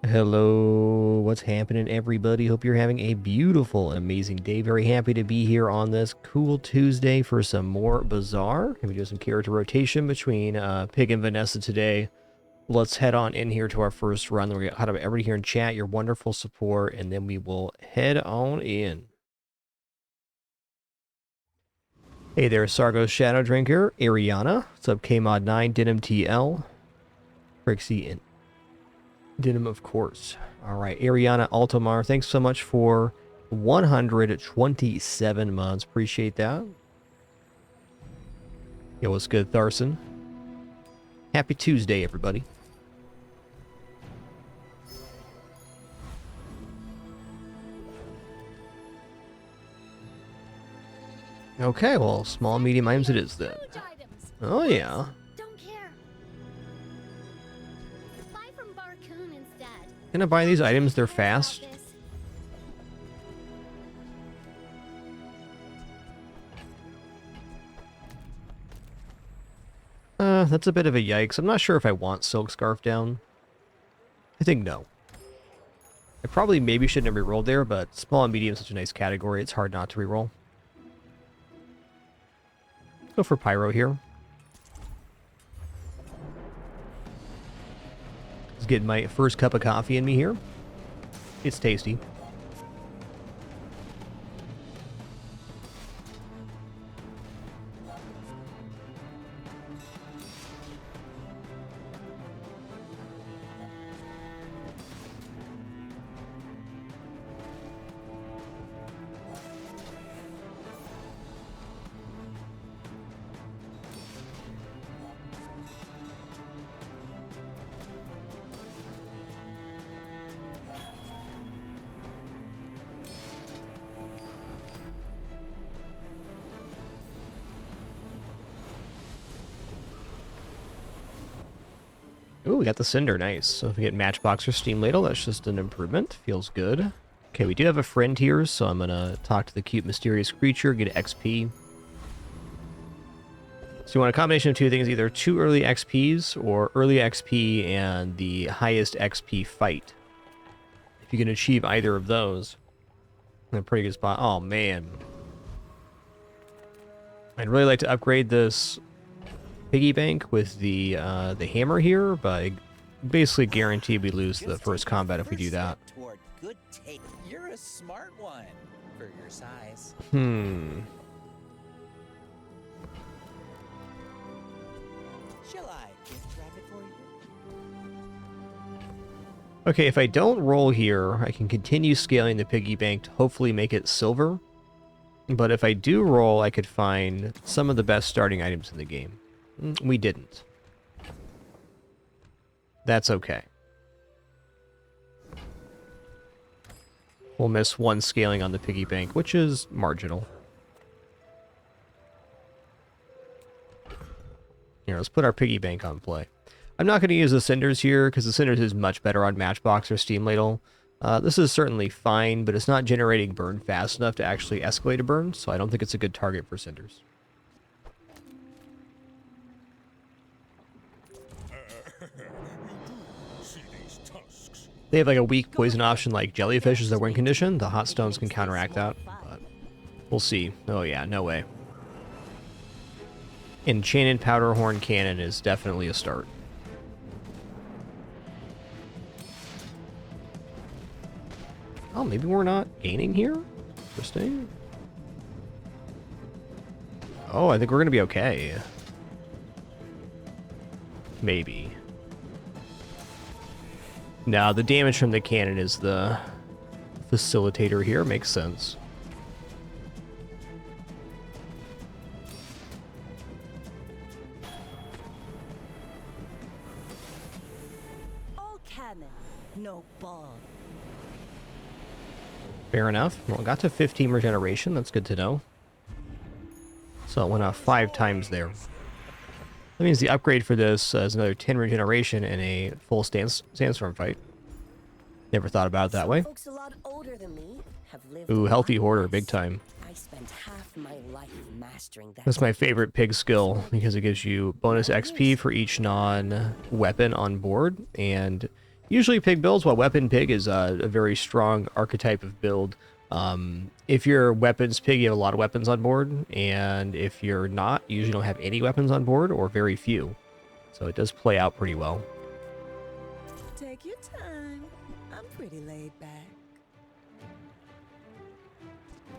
Hello, what's happening, everybody? Hope you're having a beautiful and amazing day. Very happy to be here on this cool Tuesday for some more Bazaar. Gonna be doing some character rotation between Pig and Vanessa today. Let's head on in here to our first run. Then we're gonna head up everybody here in chat, your wonderful support, and then we will head on in. Hey there, Sargo's Shadow Drinker, Ariana. What's up, KMod9, Denim TL, Trixie, and Denim, of course. All right, Ariana Altomar, thanks so much for 127 months. Appreciate that. Yo, what's good, Tharson? Happy Tuesday, everybody. Okay, well, small, medium items it is then. Oh, yeah. Can I buy these items? They're fast. That's a bit of a yikes. I'm not sure if I want Silk Scarf down. I think no. I probably maybe shouldn't have rerolled there, but small and medium is such a nice category. It's hard not to reroll. Go for Pyro here. Just getting my first cup of coffee in me here. It's tasty. Ooh, we got the Cinder, nice. So if we get Matchbox or Steam Ladle, that's just an improvement. Feels good. Okay, we do have a friend here, so I'm gonna talk to the cute mysterious creature, get XP. So you want a combination of two things, either 2 early XPs or early XP and the highest XP fight. If you can achieve either of those, in a pretty good spot. Oh man. I'd really like to upgrade this piggy bank with the hammer here, but I basically guarantee we lose the first combat if we do that. You're a smart one for your size. Shall I gift wrap it for you? Okay, if I don't roll here, I can continue scaling the piggy bank to hopefully make it silver. But if I do roll, I could find some of the best starting items in the game. We didn't. That's okay. We'll miss 1 scaling on the piggy bank, which is marginal. Here, let's put our piggy bank on play. I'm not going to use the Cinders here, because the Cinders is much better on Matchbox or Steam Ladle. This is certainly fine, but it's not generating burn fast enough to actually escalate a burn, so I don't think it's a good target for Cinders. They have like a weak poison option like Jellyfish as their win condition. The Hot Stones can counteract that, but we'll see. Oh yeah, no way. Enchanted Powderhorn Cannon is definitely a start. Oh, maybe we're not gaining here? Interesting. Oh, I think we're going to be okay. Maybe. Now, the damage from the cannon is the facilitator here. Makes sense. All cannon, no ball. Fair enough. Well, got to 15 regeneration. That's good to know. So it went up 5 times there. That means the upgrade for this is another 10 regeneration in a full sandstorm fight. Never thought about it that way. Folks a lot older than me have lived Ooh, healthy hoarder, big time. I spent half my life mastering that. That's my favorite pig skill because it gives you bonus XP for each non-weapon on board, and usually pig builds, while weapon pig is a very strong archetype of build. If you're weapons pig, you have a lot of weapons on board, and if you're not, you usually don't have any weapons on board or very few. So it does play out pretty well. Take your time. I'm pretty laid back.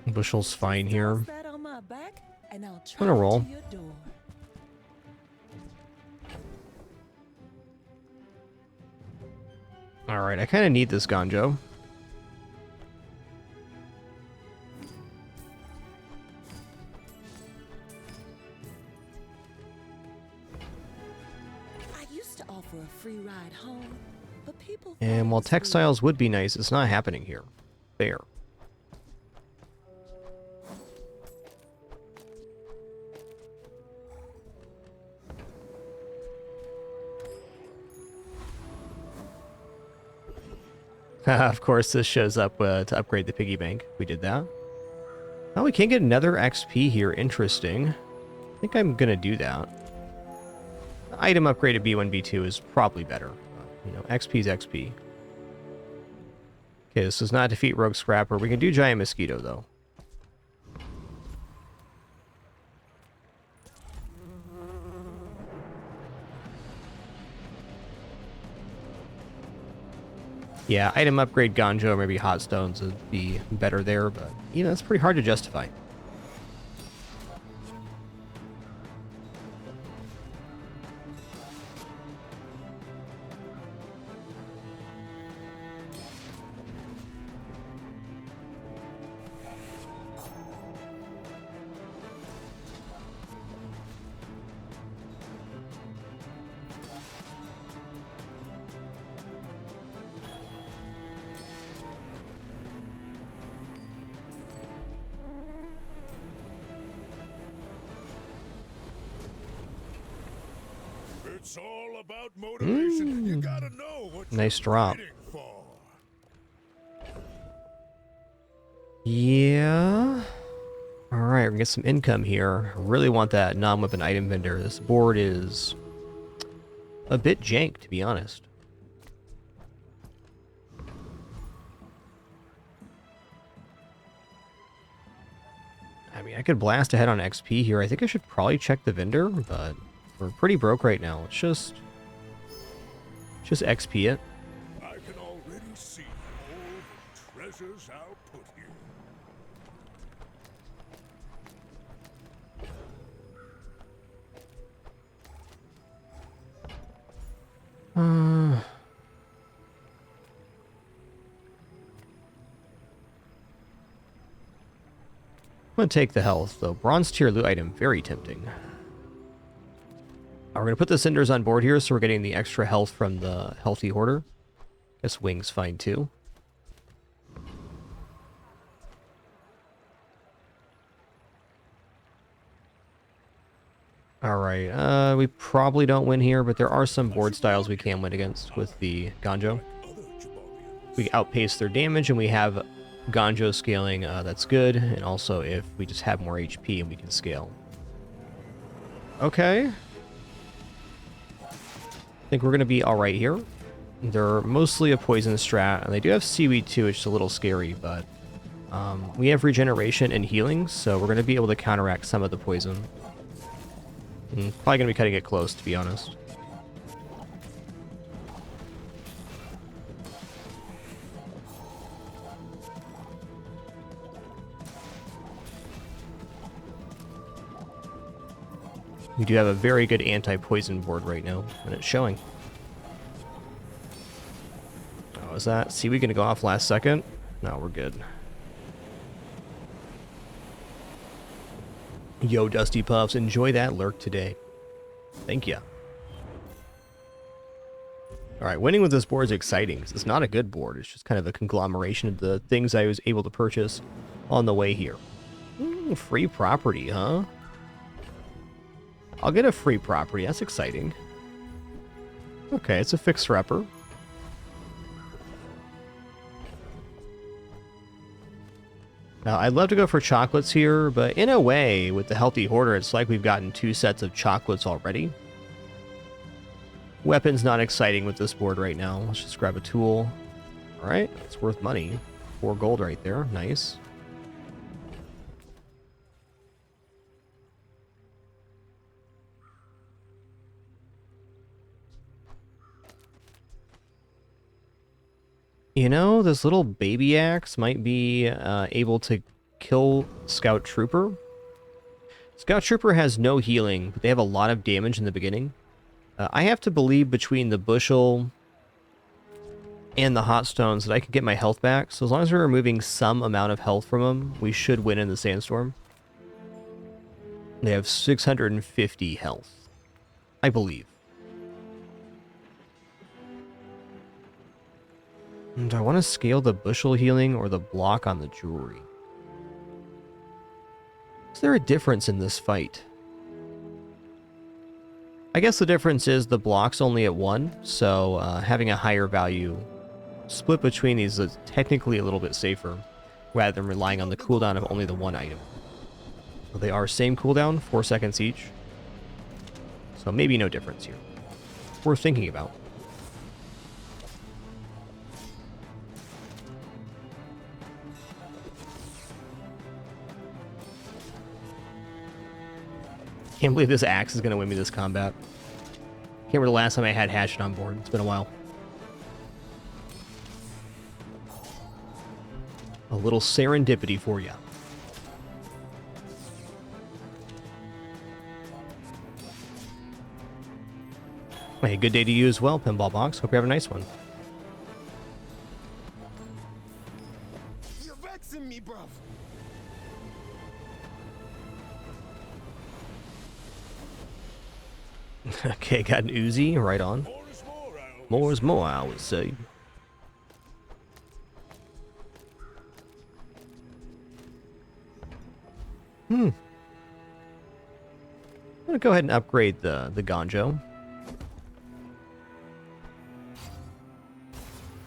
Bushel's fine here. Toss that on my back, and I'll I'm gonna roll. to your door. All right, I kind of need this Ganjo. I used to offer a free ride home, but people. And while textiles would be nice, it's not happening here. There. Of course, this shows up to upgrade the piggy bank. We did that. Oh, we can get another XP here. Interesting. I think I'm going to do that. Item upgrade at B1, B2 is probably better. You know, XP is XP. Okay, this does not defeat Rogue Scrapper. We can do Giant Mosquito, though. Yeah, item upgrade Ganjo or maybe Hot Stones would be better there, but, you know, it's pretty hard to justify. It's all about motivation. You gotta know what Nice you're drop. fighting for. Yeah. All right, we're gonna get some income here. I really want that non-weapon item vendor. This board is a bit jank, to be honest. I mean, I could blast ahead on XP here. I think I should probably check the vendor, but we're pretty broke right now. Let's just XP it. I can already see all the treasures I'll put here. I'm going to take the health, though. Bronze tier loot item, very tempting. We're going to put the cinders on board here, so we're getting the extra health from the healthy hoarder. Guess wings fine, too. Alright, we probably don't win here, but there are some board styles we can win against with the Ganjo. Other Jaballians. We outpace their damage, and we have Ganjo scaling, that's good, and also if we just have more HP and we can scale. Okay. I think we're going to be alright here. They're mostly a poison strat, and they do have seaweed too, which is a little scary, but we have regeneration and healing, so we're going to be able to counteract some of the poison. Probably going to be cutting it close, to be honest. We do have a very good anti-poison board right now, and it's showing. Oh, is that seaweed going to go off last second? No, we're good. Yo, Dusty Puffs, enjoy that lurk today. Thank you. Alright, winning with this board is exciting. It's not a good board. It's just kind of a conglomeration of the things I was able to purchase on the way here. Free property, huh? I'll get a free property. That's exciting. Okay, it's a fixer-upper. Now, I'd love to go for chocolates here, but in a way, with the Healthy Hoarder, it's like we've gotten 2 sets of chocolates already. Weapon's not exciting with this board right now. Let's just grab a tool. All right, it's worth money. 4 gold right there. Nice. You know, this little baby axe might be able to kill Scout Trooper. Scout Trooper has no healing, but they have a lot of damage in the beginning. I have to believe between the bushel and the hot stones that I can get my health back. So as long as we're removing some amount of health from them, we should win in the sandstorm. They have 650 health, I believe. Do I want to scale the bushel healing or the block on the jewelry? Is there a difference in this fight? I guess the difference is the block's only at 1, so having a higher value split between these is technically a little bit safer, rather than relying on the cooldown of only the 1 item. So they are same cooldown, 4 seconds each. So maybe no difference here. Worth thinking about. Can't believe this axe is going to win me this combat. Can't remember the last time I had Hatchet on board. It's been a while. A little serendipity for you. Hey, good day to you as well, Pinball Box. Hope you have a nice one. You're vexing me, bruv. Okay, got an Uzi. Right on. More is more, I More is more, I would say. I'm gonna go ahead and upgrade the Gonjo.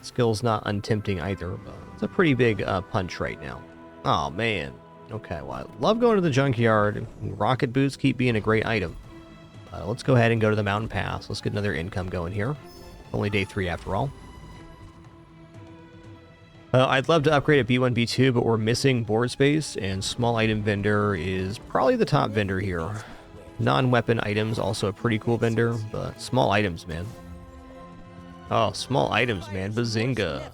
Skill's not untempting either, but it's a pretty big punch right now. Oh man. Okay, well, I love going to the junkyard. Rocket boots keep being a great item. Let's go ahead and go to the mountain pass. Let's get another income going here. Only day 3 after all. I'd love to upgrade at B1, B2, but we're missing board space, and small item vendor is probably the top vendor here. Non-weapon items, also a pretty cool vendor, but small items, man. Oh, small items, man. Bazinga.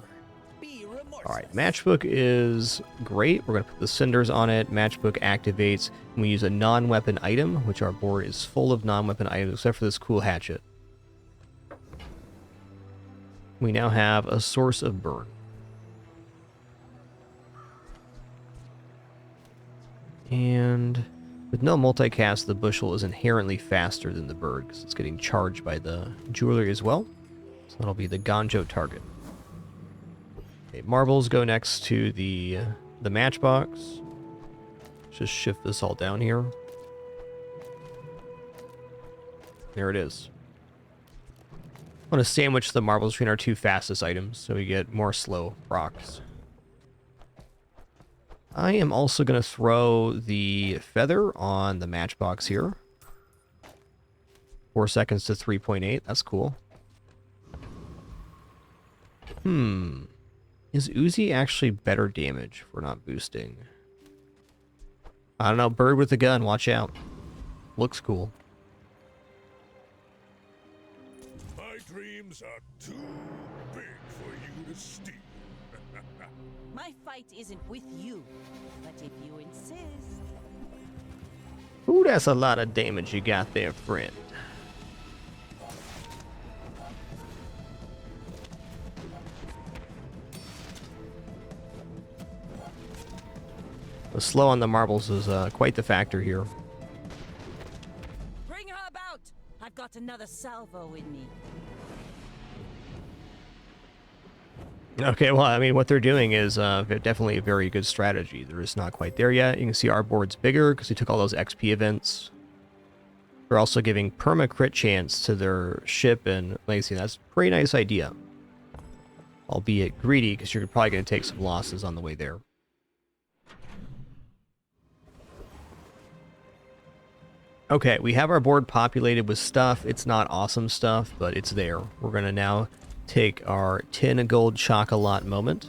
Alright, matchbook is great. We're going to put the cinders on it. Matchbook activates when we use a non-weapon item, which our board is full of non-weapon items, except for this cool hatchet. We now have a source of burn. And with no multicast, the bushel is inherently faster than the bird, because it's getting charged by the jewelry as well. So that'll be the Gonjo target. Okay, marbles go next to the matchbox. Let's just shift this all down here. There it is. I want to sandwich the marbles between our 2 fastest items, so we get more slow rocks. I am also going to throw the feather on the matchbox here. 4 seconds to 3.8. That's cool. Is Uzi actually better damage for not boosting? I don't know. Bird with a gun. Watch out. Looks cool. My dreams are too big for you to steal. My fight isn't with you, but if you insist. Ooh, that's a lot of damage you got there, friend. The slow on the marbles is quite the factor here. Bring her about! I've got another salvo in me. Okay, well, I mean, what they're doing is definitely a very good strategy. They're just not quite there yet. You can see our board's bigger because we took all those XP events. They're also giving perma-crit chance to their ship and Lacey. That's a pretty nice idea. Albeit greedy, because you're probably going to take some losses on the way there. Okay, we have our board populated with stuff. It's not awesome stuff, but it's there. We're going to now take our 10 gold chocolate moment.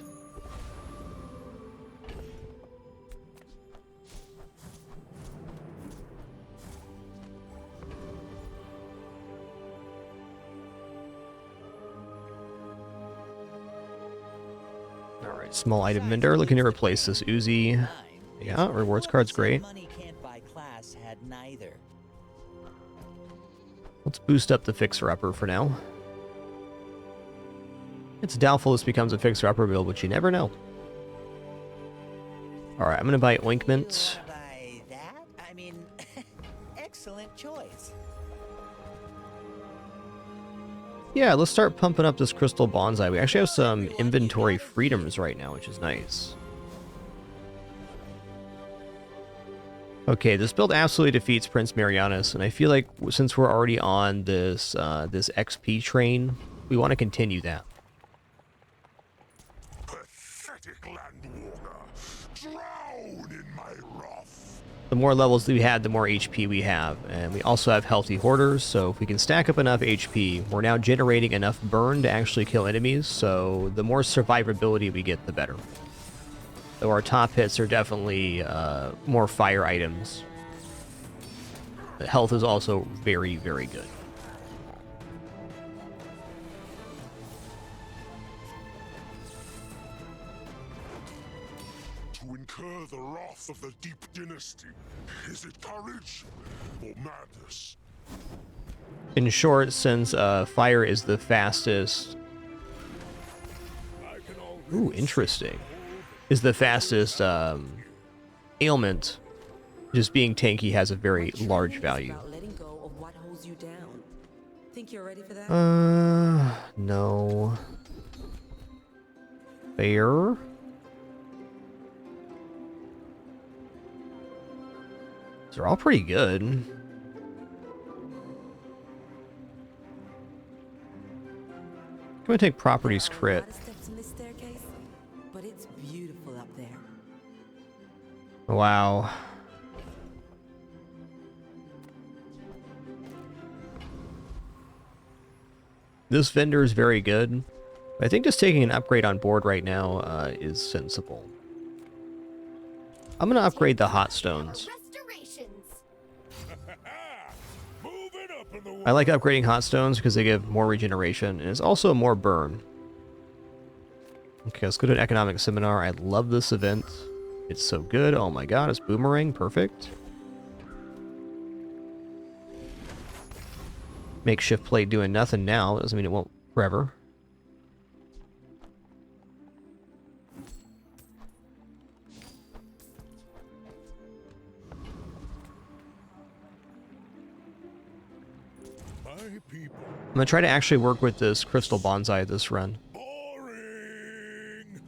Alright, small item vendor. Looking to replace this Uzi. Mine Yeah, is rewards what card's said great. Money can't buy class had neither. Let's boost up the fixer-upper for now. It's doubtful this becomes a fixer-upper build, but you never know. Alright, I'm going to buy Ointment. By that, I mean, excellent choice. Yeah, let's start pumping up this Crystal Bonsai. We actually have some inventory freedoms right now, which is nice. Okay, this build absolutely defeats Prince Marianus, and I feel like since we're already on this this XP train, we want to continue that. Pathetic landwalker. Drown in my wrath. The more levels that we had, the more HP we have, and we also have healthy hoarders, so if we can stack up enough HP, we're now generating enough burn to actually kill enemies, so the more survivability we get, the better. Though our top hits are definitely more fire items. The health is also very, very good. To incur the wrath of the Deep Dynasty. Is it courage or madness? In short, since fire is the fastest... I can Ooh, interesting. Is the fastest ailment, just being tanky has a very large value. About letting go of what holds you down. Think you're ready for that? No. Fair. They're all pretty good. I'm gonna take properties crit. A lot of steps in this staircase, but it's beautiful up there. Wow. This vendor is very good. I think just taking an upgrade on board right now is sensible. I'm gonna upgrade the hot stones. Moving up in the I like upgrading hot stones because they give more regeneration and it's also more burn. Okay, let's go to an economic seminar. I love this event. It's so good. Oh my god, it's boomerang. Perfect. Makeshift plate doing nothing now. Doesn't mean it won't forever. my people. I'm gonna try to actually work with this crystal bonsai this run. Boring.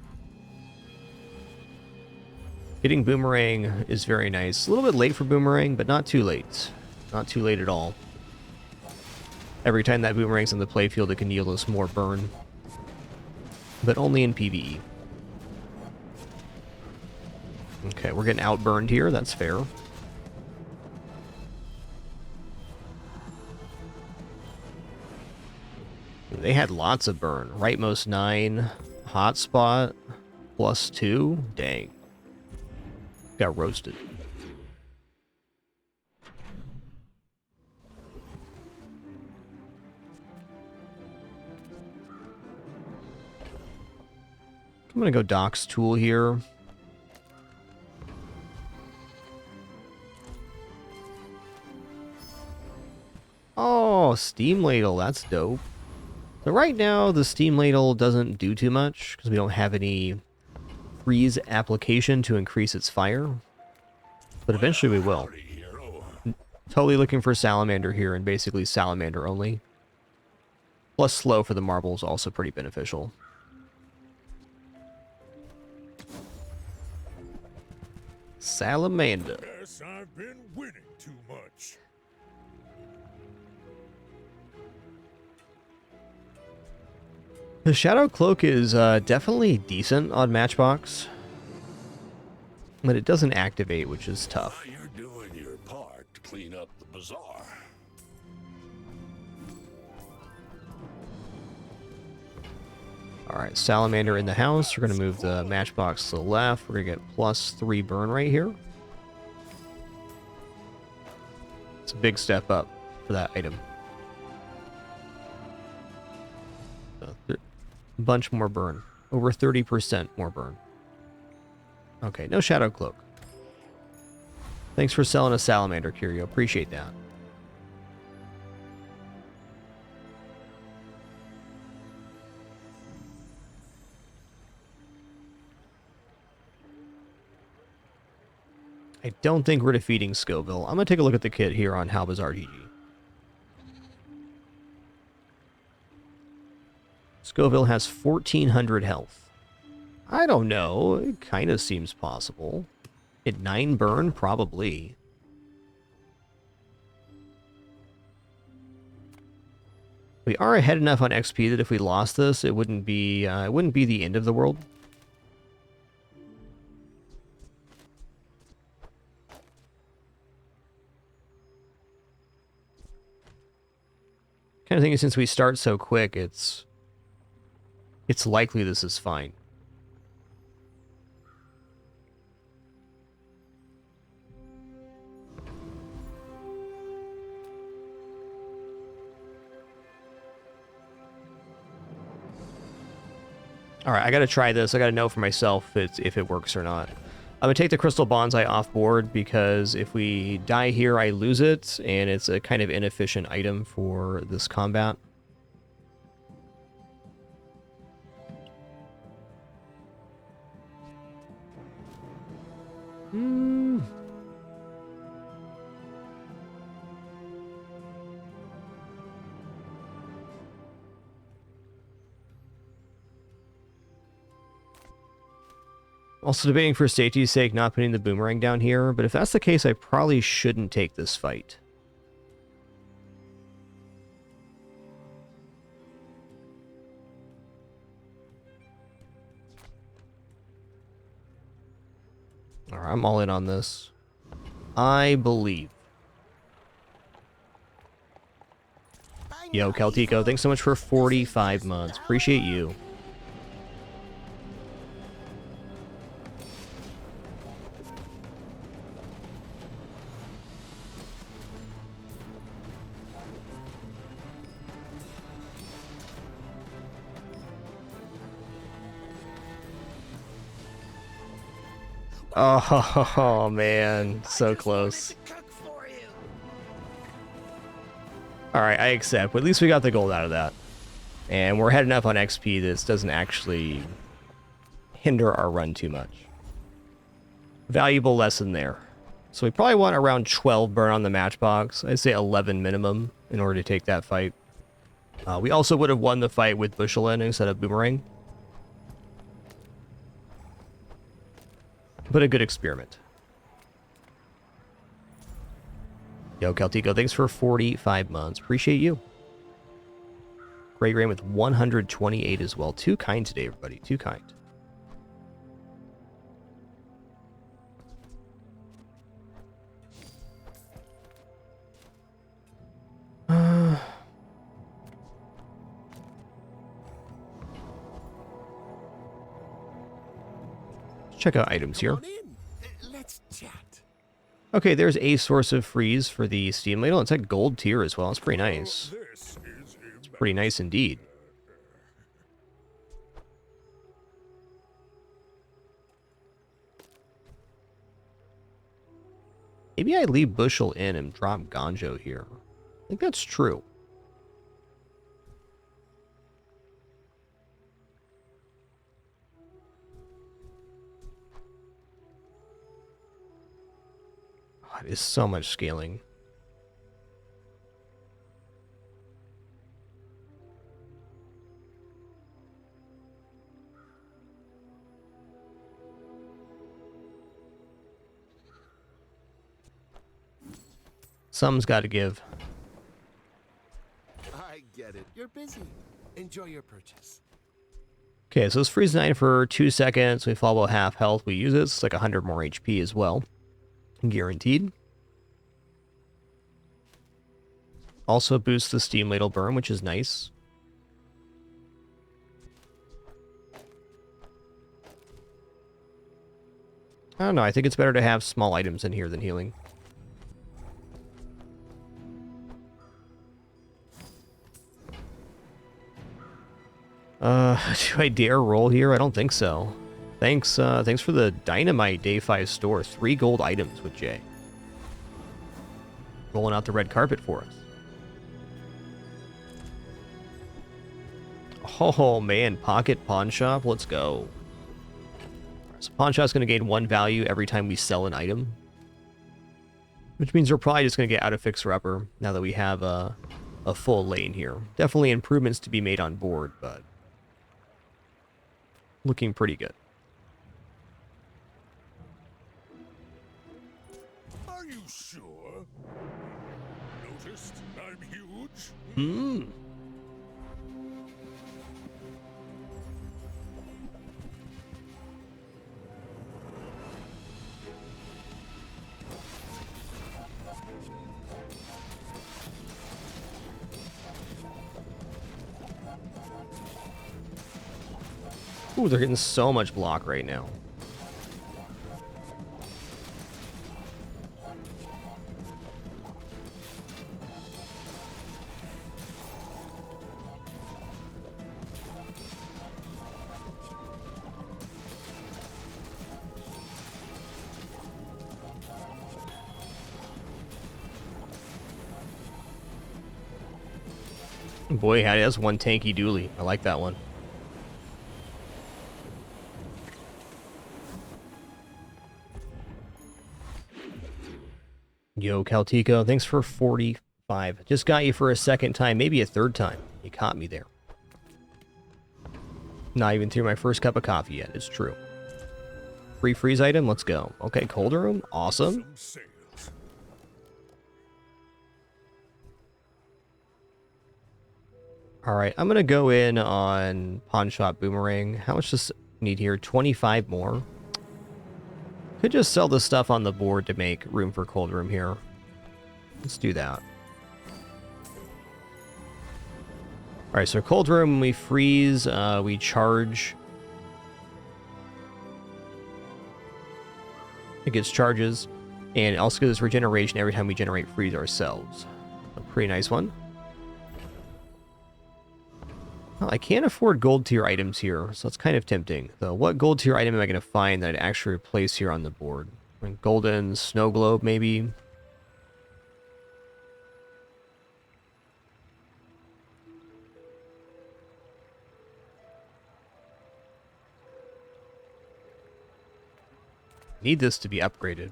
Getting boomerang is very nice. A little bit late for boomerang, but not too late. Not too late at all. Every time that boomerang's in the playfield, it can yield us more burn. But only in PvE. Okay, we're getting outburned here. That's fair. They had lots of burn. Rightmost 9. Hotspot. +2. Dang. Got roasted. I'm gonna go Doc's tool here. Oh, steam ladle, that's dope. So right now, the steam ladle doesn't do too much because we don't have any freeze application to increase its fire. But eventually we will. Howdy, hero. Totally looking for salamander here and basically salamander only. Plus slow for the marble is also pretty beneficial. Salamander. Guess I've been winning too much. The Shadow Cloak is definitely decent on Matchbox. But it doesn't activate, which is tough. You're doing your part to clean up the bazaar. Alright, salamander in the house. We're going to move the matchbox to the left. We're going to get +3 burn right here. It's a big step up for that item. So, a bunch more burn. Over 30% more burn. Okay, no Shadow Cloak. Thanks for selling a salamander, Curio. Appreciate that. I don't think we're defeating Scoville. I'm going to take a look at the kit here on How Bizarre GG. Scoville has 1,400 health. I don't know. It kind of seems possible. At 9 burn? Probably. We are ahead enough on XP that if we lost this, it wouldn't be the end of the world. Kind of thinking since we start so quick, it's likely this is fine. All right, I got to try this. I got to know for myself if it works or not. I'm going to take the Crystal Bonsai off board because if we die here, I lose it, and it's a kind of inefficient item for this combat. Also debating for safety's sake not putting the boomerang down here, but if that's the case, I probably shouldn't take this fight. Alright, I'm all in on this. I believe. Yo, Caltico, thanks so much for 45 months. Appreciate you. Oh, man. So close. Alright, I accept. But at least we got the gold out of that. And we're ahead enough on XP that this doesn't actually hinder our run too much. Valuable lesson there. So we probably want around 12 burn on the matchbox. I'd say 11 minimum in order to take that fight. We also would have won the fight with Bushel in instead of Boomerang. But a good experiment. Yo, Caltico, thanks for 45 months. Appreciate you. Great Rain with 128 as well. Too kind today, everybody. Too kind. Check out items here. Let's chat. Okay, there's a source of freeze for the Steam Ladle. It's at gold tier as well. It's pretty nice. It's pretty nice indeed. Maybe I leave Bushel in and drop Ganjo here. I think that's true. Oh, it is so much scaling. Some's got to give. I get it. You're busy. Enjoy your purchase. Okay, so it's freeze 9 for 2 seconds. We fall about half health. We use it. It's like 100 more HP as well. Guaranteed. Also boosts the steam ladle burn, which is nice. I don't know, I think it's better to have small items in here than healing. Do I dare roll here? I don't think so. Thanks for the dynamite day 5 store. 3 gold items with Jay. Rolling out the red carpet for us. Oh man, pocket pawn shop, let's go. So pawn shop's gonna gain 1 value every time we sell an item. Which means we're probably just gonna get out of fixer upper now that we have a full lane here. Definitely improvements to be made on board, but looking pretty good. Are you sure? Noticed I'm huge? Hmm. Ooh, they're getting so much block right now. Boy, it has one tanky dually. I like that one. Yo, Caltico, thanks for 45. Just got you for a second time, maybe a third time. You caught me there. Not even through my first cup of coffee yet, it's true. Free freeze item, let's go. Okay, cold room, awesome. Some sales. Alright, I'm gonna go in on Pawn Shop Boomerang. How much does it need here? 25 more. Could just sell the stuff on the board to make room for cold room here. Let's do that. Alright, so cold room, we freeze, we charge. It gets charges, and it also gives us regeneration every time we generate freeze ourselves. A pretty nice one. Well, I can't afford gold tier items here, so it's kind of tempting. Though, what gold tier item am I going to find that I'd actually replace here on the board? I mean, golden snow globe, maybe? Need this to be upgraded.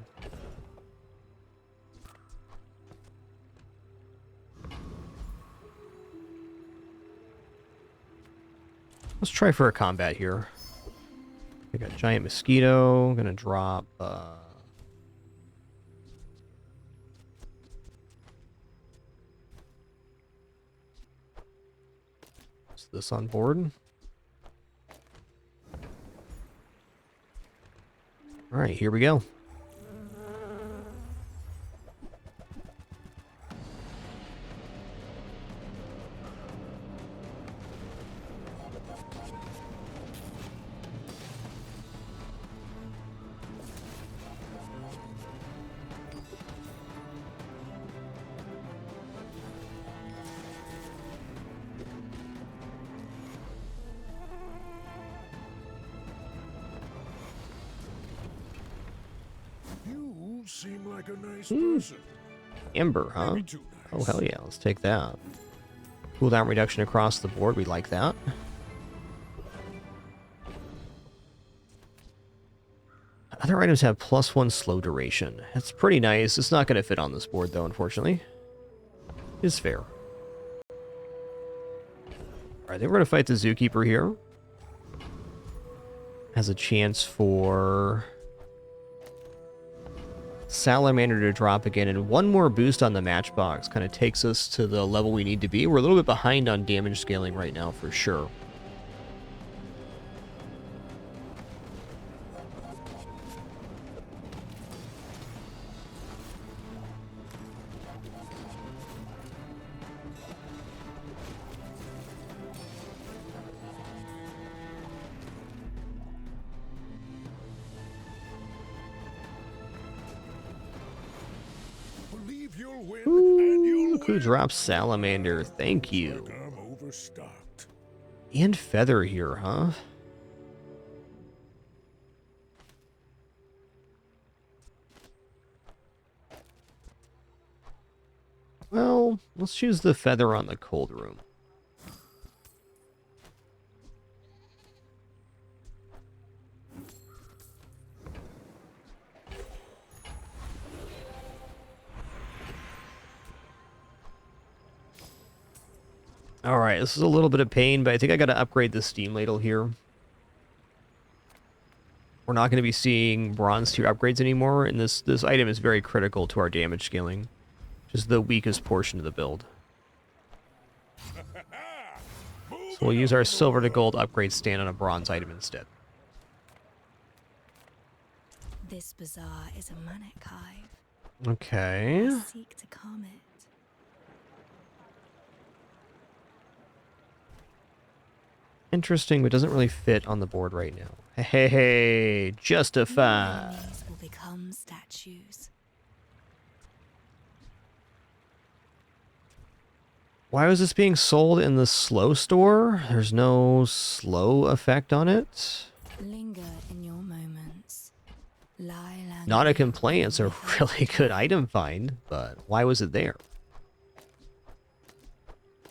Let's try for a combat here. We got giant mosquito. Gonna drop. Is this on board? All right, here we go. You seem like a nice person. Ember, huh? Maybe too Oh, nice. hell yeah. Let's take that. Cooldown reduction across the board. We like that. Other items have +1 slow duration. That's pretty nice. It's not going to fit on this board, though, unfortunately. It's fair. Alright, then we're going to fight the Zookeeper here. Has a chance for Salamander to drop again, and one more boost on the Matchbox kind of takes us to the level we need to be. We're a little bit behind on damage scaling right now, for sure. Who drops salamander? Thank you. Like I'm overstocked. And feather here, huh? Well, let's choose the feather on the cold room. Alright, this is a little bit of pain, but I think I gotta upgrade the steam ladle here. We're not going to be seeing bronze tier upgrades anymore, and this item is very critical to our damage scaling. Just the weakest portion of the build. So we'll use our silver to gold upgrade stand on a bronze item instead. This bazaar is a manic hive. Okay. I seek to calm it. Interesting, but doesn't really fit on the board right now. Hey, justify. Enemies will become statues. Why was this being sold in the slow store? There's no slow effect on it. Linger in your moments. Lie languidly Not a complaint, it's a with really good item find, but why was it there?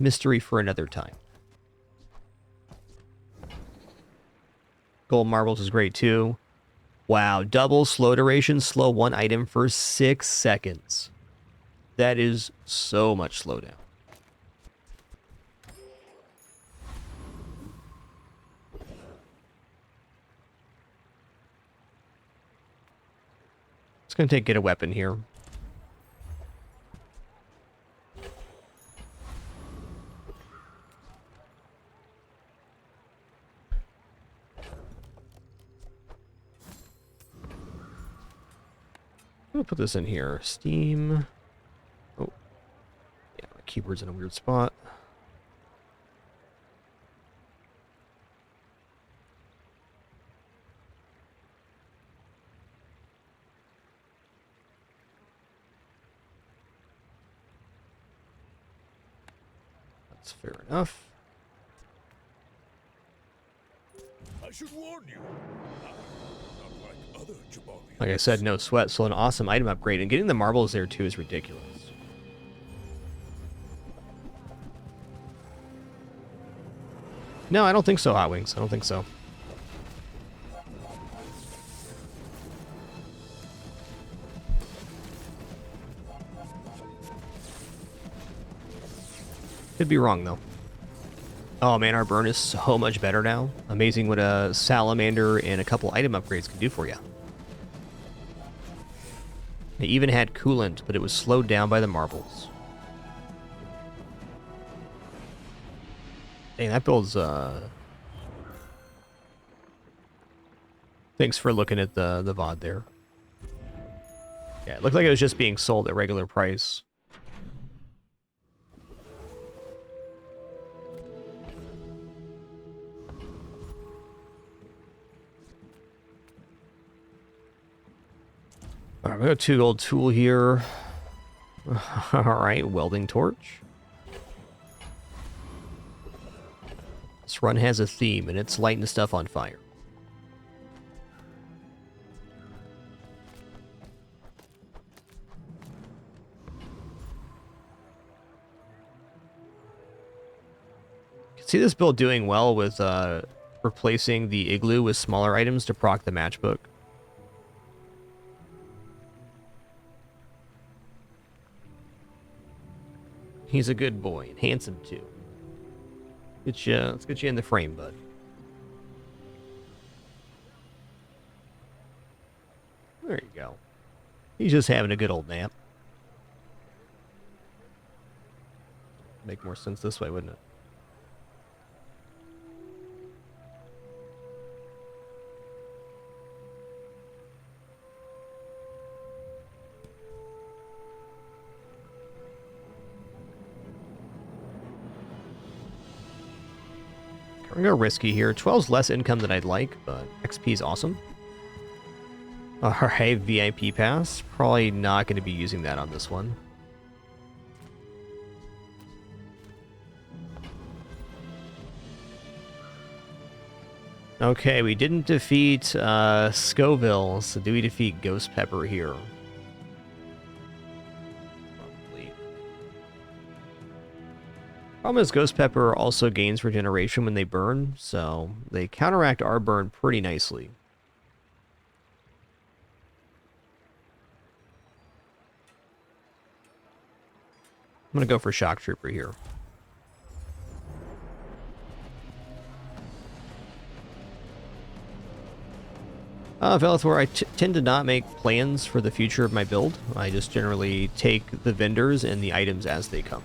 Mystery for another time. Gold marbles is great too. Wow, double slow duration, slow one item for 6 seconds. That is so much slowdown. It's going to get a weapon here. I'm gonna put this in here. Steam. Oh. Yeah, my keyboard's in a weird spot. That's fair enough. I should warn you. Not like other Jaballians. Like I said, no sweat, so an awesome item upgrade. And getting the marbles there too is ridiculous. No, I don't think so, Hot Wings. I don't think so. Could be wrong, though. Oh man, our burn is so much better now. Amazing what a salamander and a couple item upgrades can do for you. It even had coolant, but it was slowed down by the marbles. Dang, that build's, Thanks for looking at the VOD there. Yeah, it looked like it was just being sold at regular price. Alright, we got 2 gold tool here. Alright, welding torch. This run has a theme, and it's lighting stuff on fire. You can see this build doing well with replacing the igloo with smaller items to proc the matchbook. He's a good boy, and handsome too. Let's get you in the frame, bud. There you go. He's just having a good old nap. Make more sense this way, wouldn't it? We're gonna go risky here. 12's less income than I'd like, but XP is awesome. Alright, VIP pass. Probably not going to be using that on this one. Okay, we didn't defeat Scoville, so do we defeat Ghost Pepper here? Probably. Problem is Ghost Pepper also gains regeneration when they burn, so they counteract our burn pretty nicely. I'm gonna go for Shock Trooper here. Velithor, I tend to not make plans for the future of my build. I just generally take the vendors and the items as they come.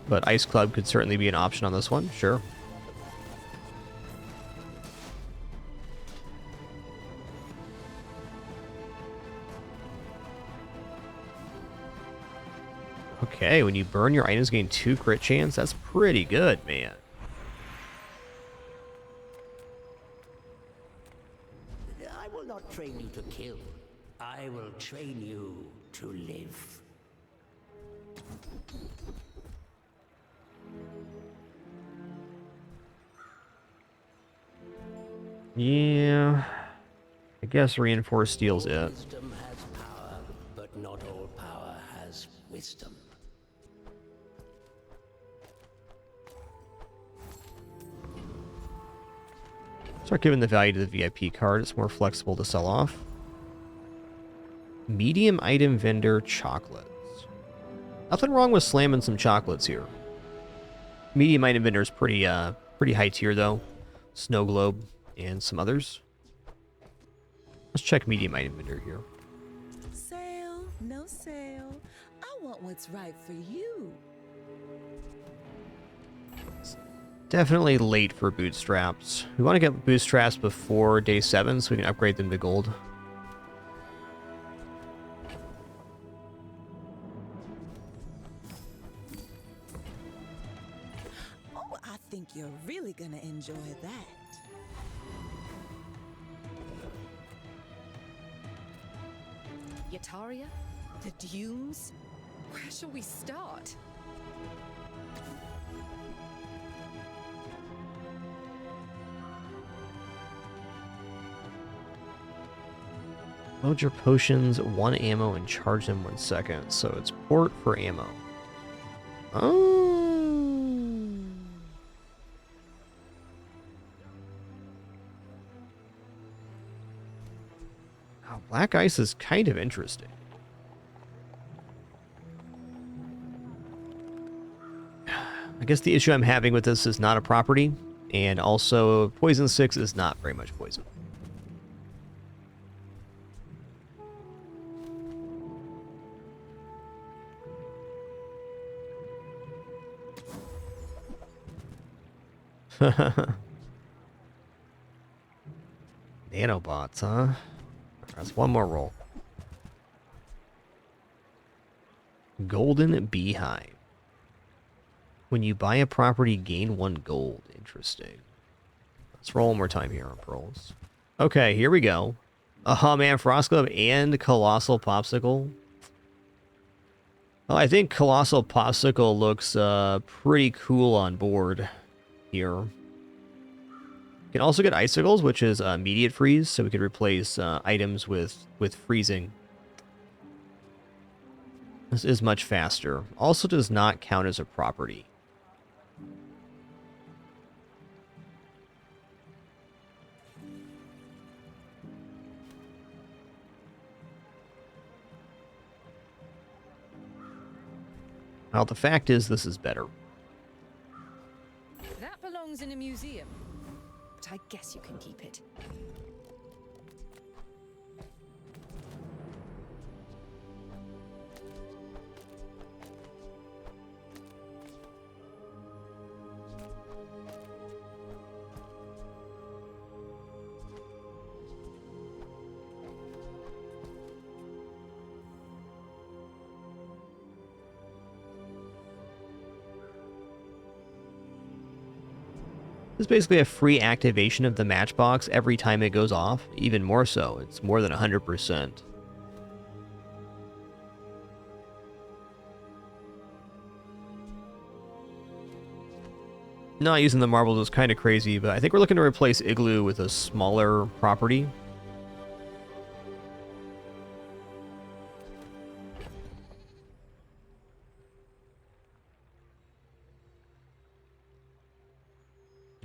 But Ice Club could certainly be an option on this one, sure. Okay, when you burn your items, gain 2 crit chance. That's pretty good, man. I will not train you to kill. I will train you to live. Yeah, I guess Reinforced Steel's it. Wisdom has power, but not all power has wisdom. Start giving the value to the VIP card. It's more flexible to sell off. Medium item vendor chocolates. Nothing wrong with slamming some chocolates here. Medium item vendor is pretty high tier though. Snow Globe and some others. Let's check medium item vendor here. Sale, no sale. I want what's right for you. Definitely late for bootstraps. We want to get bootstraps before day 7 so we can upgrade them to gold. Oh, I think you're really gonna enjoy that. Yataria? The Dunes? Where shall we start? Load your potions, 1 ammo, and charge them 1 second. So it's port for ammo. Oh. Oh, Black Ice is kind of interesting. I guess the issue I'm having with this is not a property, and also Poison 6 is not very much poison. Nanobots, huh? That's one more roll. Golden Beehive. When you buy a property, gain 1 gold. Interesting. Let's roll one more time here on pearls. Okay, here we go. Oh man, Frost Globe and Colossal Popsicle. Well, I think Colossal Popsicle looks pretty cool on board here. You can also get Icicles, which is immediate freeze, so we could replace items with freezing. This is much faster. Also does not count as a property. Well, the fact is this is better. That belongs in a museum. But I guess you can keep it. This is basically a free activation of the matchbox every time it goes off. Even more so. It's more than 100%. Not using the marbles is kind of crazy, but I think we're looking to replace Igloo with a smaller property.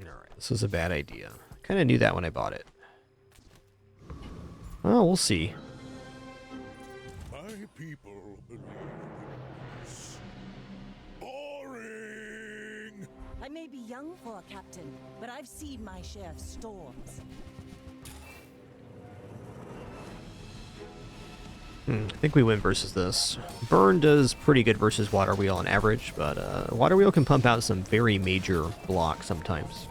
Alright, this was a bad idea. Kind of knew that when I bought it. Well, we'll see. My people believe in peace. Boring! I may be young for a captain, but I've seen my share of storms. I think we win versus this. Burn does pretty good versus Water Wheel on average, but Water Wheel can pump out some very major blocks sometimes.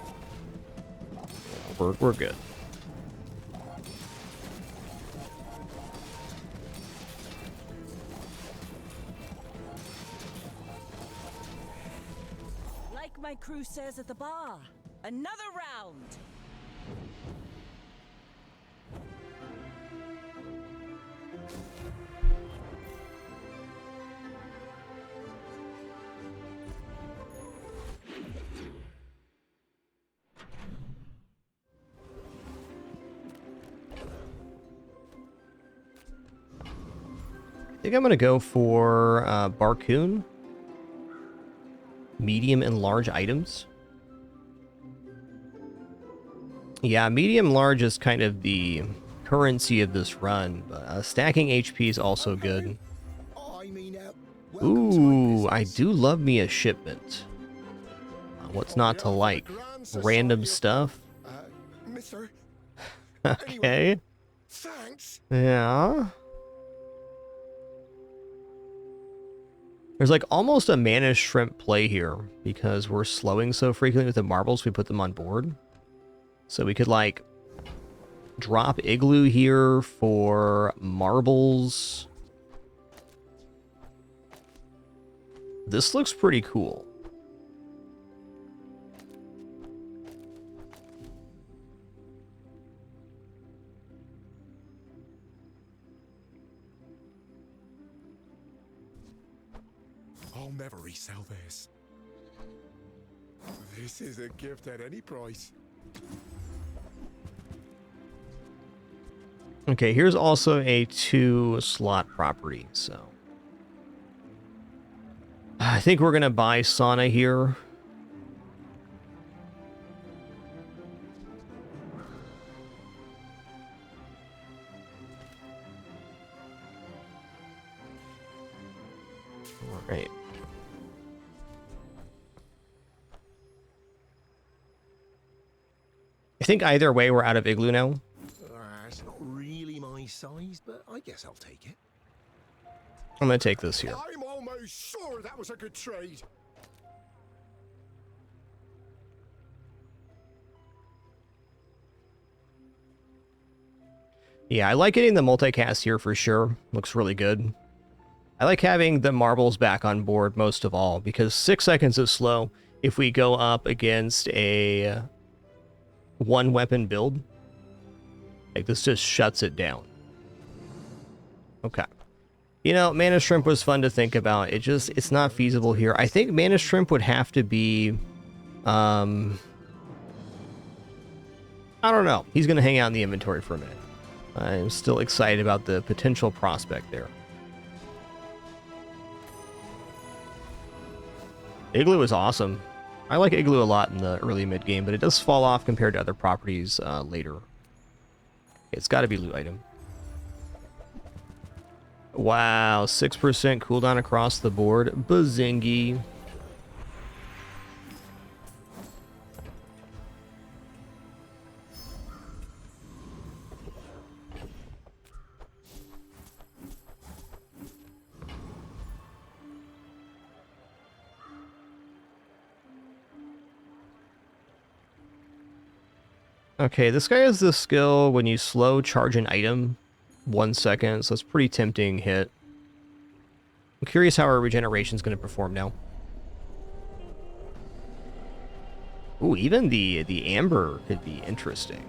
We're good. Like my crew says at the bar, another round. I think I'm going to go for Barcoon. Medium and large items. Yeah, medium large is kind of the currency of this run, but stacking HP is also good. Ooh, I do love me a shipment. What's not to like? Random stuff? Mister. Okay. Thanks. Yeah. There's like almost a mana shrimp play here because we're slowing so frequently with the marbles, we put them on board. So we could like drop Igloo here for marbles. This looks pretty cool. I'll never resell this. This is a gift at any price. Okay, here's also a 2-slot property, so I think we're gonna buy Sauna here. All right. I think either way we're out of Igloo now. It's not really my size, but I guess I'll take it. I'm gonna take this here. I'm almost sure that was a good trade. Yeah, I like getting the multicast here for sure. Looks really good. I like having the marbles back on board most of all, because 6 seconds is slow if we go up against a one-weapon build. Like, this just shuts it down. Okay. You know, Mana Shrimp was fun to think about. It's not feasible here. I think Mana Shrimp would have to be... I don't know. He's going to hang out in the inventory for a minute. I'm still excited about the potential prospect there. Igloo is awesome. I like Igloo a lot in the early mid game, but it does fall off compared to other properties later. It's got to be loot item. Wow, 6% cooldown across the board. Bazingy. Okay, this guy has this skill when you slow charge an item 1 second, so it's a pretty tempting hit. I'm curious how our regeneration is going to perform now. Ooh, even the amber could be interesting.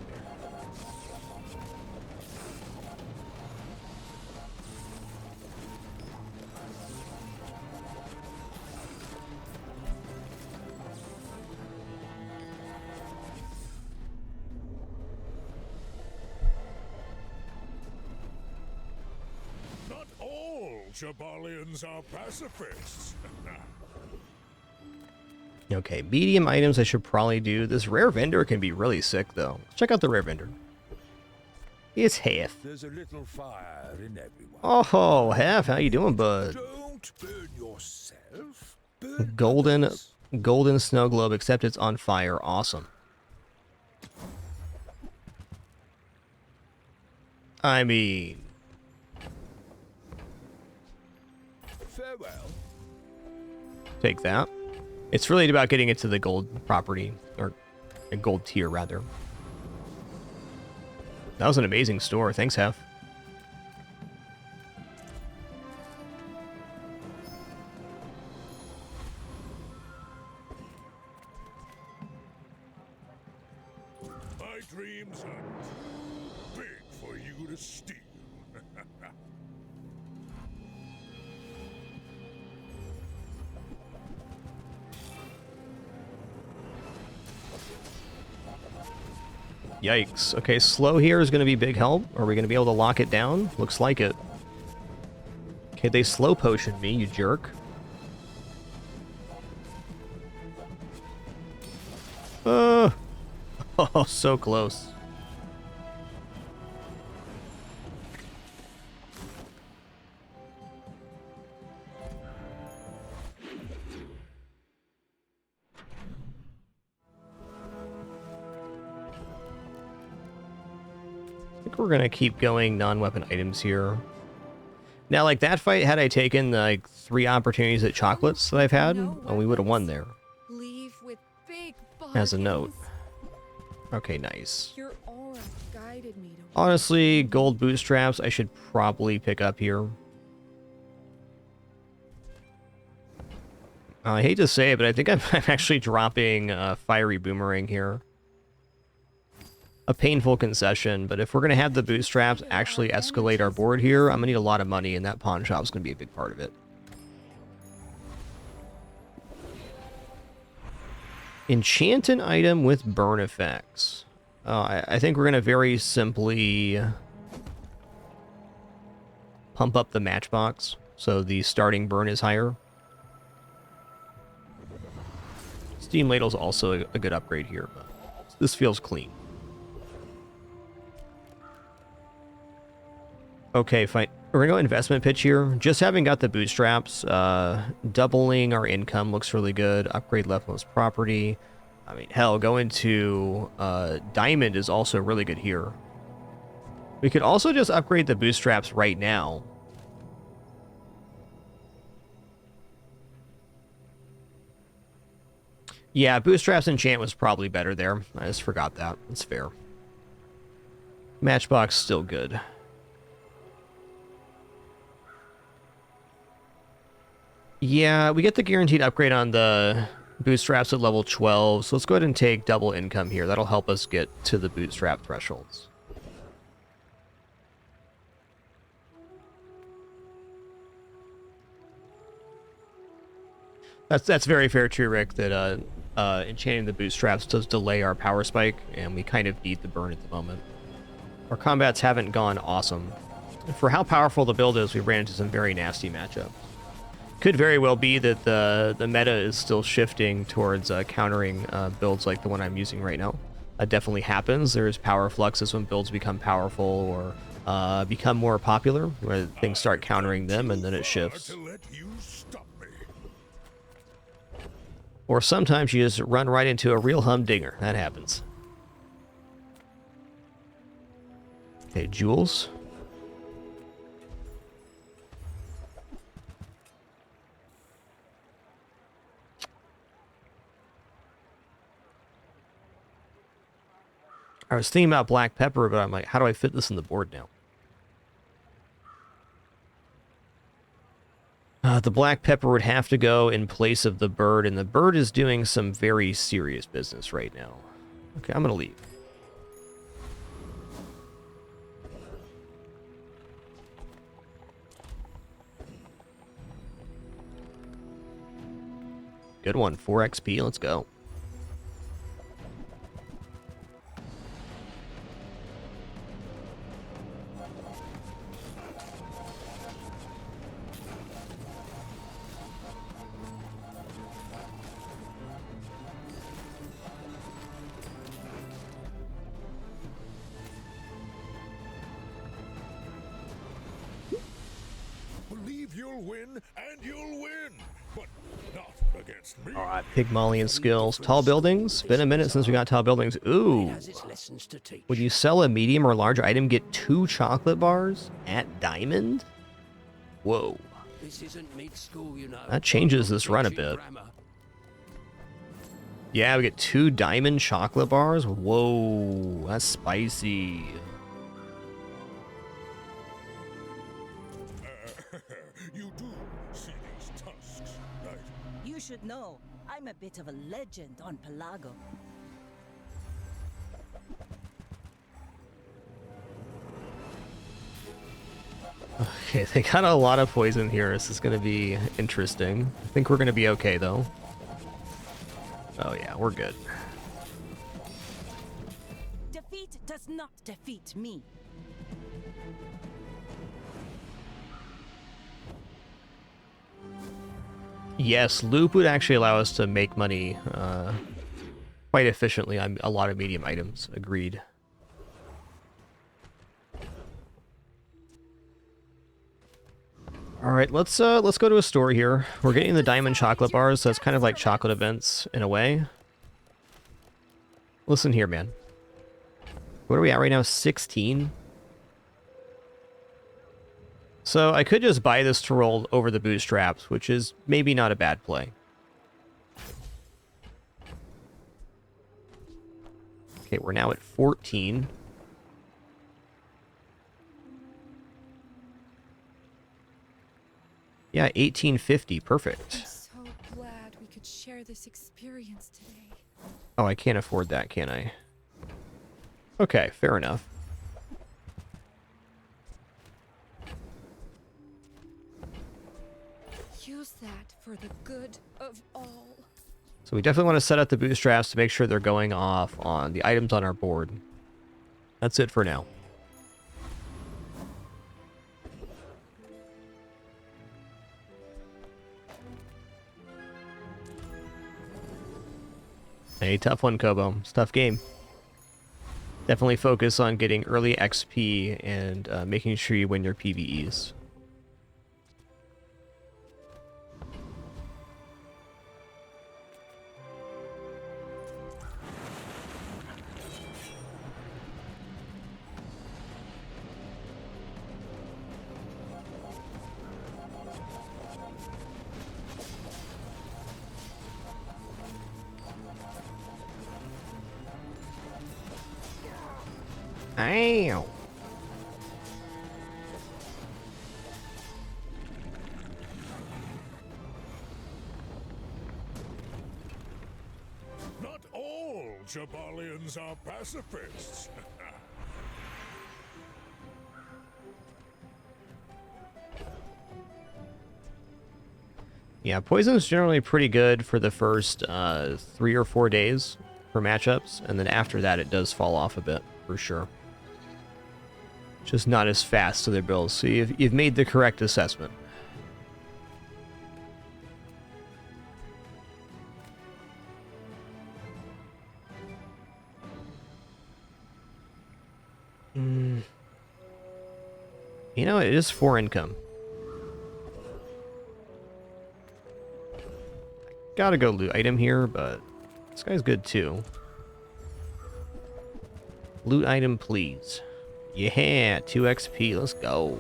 Jaballians are pacifists. Okay, medium items I should probably do. This rare vendor can be really sick, though. Check out the rare vendor. It's Half. There's a little fire in everyone. Oh, Half, how you doing, bud? Don't burn yourself. Burn Golden, others. golden snow globe, except it's on fire. Awesome. I mean, Farewell. take that. It's really about getting it to the gold property, or a gold tier, rather. That was an amazing store. Thanks, Hef. My dreams are big for you to steal. Yikes. Okay, slow here is going to be big help. Are we going to be able to lock it down? Looks like it. Okay, they slow potioned me, you jerk. Oh, so close. I think we're gonna keep going non-weapon items here. Now, like that fight, had I taken like 3 opportunities at chocolates that I've had, oh, we would have won there. Leave with big As a note. bargains. Okay, nice. Your aura guided me to Honestly, gold bootstraps I should probably pick up here. I hate to say it, but I think I'm actually dropping Fiery Boomerang here. A painful concession, but if we're going to have the bootstraps actually escalate our board here, I'm going to need a lot of money, and that pawn shop is going to be a big part of it. Enchant an item with burn effects. I think we're going to very simply pump up the matchbox, so the starting burn is higher. Steam Ladle's also a good upgrade here, but this feels clean. Okay, fine. We're going to go investment pitch here. Just having got the bootstraps, doubling our income looks really good. Upgrade leftmost property. I mean, hell, going to diamond is also really good here. We could also just upgrade the bootstraps right now. Yeah, bootstraps enchant was probably better there. I just forgot that. That's fair. Matchbox still good. Yeah, we get the guaranteed upgrade on the bootstraps at level 12, so let's go ahead and take double income here. That'll help us get to the bootstrap thresholds. That's very fair too, Rick, that enchanting the bootstraps does delay our power spike, and we kind of need the burn at the moment. Our combats haven't gone awesome. For how powerful the build is, we ran into some very nasty matchups. Could very well be that the meta is still shifting towards countering builds like the one I'm using right now. That definitely happens. There's power fluxes when builds become powerful or become more popular, where things start countering them and then it shifts. Or sometimes you just run right into a real humdinger. That happens. Okay, jewels. I was thinking about black pepper, but I'm like, how do I fit this in the board now? The black pepper would have to go in place of the bird, and the bird is doing some very serious business right now. Okay, I'm going to leave. Good one, 4 XP, let's go. I'll win and you'll win, but not against me. All right, Pygmalion skills. Tall buildings. Been a minute since we got tall buildings. Ooh. It has its lessons to teach. Would you sell a medium or large item, get 2 chocolate bars at Diamond? Whoa. This isn't mid-school, you know. That changes this run a Teaching bit. grammar. Yeah, we get 2 diamond chocolate bars. Whoa, that's spicy. You do see these tusks, right? You should know, I'm a bit of a legend on Pelago. Okay, they got a lot of poison here. This is going to be interesting. I think we're going to be okay, though. Oh, yeah, we're good. Defeat does not defeat me. Yes, loop would actually allow us to make money quite efficiently on a lot of medium items. Agreed. All right, let's go to a store here. We're getting the diamond chocolate bars, so it's kind of like chocolate events in a way. Listen here, man. What are we at right now? 16? So I could just buy this to roll over the bootstraps, which is maybe not a bad play. Okay, we're now at 14. Yeah, 1850, perfect. I'm so glad we could share this experience today. Oh, I can't afford that, can I? Okay, fair enough. Use that for the good of all. So we definitely want to set up the bootstraps to make sure they're going off on the items on our board. That's it for now. Hey, tough one, Kobo. It's a tough game. Definitely focus on getting early XP and making sure you win your PvEs. Ow. Not all Jaballians are pacifists. Yeah, poison's generally pretty good for the first 3 or 4 days for matchups, and then after that it does fall off a bit, for sure. Just not as fast to their builds, so you've made the correct assessment. You know, it is 4 income. Gotta go loot item here, but this guy's good too. Loot item, please. Yeah, 2 XP, let's go.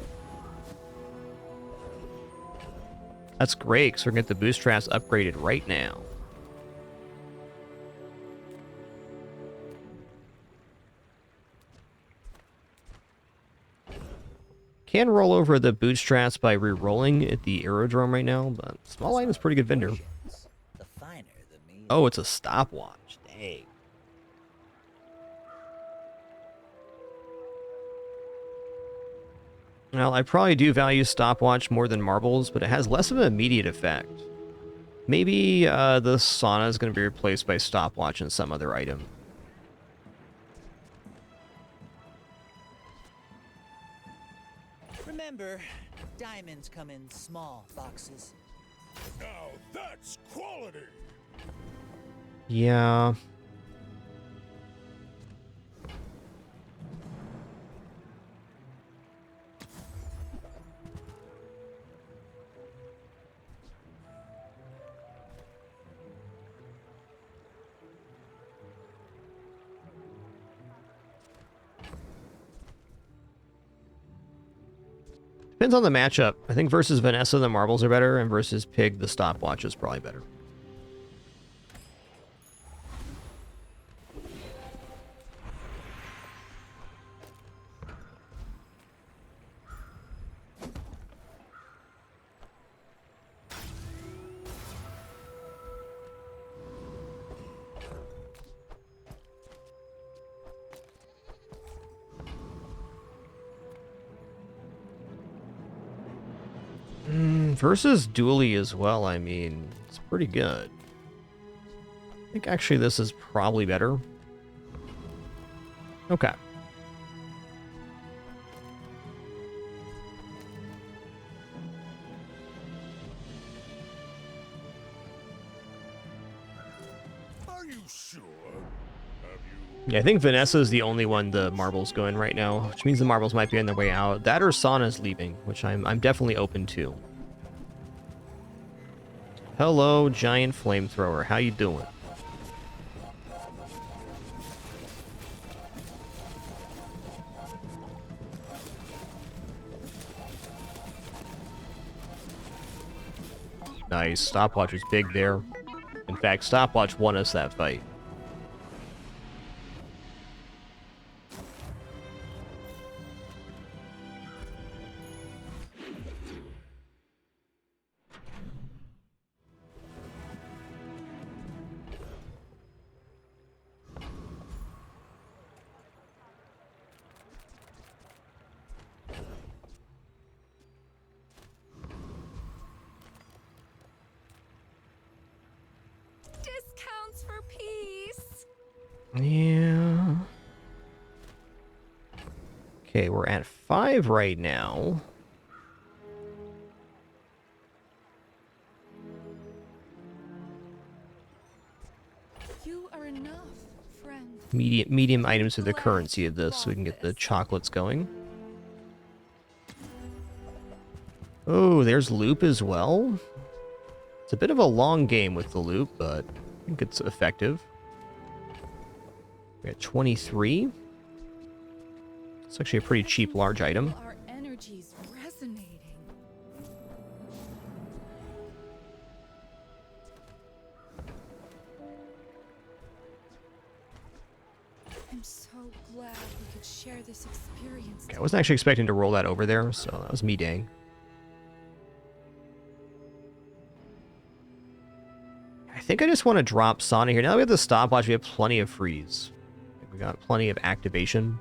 That's great, because we're going to get the bootstraps upgraded right now. Can roll over the bootstraps by re-rolling at the aerodrome right now, but small item's pretty good vendor. The finer the meal. Oh, it's a stopwatch. Dang. Well, I probably do value stopwatch more than marbles, but it has less of an immediate effect. Maybe the sauna is going to be replaced by stopwatch and some other item. Remember, diamonds come in small boxes. Now that's quality. Yeah. Depends on the matchup. I think versus Vanessa, the marbles are better, and versus Pig, the stopwatch is probably better. Versus Dooley as well, I mean, it's pretty good. I think actually this is probably better. Okay. Are you sure? Have you? Yeah, I think Vanessa is the only one the marbles go in right now, which means the marbles might be on their way out. That or Sana's leaving, which I'm definitely open to. Hello, giant flamethrower. How you doing? Nice. Stopwatch was big there. In fact, Stopwatch won us that fight. Discounts for peace. Yeah. Okay, we're at 5 right now. You are enough, friend. Medium items are the currency of this, so we can get the chocolates going. Oh, there's loop as well. It's a bit of a long game with the loop, but I think it's effective. We got 23. It's actually a pretty cheap large item. Our energy's resonating. I'm so glad we could share this experience. Okay, I wasn't actually expecting to roll that over there, so that was me dang. I think I just want to drop Sana here. Now that we have the stopwatch, we have plenty of freeze. We got plenty of activation.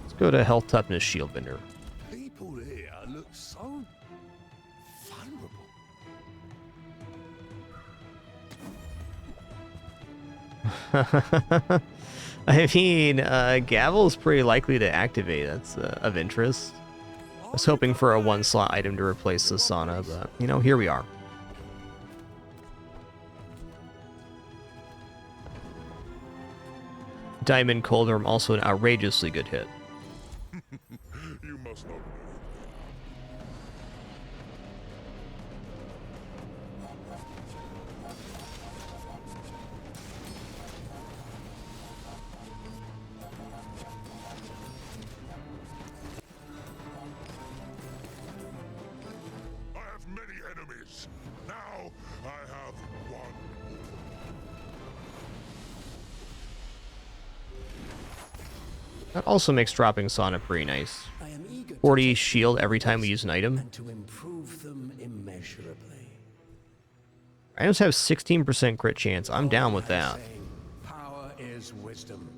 Let's go to health toughness shield bender. People here look so vulnerable. I mean, Gavel's pretty likely to activate. That's of interest. I was hoping for a 1-slot item to replace the Sana, but, you know, here we are. Diamond Coldworm, also an outrageously good hit. You must not know. I have many enemies. Now I have one. That also makes dropping Sana pretty nice. I am eager to 40 take shield every time we use an item. and to improve them immeasurably. Items have 16% crit chance. I'm down with that. Saying, power is wisdom.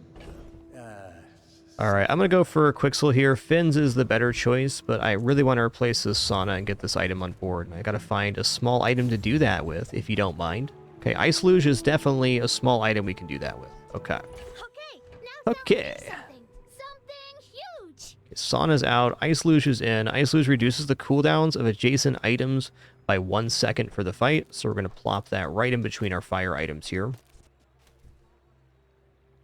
Alright, I'm going to go for Quixel here. Finn's is the better choice, but I really want to replace this Sana and get this item on board. And I got to find a small item to do that with, if you don't mind. Okay, Ice Luge is definitely a small item we can do that with. Okay. Okay. Something huge. Sana's out. Ice Luge is in. Ice Luge reduces the cooldowns of adjacent items by 1 second for the fight. So we're going to plop that right in between our fire items here.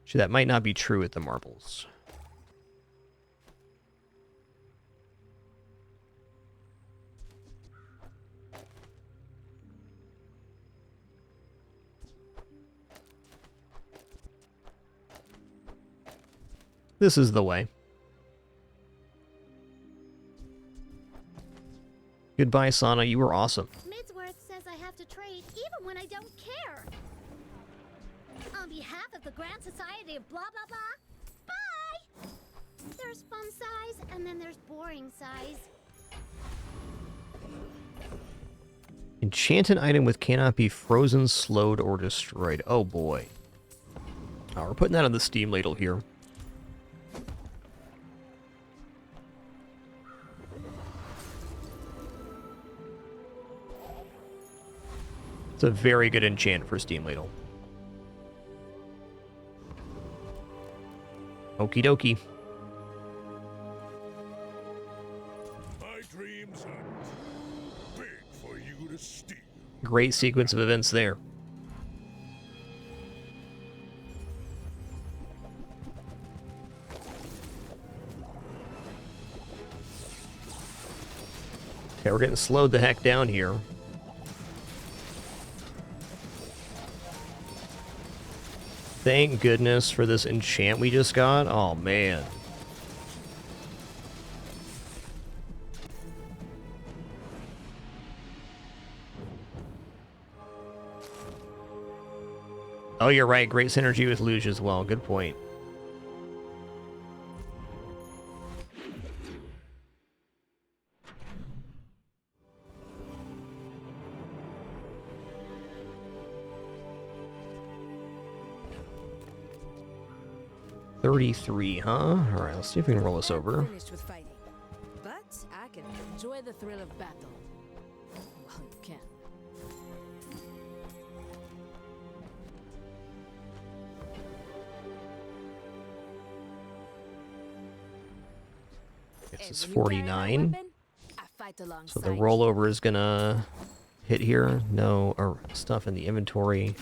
Actually, that might not be true with the marbles. This is the way. Goodbye, Sana. You were awesome. Midsworth says I have to trade even when I don't care. On behalf of the Grand Society of blah blah blah, bye! There's fun size, and then there's boring size. Enchanted item with cannot be frozen, slowed, or destroyed. Oh boy. We're putting that on the Steam ladle here. It's a very good enchant for Steam ladle. Okie dokie. My dreams are big for you to steal. Great sequence of events there. Okay, we're getting slowed the heck down here. Thank goodness for this enchant we just got. Oh, man. Oh, you're right. Great synergy with Luge as well. Good point. $33, huh? Alright, let's see if we can roll this over. Finished with fighting, but I can enjoy the thrill of battle. Well, you can. This is 49. I fight So alongside the rollover is gonna hit here. No or stuff in the inventory.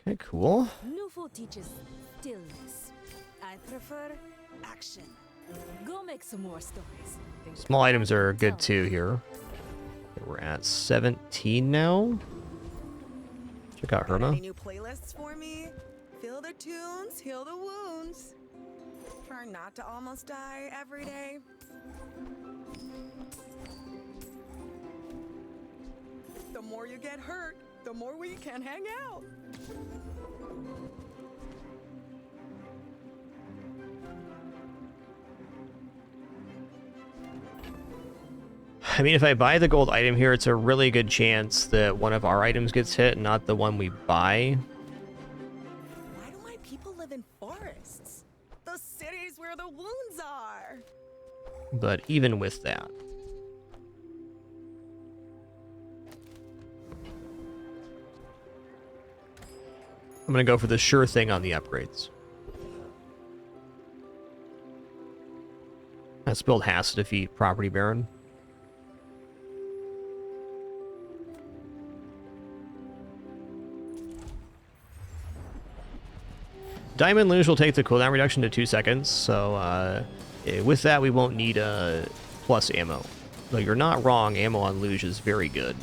Okay, cool. Newful teaches stillness. I prefer action. Go make some more stories. Small items are good too here. Okay, we're at 17 now. Check out Got Herma. any new playlists for me? Feel the tunes, heal the wounds. Try not to almost die every day. The more you get hurt, the more we can hang out. I mean, if I buy the gold item here, it's a really good chance that one of our items gets hit, not the one we buy. Why do my people live in forests? The cities where the wounds are. But even with that, I'm gonna go for the sure thing on the upgrades. This build has to defeat Property Baron. Diamond Luge will take the cooldown reduction to 2 seconds, so with that we won't need plus ammo. Though you're not wrong, ammo on Luge is very good.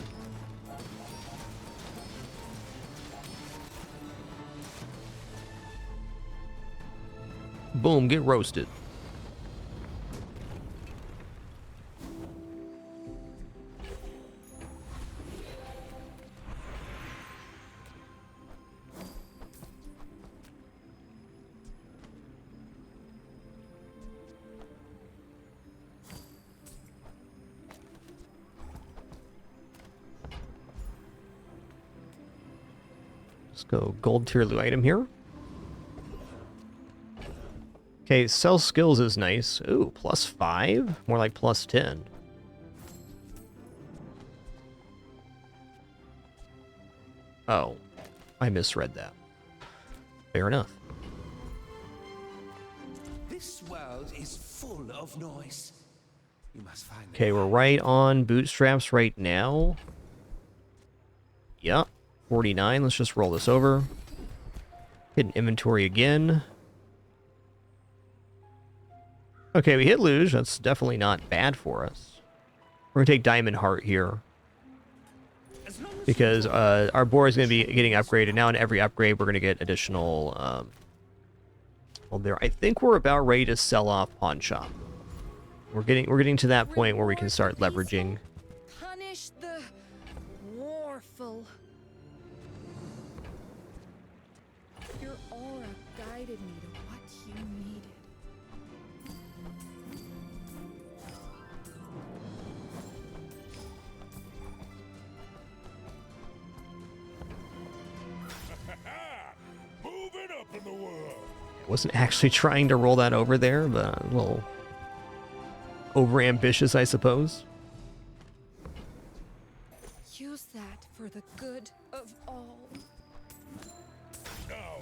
Boom, get roasted. Let's go gold tier loot item here. Okay, sell skills is nice. Ooh, +5? More like +10. Oh, I misread that. Fair enough. This world is full of noise. You must find Okay, we're right on bootstraps right now. Yep, 49. Let's just roll this over. Hit an inventory again. Okay, we hit Luge. That's definitely not bad for us. We're going to take Diamond Heart here. Because our board is going to be getting upgraded. Now in every upgrade, we're going to get additional Well, there. I think we're about ready to sell off Pawn Shop. We're getting to that point where we can start leveraging. Punish the warful. Your aura guided me to what you needed. Moving up in the world. I wasn't actually trying to roll that over there, but a little overambitious, I suppose. Use that for the good of all.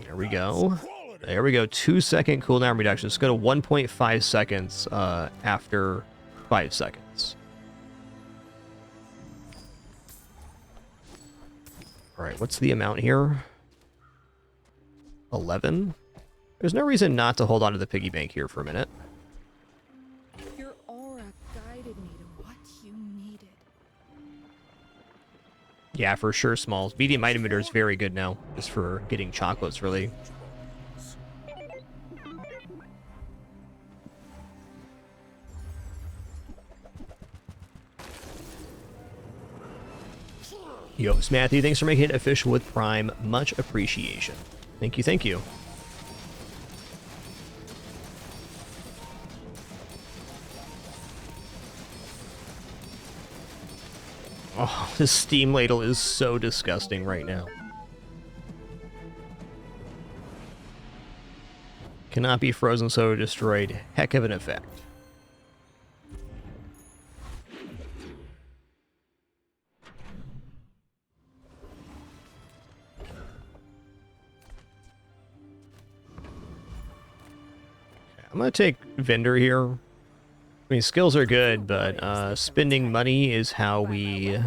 There we go. There we go. 2-second cooldown reduction. Let's go to 1.5 seconds after 5 seconds. All right, what's the amount here? 11. There's no reason not to hold on to the piggy bank here for a minute. Your aura guided me to what you needed. Yeah, for sure, Smalls. Medium item emitter is very good now, just for getting chocolates, really. Yo, Matthew, thanks for making it official with Prime. Much appreciation. Thank you, thank you. Oh, this steam ladle is so disgusting right now. Cannot be frozen, so destroyed. Heck of an effect. I'm gonna take vendor here. I mean, skills are good, but spending money is how we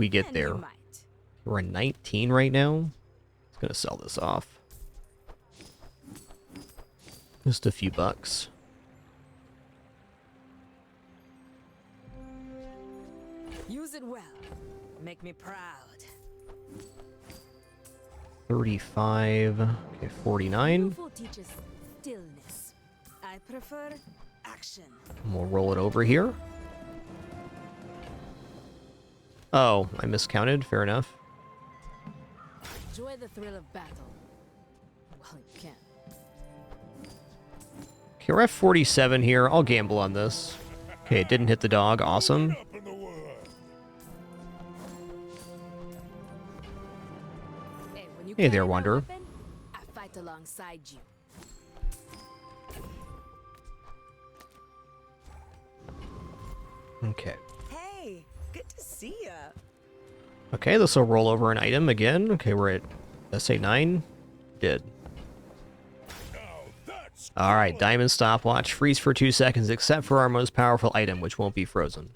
get there. We're at 19 right now. Just gonna sell this off. Just a few bucks. Use it well. Make me proud. 35. Okay, 49. Beautiful teaches stillness. I prefer action. And we'll roll it over here. Oh, I miscounted. Fair enough. Enjoy the thrill of battle. Well, you can. Okay, we're at 47 here. I'll gamble on this. Okay, it didn't hit the dog. Awesome. Up in the world. Hey, when you Hey there, carry my Wanderer. weapon, I fight alongside you. Okay. Hey, good to see ya. Okay, this will roll over an item again. Okay, we're at, let's say 9. Did. Now that's All right, diamond stopwatch. Freeze for 2 seconds, except for our most powerful item, which won't be frozen.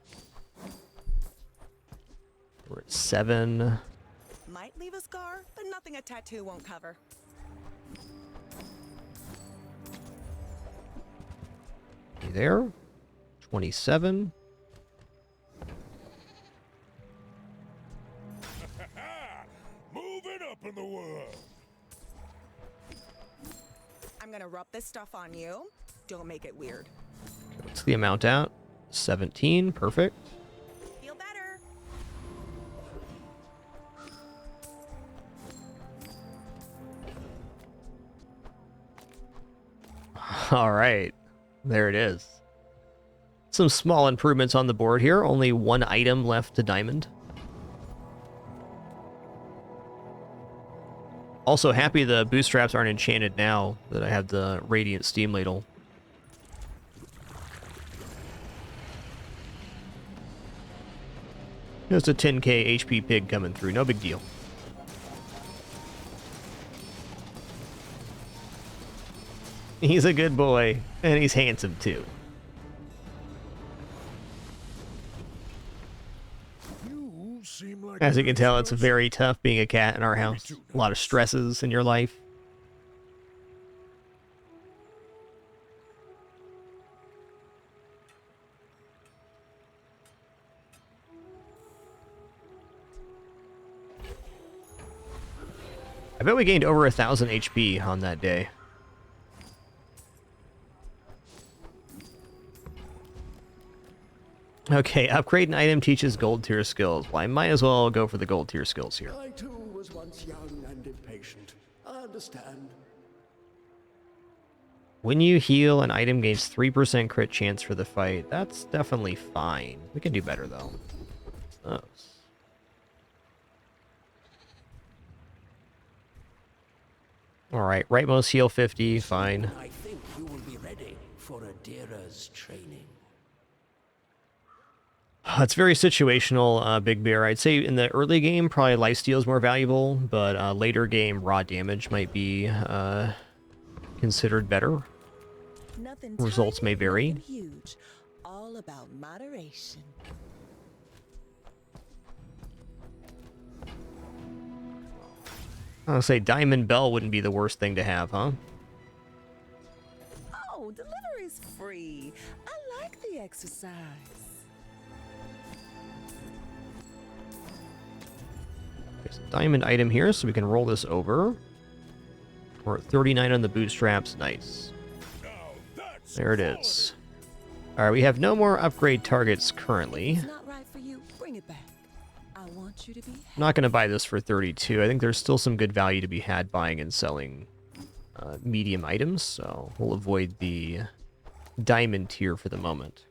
We're at 7. Might leave a scar, but nothing a tattoo won't cover. You there? 27. moving up in the world. I'm gonna rub this stuff on you. Don't make it weird. What's the amount out? 17. Perfect. Feel better. All right. There it is. Some small improvements on the board here. Only one item left to diamond. Also happy the bootstraps aren't enchanted now that I have the Radiant Steam Ladle. There's a 10k HP pig coming through. No big deal. He's a good boy, and he's handsome too. You seem like As a you can nice tell, it's person. very tough being a cat in our house. A lot of stresses in your life. I bet we gained over 1,000 HP on that day. Okay, upgrade an item teaches gold tier skills. Well, I might as well go for the gold tier skills here. I too was once young and impatient. I understand. When you heal, an item gains 3% crit chance for the fight. That's definitely fine. We can do better, though. Oh. Alright, rightmost heal 50, fine. I think you will be ready for Adira's training. It's very situational, Big Bear. I'd say in the early game, probably lifesteal is more valuable, but later game, raw damage might be considered better. Nothing Results may vary. nothing huge. All about moderation. I'll say Diamond Bell wouldn't be the worst thing to have, huh? Oh, delivery's free. I like the exercise. There's a diamond item here, so we can roll this over. We're at 39 on the bootstraps. Nice. There it is. Alright, we have no more upgrade targets currently. It's not right for you. Bring it back. I want you to be happy. I'm not going to buy this for 32. I think there's still some good value to be had buying and selling medium items, so we'll avoid the diamond tier for the moment.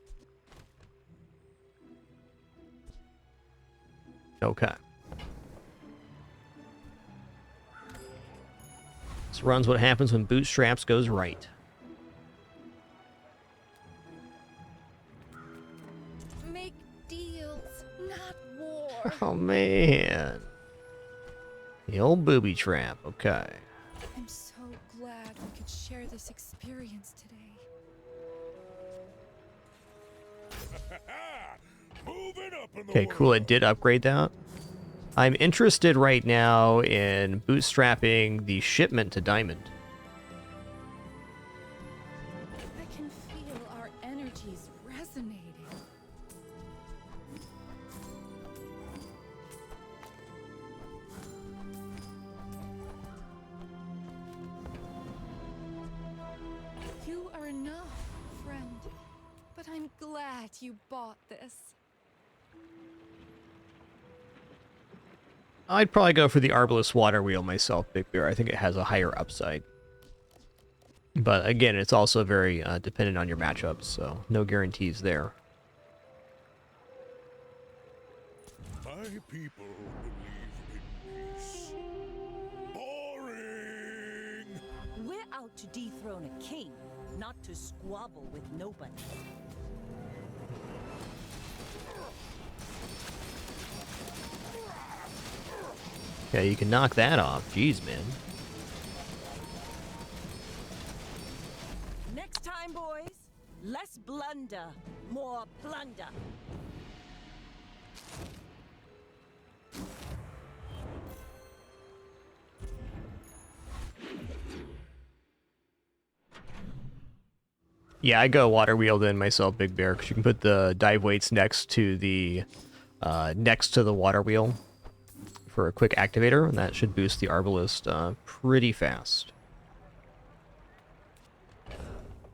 Okay. This runs what happens when bootstraps goes right. Make deals, not war. Oh, man. The old booby trap. Okay. I'm so glad we could share this experience today. Moving up in the Okay, cool. It did upgrade that. I'm interested right now in bootstrapping the shipment to Diamond. I can feel our energies resonating. You are enough, friend. But I'm glad you bought this. I'd probably go for the Arbalest Water Wheel myself, Big Bear. I think it has a higher upside. But again, it's also very dependent on your matchups, so no guarantees there. My people believe in peace. Boring! We're out to dethrone a king, not to squabble with nobody. Yeah, you can knock that off. Jeez, man. Next time, boys, less blunder, more plunder. Yeah, I go Water Wheel then myself, Big Bear, because you can put the dive weights next to the Water Wheel for a quick activator, and that should boost the Arbalest pretty fast.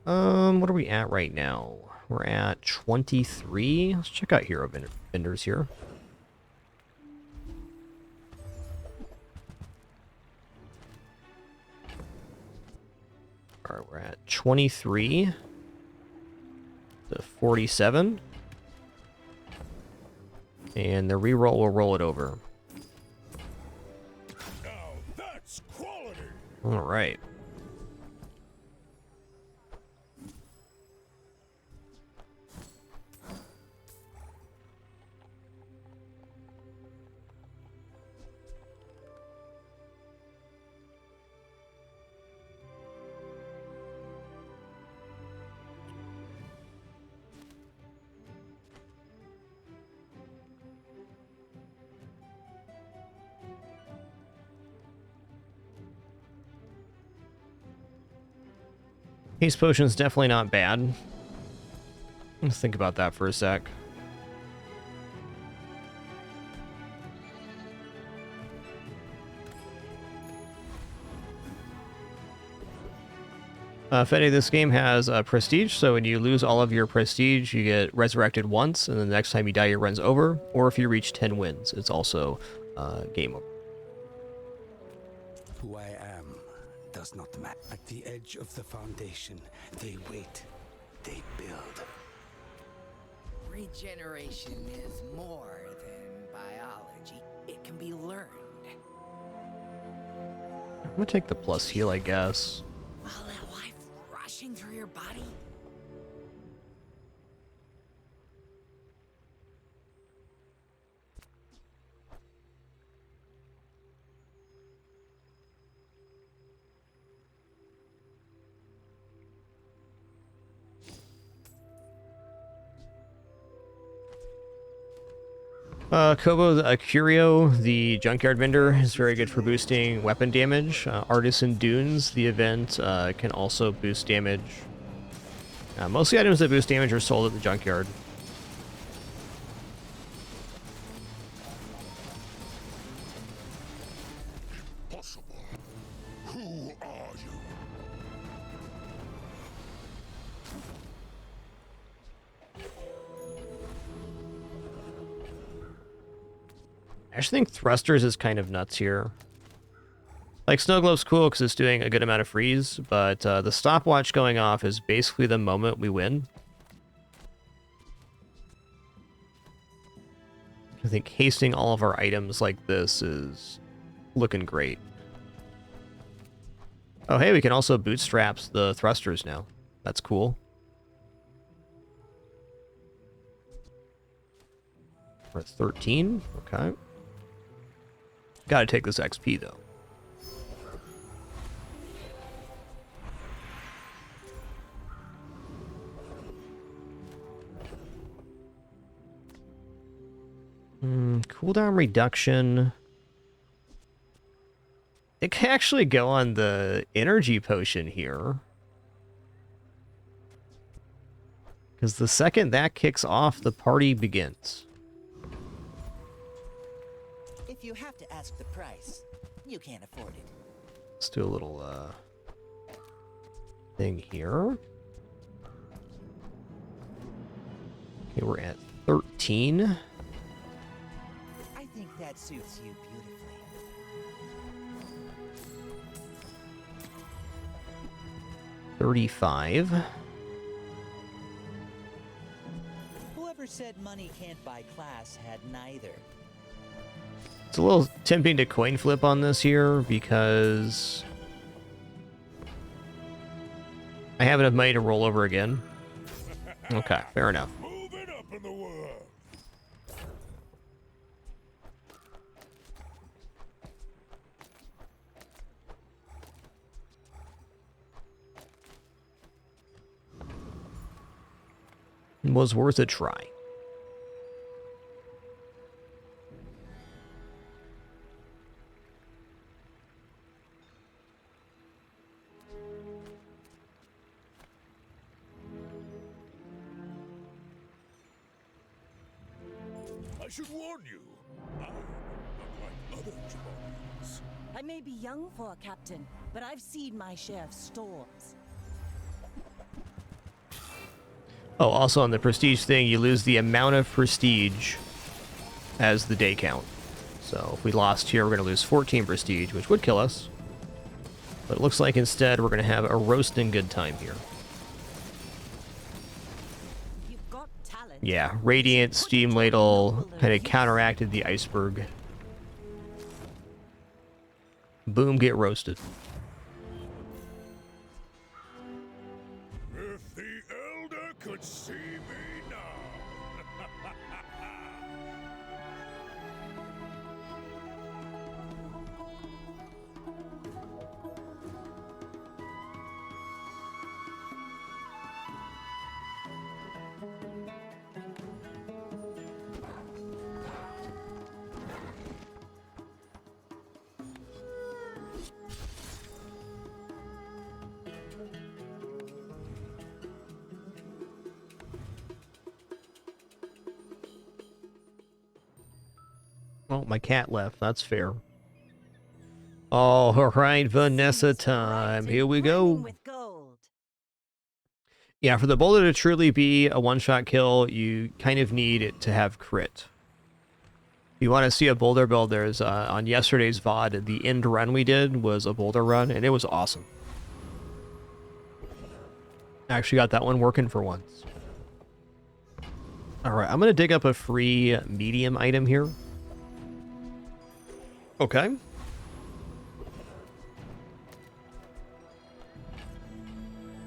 What are we at right now? We're at 23. Let's check out hero vendors here. Alright, we're at 23 to 47. And the reroll will roll it over. Now that's quality! Alright. Haste potion's definitely not bad. Let's think about that for a sec. If any, this game has prestige, so when you lose all of your prestige, you get resurrected once, and then the next time you die, your run's over. Or if you reach 10 wins, it's also game over. Who I am does not matter. At the edge of the foundation, they wait, they build. Regeneration is more than biology. It can be learned. I'm gonna take the plus heal, I guess. All that life rushing through your body? Kobo Curio, the junkyard vendor, is very good for boosting weapon damage. Artisan Dunes, the event, can also boost damage. Most of the items that boost damage are sold at the junkyard. Possible. Who are you? I actually think Thrusters is kind of nuts here. Like, Snow Globe's cool because it's doing a good amount of freeze, but the stopwatch going off is basically the moment we win. I think hasting all of our items like this is looking great. Oh, hey, we can also bootstraps the Thrusters now. That's cool. We're at 13. Okay. Gotta take this XP, though. Cooldown reduction. It can actually go on the energy potion here. Because the second that kicks off, the party begins. If you have to ask the price, you can't afford it. Let's do a little thing here. Okay, we're at 13. I think that suits you beautifully. 35. Whoever said money can't buy class had neither. It's a little tempting to coin flip on this here because I have enough money to roll over again. Okay, fair enough. Moving up in the world. Was worth a try. I should warn you. I am unlike other Jaballians. I may be young for a captain, but I've seen my share of storms. Oh, also on the prestige thing, you lose the amount of prestige as the day count. So if we lost here, we're going to lose 14 prestige, which would kill us. But it looks like instead we're going to have a roasting good time here. You've got talent. Yeah, Radiant, Steam Ladle kind of counteracted the iceberg. Boom, get roasted. If the Elder could see me now. Oh, my cat left. That's fair. All right, Vanessa time. Here we go. With gold. Yeah, for the boulder to truly be a one-shot kill, you kind of need it to have crit. If you want to see a boulder build, there's on yesterday's VOD, the end run we did was a boulder run, and it was awesome. I actually got that one working for once. Alright, I'm going to dig up a free medium item here. Okay.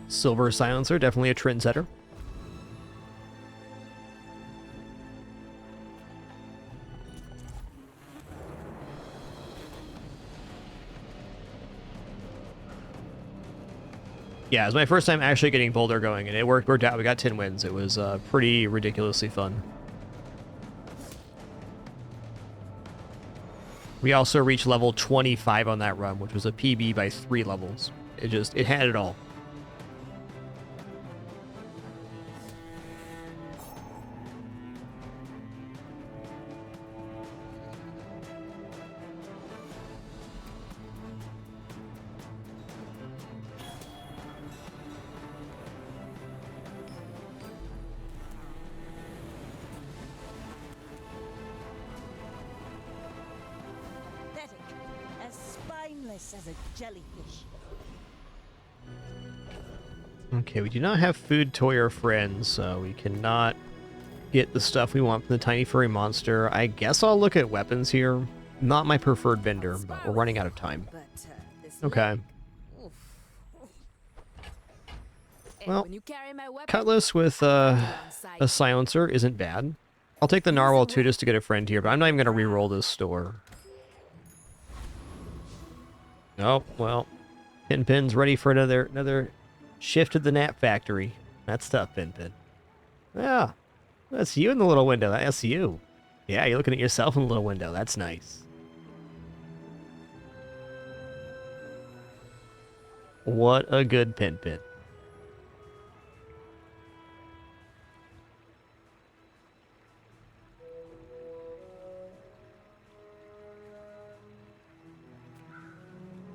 Silver silencer, definitely a trendsetter. Yeah, it was my first time actually getting boulder going, and it worked out. We got 10 wins. It was pretty ridiculously fun. We also reached level 25 on that run, which was a PB by 3 levels. It had it all. As spineless as a jellyfish. Okay, we do not have food, toy, or friends, so we cannot get the stuff we want from the tiny furry monster. I guess I'll look at weapons here. Not my preferred vendor, but we're running out of time. Okay. Well, cutlass with a silencer isn't bad. I'll take the narwhal too just to get a friend here, but I'm not even going to re-roll this store. Oh, well. Pin's ready for another shift to the nap factory. That's tough, Pin. Yeah. That's you in the little window. That's you. Yeah, you're looking at yourself in the little window. That's nice. What a good Pin.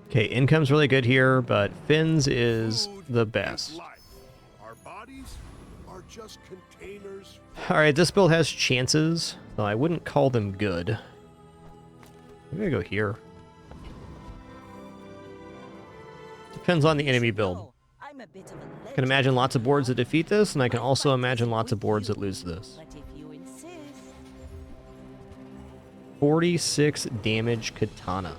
Okay, income's really good here, but Finn's is the best. Our bodies are just containers. Alright, this build has chances, though I wouldn't call them good. I'm gonna go here. Depends on the enemy build. I can imagine lots of boards that defeat this, and I can also imagine lots of boards that lose this. 46 damage katana.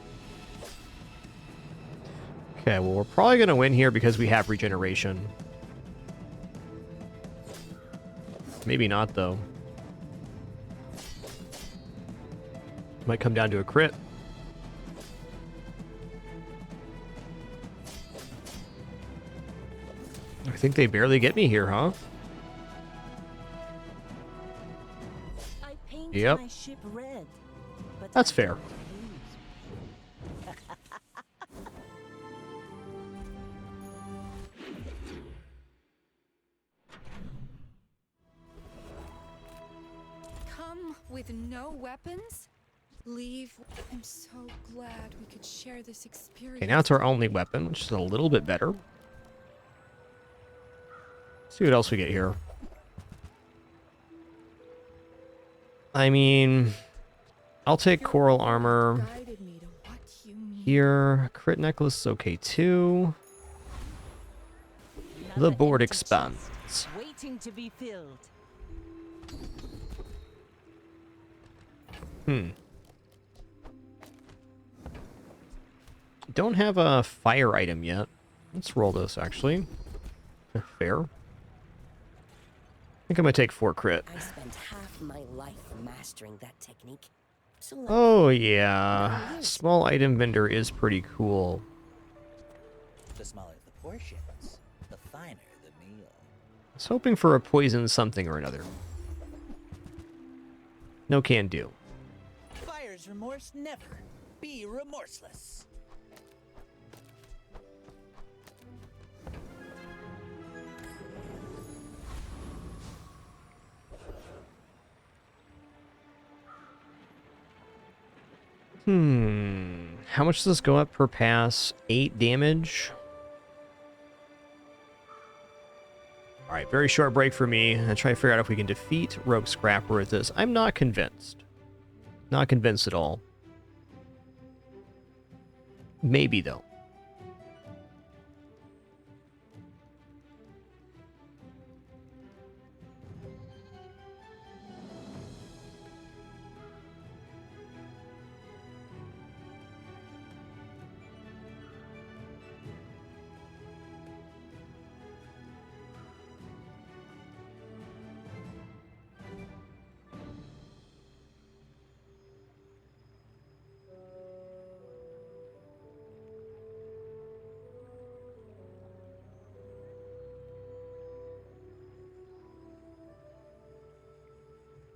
Okay, well, we're probably going to win here because we have regeneration. Maybe not, though. Might come down to a crit. I think they barely get me here, huh? Yep. That's fair. With no weapons? Leave. I'm so glad we could share this experience. Okay, now it's our only weapon, which is a little bit better. Let's see what else we get here. I mean, I'll take coral armor. Here, crit necklace is okay too. The board expands. Waiting to be filled. Don't have a fire item yet. Let's roll this, actually. Fair. I think I'm gonna take 4 crit. I spent half my life mastering that technique. So Oh, yeah. Small item vendor is pretty cool. The smaller the portions, the finer the meal. I was hoping for a poison something or another. No can do. Buyer's remorse never. Be remorseless. How much does this go up per pass? 8 damage? All right, very short break for me. I'm trying to figure out if we can defeat Rogue Scrapper with this. I'm not convinced. Not convinced at all. Maybe, though.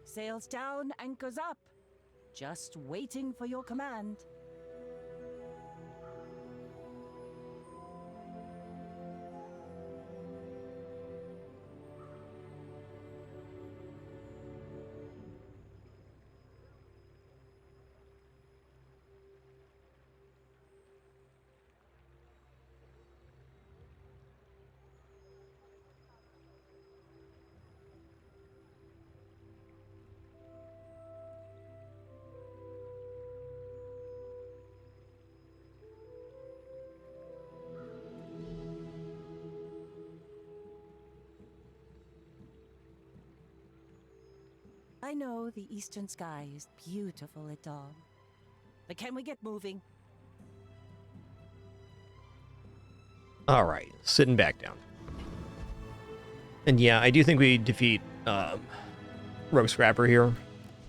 Sails down, anchors up. Just waiting for your command. I know the eastern sky is beautiful at dawn. But can we get moving? All right, sitting back down. And yeah, I do think we defeat Rogue Scrapper here.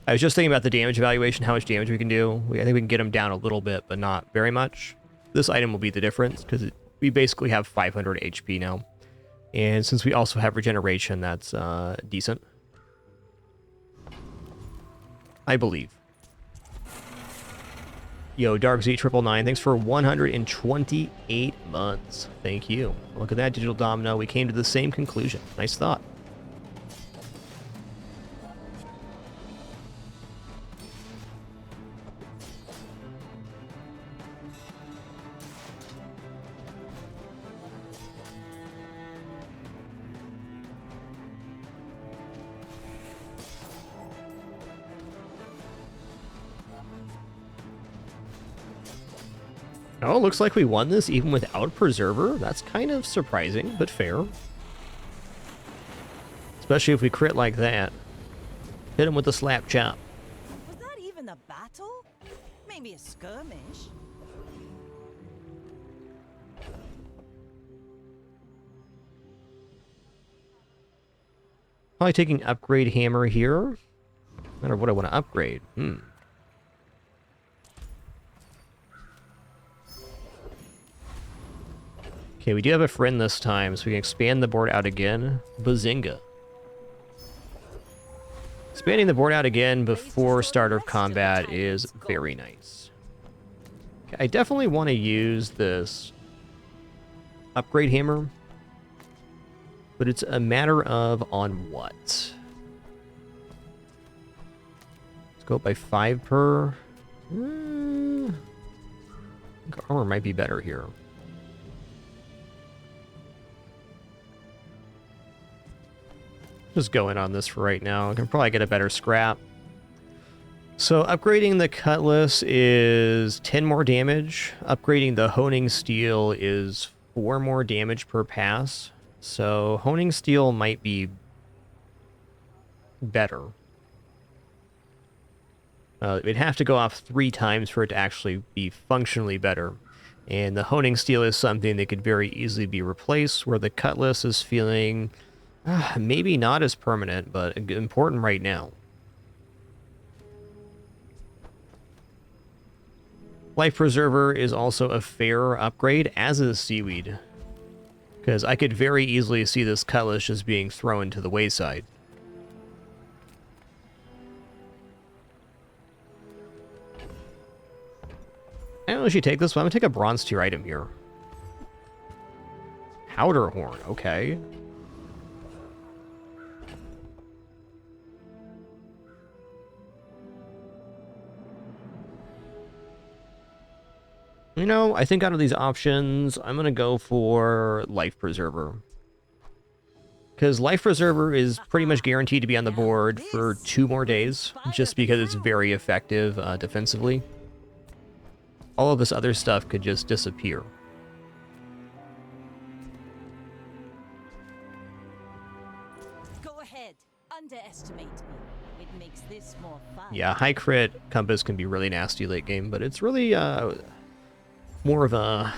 I was just thinking about the damage evaluation, how much damage we can do. I think we can get him down a little bit, but not very much. This item will be the difference, because we basically have 500 HP now. And since we also have regeneration, that's decent. I believe. Yo, DarkZ999, thanks for 128 months. Thank you. Look at that, Digital Domino. We came to the same conclusion. Nice thought. Oh, looks like we won this even without Preserver. That's kind of surprising, but fair. Especially if we crit like that. Hit him with the slap chop. Was that even a battle? Maybe a skirmish. Probably taking upgrade hammer here. No matter what I want to upgrade. Okay, we do have a friend this time, so we can expand the board out again. Bazinga. Expanding the board out again before start of combat is very nice. Okay, I definitely want to use this upgrade hammer, but it's a matter of on what. Let's go up by 5 per. I think armor might be better here. Just going on this for right now. I can probably get a better scrap. So upgrading the cutlass is 10 more damage. Upgrading the honing steel is 4 more damage per pass. So honing steel might be better. It'd have to go off 3 times for it to actually be functionally better. And the honing steel is something that could very easily be replaced, where the cutlass is feeling maybe not as permanent, but important right now. Life Preserver is also a fair upgrade, as is Seaweed. Because I could very easily see this cutlass just being thrown to the wayside. I don't know if you take this one. I'm going to take a bronze tier item here. Powder Horn, okay. You know, I think out of these options, I'm going to go for Life Preserver. Because Life Preserver is pretty much guaranteed to be on the board for 2 more days, just because it's very effective defensively. All of this other stuff could just disappear. Go ahead, underestimate me. It makes this more fun. Yeah, high crit Compass can be really nasty late game, but it's really more of a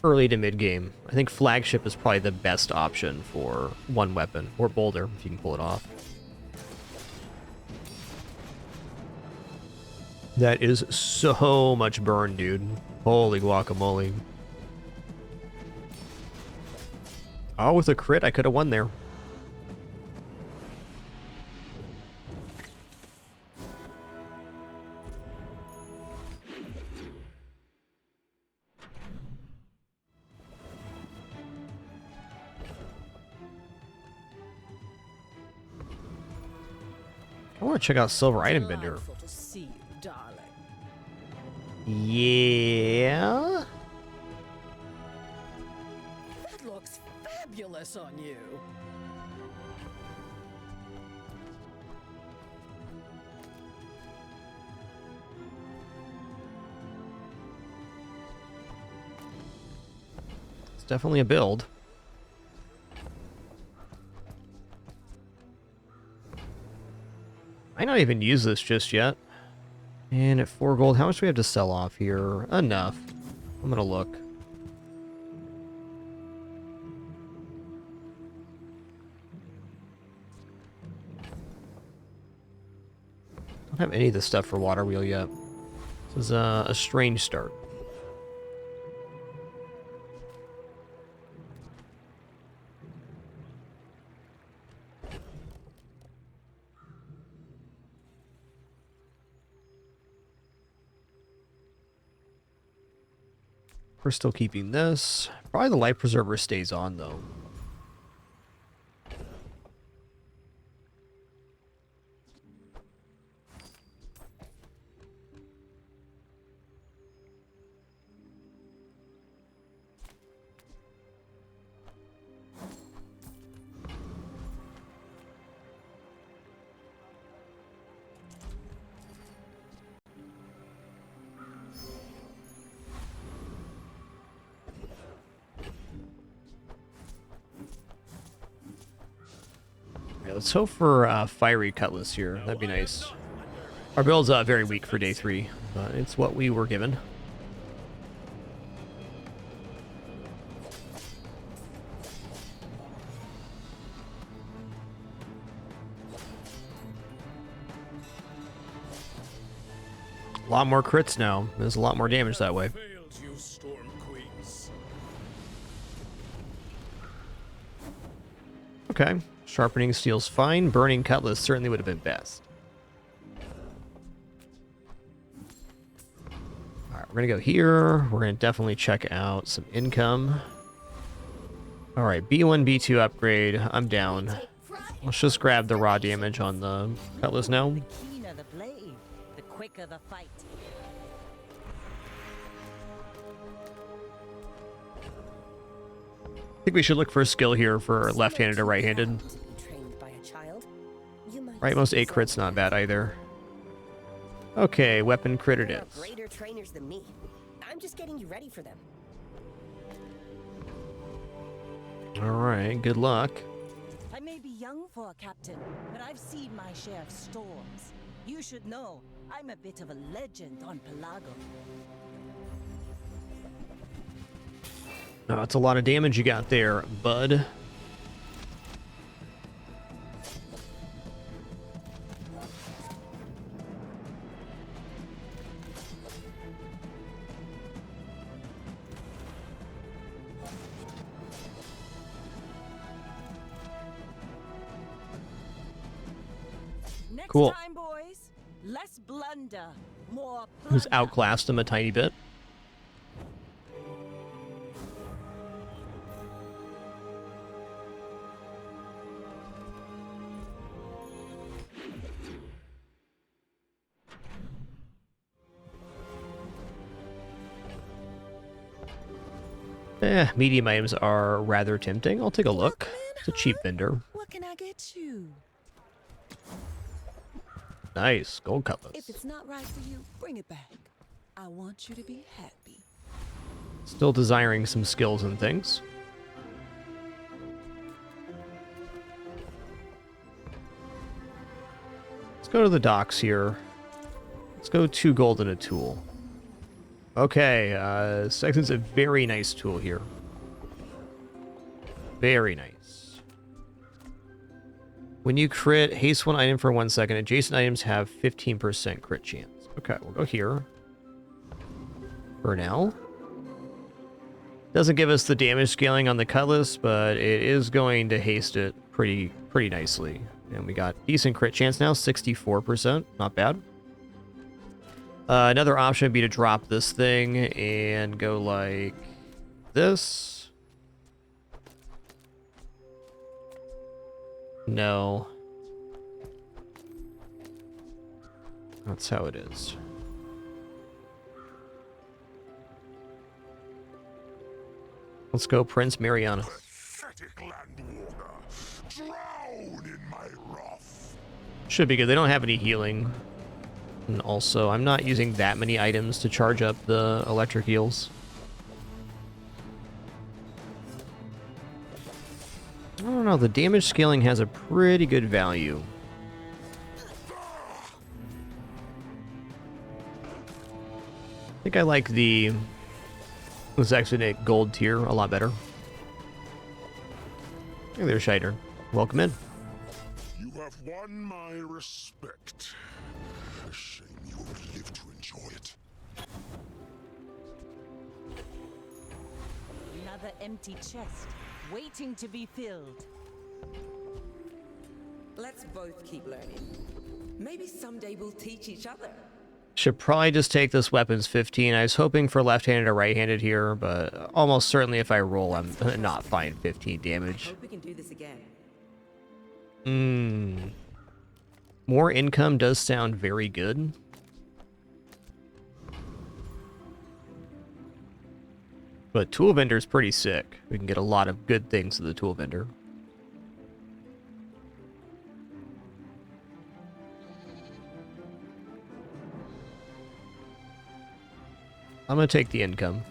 early to mid game. I think Flagship is probably the best option for one weapon, or Boulder, if you can pull it off. That is so much burn, dude. Holy guacamole. Oh, with a crit, I could have won there. I want to check out Silver Item Bender. Delightful to see you, darling. Yeah? That looks fabulous on you. It's definitely a build. I might not even use this just yet. And at 4 gold, how much do we have to sell off here? Enough. I'm gonna look. Don't have any of this stuff for Water Wheel yet. This is a strange start. We're still keeping this. Probably the Life Preserver stays on, though. Let's hope for Fiery Cutlass here. That'd be nice. Our build's very weak for day 3, but it's what we were given. A lot more crits now. There's a lot more damage that way. Okay. Sharpening Steel's fine. Burning Cutlass certainly would have been best. Alright, we're going to go here. We're going to definitely check out some income. Alright, B1, B2 upgrade. I'm down. Let's just grab the raw damage on the Cutlass now. The keener the blade, the quicker the fight. I think we should look for a skill here for left-handed or right-handed. Right, most 8 crits not bad either. Okay, weapon crit it is. Greater trainers than me. I'm just getting you ready for them. Alright, good luck. I may be young for a captain, but I've seen my share of storms. You should know, I'm a bit of a legend on Pelago. Oh, that's a lot of damage you got there, bud. Next Cool. time, boys, less blunder, more Who's plunder. outclassed him a tiny bit. Medium items are rather tempting. I'll take a look. It's a cheap vendor. What can I get you? Nice. Gold cutlass. If it's not right for you, bring it back. I want you to be happy. Still desiring some skills and things. Let's go to the docks here. Let's go 2 gold and a tool. Okay, Sexton's a very nice tool here. Very nice. When you crit, haste one item for 1 second. Adjacent items have 15% crit chance. Okay, we'll go here. For now. Doesn't give us the damage scaling on the cutlass, but it is going to haste it pretty nicely. And we got decent crit chance now, 64%. Not bad. Another option would be to drop this thing and go like this. No. That's how it is. Let's go, Prince Mariana. Pathetic landwalker. Drown in my wrath. Should be good. They don't have any healing. And also, I'm not using that many items to charge up the electric heals. I don't know. The damage scaling has a pretty good value. I think I like the Zexinate gold tier a lot better. Hey there, Shider. Welcome in. You have won my respect. A shame you won't live to enjoy it. Another empty chest, waiting to be filled. Let's both keep learning. Maybe someday we'll teach each other. Should probably just take this weapons 15. I was hoping for left-handed or right-handed here, but almost certainly if I roll, I'm not fine 15 damage. Hope we can do this again. More income does sound very good. But tool vendor's pretty sick. We can get a lot of good things to the tool vendor. I'm gonna take the income.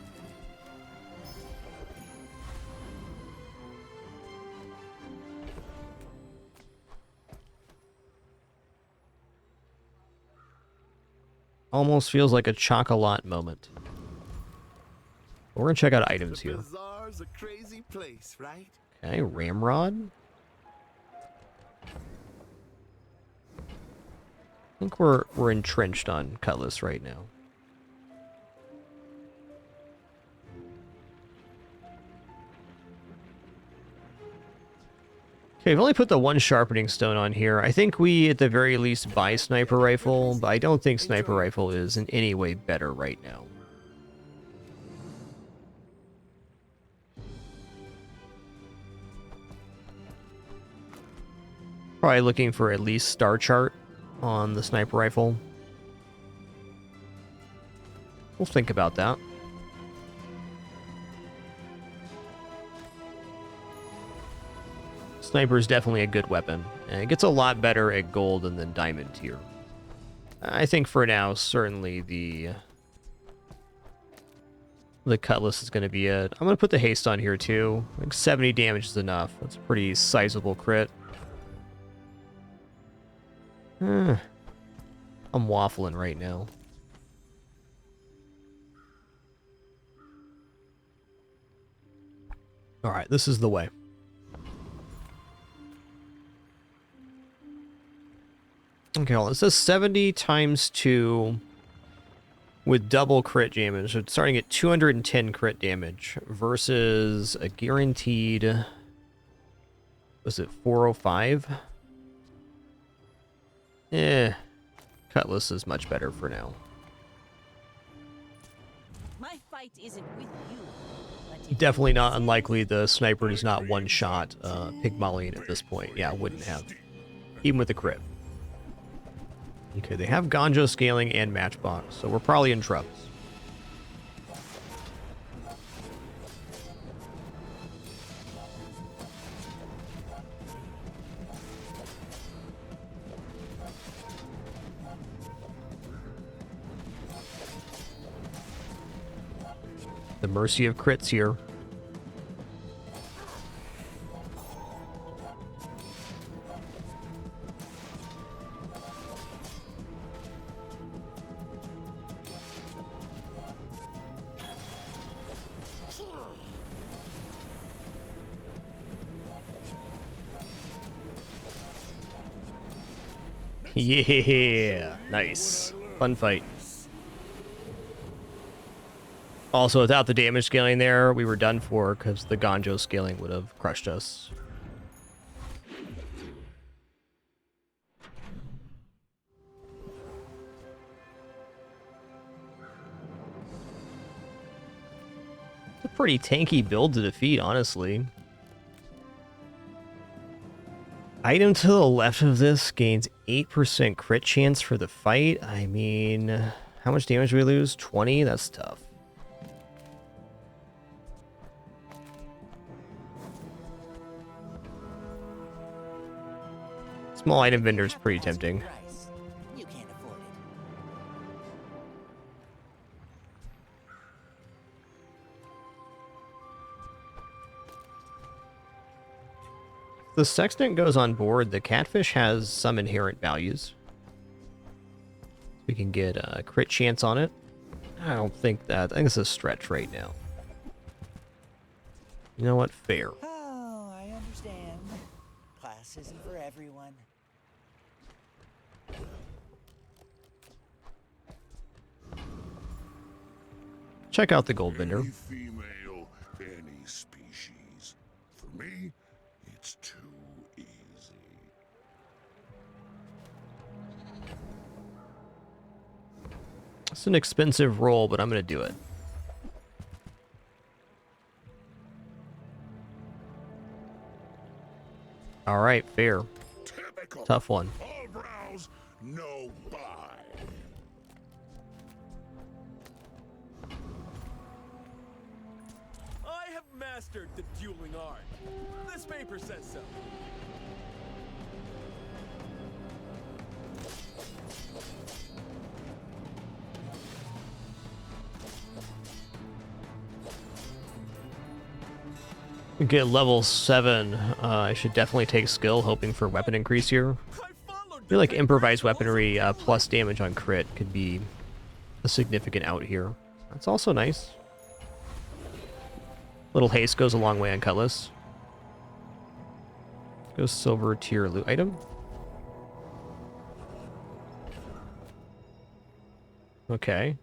Almost feels like a chocolat moment. We're gonna check out items here. Bazaar's a crazy place, right? Okay, ramrod. I think we're entrenched on cutlass right now. Okay, I've only put the one sharpening stone on here. I think we, at the very least, buy sniper rifle, but I don't think sniper rifle is in any way better right now. Probably looking for at least star chart on the sniper rifle. We'll think about that. Sniper is definitely a good weapon, and it gets a lot better at gold and then diamond tier. I think for now, certainly the cutlass is going to be it. I'm going to put the haste on here too. I think 70 damage is enough. That's a pretty sizable crit. I'm waffling right now. All right, this is the way. Okay, well, it says 70 times 2 with double crit damage. So it's starting at 210 crit damage versus a guaranteed, was it 405? Cutlass is much better for now. My fight isn't with you. But Definitely not unlikely the sniper does not one-shot Pygmalion at this point. Yeah, wouldn't have. Even with the crit. Okay, they have Ganjo scaling and Matchbox, so we're probably in trouble. The mercy of crits here. Yeah, nice. Fun fight. Also, without the damage scaling there, we were done for because the Ganjo scaling would have crushed us. It's a pretty tanky build to defeat, honestly. Item to the left of this gains 8% crit chance for the fight. I mean, how much damage do we lose? 20? That's tough. Small item vendor is pretty tempting. You can't afford it. The sextant goes on board. The catfish has some inherent values. We can get a crit chance on it. I don't think that. I think it's a stretch right now. You know what? Fair. Oh, I understand. Class isn't for everyone. Check out the gold vendor. Any female, any species. For me, it's too easy. It's an expensive roll, but I'm going to do it. All right, fair. Typical. Tough one. All browse, no buy. I have mastered the dueling art. This paper says so. Get level 7. I should definitely take skill, hoping for weapon increase here. I feel like improvised weaponry plus damage on crit could be a significant out here. That's also nice. Little haste goes a long way on Cutlass. Go silver tier loot item. Okay.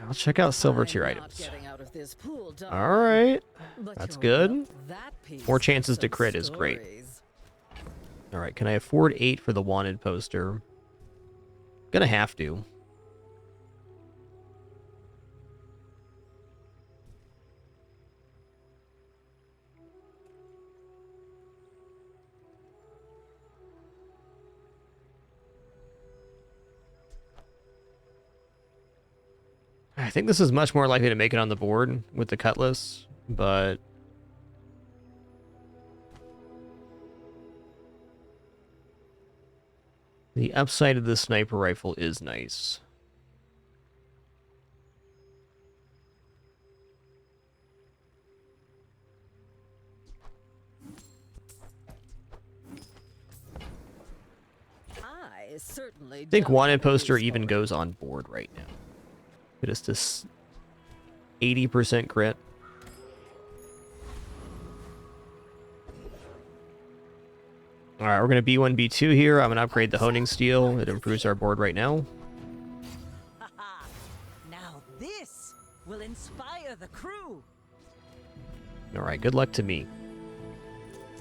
I'll check out silver tier items. All right, that's good. More chances to crit is great. All right, can I afford 8 for the wanted poster? Gonna have to. I think this is much more likely to make it on the board with the Cutlass, but the upside of the sniper rifle is nice. I think wanted poster even goes on board right now. It is this 80% crit. Alright, we're going to B1, B2 here. I'm going to upgrade the honing steel. It improves our board right now. Now this will inspire the crew. Alright, good luck to me.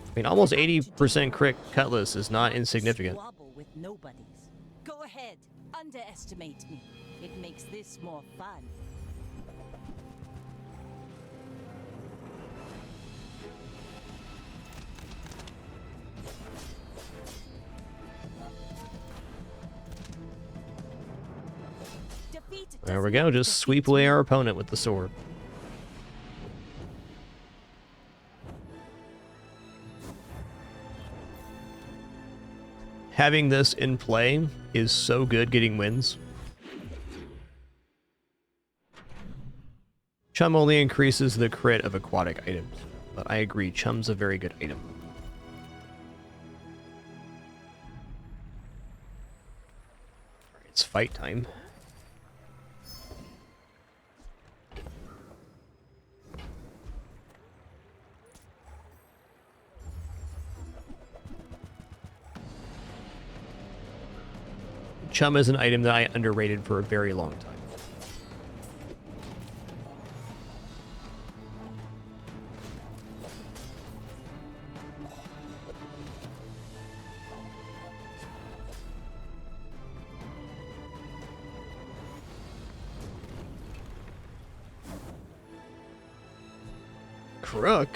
I mean, almost 80% crit Cutlass is not insignificant. Squabble with nobodies. Go ahead, underestimate me. It makes this more fun. There we go, just sweep away our opponent with the sword. Having this in play is so good getting wins. Chum only increases the crit of aquatic items, but I agree, Chum's a very good item. It's fight time. Chum is an item that I underrated for a very long time. Crook?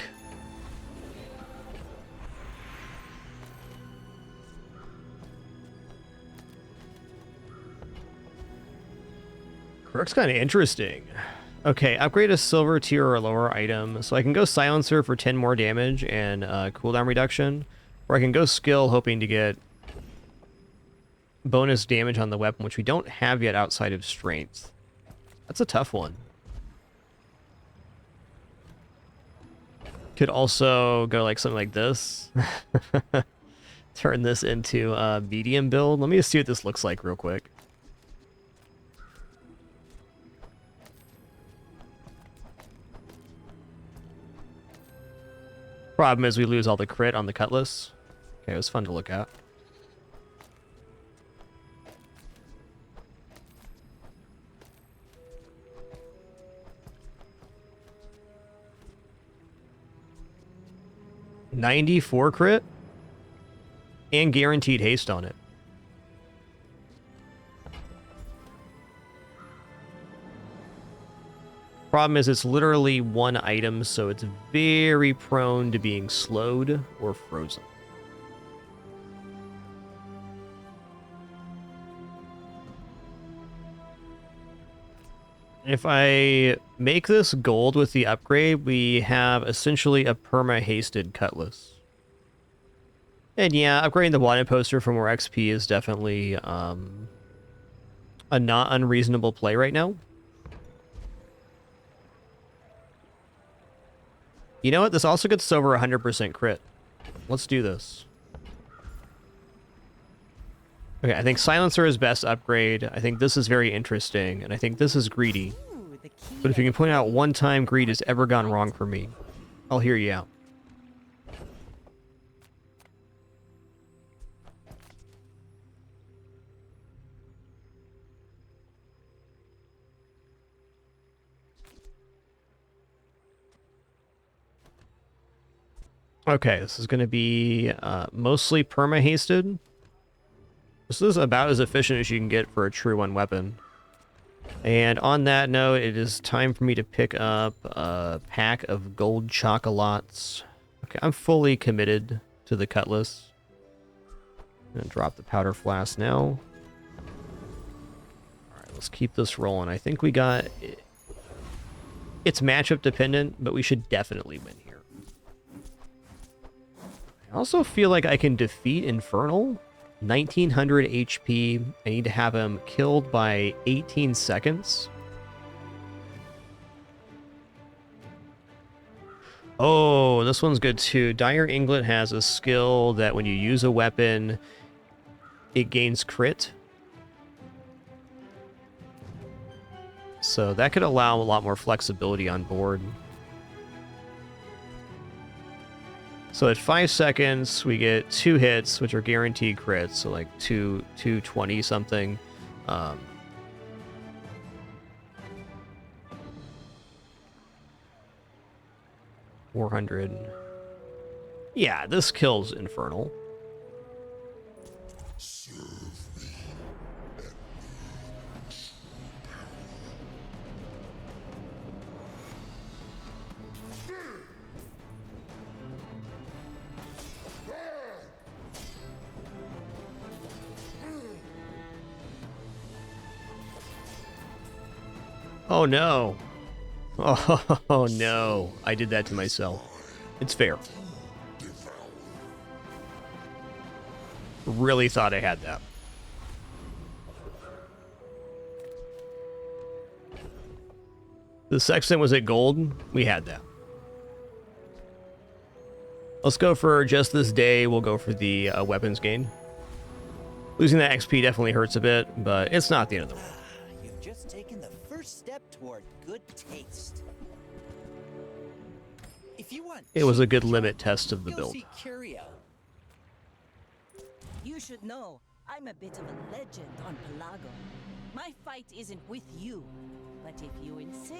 Crook's kind of interesting. Okay, upgrade a silver tier or lower item. So I can go Silencer for 10 more damage and cooldown reduction. Or I can go Skill hoping to get bonus damage on the weapon, which we don't have yet outside of Strength. That's a tough one. Could also go like something like this. Turn this into a medium build. Let me just see what this looks like real quick. Problem is we lose all the crit on the Cutlass. Okay, it was fun to look at. $94 crit and guaranteed haste on it. Problem is it's literally one item, so it's very prone to being slowed or frozen. If I make this gold with the upgrade, we have essentially a perma-hasted Cutlass. And yeah, upgrading the wanted poster for more XP is definitely a not unreasonable play right now. You know what? This also gets us over 100% crit. Let's do this. Okay, I think Silencer is best upgrade. I think this is very interesting, and I think this is greedy. But if you can point out one time greed has ever gone wrong for me, I'll hear you out. Okay, this is going to be mostly perma-hasted. This is about as efficient as you can get for a true one weapon. And on that note, it is time for me to pick up a pack of gold chocolates. Okay, I'm fully committed to the Cutlass. I'm going to drop the powder flask now. Alright, let's keep this rolling. I think we got... It's matchup dependent, but we should definitely win here. I also feel like I can defeat Infernal. 1900 HP. I need to have him killed by 18 seconds. Oh, this one's good too. Dire Inglet has a skill that when you use a weapon, it gains crit. So that could allow a lot more flexibility on board. So at 5 seconds, we get 2 hits, which are guaranteed crits, so like 220 something. 400. Yeah, this kills Infernal. Oh no. Oh no. I did that to myself. It's fair. Really thought I had that. The sextant was at gold. We had that. Let's go for just this day. We'll go for the weapons gain. Losing that XP definitely hurts a bit, but it's not the end of the world. You've just taken the first step toward good taste. If you want, It was a good limit test of the go build. see Curio. You should know, I'm a bit of a legend on Pelago. My fight isn't with you, but if you insist...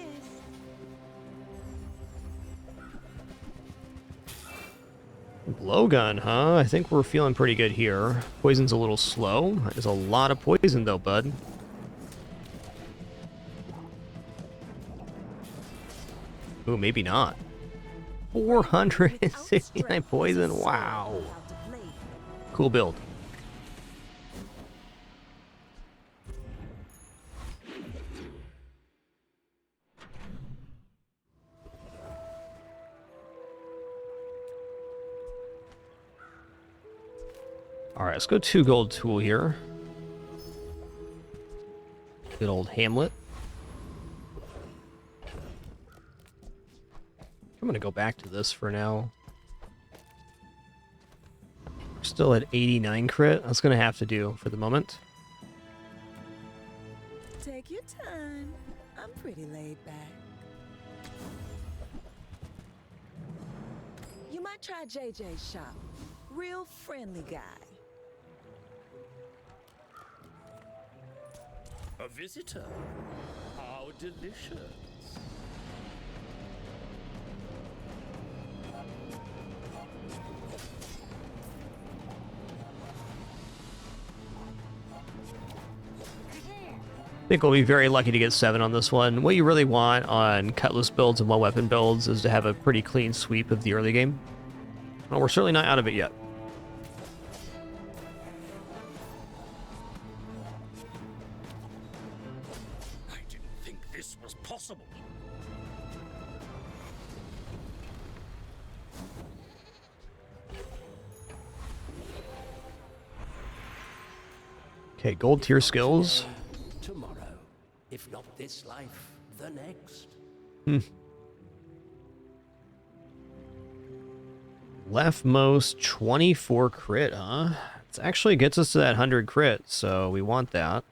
Blowgun, huh? I think we're feeling pretty good here. Poison's a little slow. There's a lot of poison, though, bud. Ooh, maybe not. 469 poison. Wow. Cool build. Alright, let's go 2 gold tool here. Good old Hamlet. I'm gonna go back to this for now. We're still at 89 crit. That's gonna have to do for the moment. Take your time. I'm pretty laid back. You might try JJ's shop. Real friendly guy. A visitor? How delicious. I think we'll be very lucky to get 7 on this one. What you really want on Cutlass builds and one-weapon builds is to have a pretty clean sweep of the early game. Well, we're certainly not out of it yet. I didn't think this was possible. Okay, gold tier skills. Tomorrow, if not this life, the next. Leftmost 24 crit, huh? It actually gets us to that 100 crit, so we want that.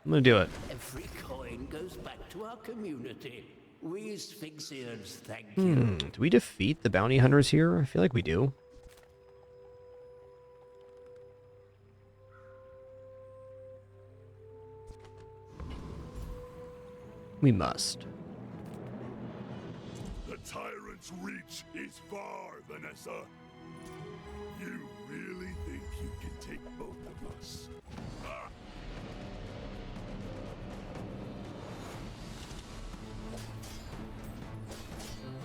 I'm gonna do it. Every coin goes back to our community. We Sphinxians thank you. Do we defeat the bounty hunters here? I feel like we do. We must. The tyrant's reach is far, Vanessa. You really think you can take both of us? Ah.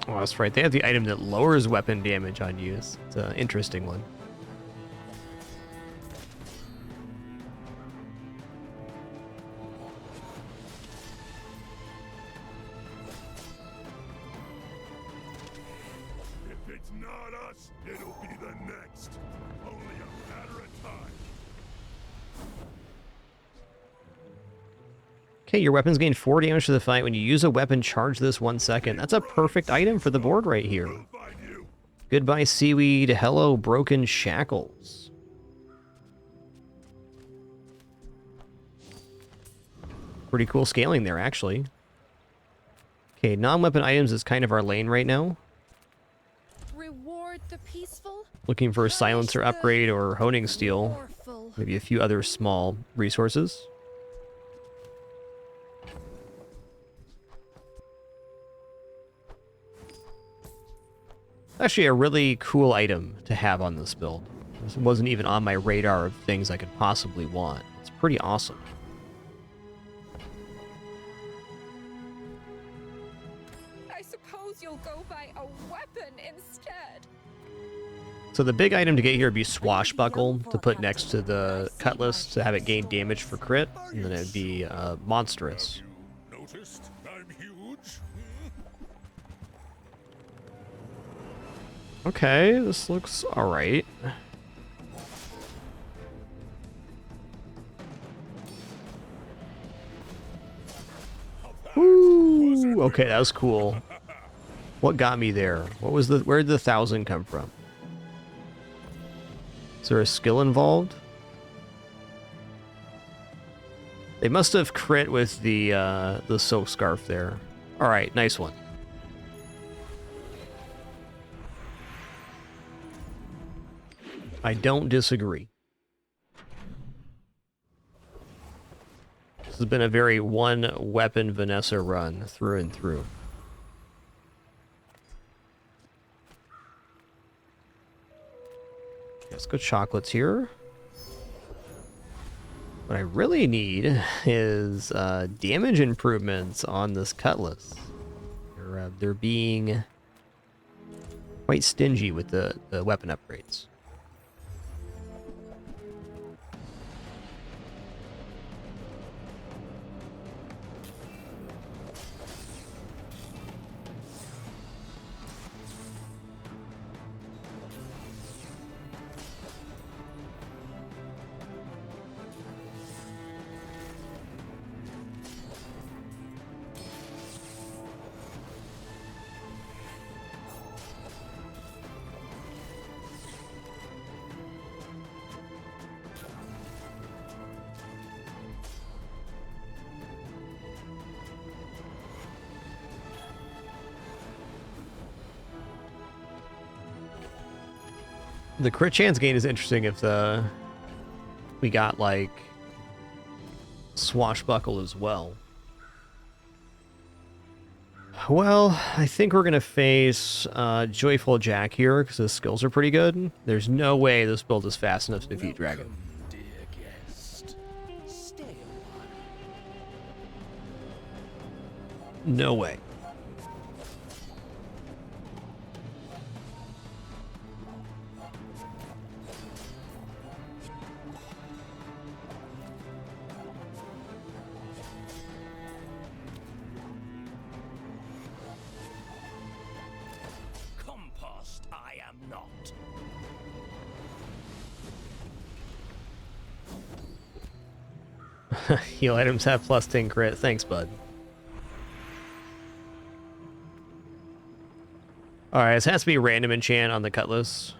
Oh, that's right. They have the item that lowers weapon damage on you. It's an interesting one. If it's not us, it'll be the next. Only a matter of time. Okay, your weapons gain 4 damage to the fight. When you use a weapon, charge this 1 second. That's a perfect item for the board right here. Goodbye, seaweed. Hello, broken shackles. Pretty cool scaling there, actually. Okay, non-weapon items is kind of our lane right now. Reward the peaceful. Looking for a silencer upgrade or honing steel. Maybe a few other small resources. Actually a really cool item to have on this build. This wasn't even on my radar of things I could possibly want. It's pretty awesome. I suppose you'll go buy a weapon instead. So the big item to get here would be Swashbuckle to put next to the Cutlass to have it gain damage for crit, and then it would be Monstrous. Noticed? I'm huge. Okay, this looks alright. Ooh, Ooh, okay, that was cool. What got me there? What was the? Where did the 1,000 come from? Is there a skill involved? They must have crit with the silk scarf there. All right, nice one. I don't disagree. This has been a very one-weapon Vanessa run through and through. Let's go chocolates here. What I really need is damage improvements on this cutlass. They're being quite stingy with the weapon upgrades. The crit chance gain is interesting if we got like swashbuckle as well. Well, I think we're gonna face Joyful Jack here because his skills are pretty good. There's no way this build is fast enough to defeat Dragon. Dear guest, stay a while. No way. Compost, I am not. Heal items have plus 10 crit. Thanks, bud. Alright, this has to be random enchant on the cutlass.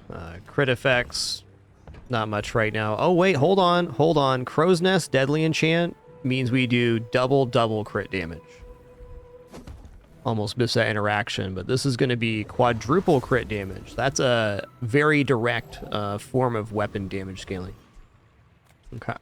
Crit effects, not much right now. Oh, wait, hold on. Crow's Nest deadly enchant means we do double crit damage. Almost missed that interaction, but this is going to be quadruple crit damage. That's a very direct form of weapon damage scaling. Okay.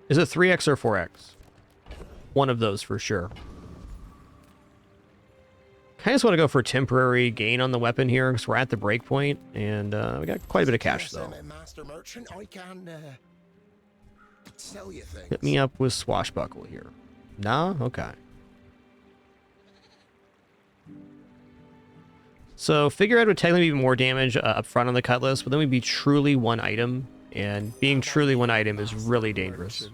Is it 3x or 4x? One of those for sure. I just want to go for temporary gain on the weapon here because we're at the break point and we got quite a bit of cash though. Master merchant, I can sell you things. Hit me up with swashbuckle here. Nah? Okay. So figurehead would technically be more damage up front on the cutlass, but then we'd be truly one item, and being truly one item is really dangerous.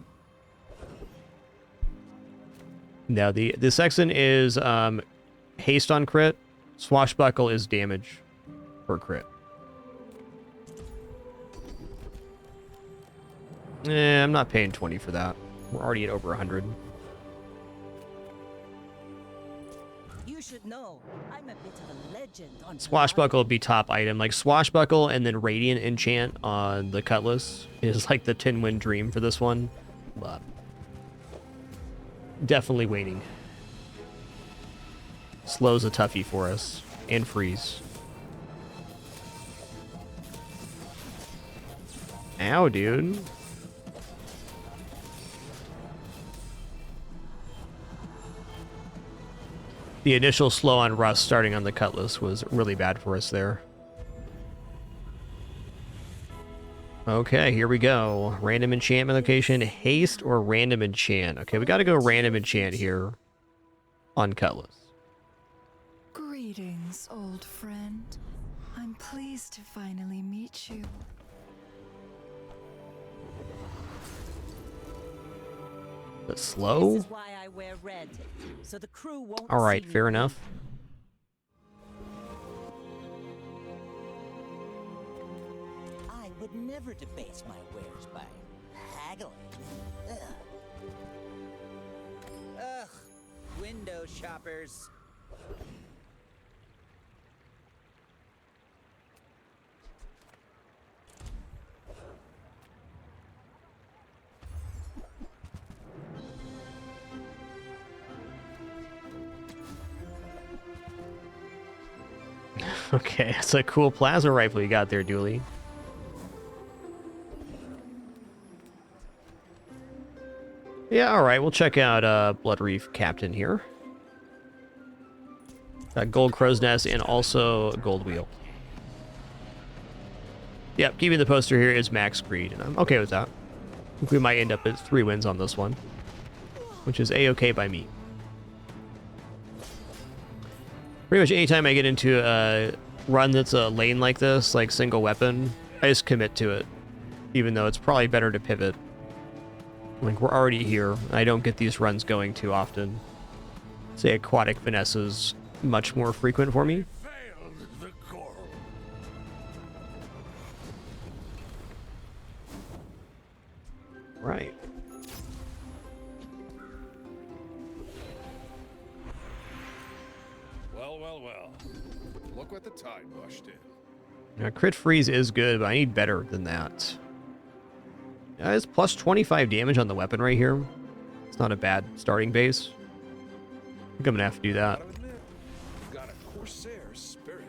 Now the Sexton is haste on crit. Swashbuckle is damage per crit. I'm not paying 20 for that. We're already at over 100. You should know, I'm a bit of a legend on Swashbuckle would be top item. Like Swashbuckle and then Radiant enchant on the cutlass is like the 10-win dream for this one. But definitely waning. Slow's a toughie for us. And freeze. Ow, dude. The initial slow on Rust starting on the Cutlass was really bad for us there. Okay, here we go. Random enchantment location, haste or random enchant. Okay, we gotta go random enchant here on Cutlass. Greetings, old friend. I'm pleased to finally meet you. The slow? This is why I wear red, so the crew won't All right, see fair me. enough. would never debase my wares by haggling. Ugh. Ugh, window shoppers. Okay, it's a cool plasma rifle you got there, Dooley. Yeah, alright, we'll check out Blood Reef Captain here. Got Gold Crow's Nest and also Gold Wheel. Yep, keeping the poster here is Max Greed, and I'm okay with that. I think we might end up at 3 wins on this one, which is A-okay by me. Pretty much anytime I get into a run that's a lane like this, like single weapon, I just commit to it. Even though it's probably better to pivot. Like, we're already here. I don't get these runs going too often. Say Aquatic Finesse is much more frequent for me. Right. Well. Look what the tide pushed in. Now, crit freeze is good, but I need better than that. It's plus 25 damage on the weapon right here. It's not a bad starting base. I think I'm gonna have to do that. Got a Corsair spirit.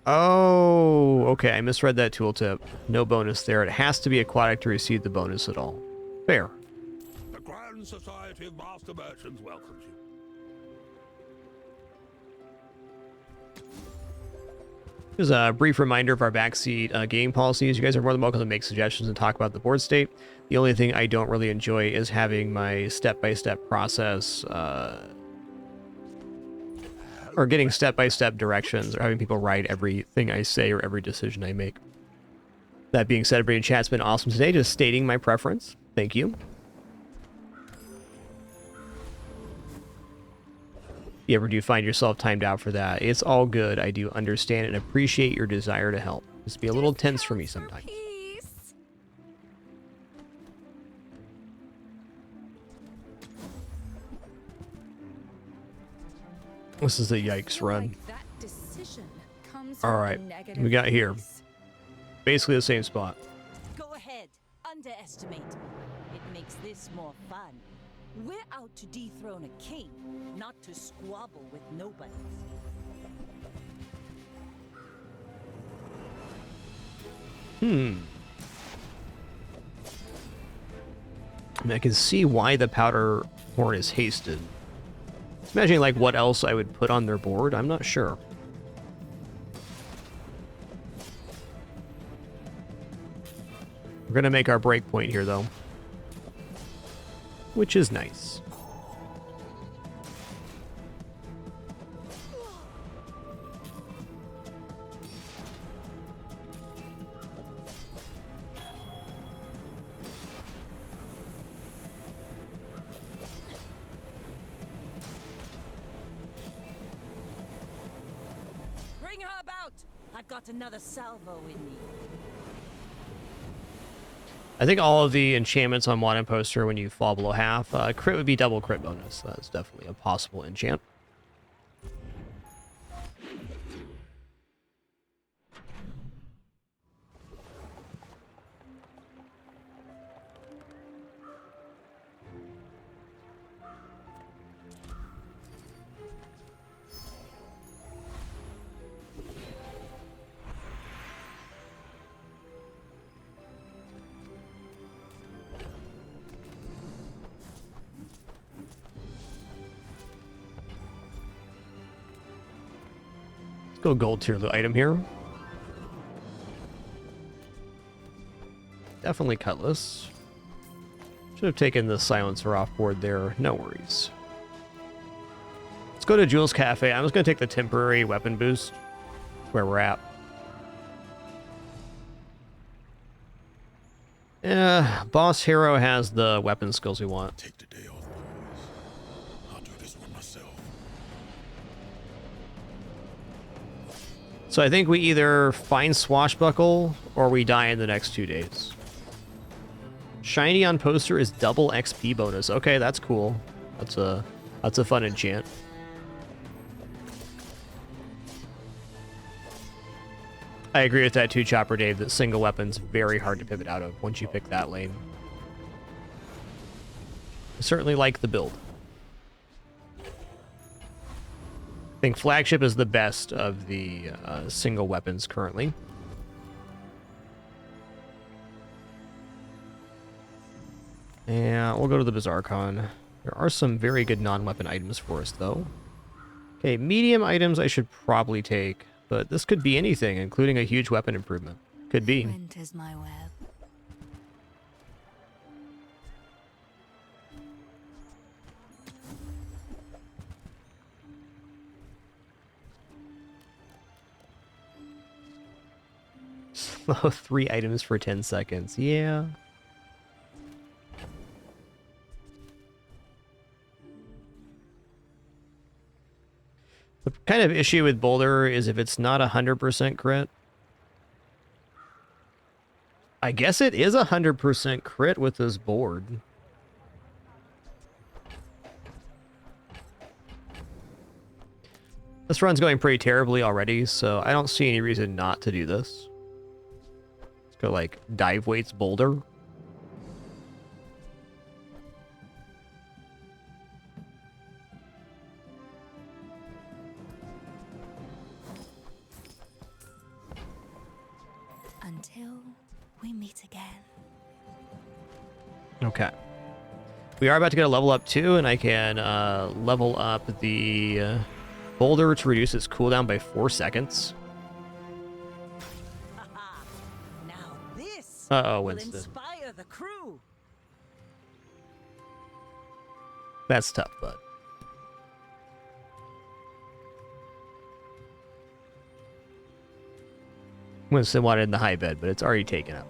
Oh, okay. I misread that tooltip. No bonus there. It has to be aquatic to receive the bonus at all. Fair. The Grand Society of Master Merchants welcomes you. Here's a brief reminder of our backseat game policies. You guys are more than welcome to make suggestions and talk about the board state. The only thing I don't really enjoy is having my step-by-step process, or getting step-by-step directions, or having people write everything I say or every decision I make. That being said, everybody in chat's been awesome today. Just stating my preference. Thank you. If you ever do find yourself timed out for that, it's all good. I do understand and appreciate your desire to help. Just be a little tense for me sometimes. This is a yikes run. Alright, we got here. Basically the same spot. Go ahead, underestimate. It makes this more fun. We're out to dethrone a king, not to squabble with nobody. I mean, I can see why the powder horn is hasted. Just imagining like what else I would put on their board. I'm not sure. We're gonna make our break point here though, which is nice. Bring her about! I've got another salvo in me. I think all of the enchantments on one poster when you fall below half, crit would be double crit bonus. That's definitely a possible enchant. Let's go gold tier the item here. Definitely Cutlass. Should have taken the silencer off board there. No worries. Let's go to Jules Cafe. I'm just going to take the temporary weapon boost. That's where we're at. Yeah, Boss Hero has the weapon skills we want. Take the day off, boys. I'll do this one myself. So I think we either find Swashbuckle or we die in the next 2 days. Shiny on poster is double XP bonus. Okay, that's cool. That's a fun enchant. I agree with that too, Chopper Dave, that single weapon's very hard to pivot out of once you pick that lane. I certainly like the build. I think Flagship is the best of the single weapons currently. And we'll go to the Bazaaring. There are some very good non-weapon items for us, though. Okay, medium items I should probably take, but this could be anything, including a huge weapon improvement. Could be. Print is my web. Slow 3 items for 10 seconds. Yeah. The kind of issue with Boulder is if it's not 100% crit. I guess it is 100% crit with this board. This run's going pretty terribly already, so I don't see any reason not to do this. Let's go like dive weights Boulder. Until we meet again. Okay. We are about to get a level up too, and I can level up the Boulder to reduce its cooldown by 4 seconds. Now this Uh-oh, will Winston. inspire the crew. That's tough, bud. Winston wanted in the high bed, but it's already taken up.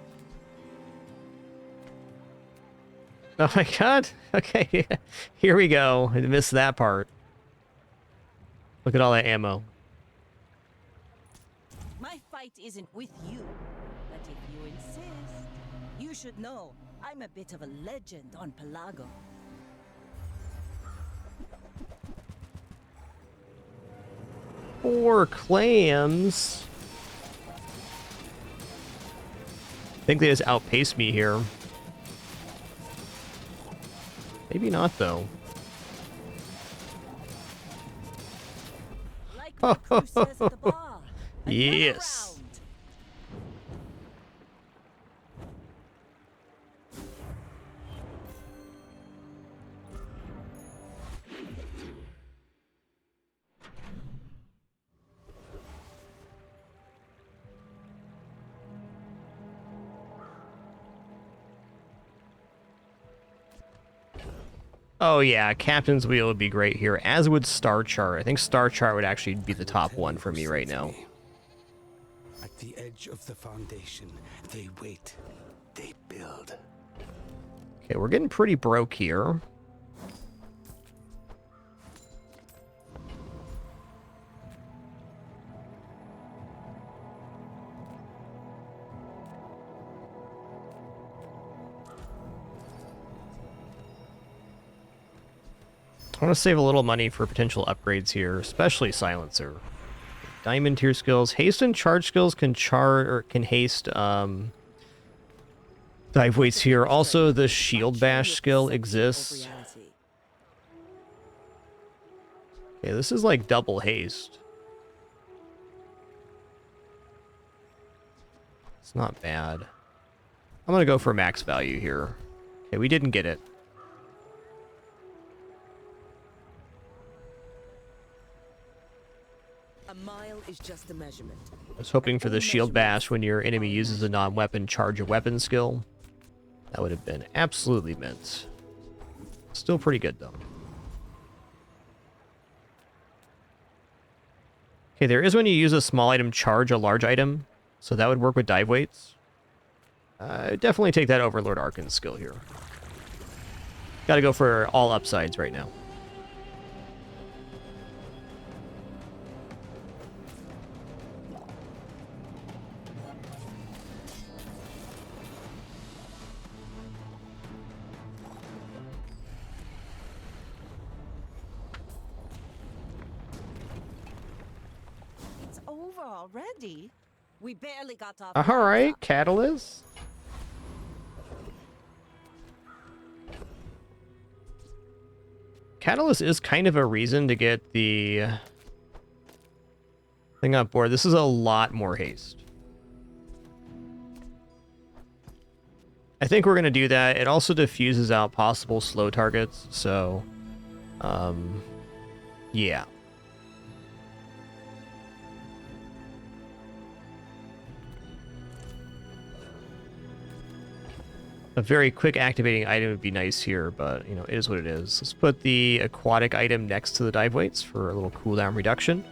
Oh my god. Okay, here we go. I missed that part. Look at all that ammo. My fight isn't with you, but if you insist, you should know I'm a bit of a legend on Pelago. Four clams. I think they just outpaced me here. Maybe not, though. Like the crew says at the bar. Yes. Oh yeah, Captain's Wheel would be great here, as would Star Chart. I think Star Chart would actually be the top one for me right now. At the edge of the foundation, they wait, they build. Okay, we're getting pretty broke here. I want to save a little money for potential upgrades here, especially Silencer. Diamond tier skills. Haste and charge skills can haste dive weights here. Also, the shield bash skill exists. Okay, this is like double haste. It's not bad. I'm gonna go for max value here. Okay, we didn't get it. A mile is just a measurement. I was hoping for the shield bash when your enemy uses a non-weapon charge a weapon skill. That would have been absolutely mint. Still pretty good though. Okay, there is when you use a small item charge a large item, so that would work with dive weights. Definitely take that Overlord Archon skill here. Gotta go for all upsides right now. already? We barely got off. All right, Catalyst. Catalyst is kind of a reason to get the thing on board. This is a lot more haste. I think we're going to do that. It also diffuses out possible slow targets, so yeah. A very quick activating item would be nice here, but, you know, it is what it is. Let's put the aquatic item next to the dive weights for a little cooldown reduction.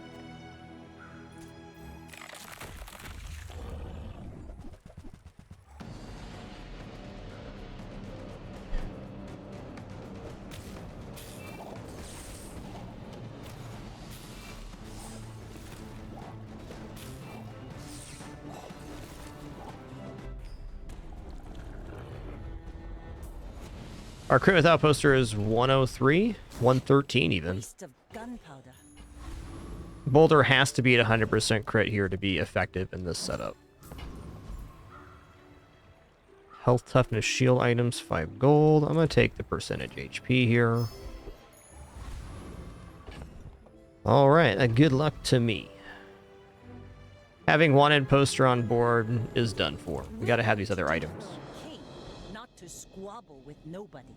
Our crit without poster is 103, 113 even. Waste of gunpowder. Boulder has to be at 100% crit here to be effective in this setup. Health, toughness, shield items, 5 gold. I'm going to take the percentage HP here. Alright, good luck to me. Having wanted poster on board is done for. We got to have these other items. Not to squabble with nobodies.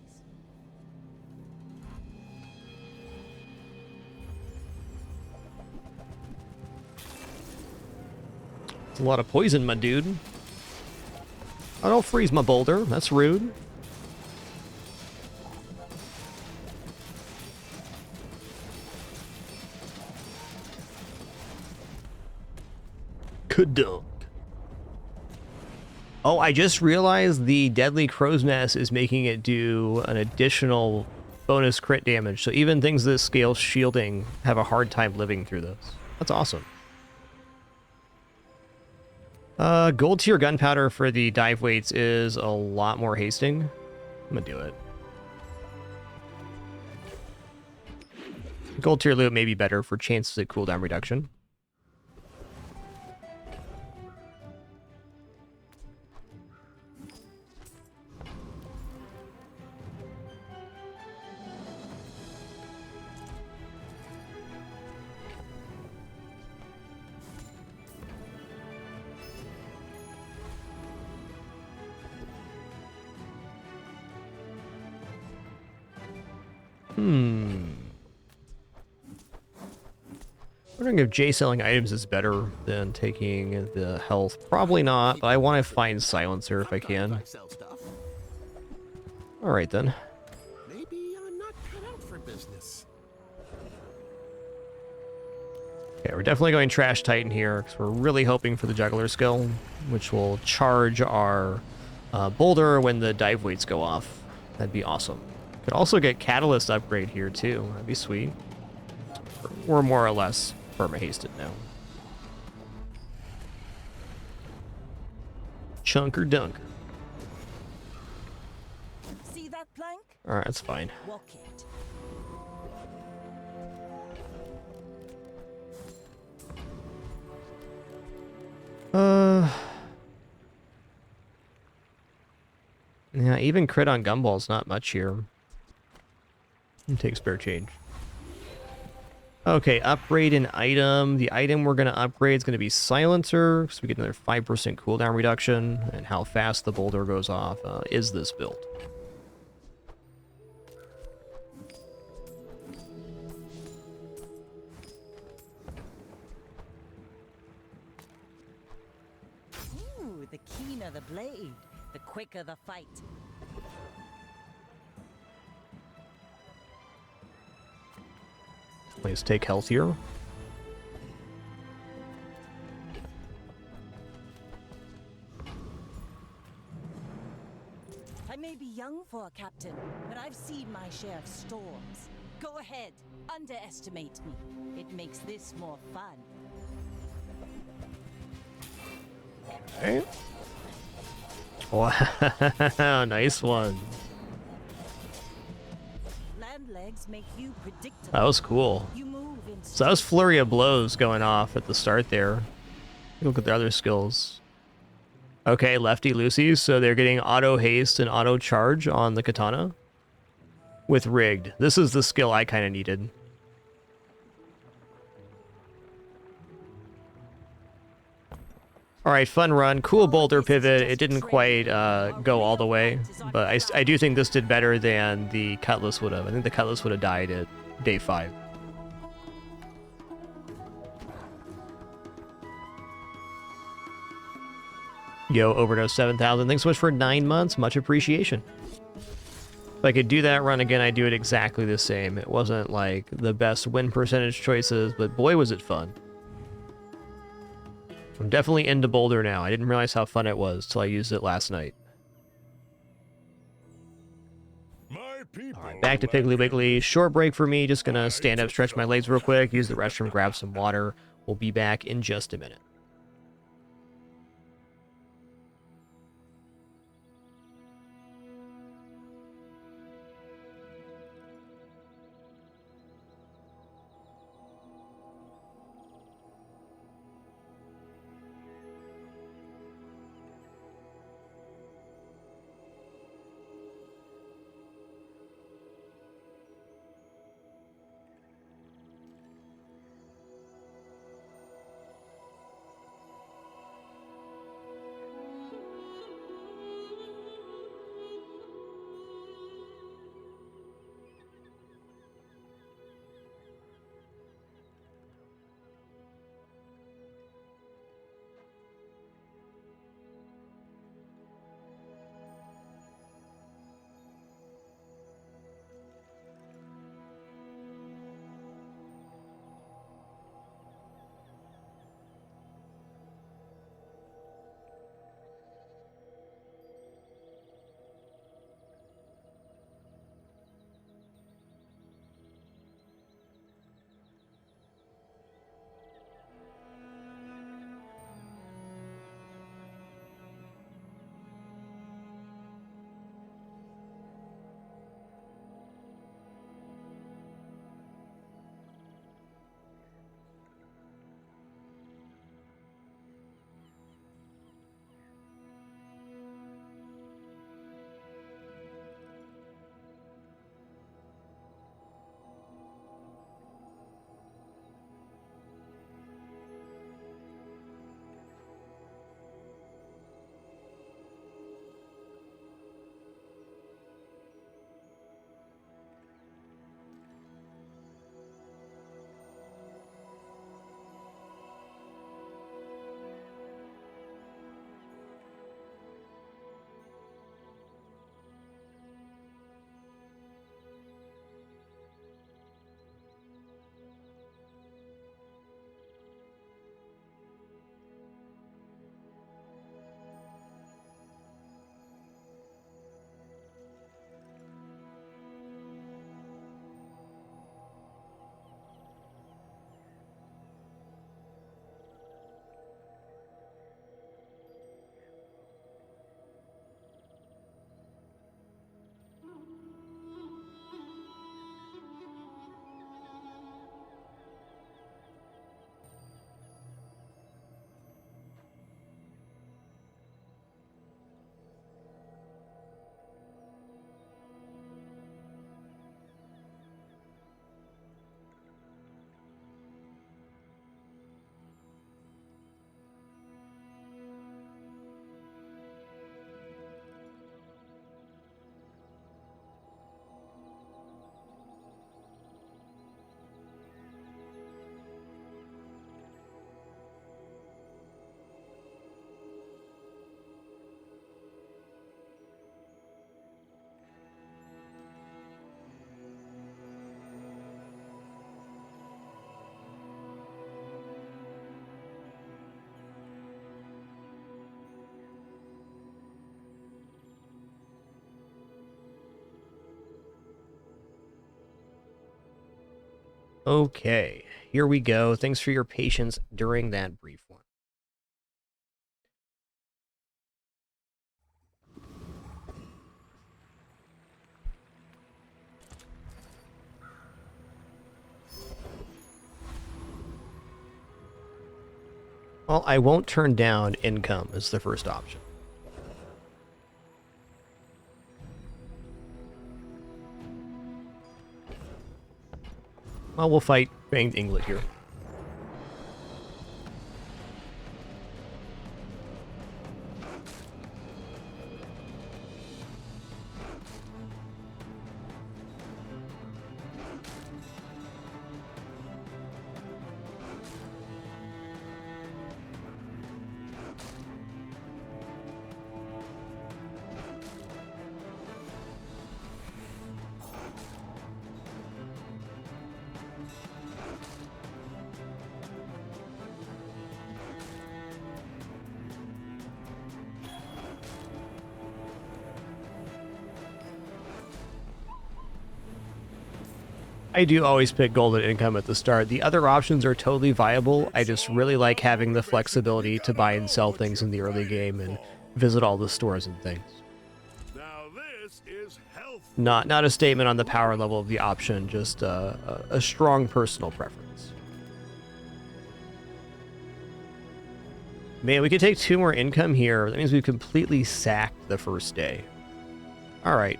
It's a lot of poison, my dude. Oh, don't freeze my boulder. That's rude. Kadunk. Oh, I just realized the Deadly Crow's Nest is making it do an additional bonus crit damage. So even things that scale shielding have a hard time living through this. That's awesome. Gold tier gunpowder for the dive weights is a lot more hasting. I'm gonna do it. Gold tier loot may be better for chances at cooldown reduction. Wondering if J selling items is better than taking the health. Probably not, but I want to find silencer if I can. Alright then. Maybe I'm not cut out for business. Okay, we're definitely going Trash Titan here, because we're really hoping for the Juggler skill, which will charge our boulder when the dive weights go off. That'd be awesome. Could also get Catalyst upgrade here too. That'd be sweet. We're more or less perma-hasted now. Chunker Dunker. See that plank? Alright, that's fine. Walk it. Yeah, even crit on Gumball's not much here. Take spare change. Okay, upgrade an item. The item we're going to upgrade is going to be Silencer, so we get another 5% cooldown reduction, and how fast the boulder goes off is this build. Ooh, the keener the blade, the quicker the fight. Let's take health here. I may be young for a captain, but I've seen my share of storms. Go ahead, underestimate me. It makes this more fun. Okay. Wow, nice one. Land legs make you predictable. That was cool. You move in So that was Flurry of Blows going off at the start there. Look at the other skills. Okay, lefty loosies, so they're getting auto haste and auto charge on the katana with rigged. This is the skill I kind of needed. All right, fun run, cool boulder pivot. It didn't quite go all the way, but I do think this did better than the Cutlass would have. I think the Cutlass would have died at day 5. Yo, Overdose 7000, thanks so much for 9 months, much appreciation. If I could do that run again, I'd do it exactly the same. It wasn't like the best win percentage choices, but boy was it fun. I'm definitely into Boulder now. I didn't realize how fun it was till I used it last night. Alright, back to Piggly Wiggly. Short break for me. Just gonna stand up, stretch my legs real quick, use the restroom, grab some water. We'll be back in just a minute. Okay, here we go. Thanks for your patience during that brief one. Well, I won't turn down income as the first option. Well, we'll fight Banged Inglet here. I do always pick golden income at the start. The other options are totally viable. I just really like having the flexibility to buy and sell things in the early game and visit all the stores and things. Now this is health. Not a statement on the power level of the option, just a strong personal preference. Man, we could take 2 more income here. That means we've completely sacked the first day. All right.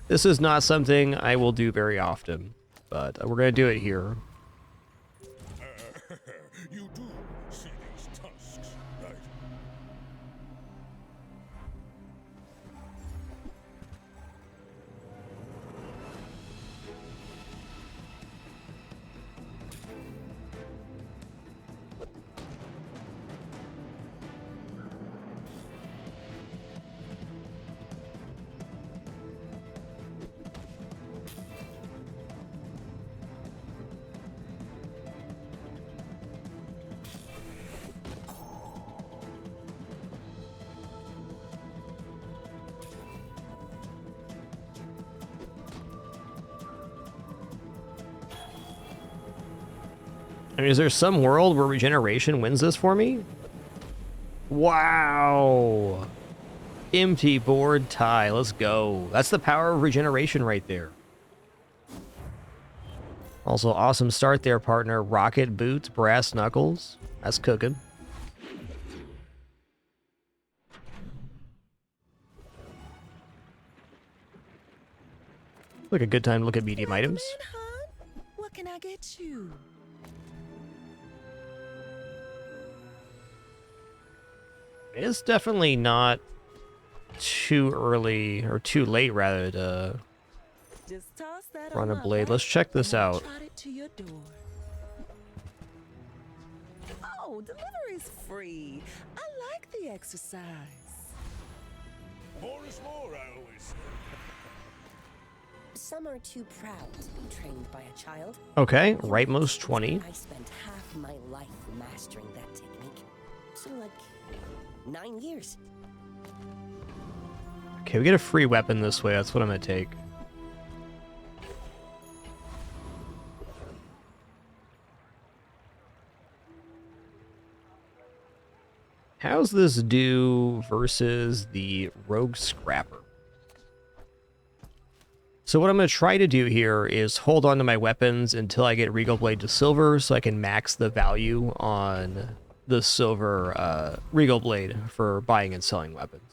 This is not something I will do very often, but we're going to do it here. You do see these tusks, right? I mean, is there some world where regeneration wins this for me? Wow. Empty board tie. Let's go. That's the power of regeneration right there. Also, awesome start there, partner. Rocket boots, brass knuckles. That's cooking. Look, a good time to look at medium items. What can I get you? It's definitely not too early, or too late, rather, to Just toss that run a on my blade. back Let's check this and I'll out. trot it to your door. Oh, delivery's free. I like the exercise. More is more, I always say. Some are too proud to be trained by a child. Okay, rightmost 20. I spent half my life mastering that technique. So, like, 9 years. Okay, we get a free weapon this way. That's what I'm going to take. How's this do versus the Rogue Scrapper? So what I'm going to try to do here is hold on to my weapons until I get Regal Blade to silver so I can max the value on the silver Regal Blade for buying and selling weapons.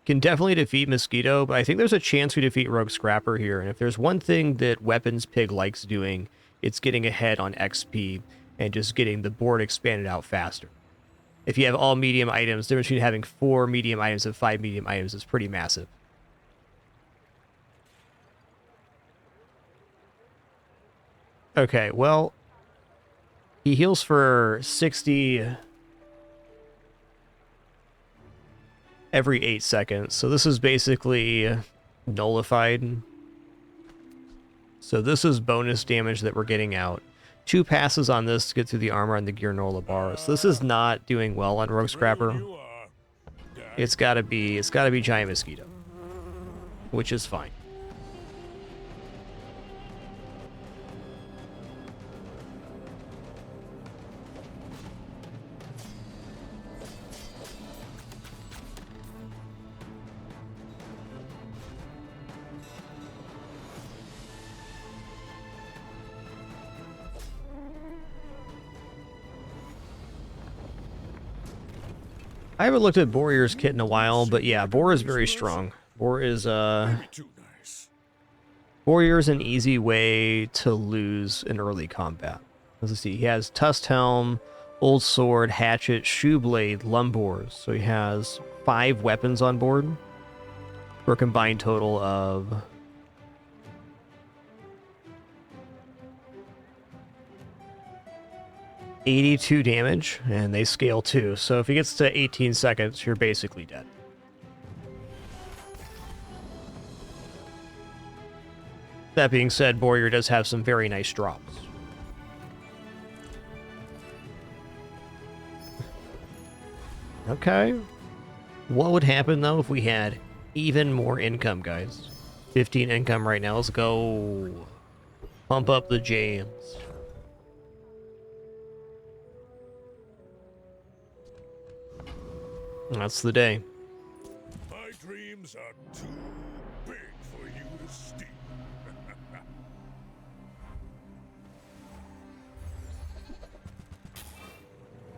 Can definitely defeat Mosquito, but I think there's a chance we defeat Rogue Scrapper here. And if there's one thing that Weapons Pig likes doing, it's getting ahead on XP and just getting the board expanded out faster. If you have all medium items, the difference between having 4 medium items and 5 medium items is pretty massive. Okay, well, he heals for 60 every 8 seconds, so this is basically nullified. So this is bonus damage that we're getting out. 2 passes on this to get through the armor on the Gearnola bar. So this is not doing well on Rogue Scrapper. It's gotta be Giant Mosquito, which is fine. I haven't looked at Warrior's kit in a while, but yeah, Boar is very strong. Boar is Warrior is an easy way to lose in early combat. Let's see, he has Tusked Helm, Old Sword, Hatchet, Shoe Blade, Lumbors. So he has 5 weapons on board for a combined total of 82 damage, and they scale too. So if he gets to 18 seconds, you're basically dead. That being said, Warrior does have some very nice drops. Okay. What would happen, though, if we had even more income, guys? 15 income right now. Let's go. Pump up the jams. That's the day. My dreams are too big for you to steal.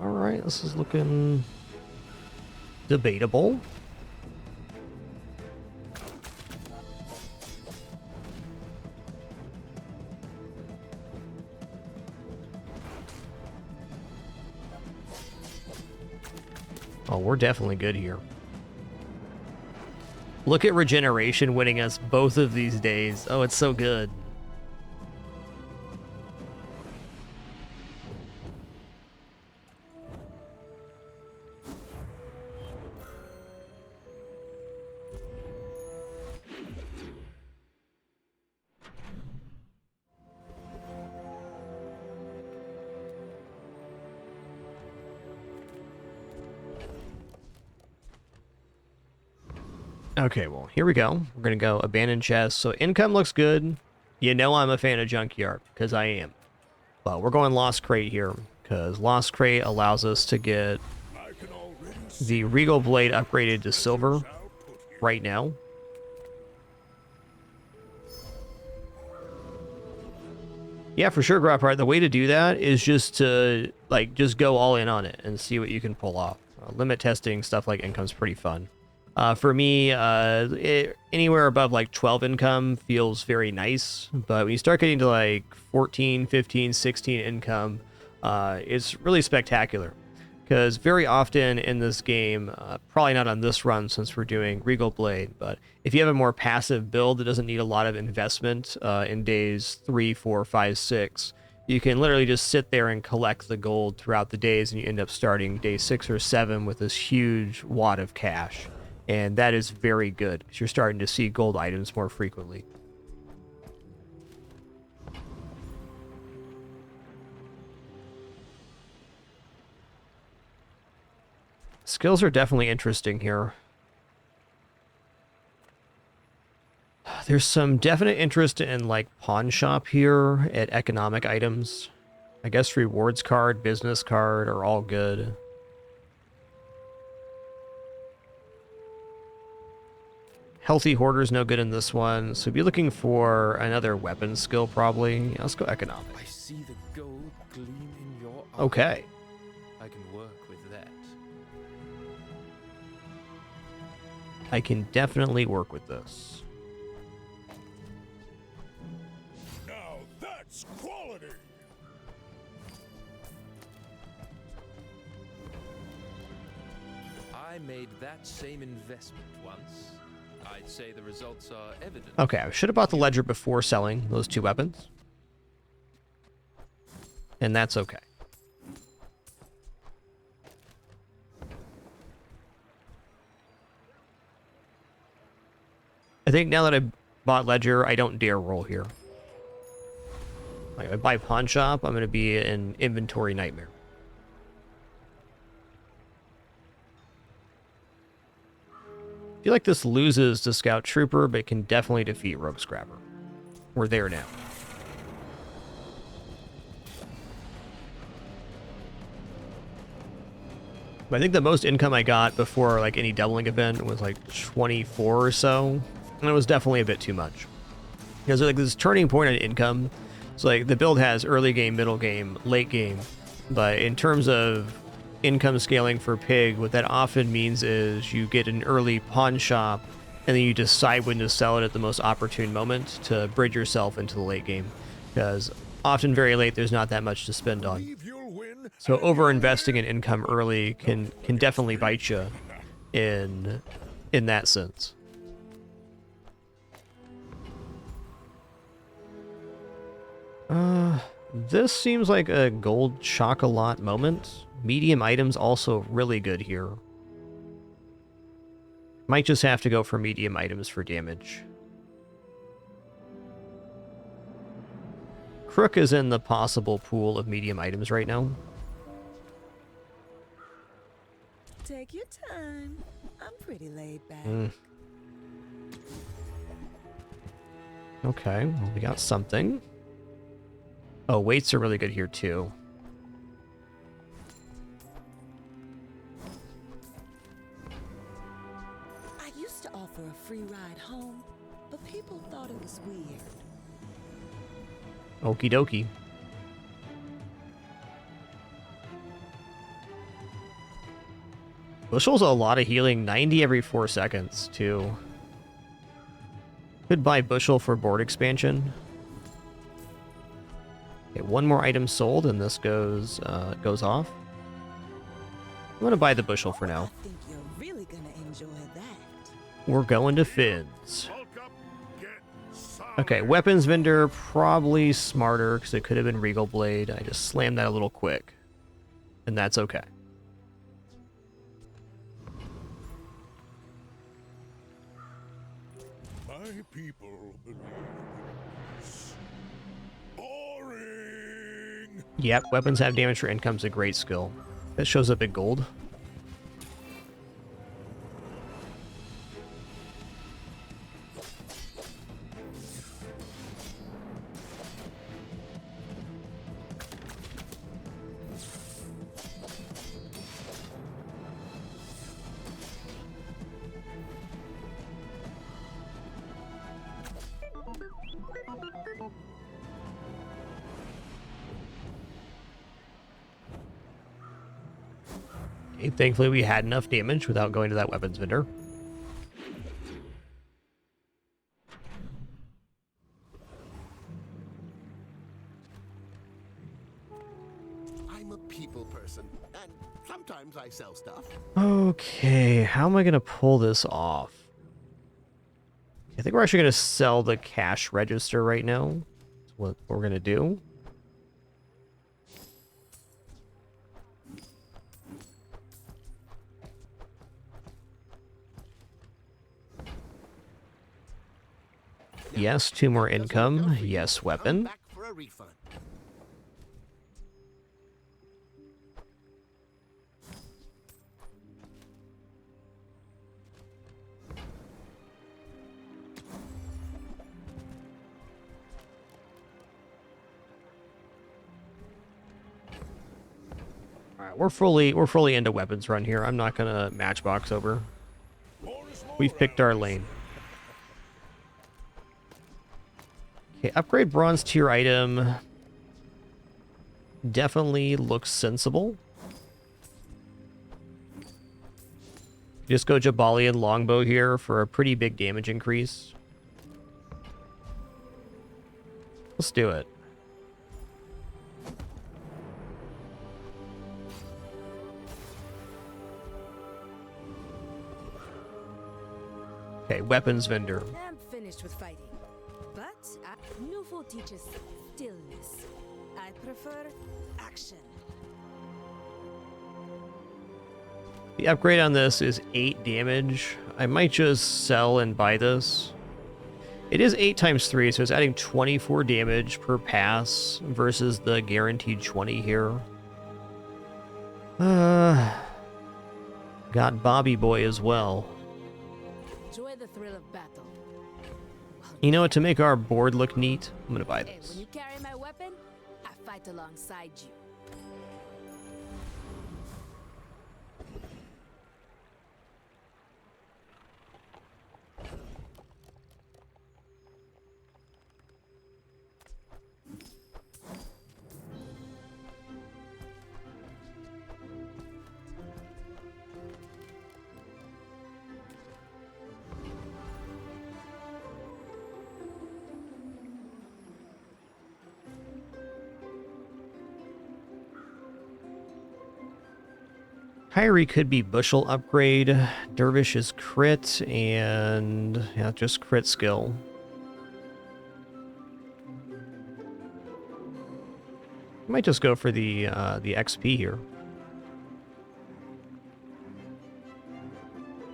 All right, this is looking debatable. Oh, we're definitely good here. Look at regeneration winning us both of these days. Oh, it's so good. Okay, well, here we go. We're going to go abandoned chest. So income looks good. You know I'm a fan of Junkyard, because I am. But we're going Lost Crate here, because Lost Crate allows us to get the Regal Blade upgraded to silver right now. Yeah, for sure, Grapart. The way to do that is just to, like, just go all in on it and see what you can pull off. Limit testing, stuff like income's pretty fun. For me, anywhere above like 12 income feels very nice, but when you start getting to like 14, 15, 16 income, it's really spectacular. Because very often in this game, probably not on this run since we're doing Regal Blade, but if you have a more passive build that doesn't need a lot of investment in days 3, 4, 5, 6, you can literally just sit there and collect the gold throughout the days, and you end up starting day 6 or 7 with this huge wad of cash. And that is very good, because you're starting to see gold items more frequently. Skills are definitely interesting here. There's some definite interest in, like, pawn shop here at economic items. I guess rewards card, business card are all good. Healthy Hoarder's no good in this one, so be looking for another weapon skill probably. Yeah, let's go economic. I see the gold gleam in your eye. Okay. I can work with that. I can definitely work with this. Now that's quality. I made that same investment once. I'd say the results are evident. Okay, I should have bought the ledger before selling those 2 weapons. And that's okay. I think now that I bought ledger, I don't dare roll here. Like, if I buy pawn shop, I'm going to be an inventory nightmare. I feel like this loses to Scout Trooper, but it can definitely defeat Rogue Scrapper. We're there now. But I think the most income I got before like any doubling event was like 24 or so, and it was definitely a bit too much. Because like this turning point on income, it's like the build has early game, middle game, late game, but in terms of income scaling for Pig, what that often means is you get an early pawn shop, and then you decide when to sell it at the most opportune moment to bridge yourself into the late game. Because often very late, there's not that much to spend on. So over-investing in income early can definitely bite you in that sense. This seems like a gold chocolate moment. Medium items also really good here. Might just have to go for medium items for damage. Crook is in the possible pool of medium items right now. Take your time. I'm pretty laid back. Okay, well, we got something. Oh, weights are really good here too. I used to offer a free ride home, but people thought it was weird. Okie dokie. Bushel's a lot of healing, 90 every 4 seconds, too. Could buy Bushel for board expansion. Okay, one more item sold, and this goes off. I'm gonna buy the Bushel for now. I think you're really gonna enjoy that. We're going to Finn's. Okay, weapons vendor, probably smarter, because it could have been Regal Blade. I just slammed that a little quick. And that's okay. My people believe this. Boring! Yep, weapons have damage for income's a great skill. That shows up in gold. Okay, thankfully we had enough damage without going to that weapons vendor. I'm a people person, and sometimes I sell stuff. Okay, how am I going to pull this off? I think we're actually going to sell the cash register right now. That's what we're going to do. Yes, 2 more income. Yes, weapon. Back for a refund. All right, we're fully into weapons run here. I'm not gonna matchbox over. We've picked our lane. Okay, upgrade bronze tier item. Definitely looks sensible. Just go Jaballian longbow here for a pretty big damage increase. Let's do it. Okay, weapons vendor. I'm finished with fighting. But Nufo teaches stillness. I prefer action. The upgrade on this is 8 damage. I might just sell and buy this. It is 8 times 3, so it's adding 24 damage per pass versus the guaranteed 20 here. Got Bobby Boy as well. Enjoy the thrill of battle. You know what, to make our board look neat, I'm gonna buy Hey, this. when you carry my weapon, I fight alongside you. Kyrie could be bushel upgrade. Dervish is crit and yeah, just crit skill. Might just go for the XP here.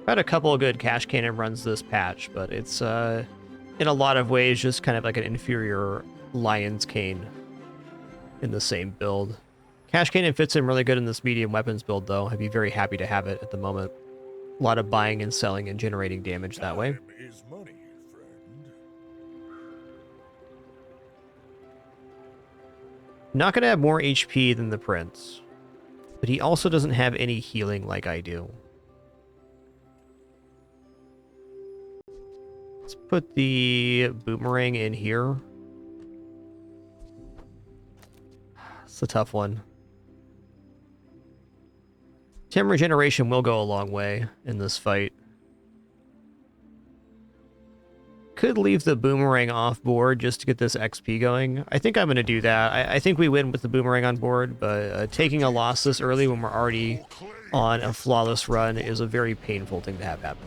Had a couple of good cash cannon runs this patch, but it's in a lot of ways just kind of like an inferior Lion's Cane in the same build. Cash cannon fits in really good in this medium weapons build, though. I'd be very happy to have it at the moment. A lot of buying and selling and generating damage that way. Time is money, friend. Not going to have more HP than the Prince, but he also doesn't have any healing like I do. Let's put the boomerang in here. It's a tough one. 10 regeneration will go a long way in this fight. Could leave the boomerang off board just to get this XP going. I think I'm going to do that. I think we win with the boomerang on board, but taking a loss this early when we're already on a flawless run is a very painful thing to have happen.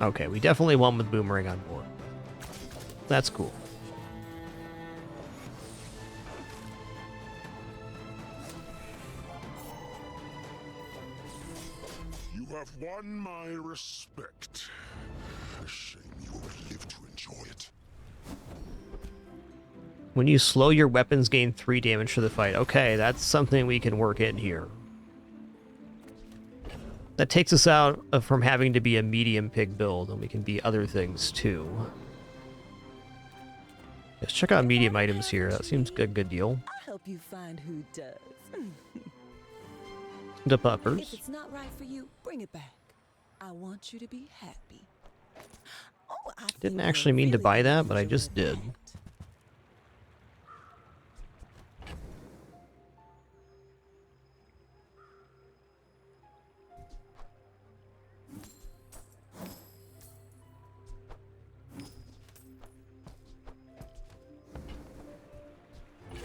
Okay, we definitely won with boomerang on board. That's cool. You have won my respect. A shame you won't live to enjoy it. When you slow your weapons, gain 3 damage for the fight. Okay, that's something we can work in here. That takes us out from having to be a medium pig build, and we can be other things too. Let's check out medium items here. That seems a good deal. I'll help you find who does. The puppers. If it's not right for you, bring it back. I want you to be happy. Oh, I Didn't actually mean to buy that, but I just did.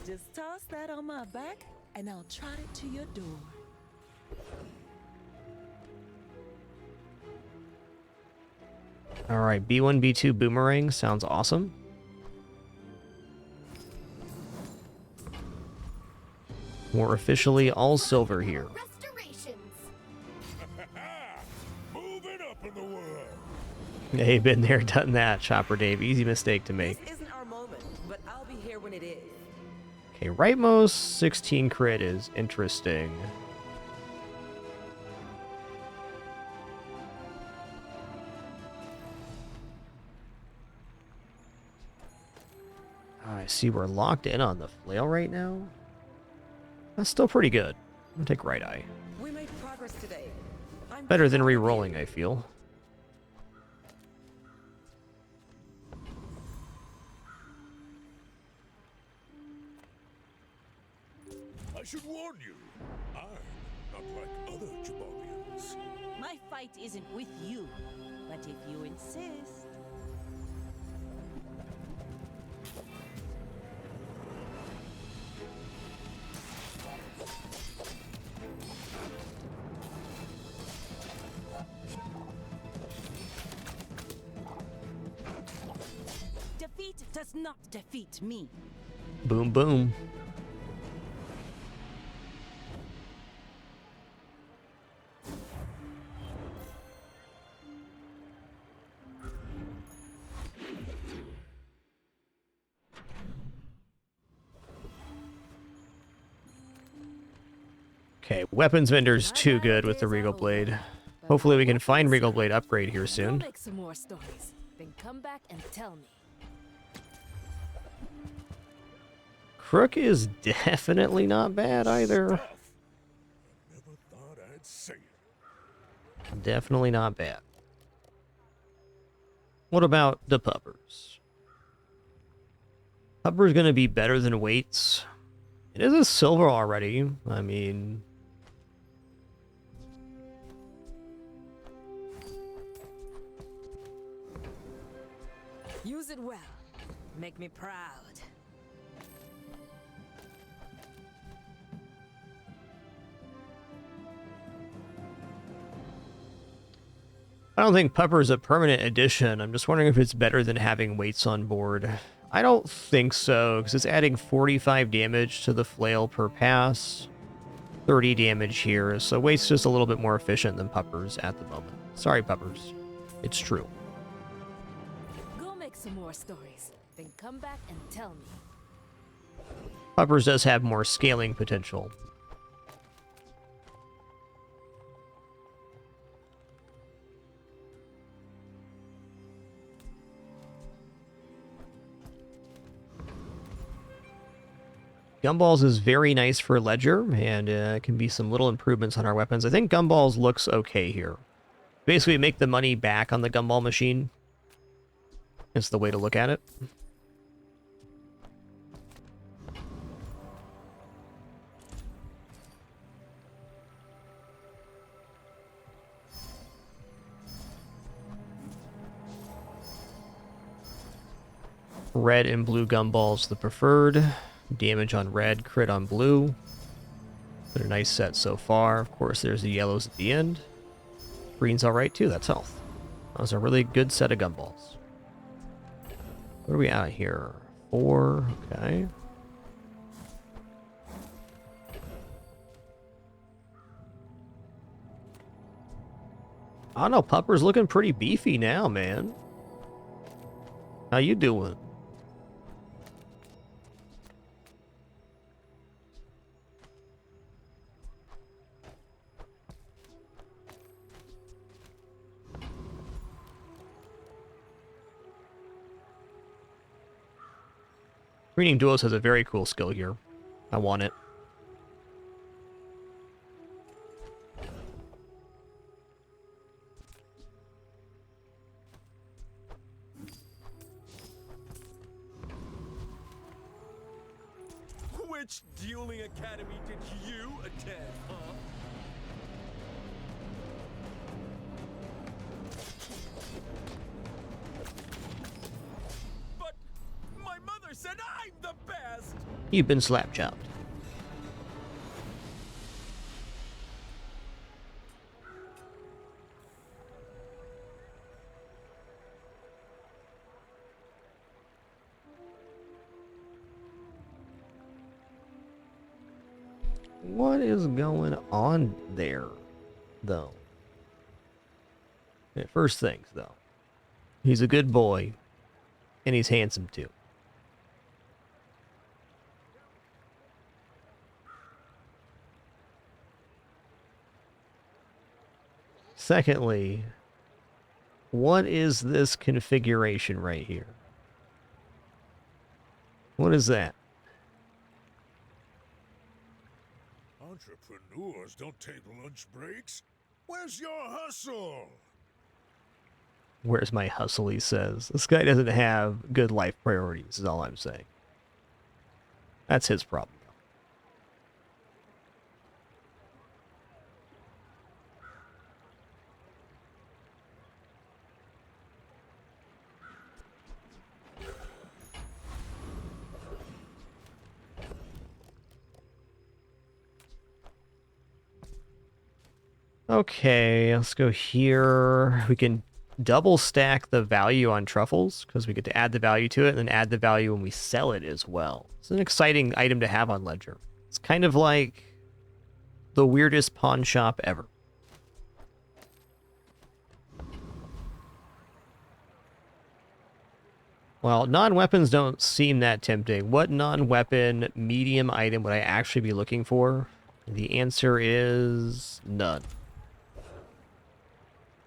Just toss that on my back, and I'll trot it to your door. All right, B1, B2 boomerang sounds awesome. We're officially all silver here. Moving up in the world. Hey, been there, done that, Chopper Dave. Easy mistake to make. This isn't our moment, but I'll be here when it is. Okay, rightmost 16 crit is interesting. I see we're locked in on the flail right now. That's still pretty good. I'm gonna take right eye. We made progress today. Better than re-rolling, I feel. I should warn you, I'm not like other Jaballians. My fight isn't with you, but if you insist. Defeat does not defeat me. Boom, boom. Okay, weapons vendor's too good with the Regal Blade. Hopefully we can find Regal Blade upgrade here soon. Make some more stories, then come back and tell me. Crook is definitely not bad either. Never thought I'd say it. Definitely not bad. What about the puppers? Pupper's gonna be better than weights. It is a silver already. I mean, Use it well. Make me proud. I don't think Pupper's a permanent addition. I'm just wondering if it's better than having weights on board. I don't think so, because it's adding 45 damage to the flail per pass. 30 damage here, so weight's just a little bit more efficient than Puppers at the moment. Sorry, Puppers. It's true. Go make some more stories, then come back and tell me. Puppers does have more scaling potential. Gumballs is very nice for Ledger, and can be some little improvements on our weapons. I think Gumballs looks okay here. Basically, make the money back on the Gumball machine. It's the way to look at it. Red and blue Gumballs the preferred. Damage on red, crit on blue. But a nice set so far. Of course, there's the yellows at the end. Green's alright too, that's health. That was a really good set of Gumballs. What are we at here? 4, okay. I don't know, Pupper's looking pretty beefy now, man. How you doing? Reading Duos has a very cool skill here. I want it. Which dueling academy did you attend, huh? But my mother said I'm the best! You've been slap-chopped. What is going on there, though? Okay, first things, though. He's a good boy, and he's handsome, too. Secondly, what is this configuration right here? What is that? Entrepreneurs don't take lunch breaks. Where's your hustle? Where's my hustle, he says. This guy doesn't have good life priorities, is all I'm saying. That's his problem. Okay, let's go here. We can double stack the value on truffles because we get to add the value to it and then add the value when we sell it as well. It's an exciting item to have on Ledger. It's kind of like the weirdest pawn shop ever. Well, non-weapons don't seem that tempting. What non-weapon medium item would I actually be looking for? The answer is none.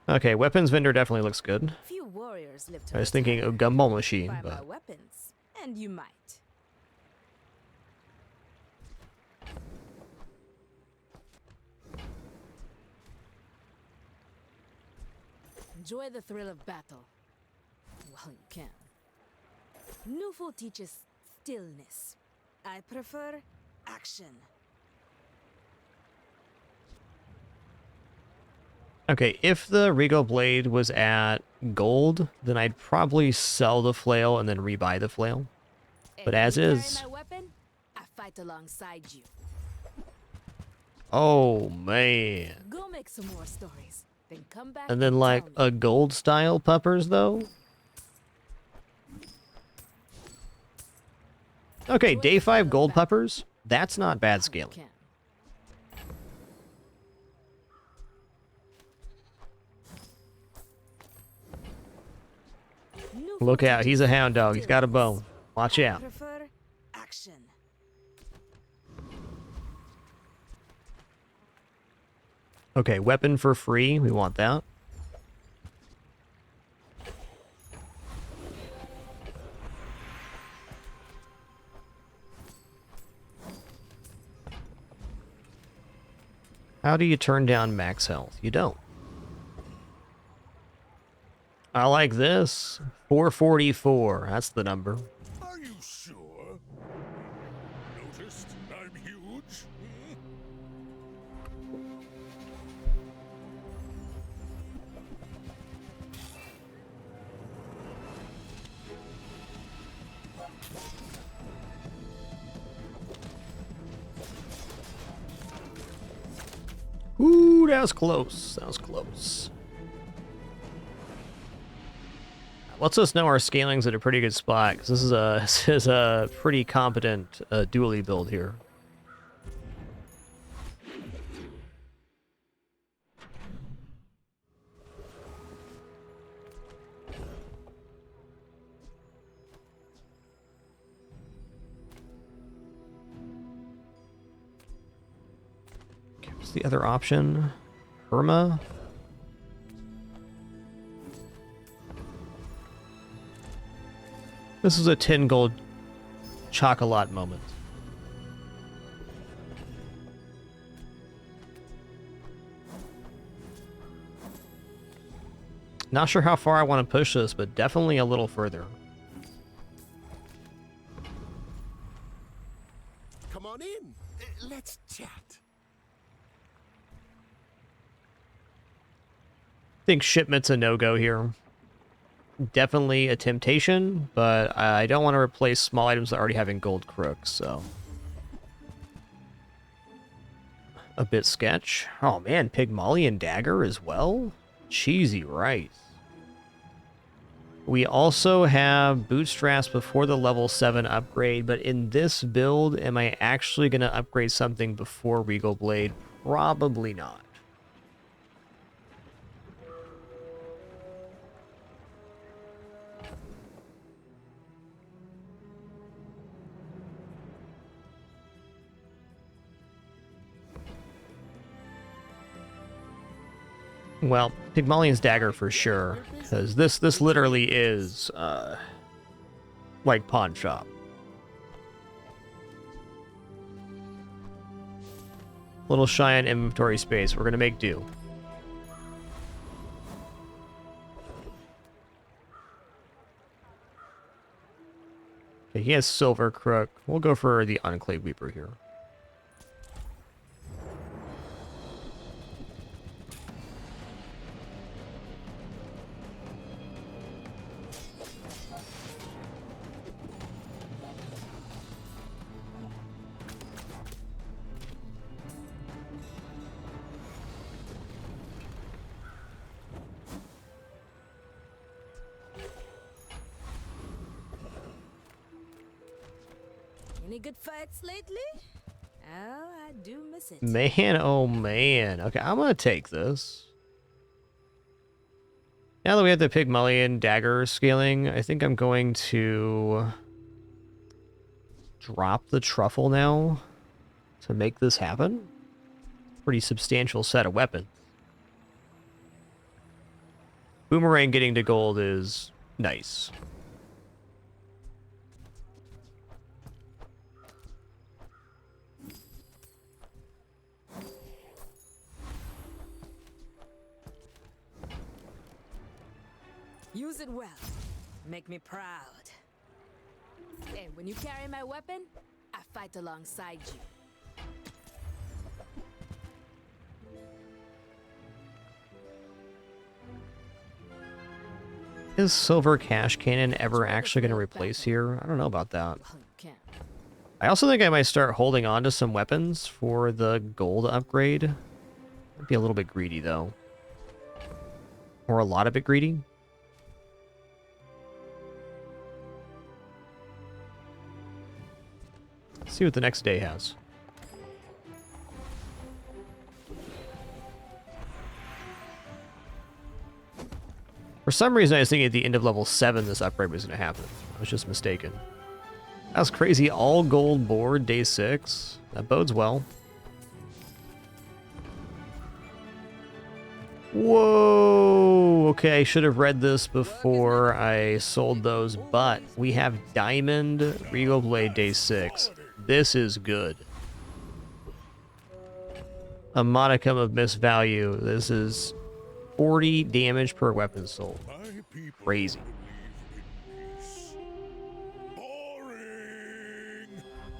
Okay, weapons vendor definitely looks good. Few warriors live to I was thinking a gumball machine, buy my but weapons, and you might. Enjoy the thrill of battle. Well, you can. Nufo teaches stillness. I prefer action. Okay, if the Regal Blade was at gold, then I'd probably sell the flail and then rebuy the flail. But as is... My weapon, I fight alongside you. Oh, man. Go make some more stories, then come back And then, like, a gold-style puppers, though? Okay, day 5 gold puppers. That's not bad scaling. Look out, he's a hound dog. He's got a bone. Watch out. Action. Okay, weapon for free. We want that. How do you turn down max health? You don't. I like this. 444. That's the number. Are you sure? Noticed I'm huge? Ooh, that was close. That was close. Lets us know our scaling's at a pretty good spot, because this is a pretty competent dually build here. Okay, what's the other option? Irma? This is a 10 gold chocolate moment. Not sure how far I want to push this, but definitely a little further. Come on in. Let's chat. I think shipment's a no-go here. Definitely a temptation, but I don't want to replace small items that already having gold crooks, so. A bit sketch. Oh man, Pygmalion dagger as well? Cheesy rice. We also have bootstraps before the level 7 upgrade, but in this build, am I actually going to upgrade something before Regal Blade? Probably not. Well, Pygmalion's dagger for sure, because this literally is, like pawn shop. Little shy on inventory space. We're gonna make do. Okay, he has Silver Crook. We'll go for the Enclave Weeper here. Any good fights lately? Oh, I do miss it. Man, oh man. Okay, I'm gonna take this. Now that we have the Pygmalion dagger scaling, I think I'm going to drop the truffle now to make this happen. Pretty substantial set of weapons. Boomerang getting to gold is nice. Use it well. Make me proud. And when you carry my weapon, I fight alongside you. Is Silver Cash Cannon ever actually going to replace here? I don't know about that. I also think I might start holding on to some weapons for the gold upgrade. Might be a little bit greedy, though. Or a lot of bit greedy. Let's see what the next day has. For some reason, I was thinking at the end of level 7 this upgrade was going to happen. I was just mistaken. That was crazy. All gold board, day 6. That bodes well. Whoa! Okay, I should have read this before I sold those, but we have Diamond Regal Blade day 6. This is good. A modicum of misvalue. This is 40 damage per weapon sold. Crazy.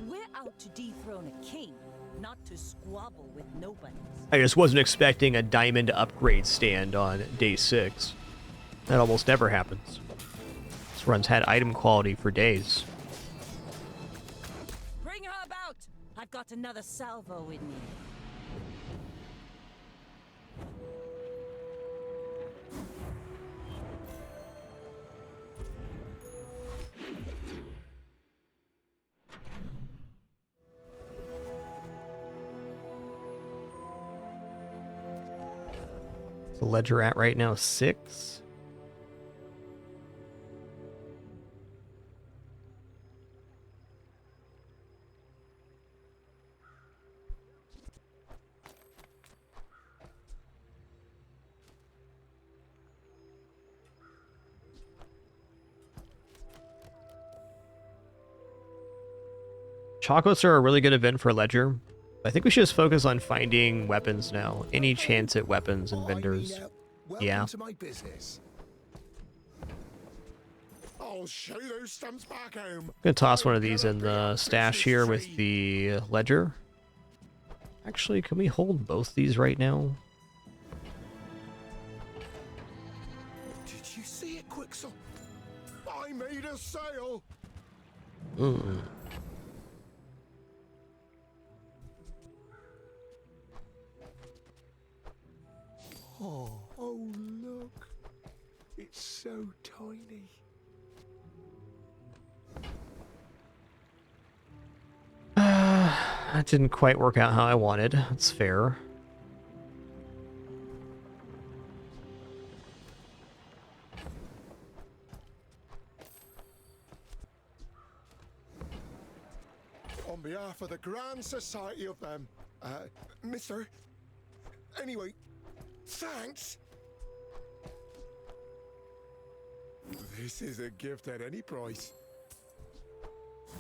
We're out to dethrone a king, not to squabble with nobody. I just wasn't expecting a diamond upgrade stand on day 6. That almost never happens. This run's had item quality for days. Bring her about! I've got another salvo in me. The ledger at right now 6. Chocolates are a really good event for Ledger. I think we should just focus on finding weapons now. Any chance at weapons and vendors. Yeah. To my business. I'll show those stumps back home. I'm gonna toss one of these in the stash here with the ledger. Actually, can we hold both these right now? Did you see it, Quixel? I made a sale. Oh, look. It's so tiny. That didn't quite work out how I wanted. That's fair. On behalf of the Grand Society of them, mister. Anyway, thanks. This is a gift at any price.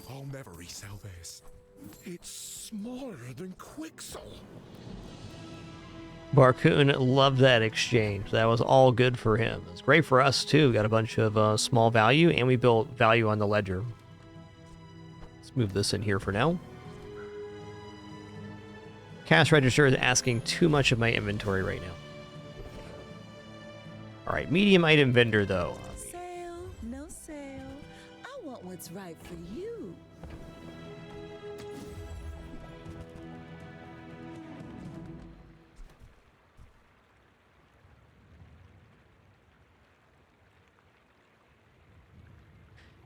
I'll never resell this. It's smaller than Quixel. Barcoon loved that exchange. That was all good for him. It's great for us too. Got a bunch of small value, and we built value on the ledger. Let's move this in here for now. Cash register is asking too much of my inventory right now. All right, medium item vendor though. Sale, no sale. I want what's right for you.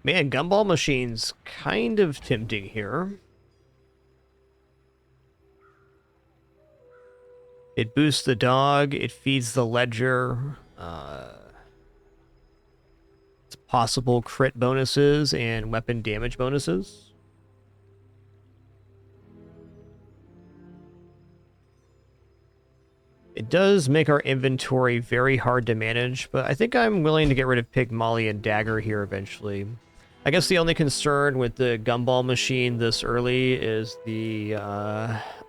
Man, gumball machine's kind of tempting here. It boosts the dog, it feeds the ledger, it's possible crit bonuses and weapon damage bonuses. It does make our inventory very hard to manage, but I think I'm willing to get rid of Pig Molly and Dagger here eventually. I guess the only concern with the gumball machine this early is the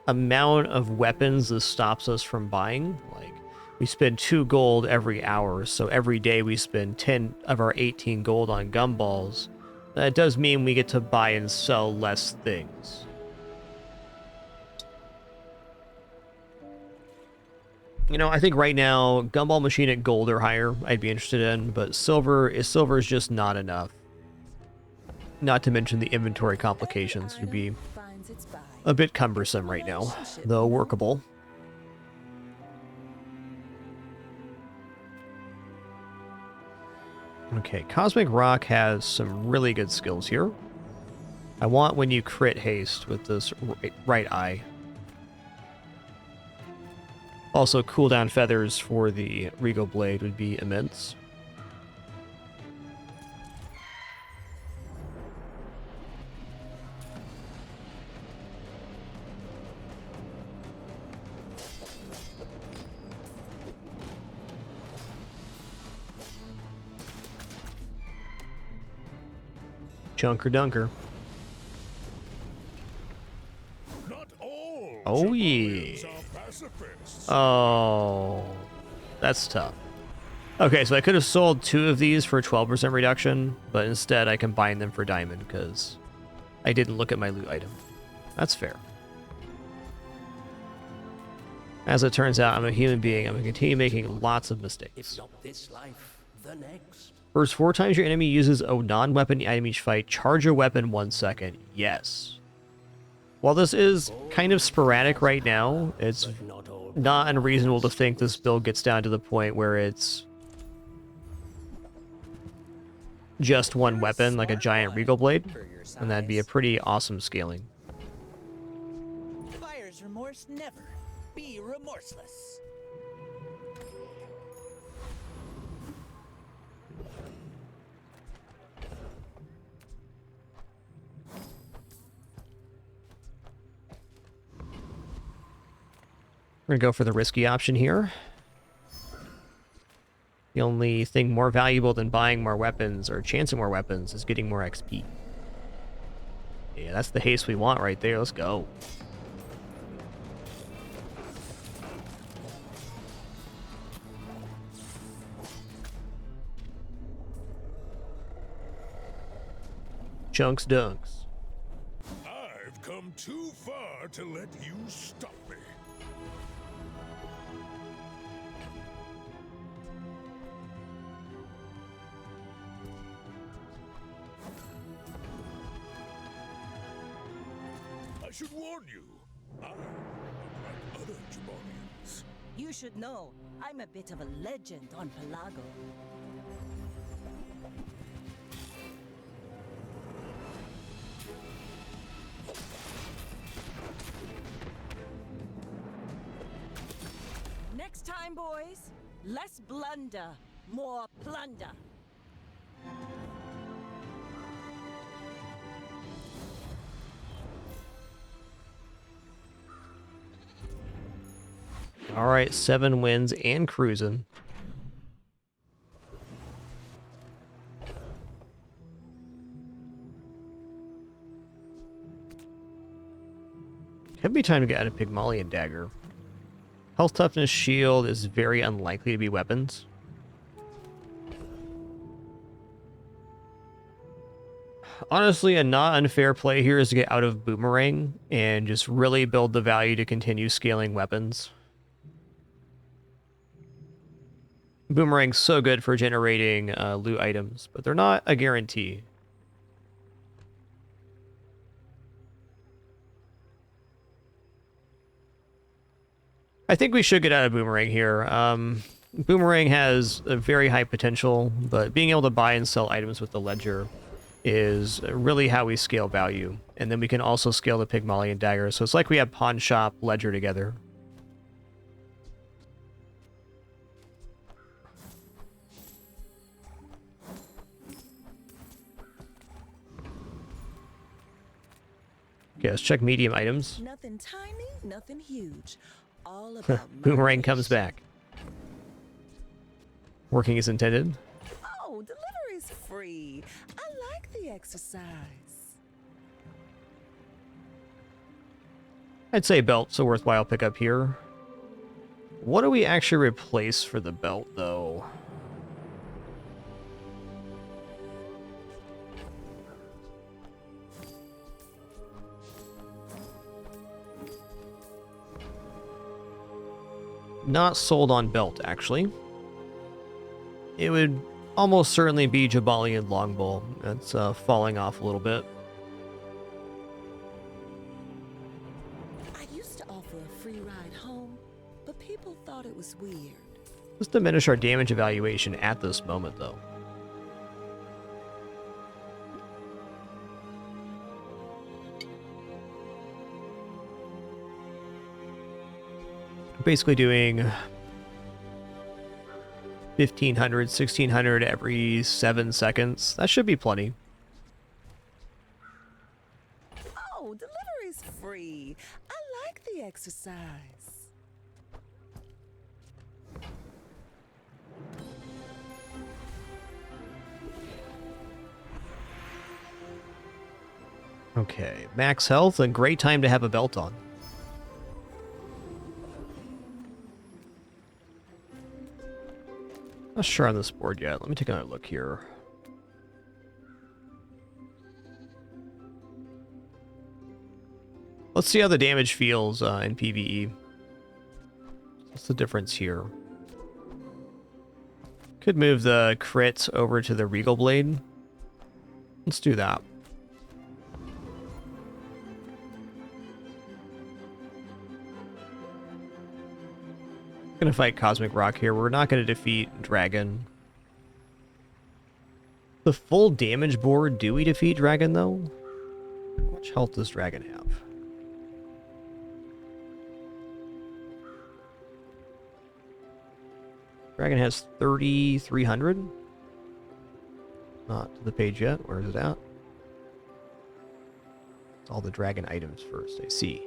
amount of weapons this stops us from buying. Like, we spend 2 gold every hour, so every day we spend 10 of our 18 gold on gumballs. That does mean we get to buy and sell less things. You know, I think right now, Gumball Machine at gold or higher, I'd be interested in, but silver is just not enough. Not to mention the inventory complications would be a bit cumbersome right now, though workable. Okay, Cosmic Rock has some really good skills here. I want when you crit haste with this right eye. Also, cooldown feathers for the Regal Blade would be immense. Chunker Dunker. Oh yeah. Oh, that's tough. Okay, so I could have sold 2 of these for a 12% reduction, but instead I combined them for diamond because I didn't look at my loot item. That's fair. As it turns out, I'm a human being. I'm going to continue making lots of mistakes. If not this life, the next. First 4 times your enemy uses a non-weapon item each fight, charge your weapon 1 second. Yes. While this is kind of sporadic right now, it's not unreasonable to think this build gets down to the point where it's just 1 weapon, like a giant Regal Blade, and that'd be a pretty awesome scaling. Buyer's remorse never. Be remorseless. We're going to go for the risky option here. The only thing more valuable than buying more weapons or chancing more weapons is getting more XP. Yeah, that's the haste we want right there. Let's go. Chunks dunks. I've come too far to let you stop me. I should warn you, I'm not like other Jaballians. You should know, I'm a bit of a legend on Pelago. Next time, boys, less blunder, more plunder. All right, 7 wins and cruising. Could be time to get out a Pygmalion dagger. Health, toughness, shield is very unlikely to be weapons. Honestly, a not unfair play here is to get out of Boomerang and just really build the value to continue scaling weapons. Boomerang's so good for generating loot items, but they're not a guarantee. I think we should get out of Boomerang here. Boomerang has a very high potential, but being able to buy and sell items with the ledger is really how we scale value. And then we can also scale the Pygmalion dagger, so it's like we have pawn shop ledger together. Okay, let's check medium items. Nothing tiny, nothing huge. All about Boomerang comes back. Working as intended. Oh, delivery's free. I like the exercise. I'd say belt's a worthwhile pickup here. What do we actually replace for the belt, though? not sold on belt, actually. It would almost certainly be Jaballian longbow. That's falling off a little bit. I used to offer a free ride home, but people thought it was weird. Let's diminish our damage evaluation at this moment, though. Basically doing 1,500, 1,600 every 7 seconds. That should be plenty. Oh, delivery's free. I like the exercise. Okay, max health, a great time to have a belt on. Not sure on this board yet. Let me take another look here. Let's see how the damage feels in PvE. What's the difference here? Could move the crit over to the Regal Blade. Let's do that. Gonna fight Cosmic Rock here. We're not gonna defeat Dragon. The full damage board, do we defeat Dragon though? How much health does Dragon have? Dragon has 3,300. Not to the page yet. Where is it at? It's all the Dragon items first, I see.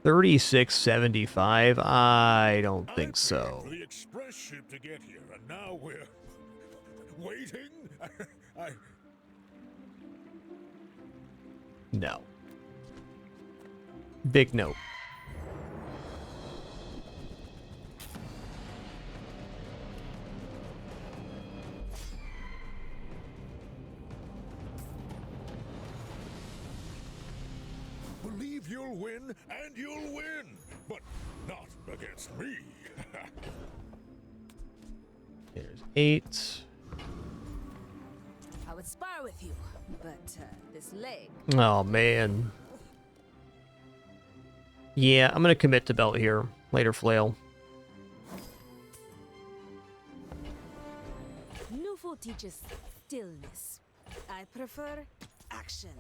$36.75. I don't think so. For the express ship to get here, and now we're waiting. No. Big no. Believe you'll win, and you'll win, but not against me. There's 8. I would spar with you, but this leg. Oh, man. Yeah, I'm going to commit to belt here. Later, flail. Newful teaches stillness. I prefer action.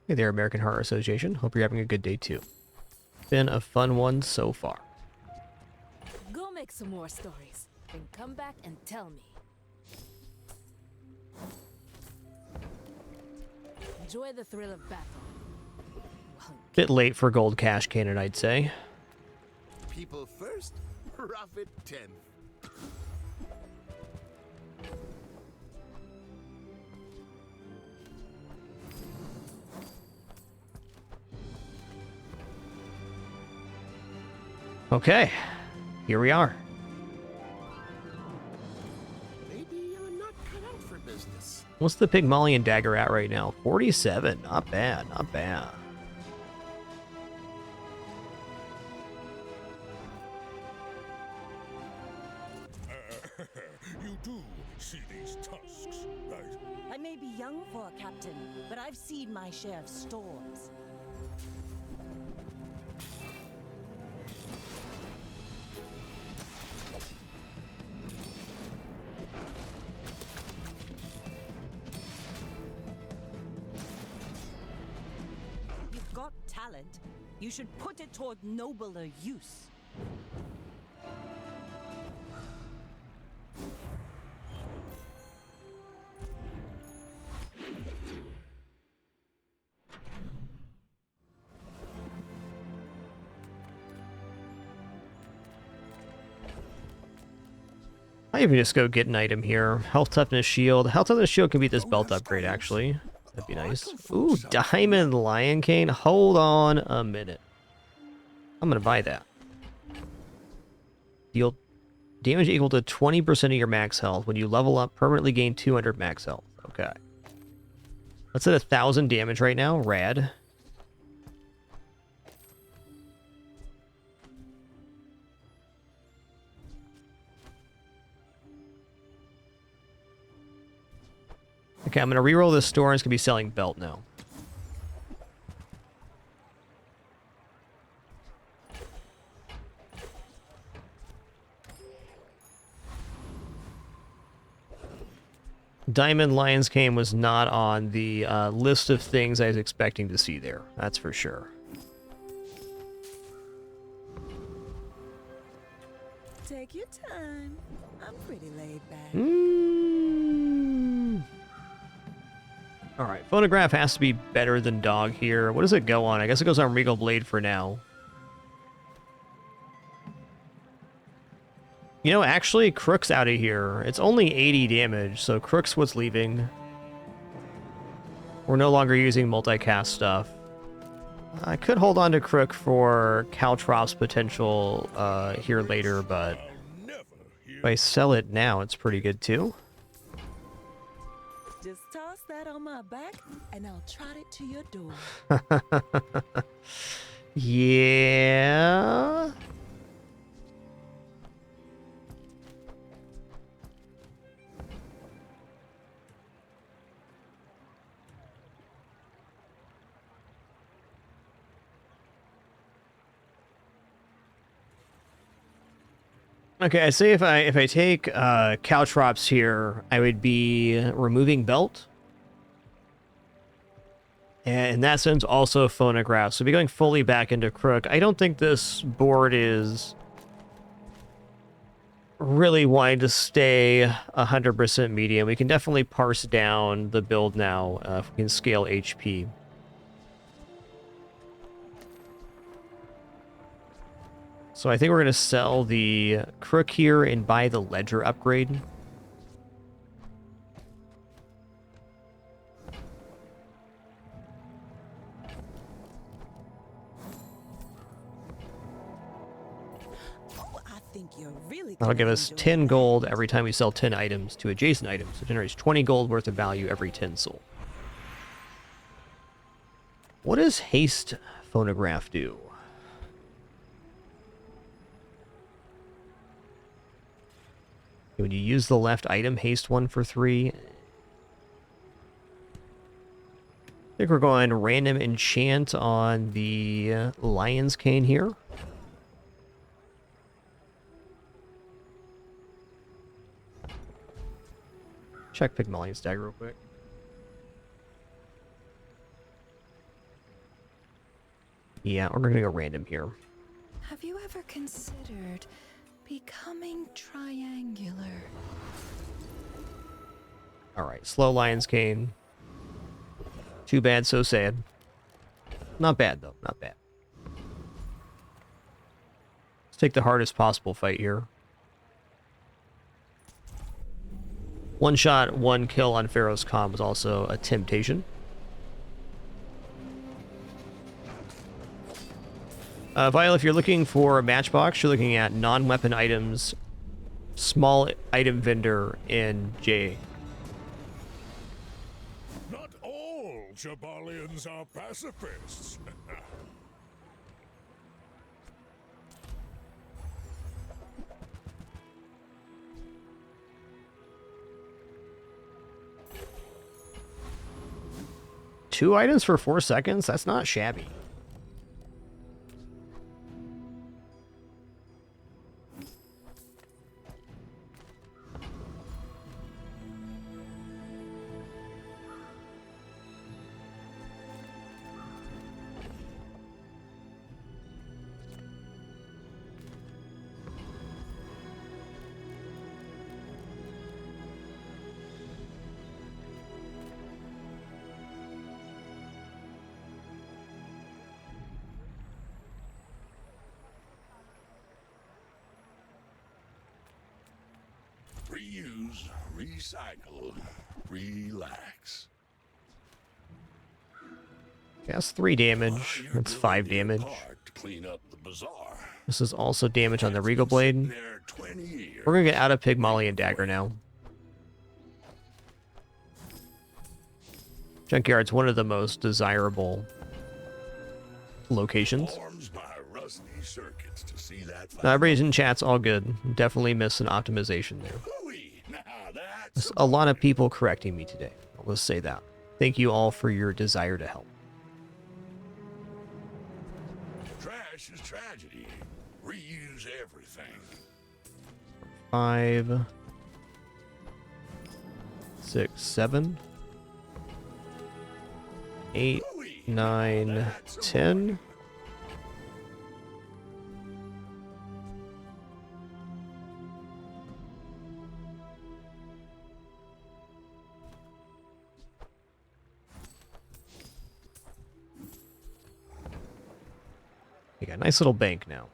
Hey there, American Horror Association. Hope you're having a good day, too. Been a fun one so far. Go make some more stories, then come back and tell me. Enjoy the thrill of battle. Bit late for Gold Cash Cannon, I'd say. People first, profit 10. Okay, here we are. Maybe I'm not cut out for business. What's the Pygmalion dagger at right now? 47. Not bad, not bad. You do see these tusks, right? I may be young for a captain, but I've seen my share of storms. You've got talent. You should put it toward nobler use. I even just go get an item here. Health toughness shield. Health toughness shield can beat this belt upgrade, actually. That'd be nice. Ooh, diamond lion cane. Hold on a minute. I'm gonna buy that. Deal Damage equal to 20% of your max health. When you level up, permanently gain 200 max health. Okay. That's at 1,000 damage right now. Rad. Okay, I'm going to reroll this store, and it's going to be selling belt now. Diamond Lion's Cane was not on the list of things I was expecting to see there. That's for sure. Take your time. I'm pretty laid back. Alright, Phonograph has to be better than Dog here. What does it go on? I guess it goes on Regal Blade for now. You know, actually, Crook's out of here. It's only 80 damage, so Crook's what's leaving. We're no longer using multicast stuff. I could hold on to Crook for Caltrop's potential here later, but if I sell it now, it's pretty good too. Just toss that on my back, and I'll trot it to your door. Yeah. Okay, I say if I take Caltrops here, I would be removing belt. And in that sense, also Phonograph. So be going fully back into Crook. I don't think this board is really wanting to stay 100% medium. We can definitely parse down the build now if we can scale HP. So I think we're going to sell the Crook here and buy the Ledger upgrade. That'll give us 10 gold every time we sell 10 items to adjacent items. It generates 20 gold worth of value every 10 sold. What does Haste Phonograph do? When you use the left item, haste 1 for 3. I think we're going random enchant on the Lion's Cane here. Check Pygmalion's Dagger real quick. Yeah, we're going to go random here. Have you ever considered becoming triangular? Alright, slow Lion's Cane. Too bad, so sad. Not bad, though. Not bad. Let's take the hardest possible fight here. One shot, one kill on Pharaoh's Calm was also a temptation. Violet, if you're looking for a matchbox, you're looking at non-weapon items, small item vendor in J. Not all Jaballians are pacifists. Two items for 4 seconds? That's not shabby. Reuse, recycle, relax. That's 3 damage. That's 5 damage. To clean up the bazaar. This is also damage on the Regal Blade. We're gonna get out of Pygmalion Dagger now. Junkyard's one of the most desirable locations. Now, everybody's in chat's all good. Definitely missed an optimization there. There's a lot of people correcting me today. I'll just say that. Thank you all for your desire to help. Trash is tragedy. Reuse everything. 5, 6, 7, 8, 9, 10. We got a nice little bank now.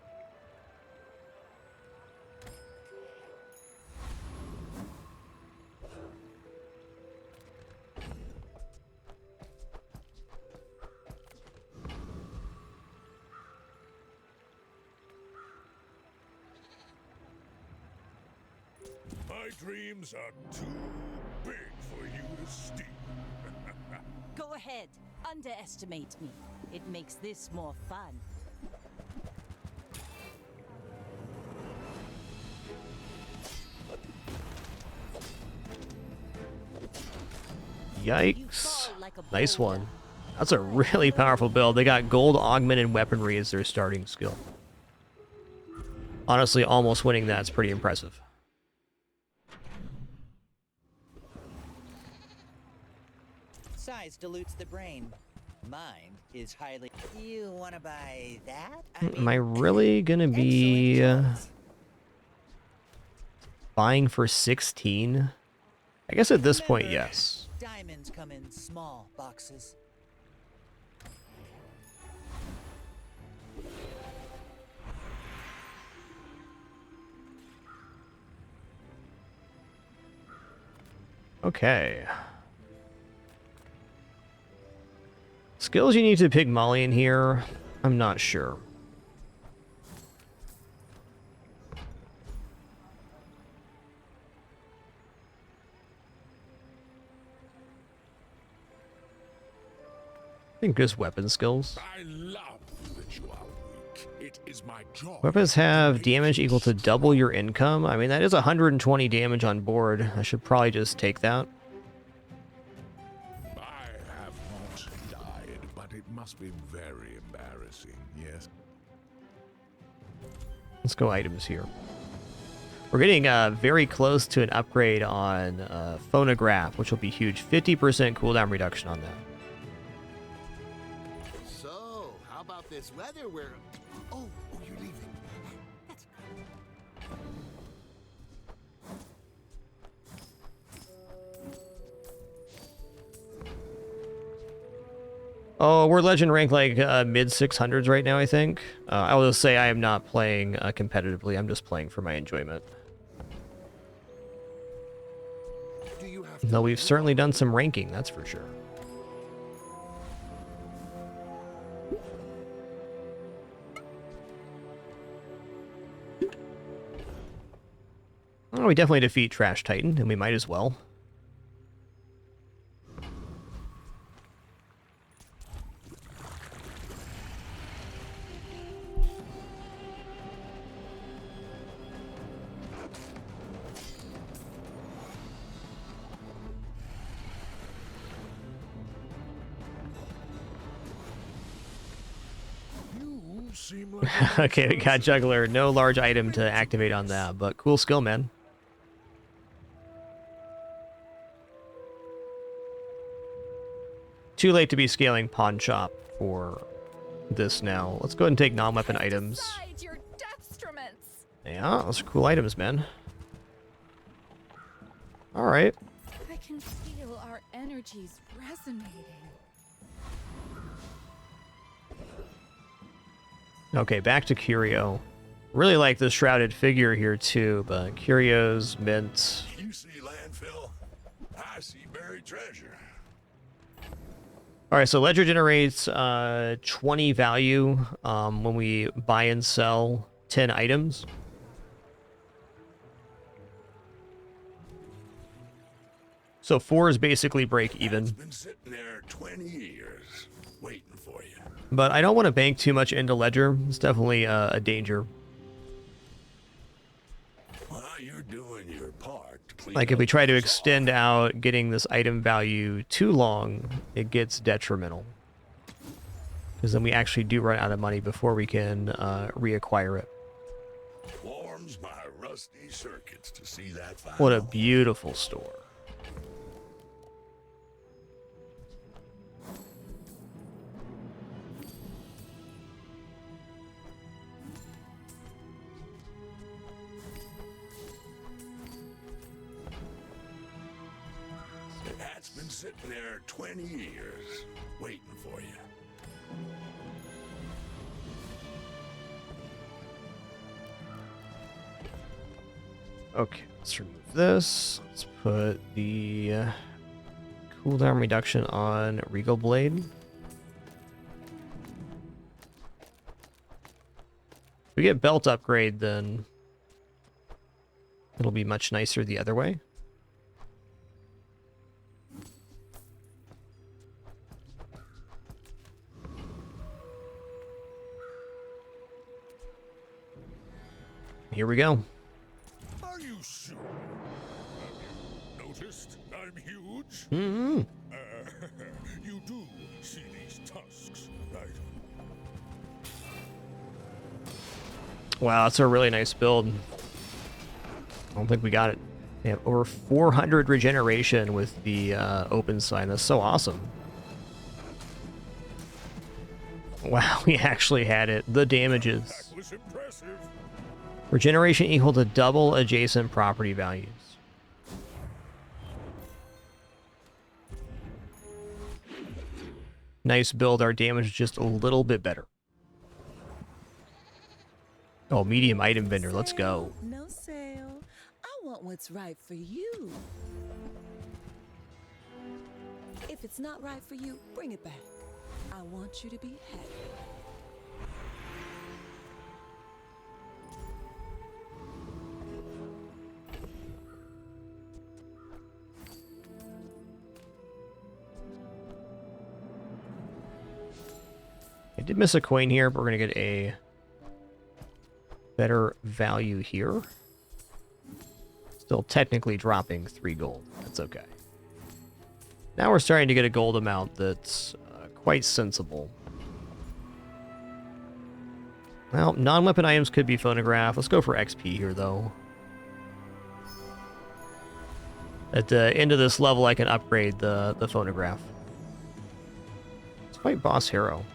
My dreams are too big for you to steal. Go ahead, underestimate me. It makes this more fun. Yikes. Nice one. That's a really powerful build. They got gold augmented weaponry as their starting skill. Honestly, almost winning that's pretty impressive. Size dilutes the brain. Mind is highly... You want to buy that? Am I really gonna be buying for 16? I guess at this point, yes. Diamonds come in small boxes. Okay. Skills you need to Pygmalion here, I'm not sure. I think just weapon skills. I love that you are weak. It is my job. Weapons have damage equal to double your income. I mean, that is 120 damage on board. I should probably just take that. I have not died, but it must be very embarrassing, yes? Let's go items here. We're getting very close to an upgrade on Phonograph, which will be huge. 50% cooldown reduction on that. So, how about this weather where... Oh, you're leaving. Oh, we're legend rank like mid 600s right now, I think. I will say I am not playing competitively. I'm just playing for my enjoyment. Though we've certainly done some ranking, that's for sure. Oh, we definitely defeat Trash Titan, and we might as well. Okay, we got Juggler. No large item to activate on that, but cool skill, man. Too late to be scaling Pawn Shop for this now. Let's go ahead and take non-weapon items. Your dextroments. Yeah, those are cool items, man. Alright. I can feel our energies resonating. Okay, back to Curio. Really like the shrouded figure here too, but Curio's mint. You see landfill, I see buried treasure. Alright, so Ledger generates 20 value when we buy and sell 10 items. So 4 is basically break even. Been sitting there 20 years, waiting for you. But I don't want to bank too much into ledger. It's definitely a danger. Well, you're doing your part to clean Like if up we try to the extend out getting this item value too long, it gets detrimental. Because then we actually do run out of money before we can reacquire it. warms my rusty circuits to see that file. What a beautiful store. That's been sitting there 20 years, waiting for you. Okay, let's remove this. Let's put the cooldown reduction on Regal Blade. If we get belt upgrade, then it'll be much nicer the other way. Here we go. Are you sure? Have you noticed I'm huge? Mm-hmm. You do see these tusks, right? Wow, that's a really nice build. I don't think we got it. They have over 400 regeneration with the open sign. That's so awesome. Wow, we actually had it. The damages. That was impressive. Regeneration equal to double adjacent property values. Nice build. Our damage is just a little bit better. Oh, medium item vendor. Let's go. No sale. I want what's right for you. If it's not right for you, bring it back. I want you to be happy. I did miss a coin here, but we're going to get a better value here. Still technically dropping 3 gold. That's okay. Now we're starting to get a gold amount that's quite sensible. Well, non-weapon items could be phonograph. Let's go for XP here, though. At the end of this level, I can upgrade the phonograph. Let's fight Boss Hero.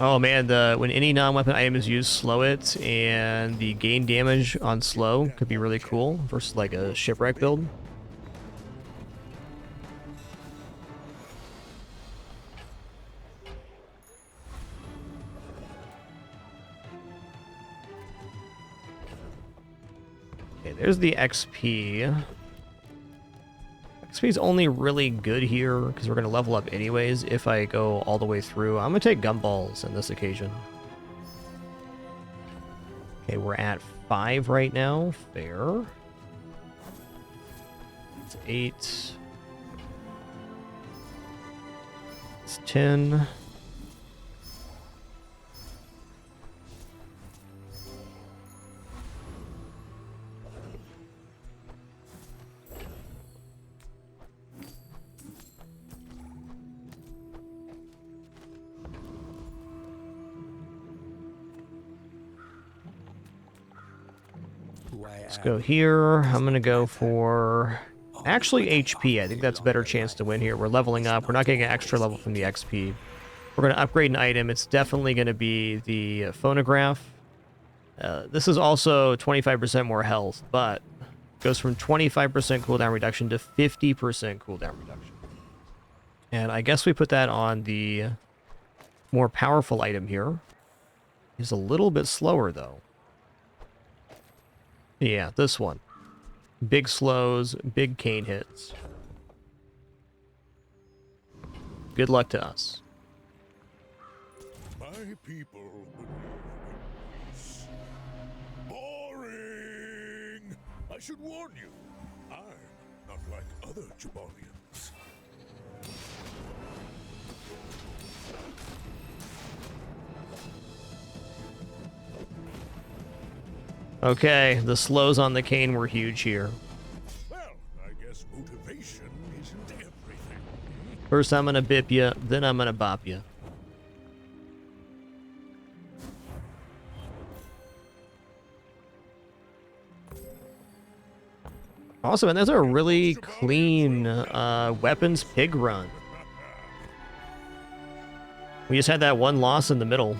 Oh man, when any non-weapon item is used, slow it, and the gain damage on slow could be really cool versus like a shipwreck build. Okay, there's the XP. XP is only really good here because we're going to level up anyways if I go all the way through. I'm going to take gumballs on this occasion. Okay, we're at 5 right now. Fair. It's 8. It's 10. Let's go here. I'm going to go for actually HP. I think that's a better chance to win here. We're leveling up. We're not getting an extra level from the XP. We're going to upgrade an item. It's definitely going to be the phonograph. This is also 25% more health, but goes from 25% cooldown reduction to 50% cooldown reduction. And I guess we put that on the more powerful item here. It's a little bit slower, though. Yeah, this one. Big slows, big cane hits. Good luck to us. My people believe in peace. Boring! I should warn you, I'm not like other Jaballians. Okay, the slows on the cane were huge here. Well, I guess motivation isn't everything. First I'm gonna bip ya, then I'm gonna bop ya. Awesome, and that's a really clean weapons pig run. We just had that one loss in the middle.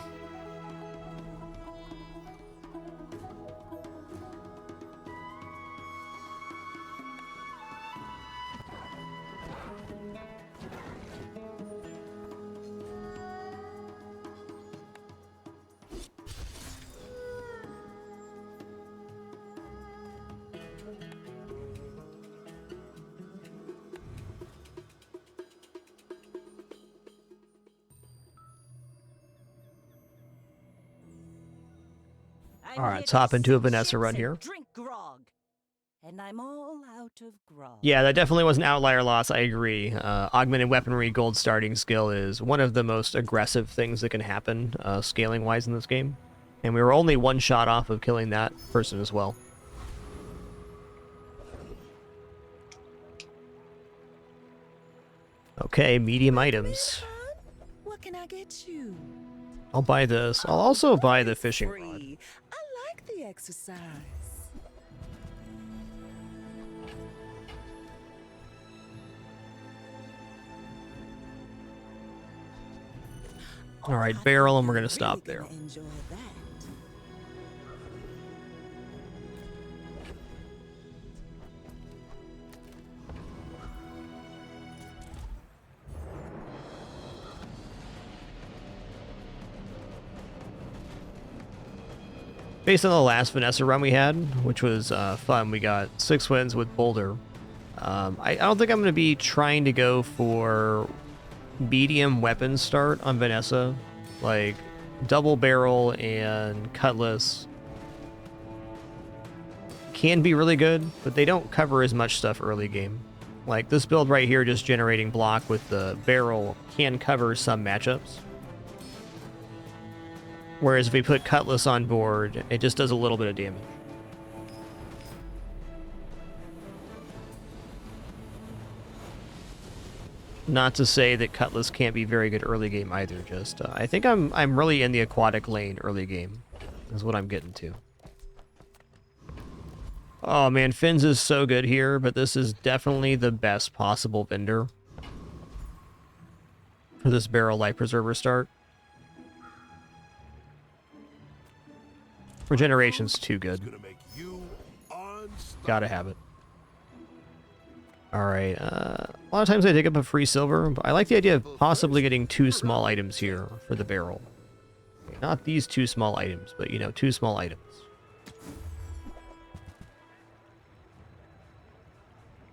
All right, let's hop into a Vanessa run here. Drink grog. And I'm all out of grog. Yeah, that definitely was an outlier loss. I agree. Augmented weaponry gold starting skill is one of the most aggressive things that can happen scaling-wise in this game. And we were only one shot off of killing that person as well. Okay, medium items. What can I get you? I'll buy this. I'll also buy the fishing rod. I like the exercise. All right, barrel, and we're gonna stop there. Enjoy that. Based on the last Vanessa run we had, which was fun, we got 6 wins with Boulder. I don't think I'm going to be trying to go for medium weapon start on Vanessa. Like, double barrel and cutlass can be really good, but they don't cover as much stuff early game. Like, this build right here, just generating block with the barrel, can cover some matchups. Whereas if we put Cutlass on board, it just does a little bit of damage. Not to say that Cutlass can't be very good early game either, just I think I'm really in the aquatic lane early game, is what I'm getting to. Oh man, Fins is so good here, but this is definitely the best possible vendor for this barrel life preserver start. Regeneration's too good. Gotta have it. Alright, a lot of times I dig up a free silver, but I like the idea of possibly getting 2 small items here for the barrel. Okay, not these 2 small items, but, you know, 2 small items.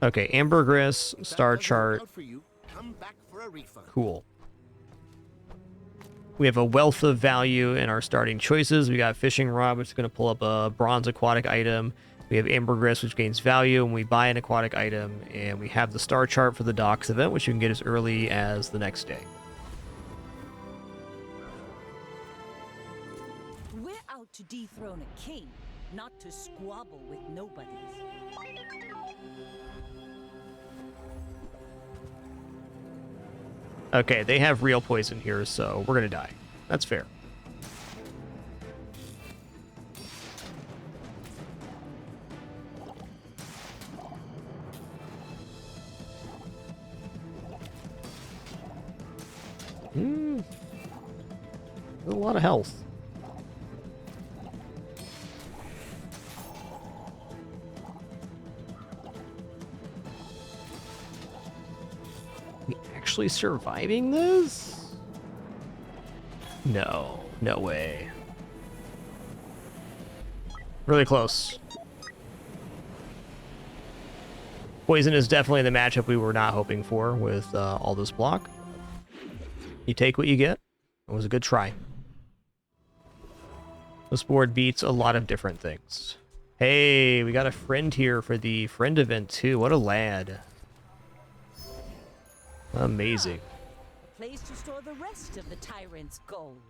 Okay, ambergris, star chart. Cool. We have a wealth of value in our starting choices. We got fishing rod, which is going to pull up a bronze aquatic item. We have ambergris, which gains value when we buy an aquatic item. And we have the star chart for the docks event, which you can get as early as the next day. We're out to dethrone a king, not to squabble with nobodies. Okay, they have real poison here, so we're going to die. That's fair. A lot of health. We actually surviving this? No, no way. Really close. Poison is definitely the matchup we were not hoping for with all this block. You take what you get. It was a good try. This board beats a lot of different things. Hey, we got a friend here for the friend event too. What a lad. Amazing. A place to store the rest of the tyrant's gold.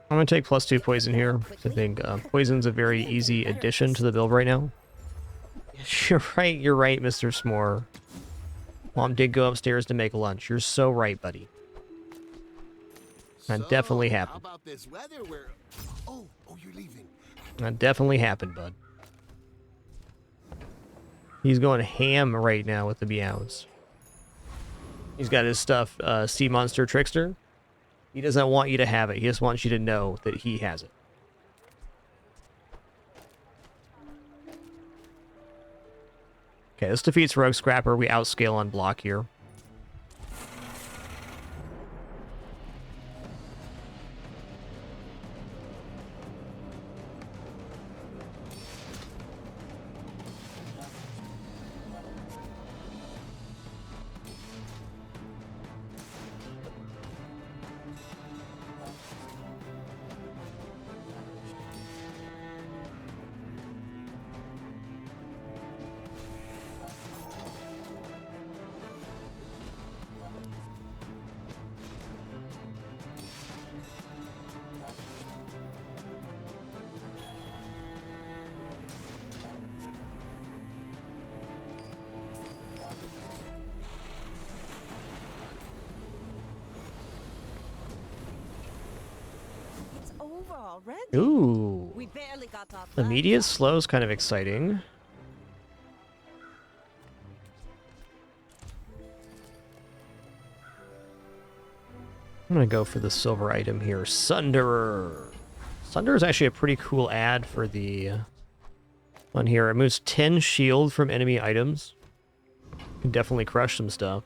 I'm going to take +2 poison here. I think poison's a very easy addition to the build right now. You're right, Mr. S'more. Mom did go upstairs to make lunch. You're so right, buddy. That definitely happened. How about this weather where... Oh, you're leaving. That definitely happened, bud. He's going ham right now with the meows. He's got his stuff, Sea Monster Trickster. He doesn't want you to have it. He just wants you to know that he has it. Okay, this defeats Rogue Scrapper. We outscale on block here. Already. Ooh. We barely got off. Immediate slow is kind of exciting. I'm gonna go for the silver item here, Sunderer. Sunderer is actually a pretty cool ad for the one here. It moves 10 shield from enemy items. Can definitely crush some stuff.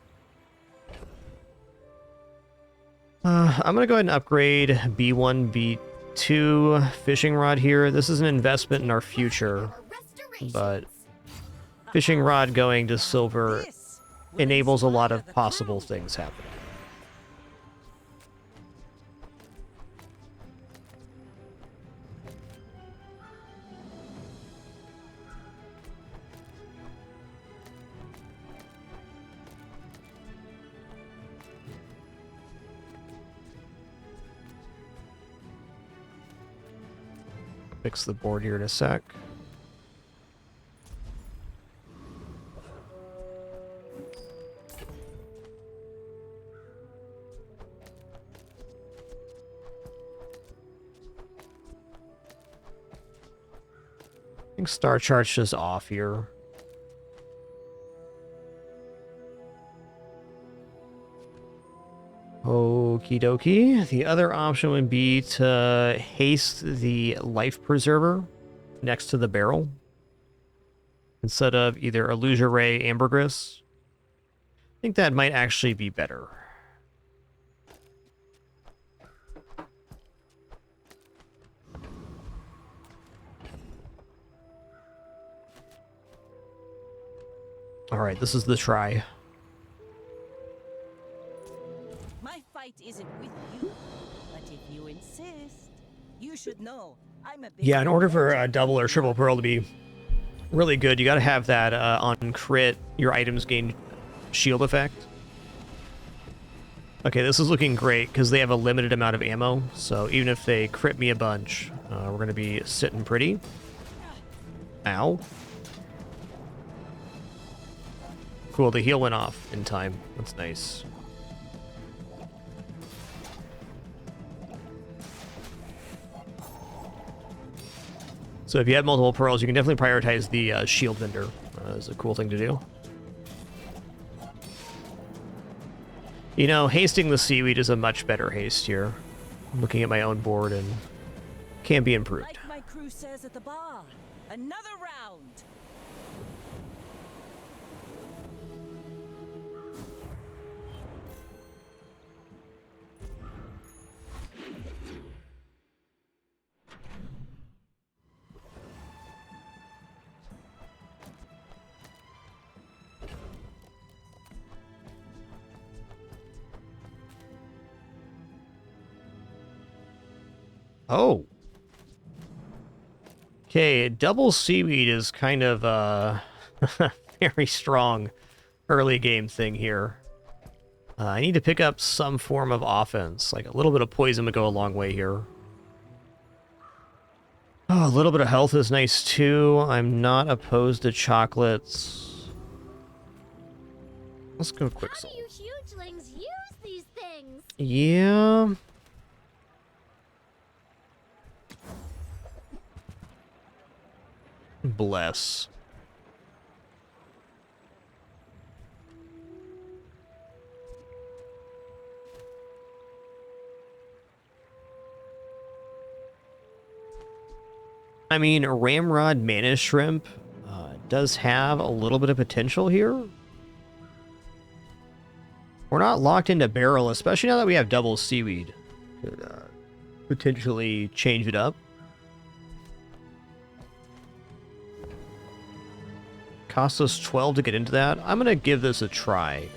I'm gonna go ahead and upgrade B1, B2 fishing rod here. This is an investment in our future, but fishing rod going to silver enables a lot of possible things happening. Fix the board here in a sec. I think Star Chart's just off here. Okie dokie. The other option would be to haste the life preserver next to the barrel instead of either Illusion Ray, Ambergris. I think that might actually be better. All right, this is the try. Isn't with you, but if you insist, you should know I'm a big Yeah, in order for a double or triple pearl to be really good, you got to have that on crit, your items gain shield effect. Okay, this is looking great because they have a limited amount of ammo, so even if they crit me a bunch, we're going to be sitting pretty. Ow. Cool, the heal went off in time. That's nice. So if you have multiple pearls, you can definitely prioritize the shield vendor. It's a cool thing to do. You know, hasting the seaweed is a much better haste here. I'm looking at my own board and can be improved. Like my crew says at the bar, another round. Oh. Okay, double seaweed is kind of very strong early game thing here. I need to pick up some form of offense. Like a little bit of poison would go a long way here. Oh, a little bit of health is nice too. I'm not opposed to chocolates. Let's go Quicksilver. How do you hugelings use these things? Yeah. Bless. I mean, Ramrod Mana Shrimp does have a little bit of potential here. We're not locked into barrel, especially now that we have double seaweed. Could potentially change it up. Cost us 12 to get into that. I'm going to give this a try.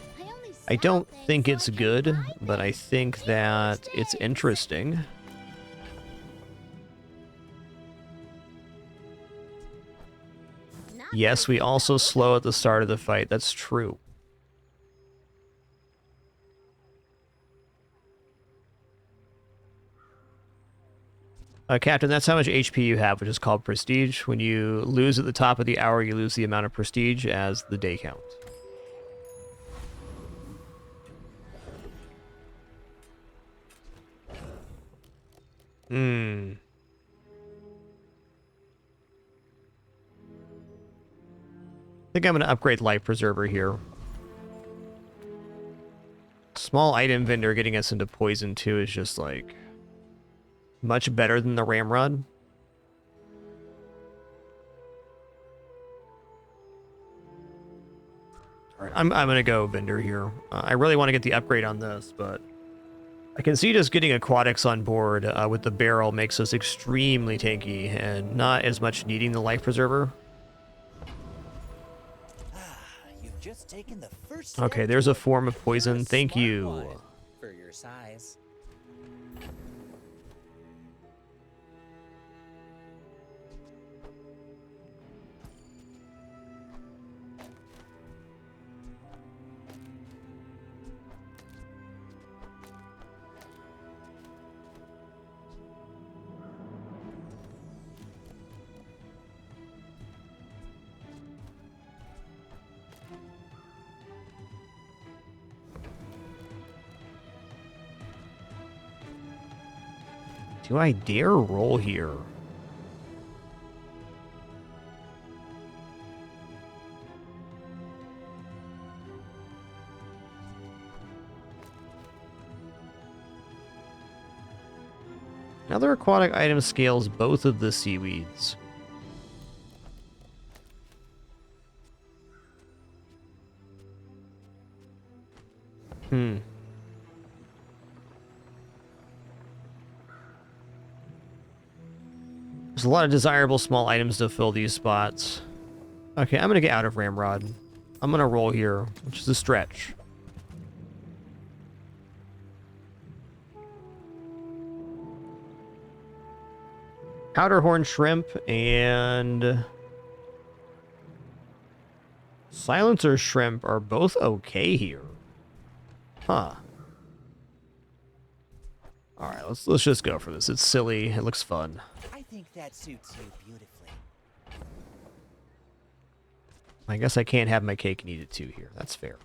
I don't think it's good, but I think that it's interesting. Yes, we also slow at the start of the fight. That's true. Captain, that's how much HP you have, which is called prestige. When you lose at the top of the hour, you lose the amount of prestige as the day count. Hmm. I think I'm going to upgrade Life Preserver here. Small item vendor getting us into poison too is just like much better than the Ramrod. All right, I'm going to go vendor here. I really want to get the upgrade on this, but I can see just getting aquatics on board with the barrel makes us extremely tanky and not as much needing the Life Preserver. You've just taken the first Okay, step there's a toward form of poison. a Thank smart you. one for your size. Do I dare roll here? Another aquatic item scales both of the seaweeds. Hmm. There's a lot of desirable small items to fill these spots. Okay, I'm going to get out of Ramrod. I'm going to roll here, which is a stretch. Powderhorn Shrimp and Silencer Shrimp are both okay here. Huh. Alright, let's just go for this. It's silly. It looks fun. I think that suits you beautifully. I guess I can't have my cake and eat it too here. That's fair.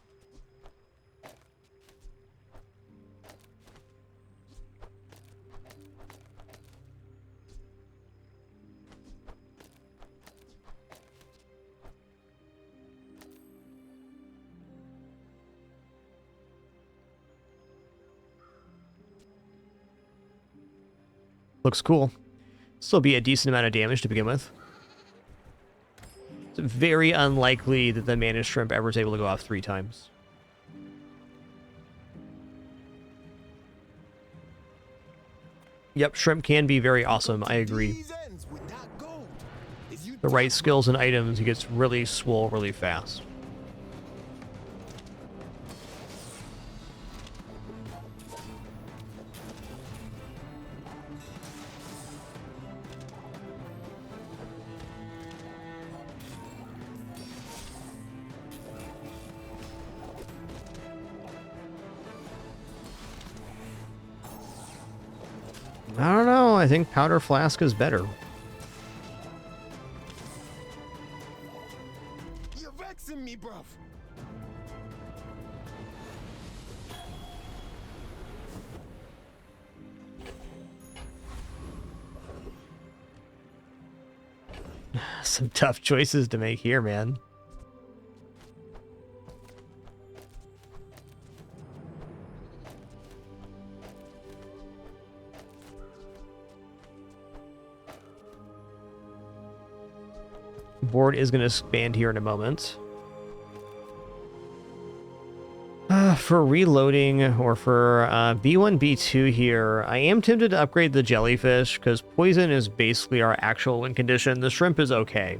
Looks cool. Still be a decent amount of damage to begin with. It's very unlikely that the Mana Shrimp ever is able to go off 3 times. Yep, Shrimp can be very awesome. I agree. The right skills and items, he gets really swole really fast. I don't know. I think powder flask is better. You're vexing me, bruv. Some tough choices to make here, man. Board is going to expand here in a moment. For reloading or for B1, B2 here, I am tempted to upgrade the jellyfish because poison is basically our actual win condition. The shrimp is okay.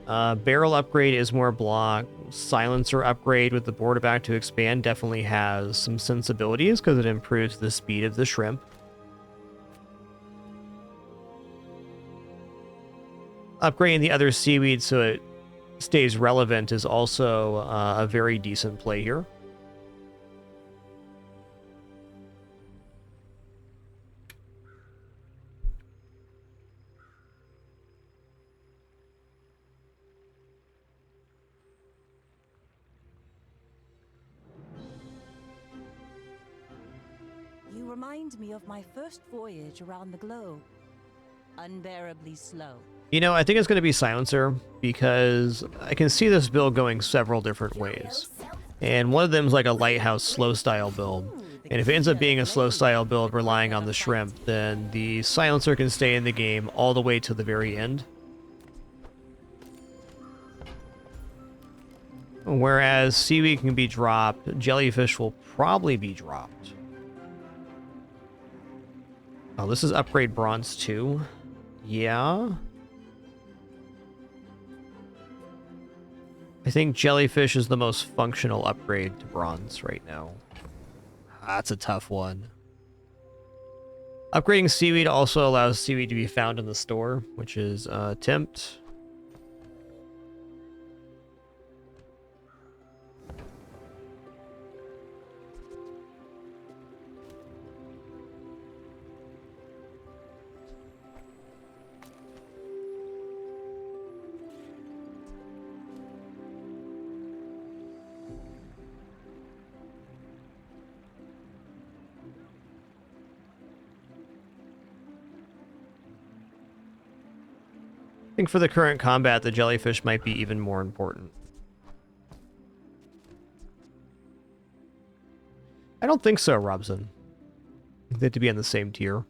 Barrel upgrade is more block. Silencer upgrade with the board about to expand definitely has some sensibilities because it improves the speed of the shrimp. Upgrading the other seaweed so it stays relevant is also a very decent play here. You remind me of my first voyage around the globe. Unbearably slow. You know, I think it's going to be Silencer because I can see this build going several different ways. And one of them is like a lighthouse slow style build. And if it ends up being a slow style build relying on the shrimp, then the Silencer can stay in the game all the way to the very end. Whereas seaweed can be dropped, jellyfish will probably be dropped. Oh, this is upgrade bronze 2. Yeah. I think jellyfish is the most functional upgrade to bronze right now. That's a tough one. Upgrading seaweed also allows seaweed to be found in the store, which is tempt. I think for the current combat, the jellyfish might be even more important. I don't think so, Robson. They have to be on the same tier.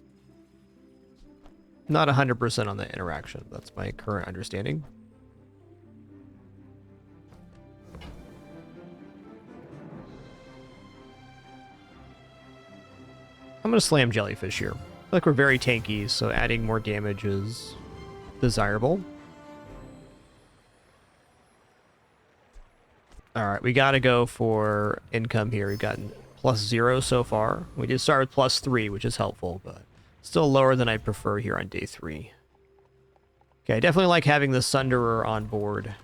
Not 100% on the interaction. That's my current understanding. I'm going to slam jellyfish here. I feel like we're very tanky, so adding more damage is desirable. Alright, we gotta go for income here. We've gotten +0 so far. We did start with +3, which is helpful, but still lower than I prefer here on day 3. Okay, I definitely like having the Sunderer on board.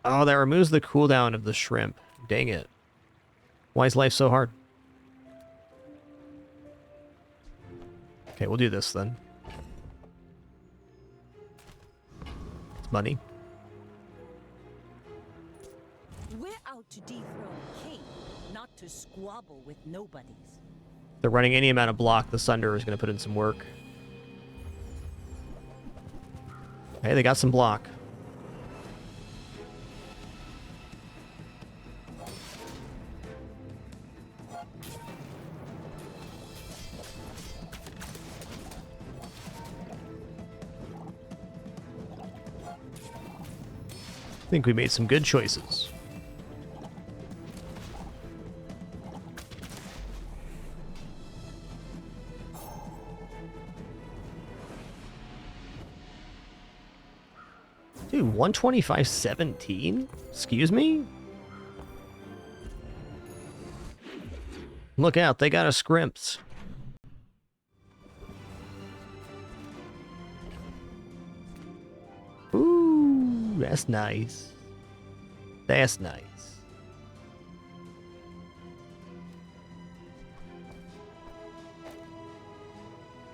Oh, that removes the cooldown of the shrimp. Dang it. Why is life so hard? Okay, we'll do this then. Money. We're out to dethrone a king, not to squabble with nobodies. They're running any amount of block. The Sunder is going to put in some work. Hey, they got some block. I think we made some good choices. Dude, 125.17? Excuse me? Look out, they got a scrimps. Ooh, that's nice. That's nice.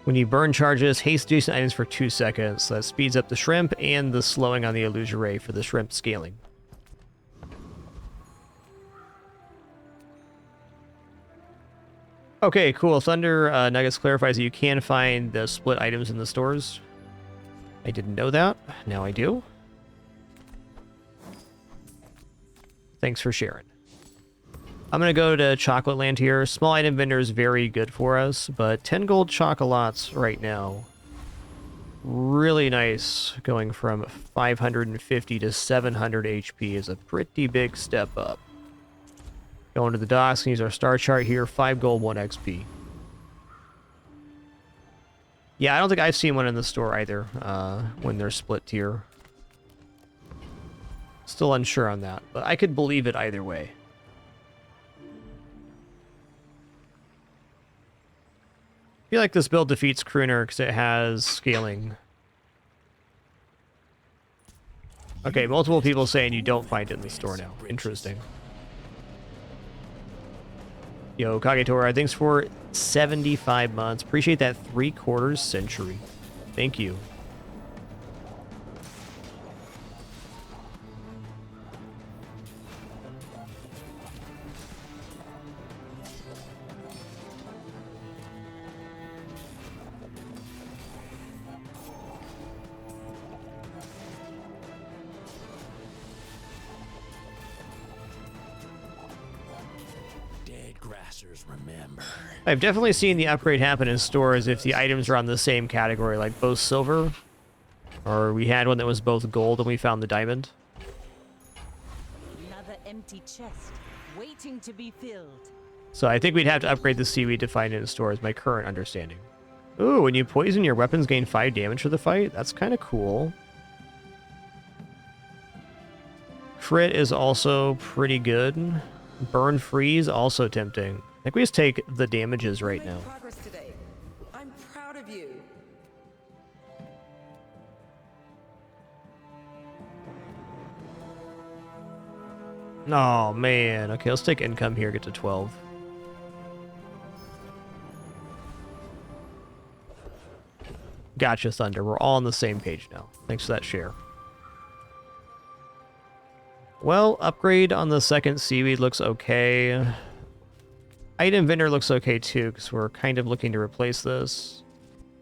When you burn charges, haste adjacent items for 2 seconds. So that speeds up the shrimp and the slowing on the illusion ray for the shrimp scaling. Okay, cool. Thunder Nuggets clarifies that you can find the split items in the stores. I didn't know that. Now I do. Thanks for sharing. I'm going to go to Chocolate Land here. Small item vendor is very good for us, but 10 gold chocolates right now. Really nice. Going from 550 to 700 HP is a pretty big step up. Going to the docks, use our star chart here. 5 gold, 1 XP. Yeah, I don't think I've seen one in the store either when they're split tier. Still unsure on that, but I could believe it either way. I feel like this build defeats Crooner because it has scaling. Okay, multiple people saying you don't find it in the store now. Interesting. Yo, Kagetora, thanks for 75 months. Appreciate that 3/4 century. Thank you. Remember. I've definitely seen the upgrade happen in stores if the items are on the same category, like both silver, or we had one that was both gold and we found the diamond. Another empty chest, waiting to be filled. So I think we'd have to upgrade the seaweed to find it in stores, my current understanding. Ooh, when you poison, your weapons gain 5 damage for the fight. That's kind of cool. Crit is also pretty good. Burn freeze, also tempting. I think we just take the damages right now. Progress today. I'm proud of you. Oh, man. Okay, let's take income here, get to 12. Gotcha, Thunder. We're all on the same page now. Thanks for that share. Well, upgrade on the second seaweed looks okay. Item vendor looks okay too, because we're kind of looking to replace this.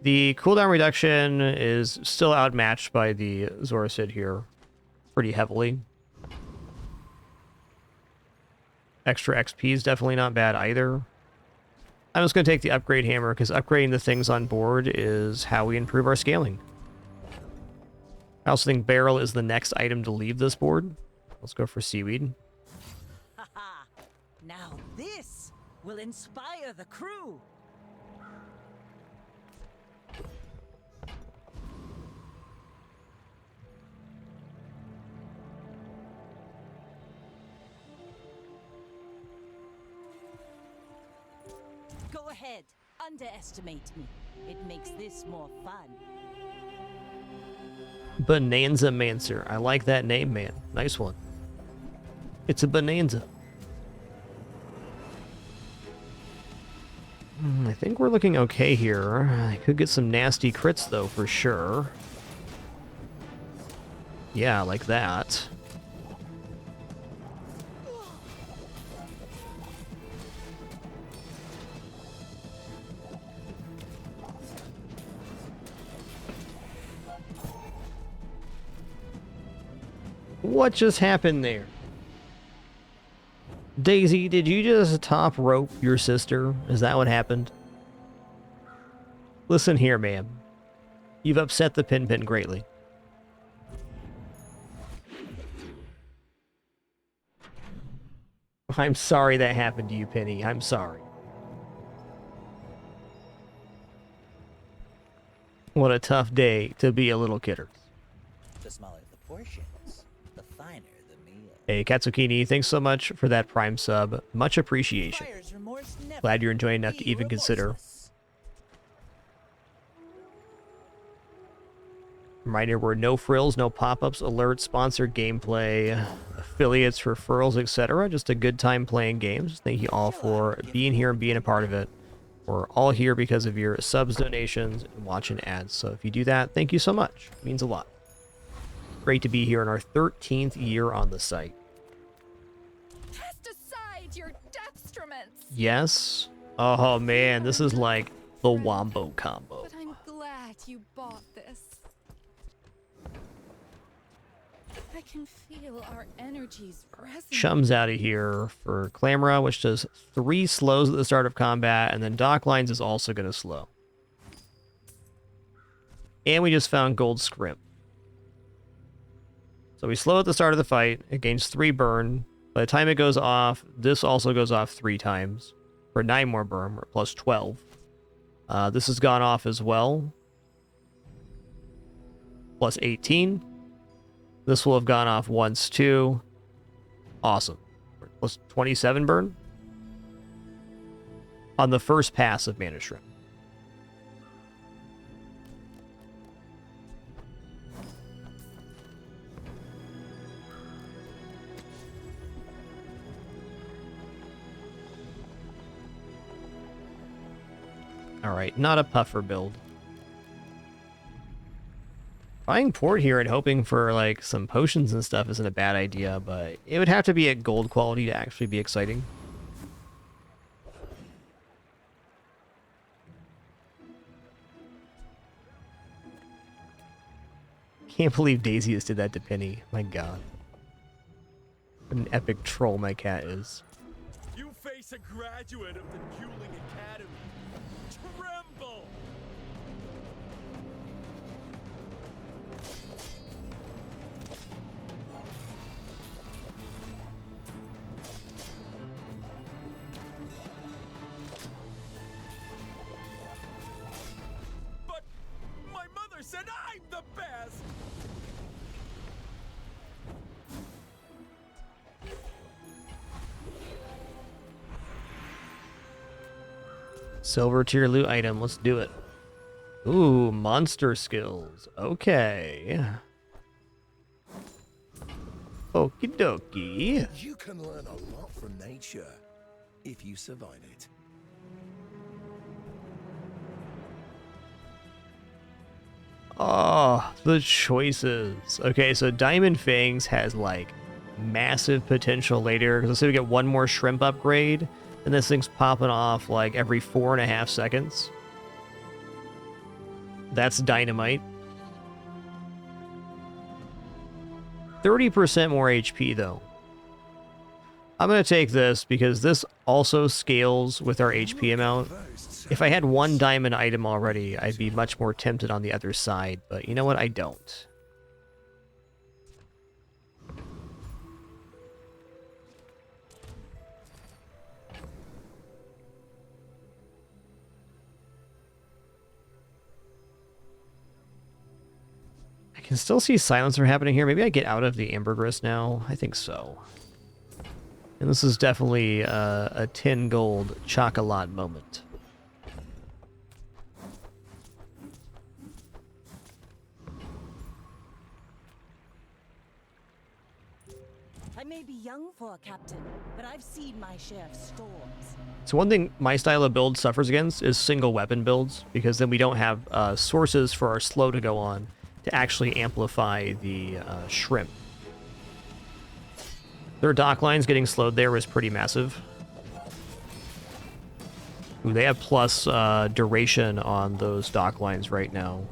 The cooldown reduction is still outmatched by the Zoracid here pretty heavily. Extra XP is definitely not bad either. I'm just going to take the upgrade hammer, because upgrading the things on board is how we improve our scaling. I also think barrel is the next item to leave this board. Let's go for seaweed. Haha! Now this will inspire the crew. Go ahead, underestimate me. It makes this more fun. Bonanza Mancer. I like that name, man. Nice one. It's a bonanza. I think we're looking okay here. I could get some nasty crits, though, for sure. Yeah, like that. What just happened there? Daisy, did you just top rope your sister? Is that what happened? Listen here, ma'am. You've upset the Pin greatly. I'm sorry that happened to you, Penny. I'm sorry. What a tough day to be a little kidder. The smaller the portions, the finer the meal. Hey, Katsukini, thanks so much for that Prime sub. Much appreciation. Fire's remorse never Glad you're enjoying enough to be even consider. Reminder, we're no frills, no pop-ups, alerts, sponsored gameplay, affiliates, referrals, etc. Just a good time playing games. Thank you all for being here and being a part of it. We're all here because of your subs, donations, and watching ads. So if you do that, thank you so much. It means a lot. Great to be here in our 13th year on the site. Cast aside your deathstruments. Yes. Oh man, this is like the wombo combo. But I'm glad you bought this. I can feel our energies resonate. Chum's out of here for Clamora, which does 3 slows at the start of combat, and then Docklines is also going to slow. And we just found Gold Scrimp. So we slow at the start of the fight, it gains 3 burn. By the time it goes off, this also goes off 3 times. For 9 more burn, or plus 12. This has gone off as well. Plus 18. This will have gone off once too. Awesome. Plus 27 burn. On the first pass of Mana Shrimp. Alright, not a puffer build. Buying port here and hoping for like some potions and stuff isn't a bad idea, but it would have to be at gold quality to actually be exciting. Can't believe Daisius did that to Penny. My god. What an epic troll my cat is. You face a graduate of the Dueling Academy. Tremble! But my mother said I'm the best! Silver tier loot item, let's do it. Ooh, monster skills. Okay. Okie dokie. You can learn a lot from nature if you survive it. Oh, the choices. Okay, so Diamond Fangs has like massive potential later. Because let's say we get one more shrimp upgrade, and this thing's popping off like every 4.5 seconds. That's dynamite. 30% more HP though. I'm going to take this because this also scales with our HP amount. If I had one diamond item already, I'd be much more tempted on the other side, but you know what? I don't. I can still see silencer happening here. Maybe I get out of the ambergris now. I think so. And this is definitely a 10 gold chocolate moment. I may be young for a captain, but I've seen my share of storms. So one thing my style of build suffers against is single weapon builds, because then we don't have sources for our slow to go on to actually amplify the shrimp. Their dock lines getting slowed there was pretty massive. Ooh, they have plus duration on those dock lines right now.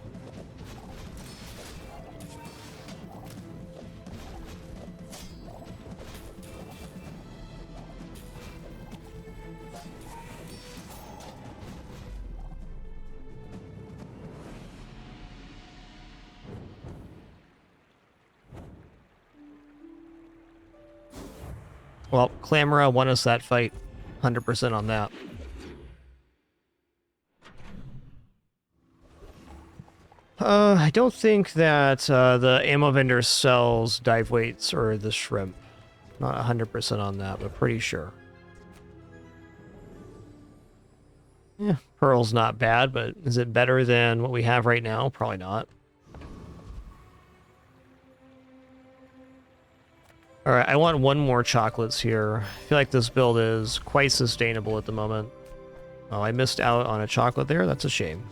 Well, Clamora won us that fight. 100% on that. I don't think that the ammo vendor sells dive weights or the shrimp. Not 100% on that, but pretty sure. Yeah, Pearl's not bad, but is it better than what we have right now? Probably not. Alright, I want one more chocolates here. I feel like this build is quite sustainable at the moment. Oh, I missed out on a chocolate there. That's a shame.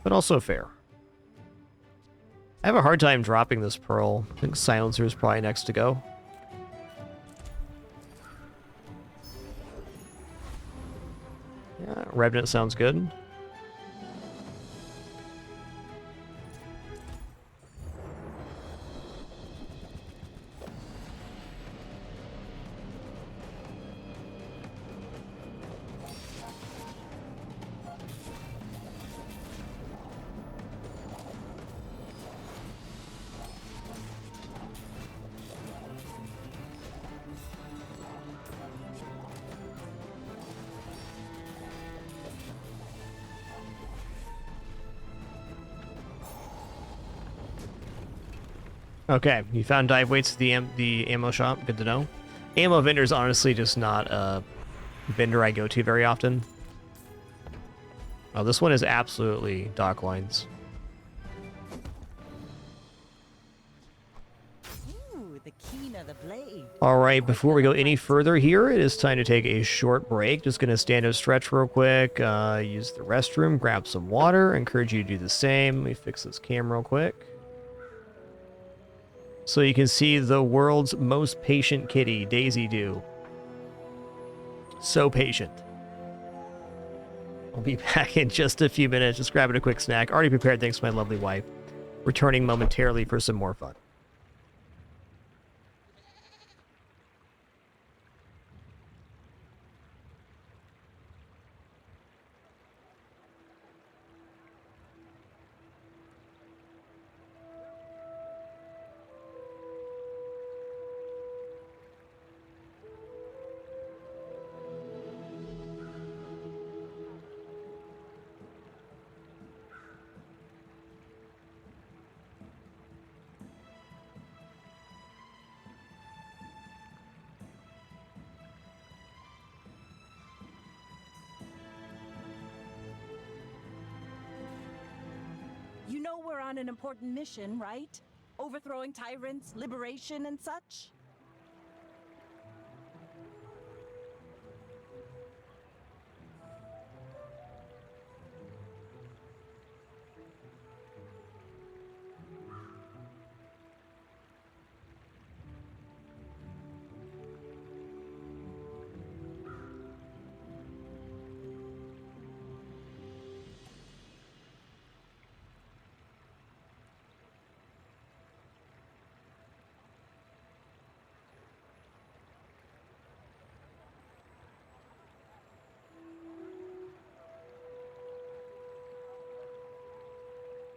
But also fair. I have a hard time dropping this pearl. I think Silencer is probably next to go. Yeah, Revenant sounds good. Okay, you found dive weights at the ammo shop. Good to know. Ammo vendor's honestly just not a vendor I go to very often. Oh, this one is absolutely dock lines. Ooh, the keener the blade. All right, before we go any further here, it is time to take a short break. Just going to stand up, stretch real quick, use the restroom, grab some water. Encourage you to do the same. Let me fix this camera real quick. So you can see the world's most patient kitty, Daisy Doo. So patient. I'll be back in just a few minutes. Just grabbing a quick snack. Already prepared thanks to my lovely wife. Returning momentarily for some more fun. You know we're on an important mission, right? Overthrowing tyrants, liberation, and such?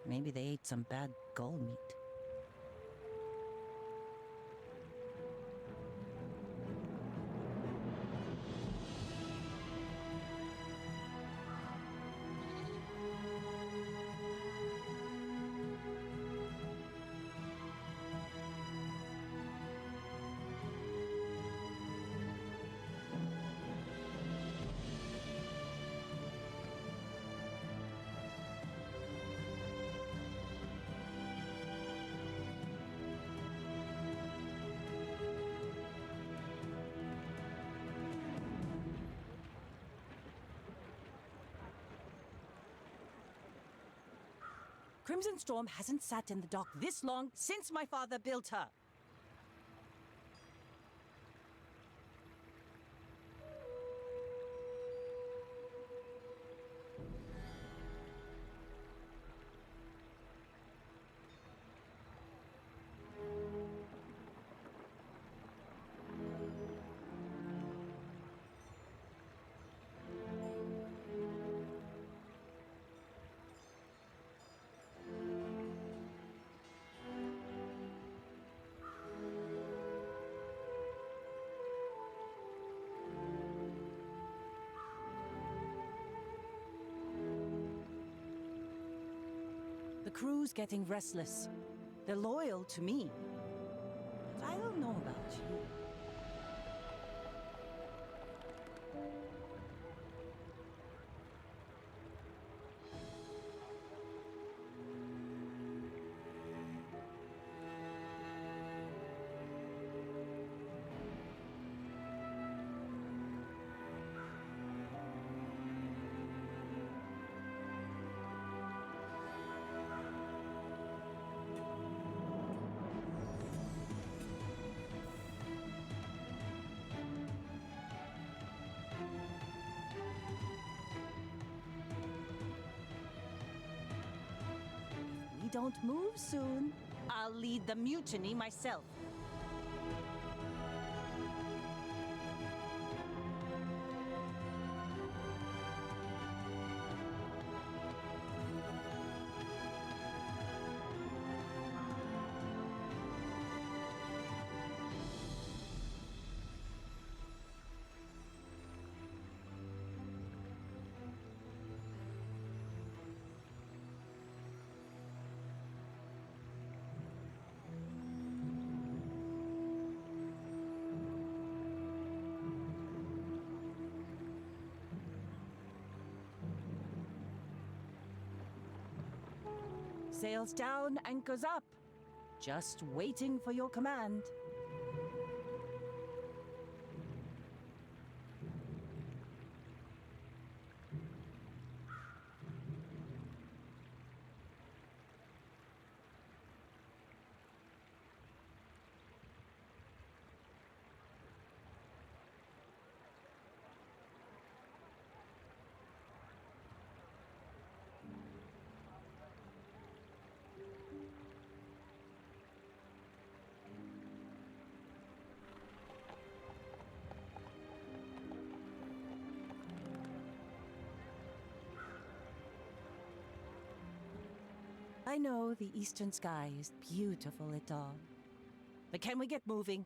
Maybe they ate some bad gull meat. Crimson Storm hasn't sat in the dock this long since my father built her. The crew's getting restless. They're loyal to me. But I don't know about you. don't move soon, I'll lead the mutiny myself. Sails down, anchors up. Just waiting for your command. I know the eastern sky is beautiful at dawn, but can we get moving?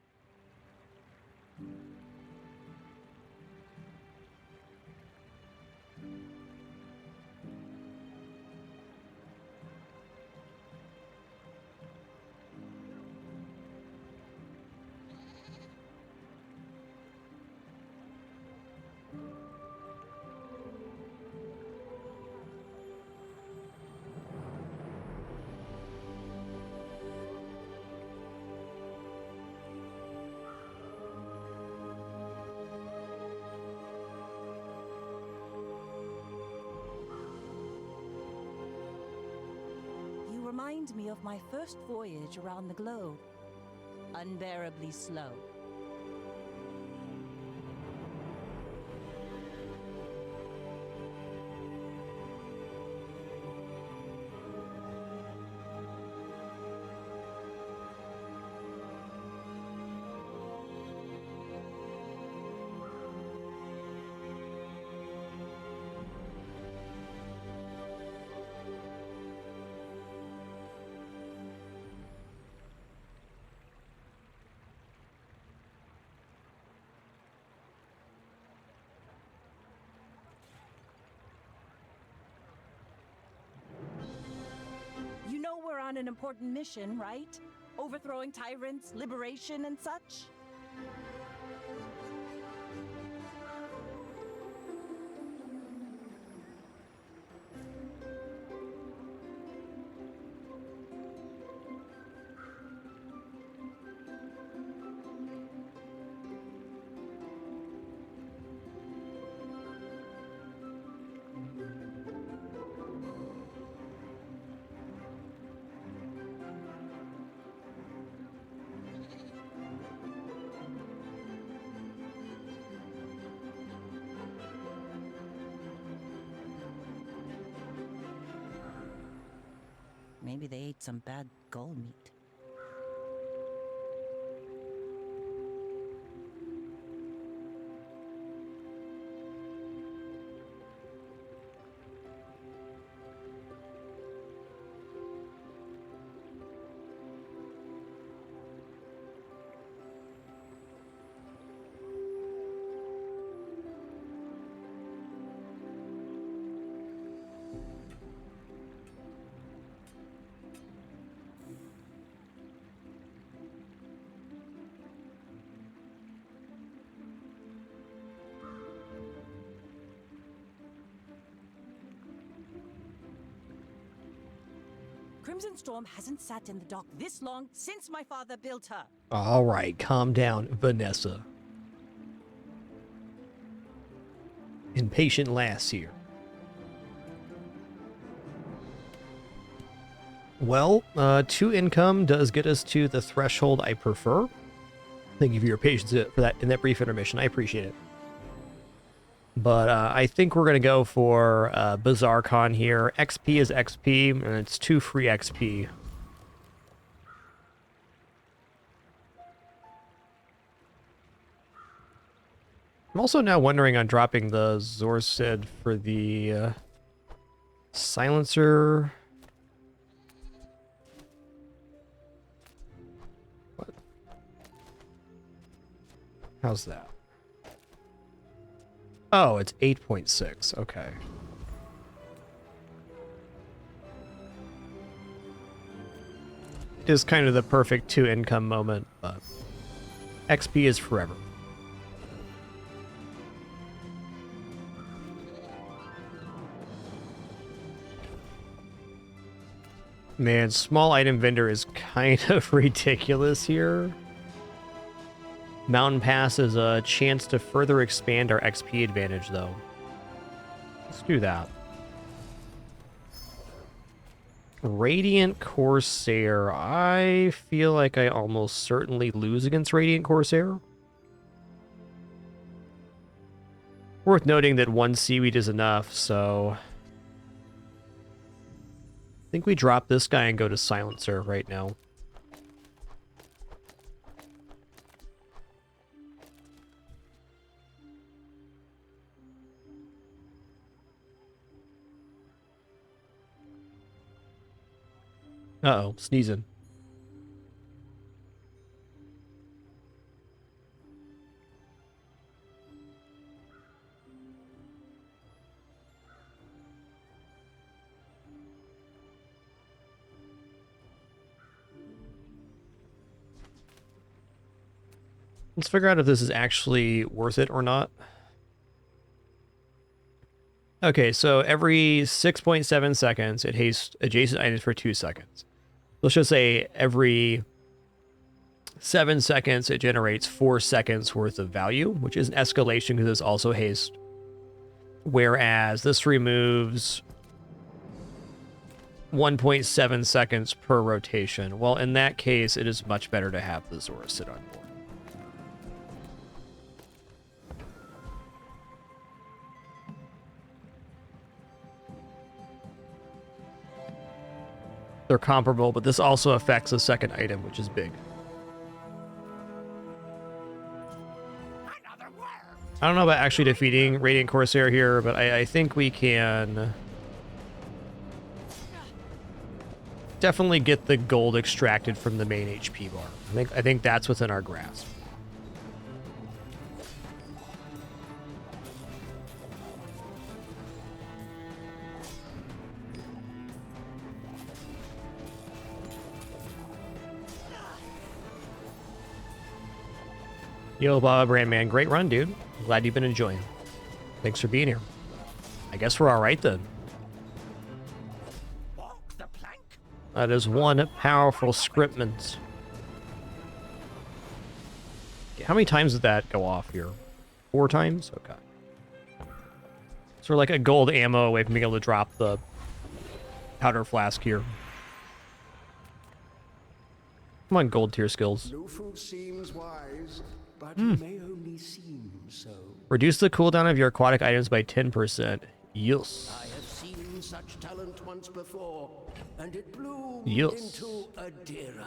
Remind me of my first voyage around the globe. Unbearably slow. You know we're on an important mission, right? Overthrowing tyrants, liberation, and such? Maybe they ate some bad gull meat. Crimson Storm hasn't sat in the dock this long since my father built her. All right, calm down, Vanessa. Impatient lass here. Well, 2 income does get us to the threshold I prefer. Thank you for your patience for that in that brief intermission. I appreciate it. But I think we're going to go for BazarCon here. XP is XP, and it's 2 free XP. I'm also now wondering on dropping the Zorsid for the silencer. What? How's that? Oh, it's 8.6. Okay. It is kind of the perfect 2 income moment, but XP is forever. Man, small item vendor is kind of ridiculous here. Mountain Pass is a chance to further expand our XP advantage, though. Let's do that. Radiant Corsair. I feel like I almost certainly lose against Radiant Corsair. Worth noting that 1 seaweed is enough, so I think we drop this guy and go to Silencer right now. Uh-oh, sneezing. Let's figure out if this is actually worth it or not. Okay, so every 6.7 seconds, it hastes adjacent items for 2 seconds. Let's just say every 7 seconds, it generates 4 seconds worth of value, which is an escalation because it's also haste. Whereas this removes 1.7 seconds per rotation. Well, in that case, it is much better to have the Zora sit on board. They're comparable, but this also affects the second item, which is big. I don't know about actually defeating Radiant Corsair here, but I think we can definitely get the gold extracted from the main HP bar. I think that's within our grasp. Yo, Baba Brandman, great run, dude. Glad you've been enjoying. Thanks for being here. I guess we're all right then. That is one powerful scriptment. How many times did that go off here? 4 times? Okay. So we're like a gold ammo away from being able to drop the powder flask here. Come on, gold tier skills. No food seems wise, but it may only seem so. Reduce the cooldown of your aquatic items by 10%. Yes. I have seen such talent once before, and it bloomed Yes. into a Dira.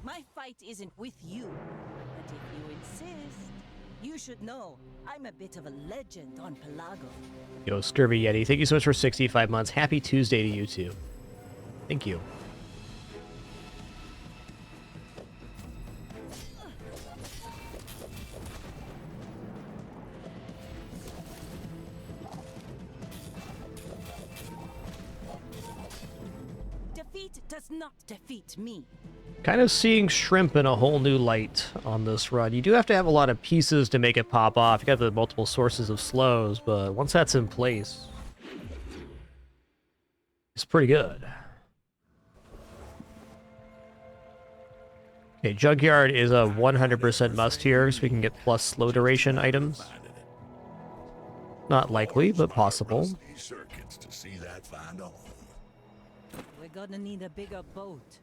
My fight isn't with you, but if you insist, you should know I'm a bit of a legend on Pelago. Yo, Scurvy Yeti, thank you so much for 65 months. Happy Tuesday to you too. Thank you. Defeat does not defeat me. Kind of seeing shrimp in a whole new light on this run. You do have to have a lot of pieces to make it pop off. You got the multiple sources of slows, but once that's in place, it's pretty good. Okay, Junkyard is a 100% must here, so we can get plus slow duration items. Not likely, but possible. Rusty circuits to see that find a home. We're gonna need a bigger boat.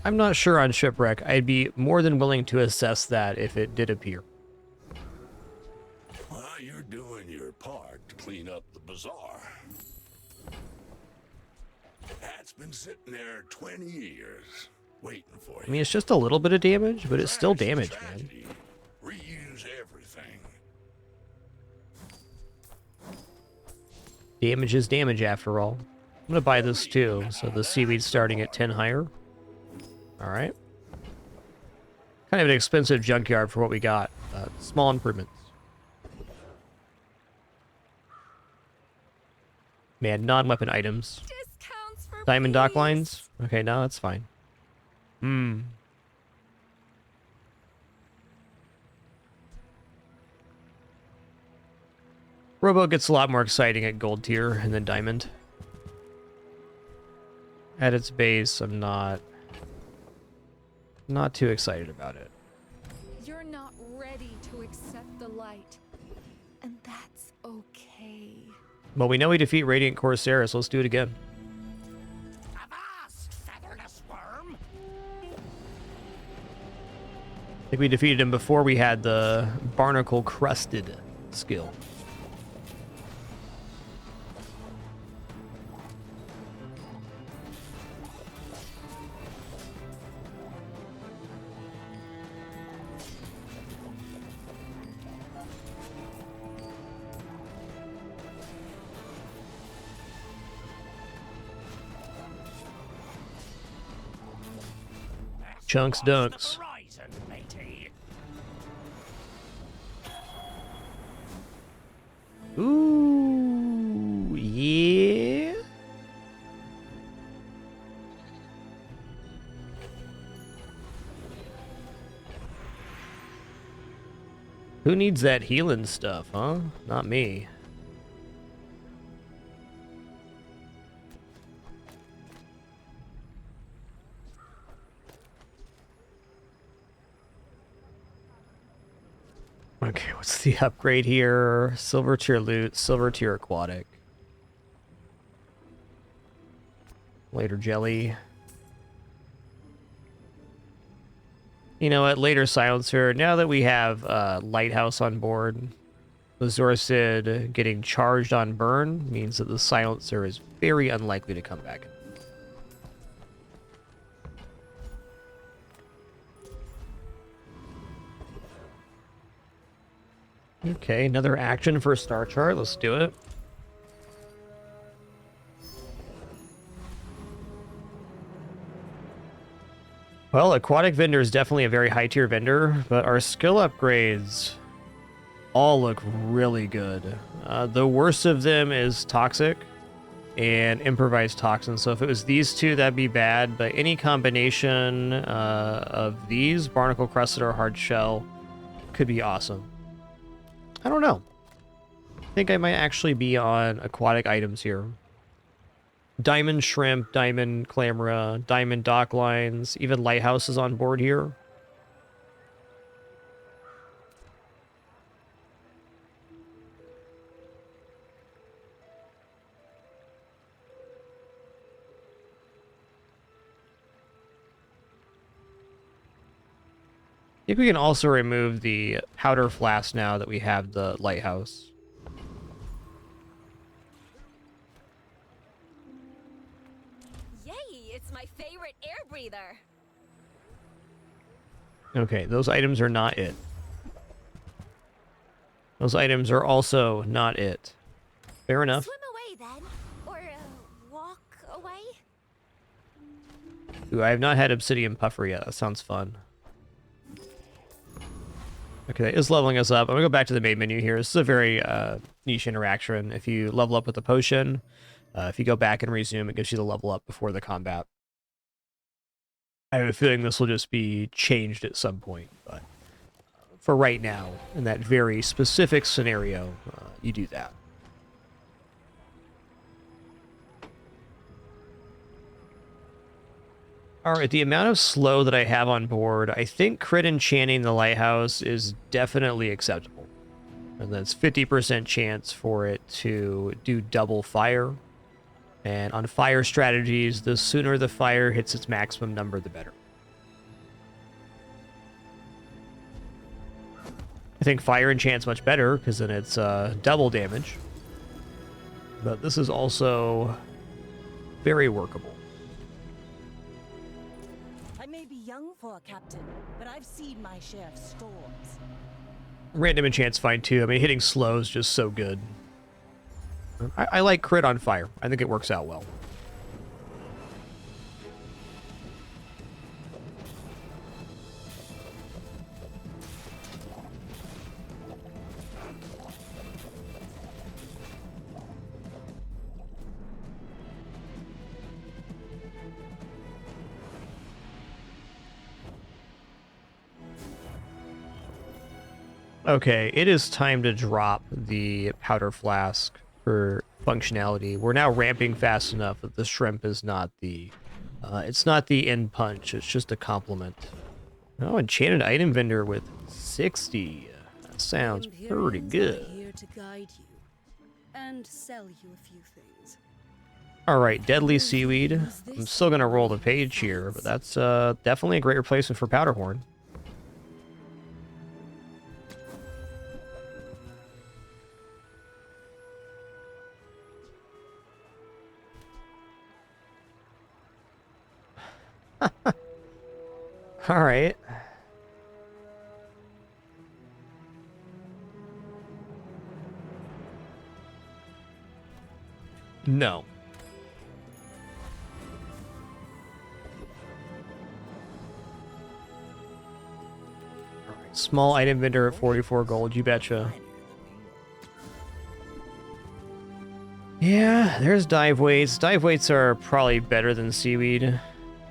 I'm not sure on shipwreck. I'd be more than willing to assess that if it did appear. Well, you're doing your part to clean up the bazaar. That's been sitting there 20 years, waiting for I you. mean, it's just a little bit of damage, but it's still damage, man. Reuse everything. Damage is damage after all. I'm gonna buy this too, so the seaweed's starting at 10 higher. Alright. Kind of an expensive junkyard for what we got. Small improvements. Man, non-weapon items. Diamond dock lines? Okay, no, that's fine. Rowboat gets a lot more exciting at gold tier and then diamond. At its base, I'm not too excited about it. You're not ready to accept the light, and that's okay. Well, we know we defeat Radiant Corsair, so let's do it again. I think we defeated him before we had the barnacle crusted skill. Chunks dunks. Ooh, yeah. Who needs that healing stuff, huh? Not me. Okay, what's the upgrade here? Silver tier loot, silver tier aquatic. Later jelly. You know what? Later silencer. Now that we have lighthouse on board, the Zorcid getting charged on burn means that the silencer is very unlikely to come back. Okay, another action for a star chart. Let's do it. Well, Aquatic Vendor is definitely a very high tier vendor, but our skill upgrades all look really good. The worst of them is Toxic and Improvised Toxin. So if it was these two, that'd be bad, but any combination of these, Barnacle Crested or Hard Shell, could be awesome. I don't know. I think I might actually be on aquatic items here. Diamond Shrimp, Diamond Clamora, Diamond Dock Lines, even Lighthouses on board here. I think we can also remove the powder flask now that we have the lighthouse. Yay, it's my favorite air breather. Okay, those items are not it. Those items are also not it. Fair enough. Swim away then, or walk away. Ooh, I have not had Obsidian Puffer yet. That sounds fun. Okay, that is leveling us up. I'm gonna go back to the main menu here. This is a very niche interaction. If you level up with the potion, if you go back and resume, it gives you the level up before the combat. I have a feeling this will just be changed at some point, but for right now, in that very specific scenario, you do that. All right, the amount of slow that I have on board, I think crit enchanting the lighthouse is definitely acceptable. And that's 50% chance for it to do double fire. And on fire strategies, the sooner the fire hits its maximum number, the better. I think fire enchant's much better, because then it's double damage. But this is also very workable. I may be young for a captain, but I've seen my share of storms. Random enchant's fine too. I mean, hitting slow is just so good. I like crit on fire. I think it works out well. Okay, it is time to drop the powder flask for functionality. We're now ramping fast enough that the shrimp is not the it's not the end punch, it's just a complement. Oh, enchanted item vendor with 60. That sounds pretty good. Here to guide you and sell you a few things. Alright, deadly seaweed. I'm still gonna roll the page here, but that's definitely a great replacement for powderhorn. All right. No. All right. Small item vendor at 44 gold, you betcha. Yeah, there's dive weights. Dive weights are probably better than seaweed.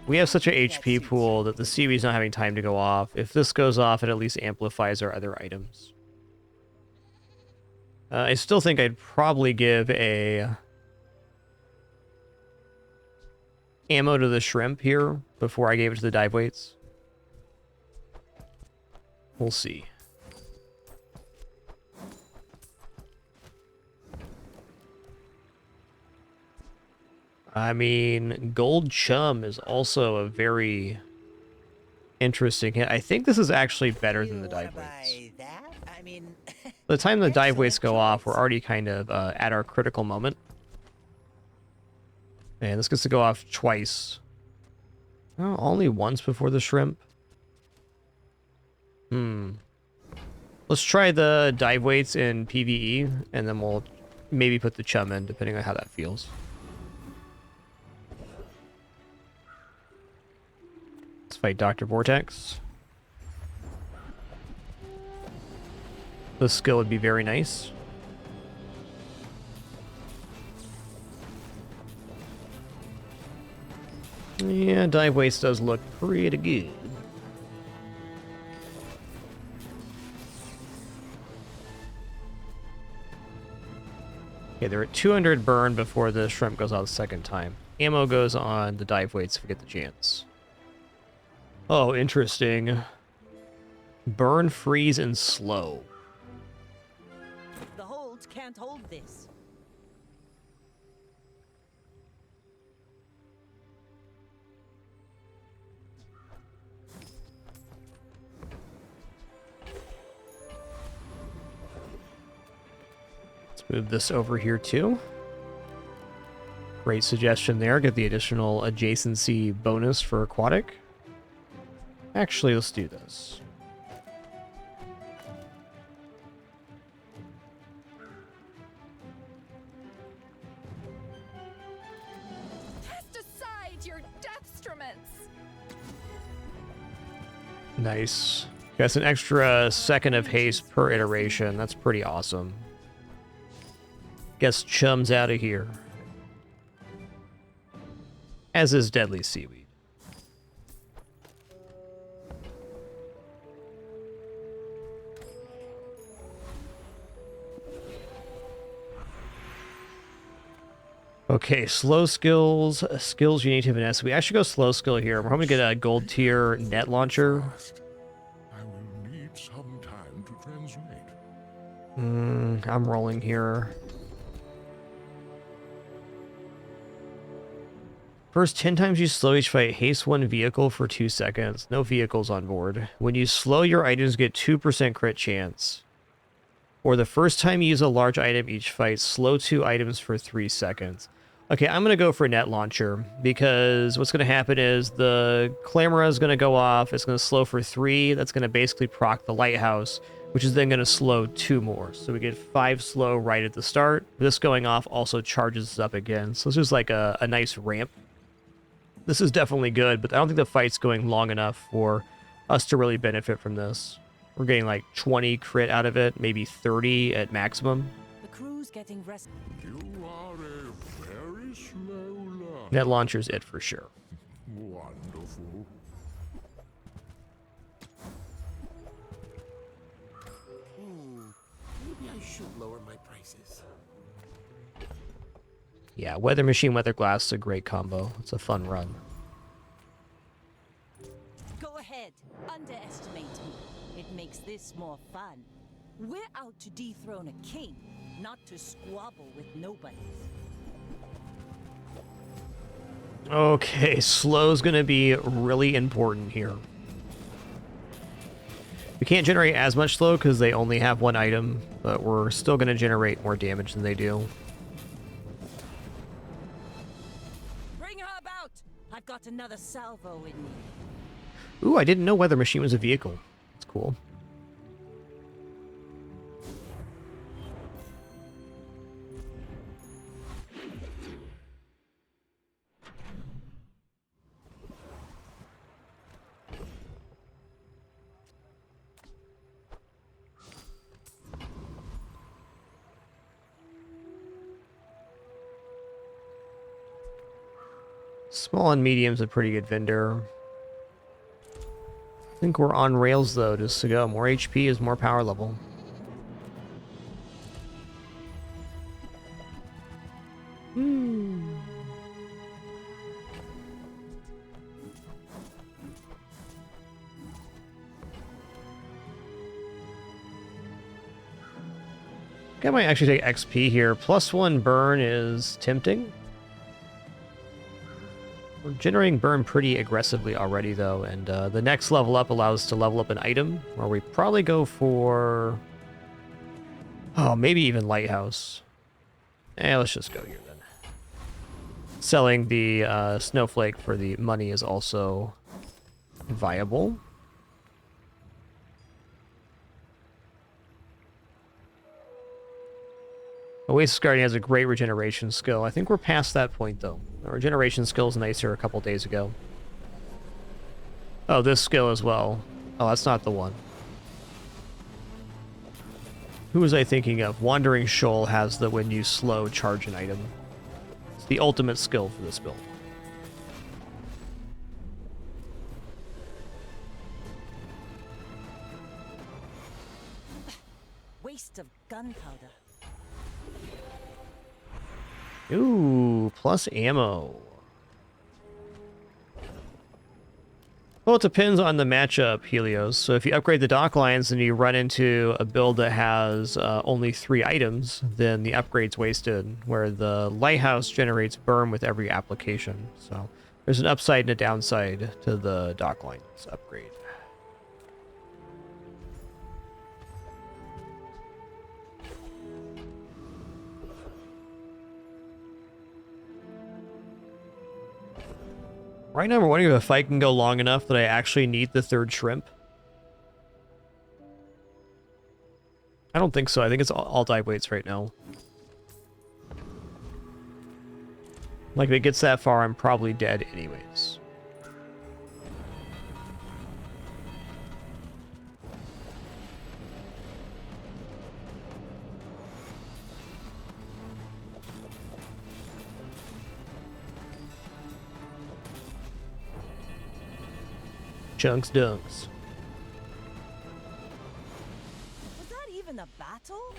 We have such a HP pool that the seaweed's not having time to go off. If this goes off, it at least amplifies our other items. I still think I'd probably give a ammo to the shrimp here before I gave it to the dive weights. We'll see. I mean, gold chum is also a very interesting hit. I think this is actually better than the dive weights. I mean, By the time the dive weights go off, we're already kind of at our critical moment. And this gets to go off twice. Oh, only once before the shrimp. Let's try the dive weights in PvE, and then we'll maybe put the chum in, depending on how that feels. Let's fight Dr. Vortex. This skill would be very nice. Yeah, dive waste does look pretty good. Okay, they're at 200 burn before the shrimp goes out the second time. Ammo goes on the dive weights if we get the chance. Oh, interesting. Burn, freeze, and slow. The holds can't hold this. Let's move this over here too. Great suggestion there. Get the additional adjacency bonus for aquatic. Actually, let's do this. Cast aside your deathstruments. Nice. That's an extra second of haste per iteration. That's pretty awesome. Guess chum's out of here. As is deadly seaweed. Okay, slow skills. Skills you need to finesse. We actually go slow skill here. We're hoping to get a gold tier net launcher. I will need some time to translate. I'm rolling here. First 10 times you slow each fight, haste one vehicle for 2 seconds. No vehicles on board. When you slow, your items get 2% crit chance. Or the first time you use a large item each fight, slow 2 items for 3 seconds. Okay, I'm going to go for net launcher, because what's going to happen is the Clamora is going to go off. It's going to slow for 3. That's going to basically proc the lighthouse, which is then going to slow 2 more. So we get 5 slow right at the start. This going off also charges us up again. So it's just like a nice ramp. This is definitely good, but I don't think the fight's going long enough for us to really benefit from this. We're getting like 20 crit out of it, maybe 30 at maximum. The crew's getting rest. You are a very slow learner. Net launcher's it for sure. Wonderful. Maybe I should lower my prices. Yeah, Weather Machine, Weather Glass is a great combo. It's a fun run. Go ahead, underestimate me. It makes this more fun. We're out to dethrone a king, not to squabble with nobody. Okay, slow's gonna be really important here. We can't generate as much slow because they only have 1 item, but we're still gonna generate more damage than they do. Bring her about! I've got another salvo in me. Ooh, I didn't know Weather Machine was a vehicle. That's cool. Small and medium's a pretty good vendor. I think we're on rails though, just to go. More HP is more power level. I might actually take XP here. +1 burn is tempting. We're generating burn pretty aggressively already, though, and the next level up allows us to level up an item, where we probably go for... Oh, maybe even Lighthouse. Let's just go here, then. Selling the Snowflake for the money is also viable. Oasis Guardian has a great regeneration skill. I think we're past that point, though. The regeneration skill is nicer a couple days ago. Oh, this skill as well. Oh, that's not the one. Who was I thinking of? Wandering Shoal has the when you slow charge an item. It's the ultimate skill for this build. Waste of gunpowder. Ooh, plus ammo. Well, it depends on the matchup, Helios. So if you upgrade the dock lines and you run into a build that has only 3 items, then the upgrade's wasted, where the Lighthouse generates burn with every application. So there's an upside and a downside to the dock lines upgrade. Right now, we're wondering if a fight can go long enough that I actually need the 3rd shrimp. I don't think so. I think it's all dive weights right now. Like, if it gets that far, I'm probably dead anyways. Chunks dunks. Was that even a battle?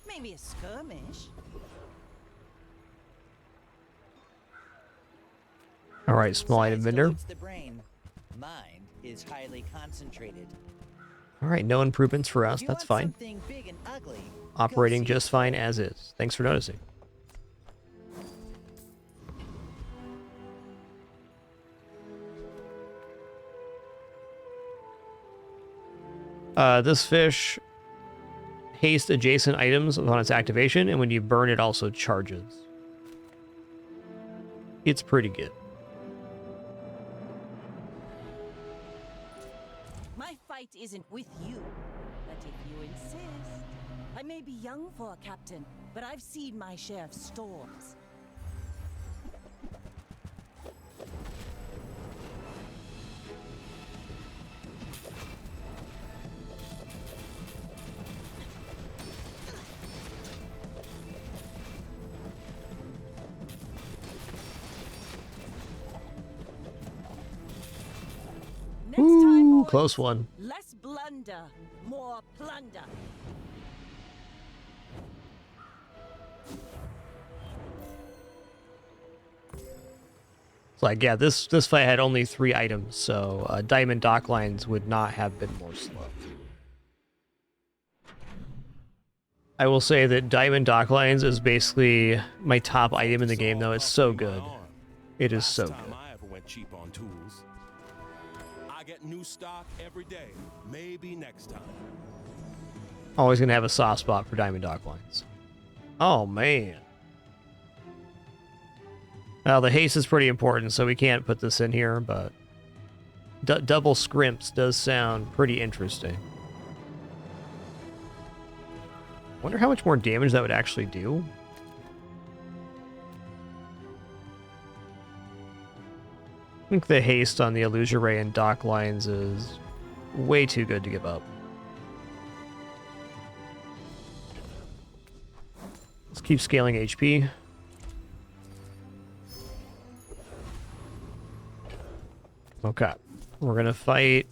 Maybe a skirmish. All right, small item vendor. Dilutes the brain. Mind is highly concentrated. All right, no improvements for us. If you That's want fine. something big and ugly, Operating go see just fine as is. Thanks for noticing. This fish haste adjacent items upon its activation, and when you burn, it also charges. It's pretty good. My fight isn't with you, but if you insist. I may be young for a captain, but I've seen my share of storms. Ooh, close one. Less blunder, more plunder. It's like, yeah, this fight had only 3 items, so Diamond Dock Lines would not have been more slow. I will say that Diamond Dock Lines is basically my top item in the game, though. It's so good. It is so good. I ever went cheap on tools. I get new stock every day. Maybe next time. Always gonna have a soft spot for Diamond Dock Lines. Oh, man. Well, the haste is pretty important, so we can't put this in here, but double scrimps does sound pretty interesting. Wonder how much more damage that would actually do. I think the haste on the Illusory and Dock Lines is way too good to give up. Let's keep scaling HP. Okay. We're going to fight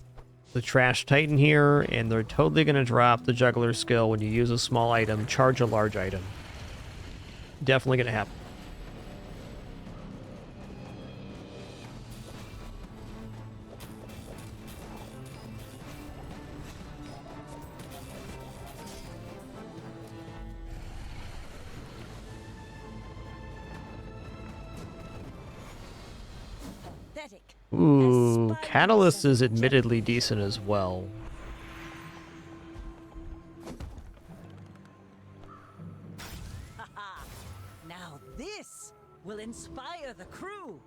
the Trash Titan here, and they're totally going to drop the Juggler skill when you use a small item, charge a large item. Definitely going to happen. Ooh, Catalyst is admittedly decent as well. Now this will inspire the crew.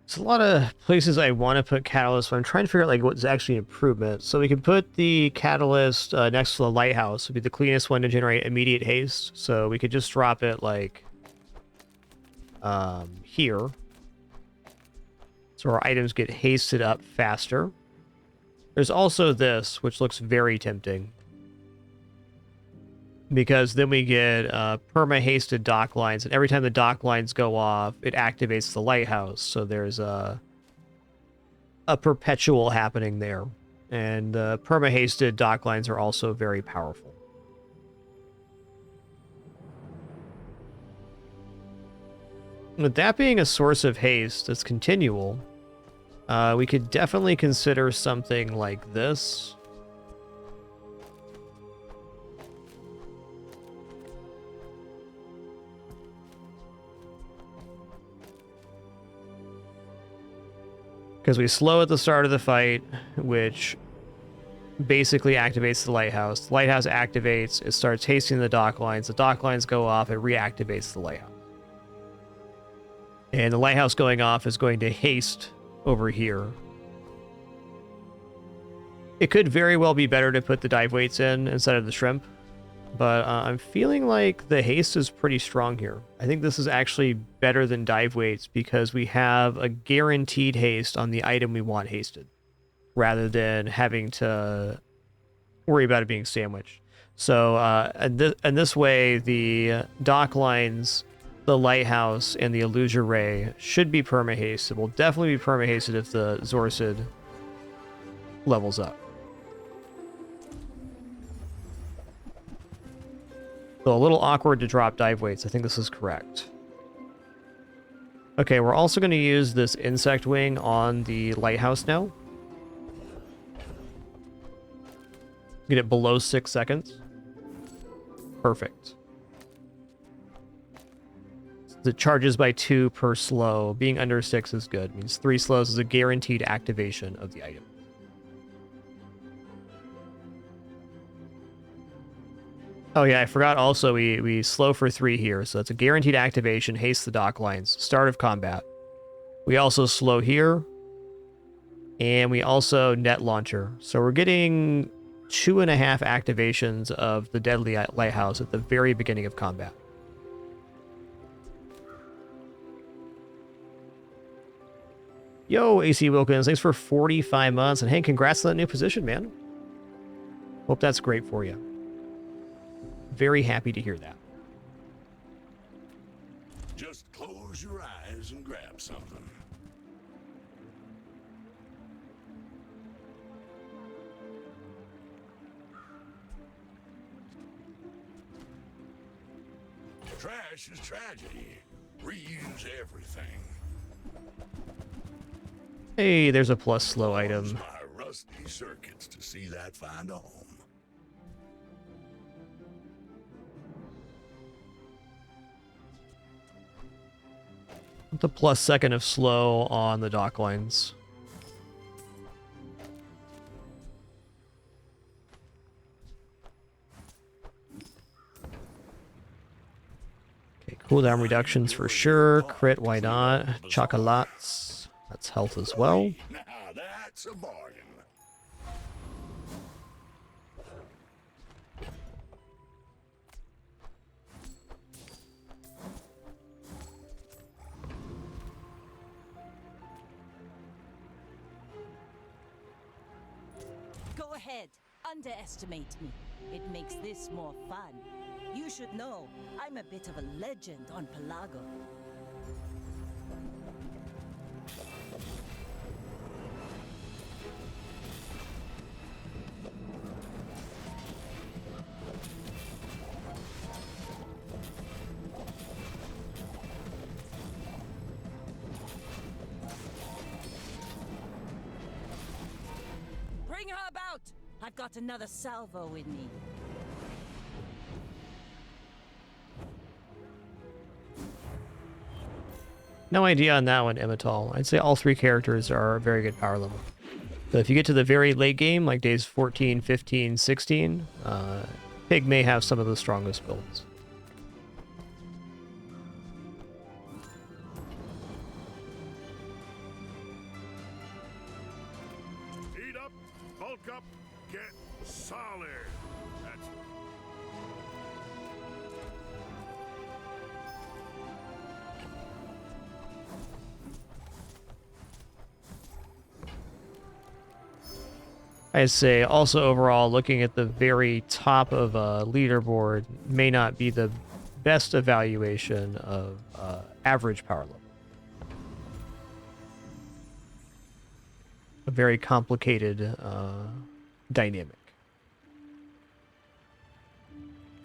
There's a lot of places I want to put Catalyst, but I'm trying to figure out like what's actually an improvement. So we can put the Catalyst next to the Lighthouse. Would be the cleanest one to generate immediate haste. So we could just drop it like here. So our items get hasted up faster. There's also this, which looks very tempting. Because then we get perma-hasted dock lines, and every time the dock lines go off, it activates the lighthouse. So there's a perpetual happening there. And perma-hasted dock lines are also very powerful. With that being a source of haste that's continual, we could definitely consider something like this. Because we slow at the start of the fight, which basically activates the lighthouse. The lighthouse activates, it starts hasting the dock lines. The dock lines go off, it reactivates the lighthouse. And the lighthouse going off is going to haste over here. It could very well be better to put the dive weights in instead of the shrimp. but I'm feeling like the haste is pretty strong here. I think this is actually better than dive weights because we have a guaranteed haste on the item we want hasted, rather than having to worry about it being sandwiched. So and this way, the dock lines, the lighthouse, and the illusion ray should be perma-hasted. It will definitely be perma-hasted if the Zorcid levels up. So a little awkward to drop dive weights. I think this is correct. Okay, we're also going to use this insect wing on the lighthouse now. Get it below 6 seconds. Perfect. The charges by 2 per slow. Being under 6 is good. It means 3 slows is a guaranteed activation of the item. Oh yeah, I forgot also we slow for 3 here, so it's a guaranteed activation, haste the dock lines, start of combat. We also slow here, and we also net launcher. So we're getting 2.5 activations of the Deadly Lighthouse at the very beginning of combat. Yo, AC Wilkins, thanks for 45 months, and hey, congrats on that new position, man. Hope that's great for you. Very happy to hear that. Just close your eyes and grab something. Trash is tragedy. Reuse everything. Hey, there's a plus slow item. My rusty circuits to see that find a home. The plus second of slow on the dock lines. Okay, cooldown reductions for sure. Crit, why not? Chocolates. That's health as well. Now that's a bargain. Go ahead, underestimate me. It makes this more fun. You should know, I'm a bit of a legend on Pelago. Bring her about! I've got another salvo in me. No idea on that one, Imital. I'd say all 3 characters are a very good power level. But if you get to the very late game, like days 14, 15, 16, Pig may have some of the strongest builds. Heat up, bulk up, get solid. That's I'd say also overall, looking at the very top of a leaderboard may not be the best evaluation of average power level. A very complicated dynamic.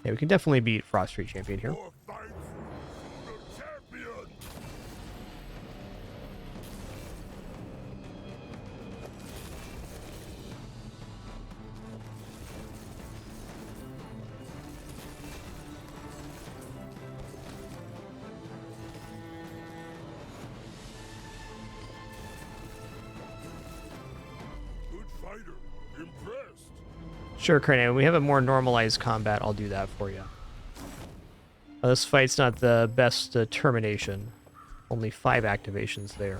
Yeah, we can definitely beat Frost Street Champion here. Sure, Kernan, when we have a more normalized combat, I'll do that for you. This fight's not the best termination. Only 5 activations there.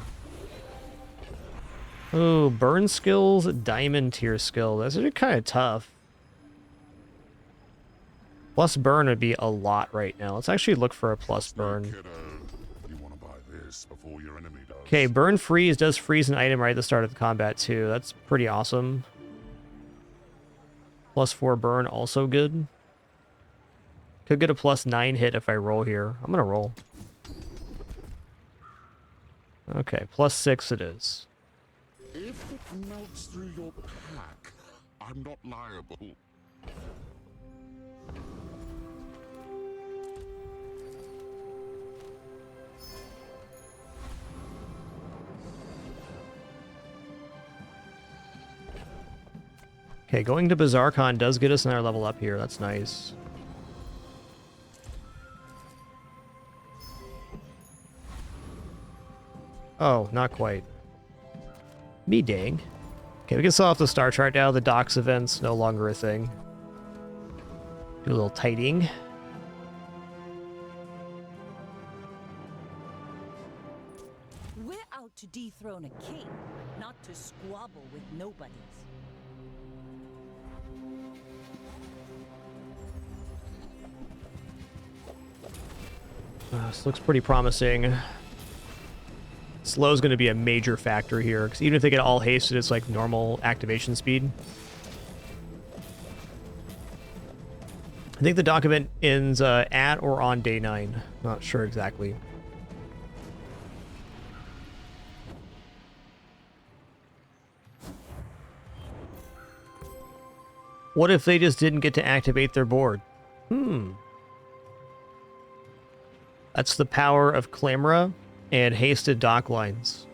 Ooh, burn skills, diamond tier skill. That's kind of tough. Plus burn would be a lot right now. Let's actually look for a plus burn. You want to buy this before your enemy does. Okay, burn freeze does freeze an item right at the start of the combat too. That's pretty awesome. +4 burn, also good. Could get a +9 hit if I roll here. I'm gonna roll. Okay, +6 it is. If it melts through your pack, I'm not liable. Okay, going to Bazaaring does get us another level up here. That's nice. Oh, not quite. Me dang. Okay, we can sell off the star chart now. The docks event's no longer a thing. Do a little tidying. We're out to dethrone a king, not to squabble with nobodies. This looks pretty promising. Slow's going to be a major factor here, because even if they get all hasted, it's like normal activation speed. I think the dock event ends at or on day 9. Not sure exactly. What if they just didn't get to activate their board? That's the power of Clamora and hasted dock lines.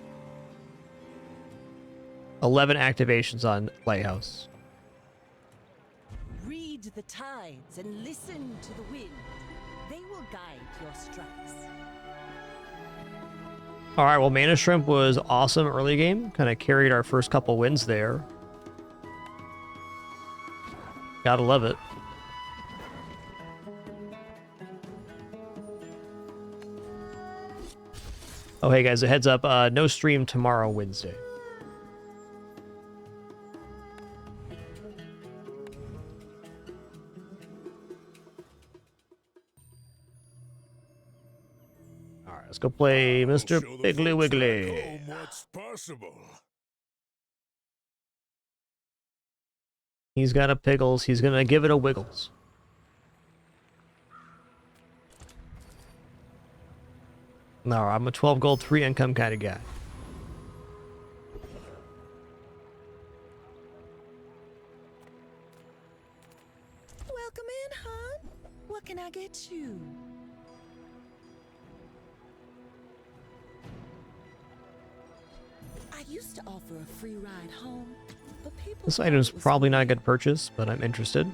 11 activations on Lighthouse. Read the tides and listen to the wind. They will guide your strikes. Alright, well, Mana Shrimp was awesome early game. Kind of carried our first couple wins there. Gotta love it. Oh, hey guys, a heads up, no stream tomorrow, Wednesday. Alright, let's go play Mr. Piggly Wiggly. What's possible? He's got a Piggles, he's gonna give it a Wiggles. No, I'm a 12 gold, 3 income kind of guy. Welcome in, hon. What can I get you? I used to offer a free ride home, but people This item's probably not a good purchase, but I'm interested.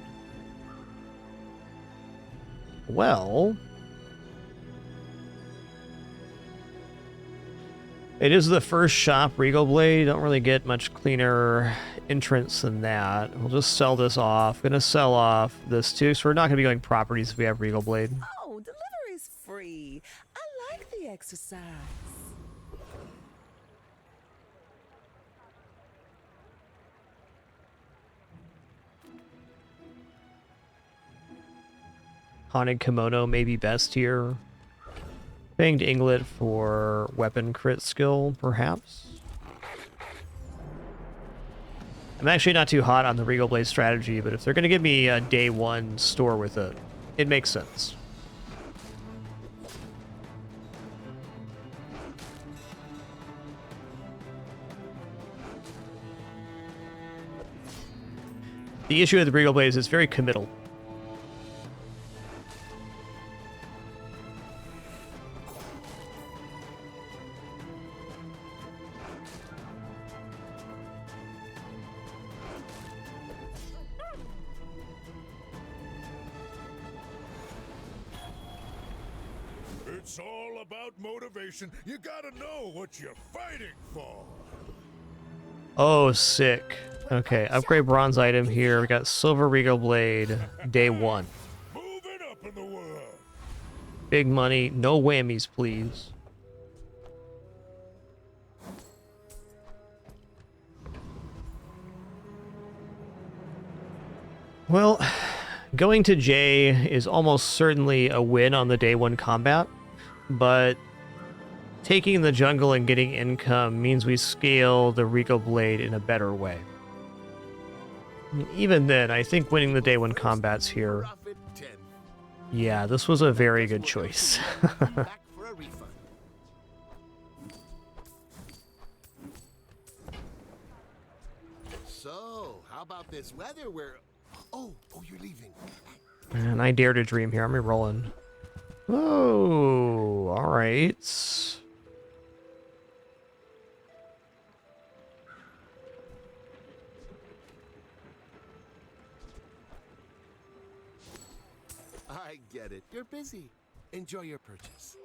Well, it is the first shop, Regal Blade. Don't really get much cleaner entrance than that. We'll just sell this off. Gonna sell off this too, so we're not gonna be going properties if we have Regal Blade. Oh, delivery's free. I like the exercise. Haunted Kimono may be best here. Banged Inglet for weapon crit skill, perhaps. I'm actually not too hot on the Regal Blade strategy, but if they're going to give me a day 1 store with it, it makes sense. The issue with the Regal Blade is it's very committal. It's all about motivation. You gotta know what you're fighting for. Oh, sick. Okay, upgrade bronze item here. We got Silver Regal Blade, day 1. Moving up in the world. Big money, no whammies, please. Well, going to J is almost certainly a win on the day one combat, but taking the jungle and getting income means we scale the Regal Blade in a better way. Even then, I think winning the day one combats here... Yeah, this was a very good choice. So, how about this weather where... Oh, you're leaving. And I dare to dream here. I'm re-rolling. Oh, alright. I get it. You're busy. Enjoy your purchase.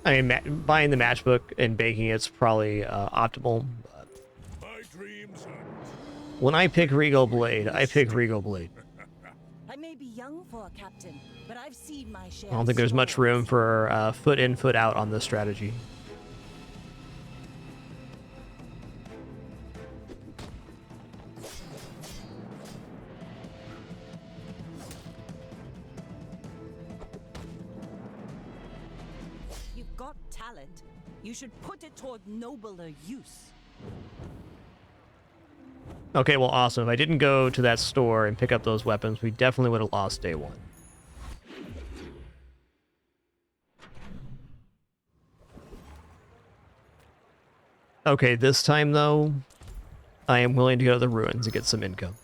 I mean, buying the matchbook and baking it's probably optimal. But My dreams are... when I pick Regal Blade, I pick Regal Blade. I may be young for a captain, but I've seen my share. I don't think there's much room for foot in, foot out on this strategy. You've got talent. You should put it toward nobler use. Okay, well, awesome. If I didn't go to that store and pick up those weapons, we definitely would have lost day one. Okay, this time, though, I am willing to go to the ruins to get some income.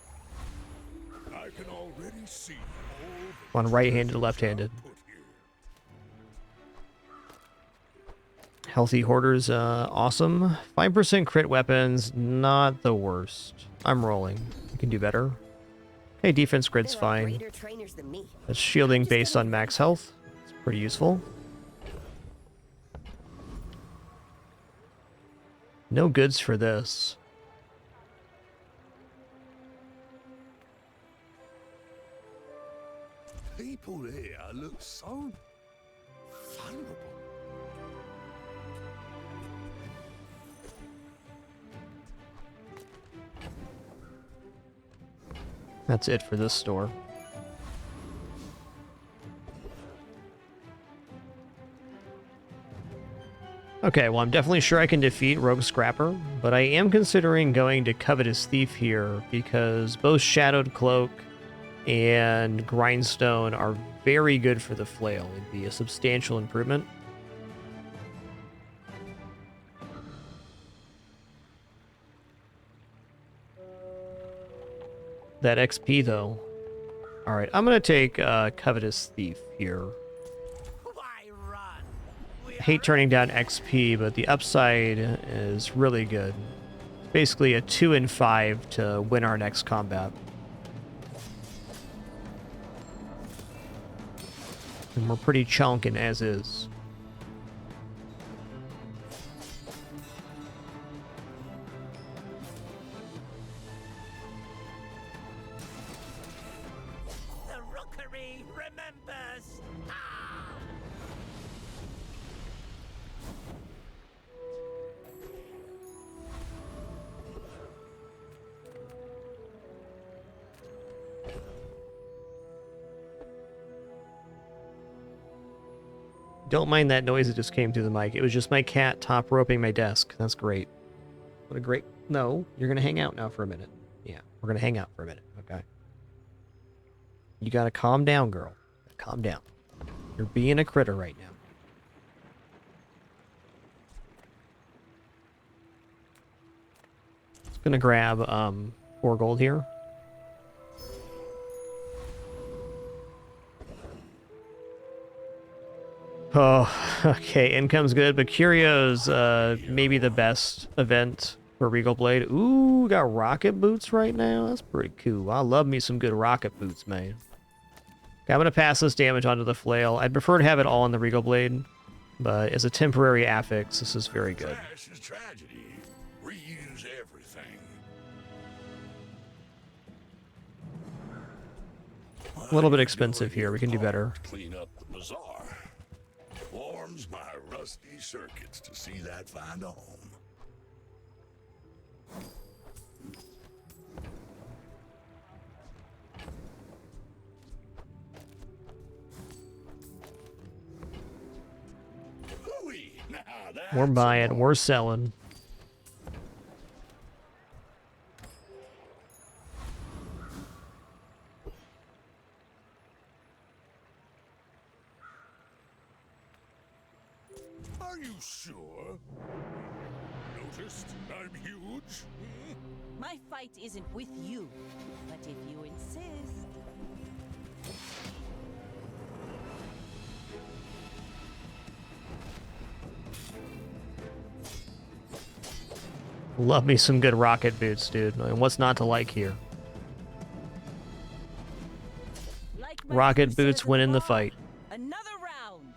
I can already see On right-handed, left-handed. Healthy Hoarders, awesome. 5% crit weapons, not the worst. I'm rolling. I can do better. Okay, defense grid's fine. That's shielding based on max health. It's pretty useful. No goods for this. People here look so vulnerable. That's it for this store. Okay, well, I'm definitely sure I can defeat Rogue Scrapper, but I am considering going to Covetous Thief here because both Shadowed Cloak and Grindstone are very good for the flail. It'd be a substantial improvement. That XP, though. Alright, I'm going to take Covetous Thief here. I hate turning down XP, but the upside is really good. Basically a 2 and 5 to win our next combat. And we're pretty chunking as is. The rookery remembers. Don't mind that noise that just came through the mic. It was just my cat top roping my desk. That's great. What a great... No, you're going to hang out now for a minute. Yeah, we're going to hang out for a minute, okay? You got to calm down, girl. Calm down. You're being a critter right now. Just going to grab 4 gold here. Oh, okay, income's good, but Curio's maybe the best event for Regal Blade. Ooh, got rocket boots right now? That's pretty cool. I love me some good rocket boots, man. Okay, I'm going to pass this damage onto the flail. I'd prefer to have it all on the Regal Blade, but as a temporary affix, this is very good. Trash is tragedy. Reuse everything. A little bit expensive here. We can do better. Clean up the bazaar. Warms my rusty circuits to see that find a home. We're buying, we're selling. Are you sure? Noticed I'm huge? Hmm? My fight isn't with you, but if you insist. Love me some good rocket boots, dude. I mean, what's not to like here? Rocket boots win in the fight. Another round.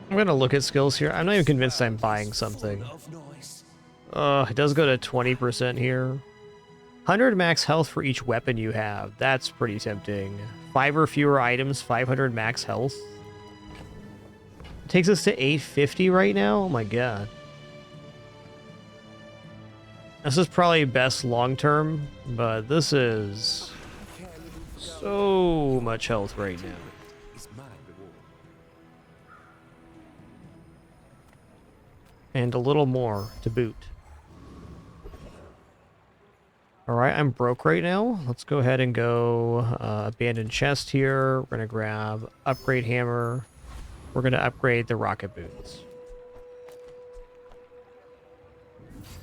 I'm gonna look at skills here. I'm not even convinced I'm buying something. It does go to 20% here. 100 max health for each weapon you have. That's pretty tempting. 5 or fewer items, 500 max health. It takes us to 850 right now? Oh my god. This is probably best long term, but this is so much health right now. And a little more to boot. Alright, I'm broke right now. Let's go ahead and go abandoned chest here. We're going to grab upgrade hammer. We're going to upgrade the rocket boots.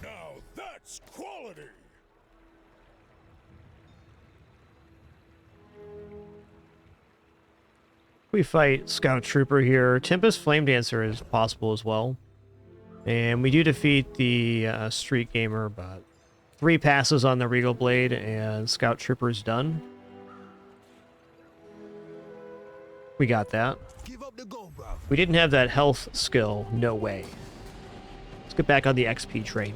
Now that's quality. We fight Scout Trooper here. Tempest Flame Dancer is possible as well. And we do defeat the Street Gamer, but 3 passes on the Regal Blade and Scout Trooper's done. We got that. We didn't have that health skill. No way. Let's get back on the XP train.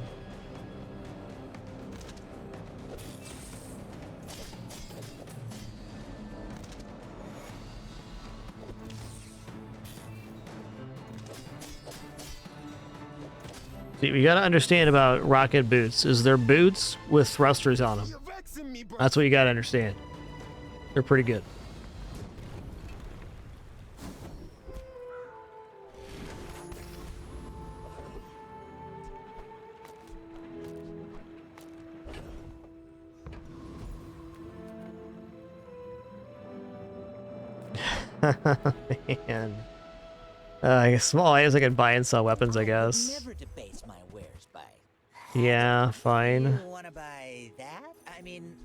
See, we gotta understand about rocket boots is they're boots with thrusters on them. That's what you gotta understand. They're pretty good. Man. I guess small items I can buy and sell weapons, I guess. Never debase my wares by. Yeah, fine. You wanna buy that? I mean,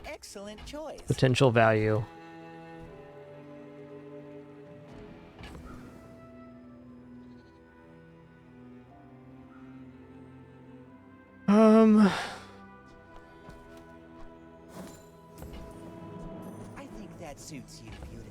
excellent choice. Potential value. I think that suits you beautifully.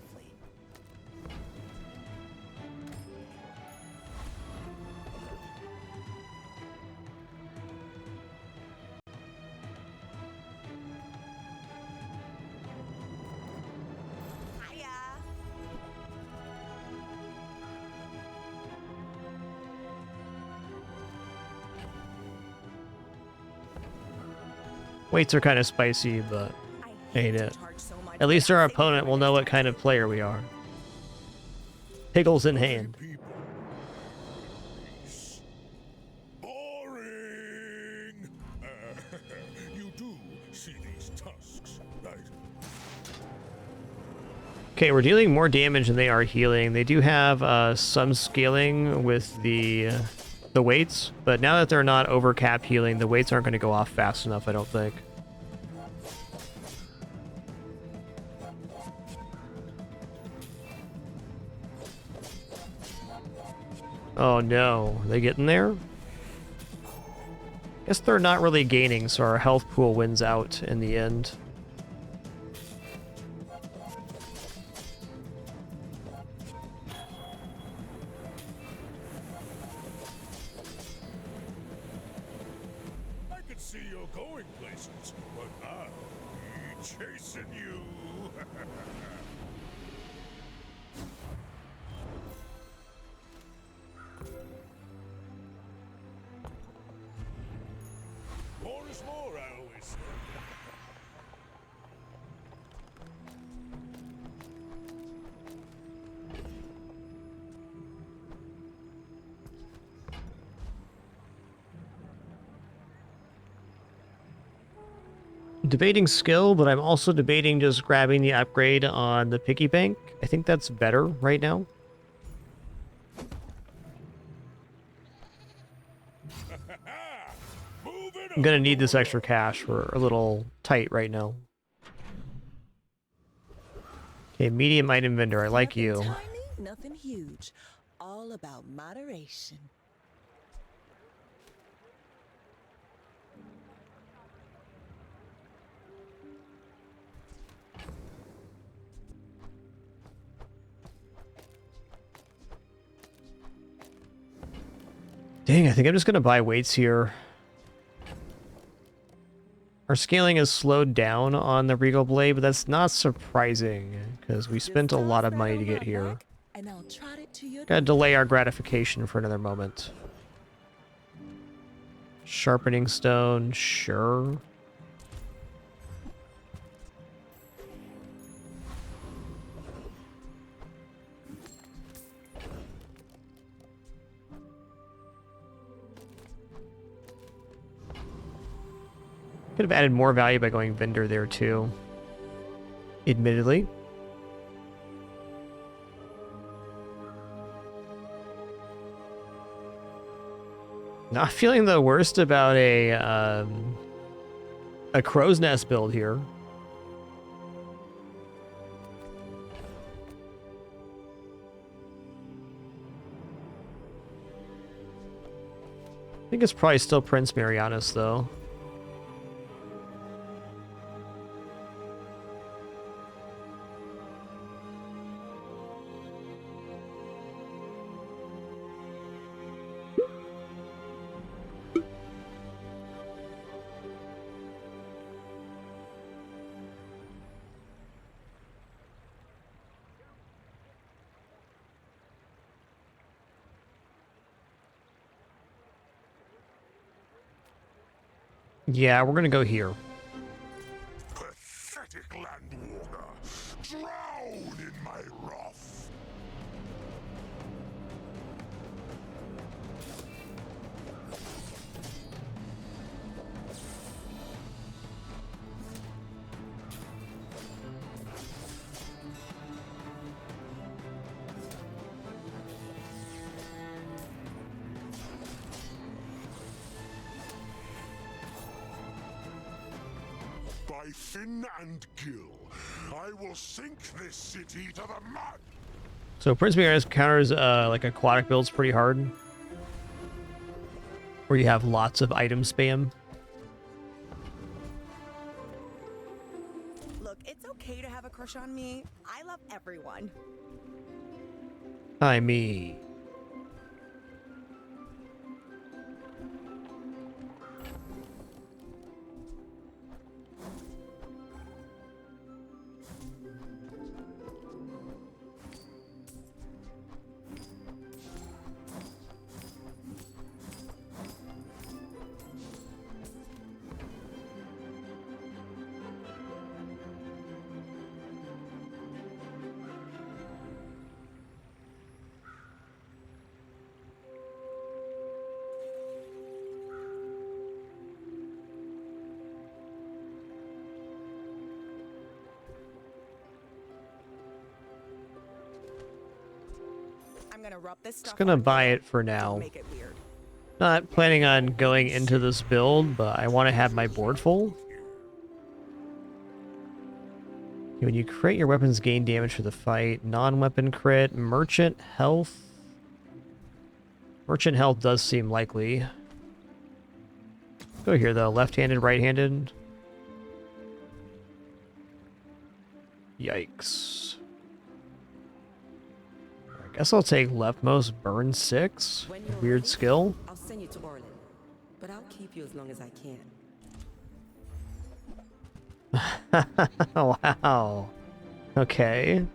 Weights are kind of spicy, but ain't it. At least our opponent will know what kind of player we are. Pickles in hand. Boring. You do see these tusks, right? Okay, we're dealing more damage than they are healing. They do have some scaling with the weights, but now that they're not over cap healing, the weights aren't going to go off fast enough, I don't think. Oh no, are they getting there? Guess they're not really gaining, so our health pool wins out in the end. I can see you're going places, but I'll be chasing you. is more, I always say. Debating skill, but I'm also debating just grabbing the upgrade on the piggy bank. I think that's better right now. I'm gonna need this extra cash. We're a little tight right now. Okay, medium item vendor. I like you. Tiny, nothing huge. All about moderation. Dang, I think I'm just gonna buy weights here. Our scaling is slowed down on the Regal Blade, but that's not surprising, because we spent a lot of money to get here. And I'll trot it to your Gotta delay our gratification for another moment. Sharpening stone, sure. Could have added more value by going vendor there too. Admittedly. Not feeling the worst about a crow's nest build here. I think it's probably still Prince Marianus though. Yeah, we're gonna go here. Pathetic landwalker! Drown in my wrath! By fin and gill, I will sink this city to the mud! So Prince Marianus counters like aquatic builds pretty hard. Where you have lots of item spam. Look, it's okay to have a crush on me. I love everyone. Hi, me. I'm gonna rub this stuff Just gonna on buy you. it for now. Make it weird. Not planning on going into this build, but I want to have my board full. When you crit, your weapons gain damage for the fight. Non-weapon crit. Merchant health. Merchant health does seem likely. Go here though. Left-handed, right-handed. Yikes. I guess I'll take leftmost burn 6. Weird skill. I'll send you to Orlin, but I'll keep you as long as I can. Wow. Okay.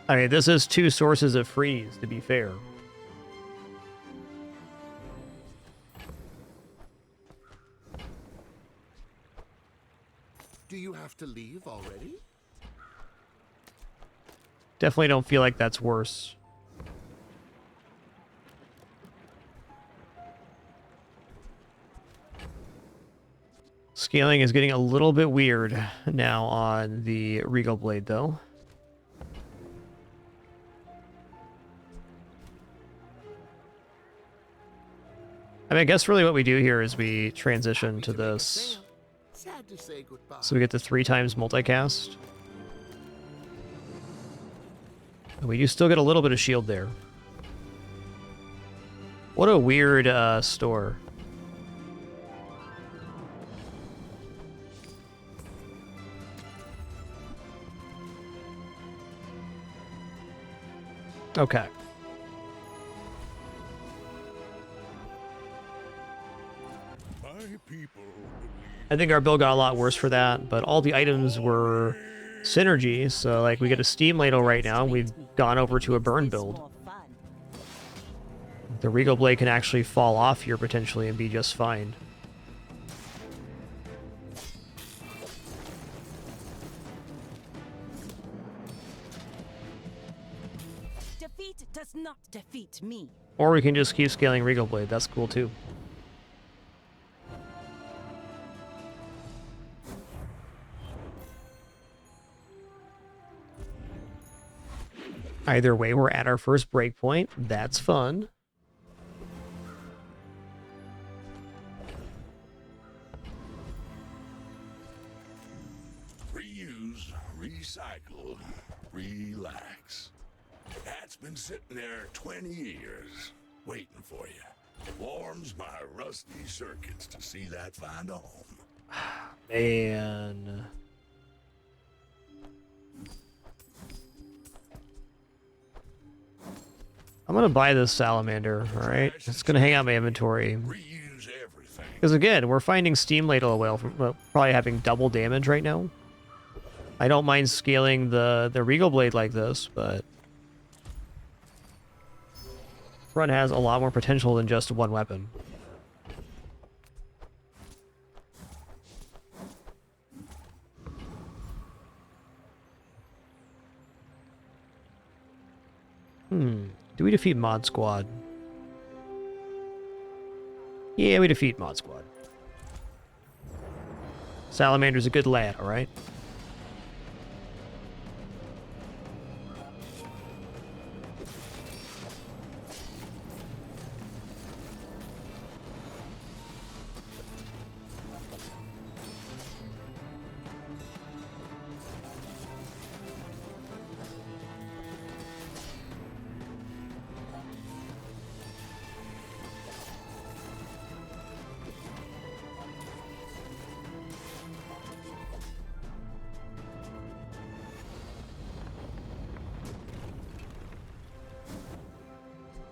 I mean, this is 2 sources of freeze, to be fair. have to leave already? Definitely don't feel like that's worse. Scaling is getting a little bit weird now on the Regal Blade, though. I mean, I guess really what we do here is we transition to this. Sad to say goodbye. So we get the 3 times multicast. And we do still get a little bit of shield there. What a weird store. Okay. I think our build got a lot worse for that, but all the items were synergy, so like we get a steam ladle right now, and we've gone over to a burn build. The Regal Blade can actually fall off here potentially and be just fine. Defeat does not defeat me. Or we can just keep scaling Regal Blade, that's cool too. Either way, we're at our first breakpoint. That's fun. Reuse, recycle, relax. That's been sitting there 20 years, waiting for you. Warms my rusty circuits to see that find a home. Man. I'm gonna buy this salamander, alright? It's gonna hang out in my inventory. Because again, we're finding Steam Ladle well from probably having double damage right now. I don't mind scaling the Regal Blade like this, but Run has a lot more potential than just one weapon. Do we defeat Mod Squad? Yeah, we defeat Mod Squad. Salamander's a good lad, alright?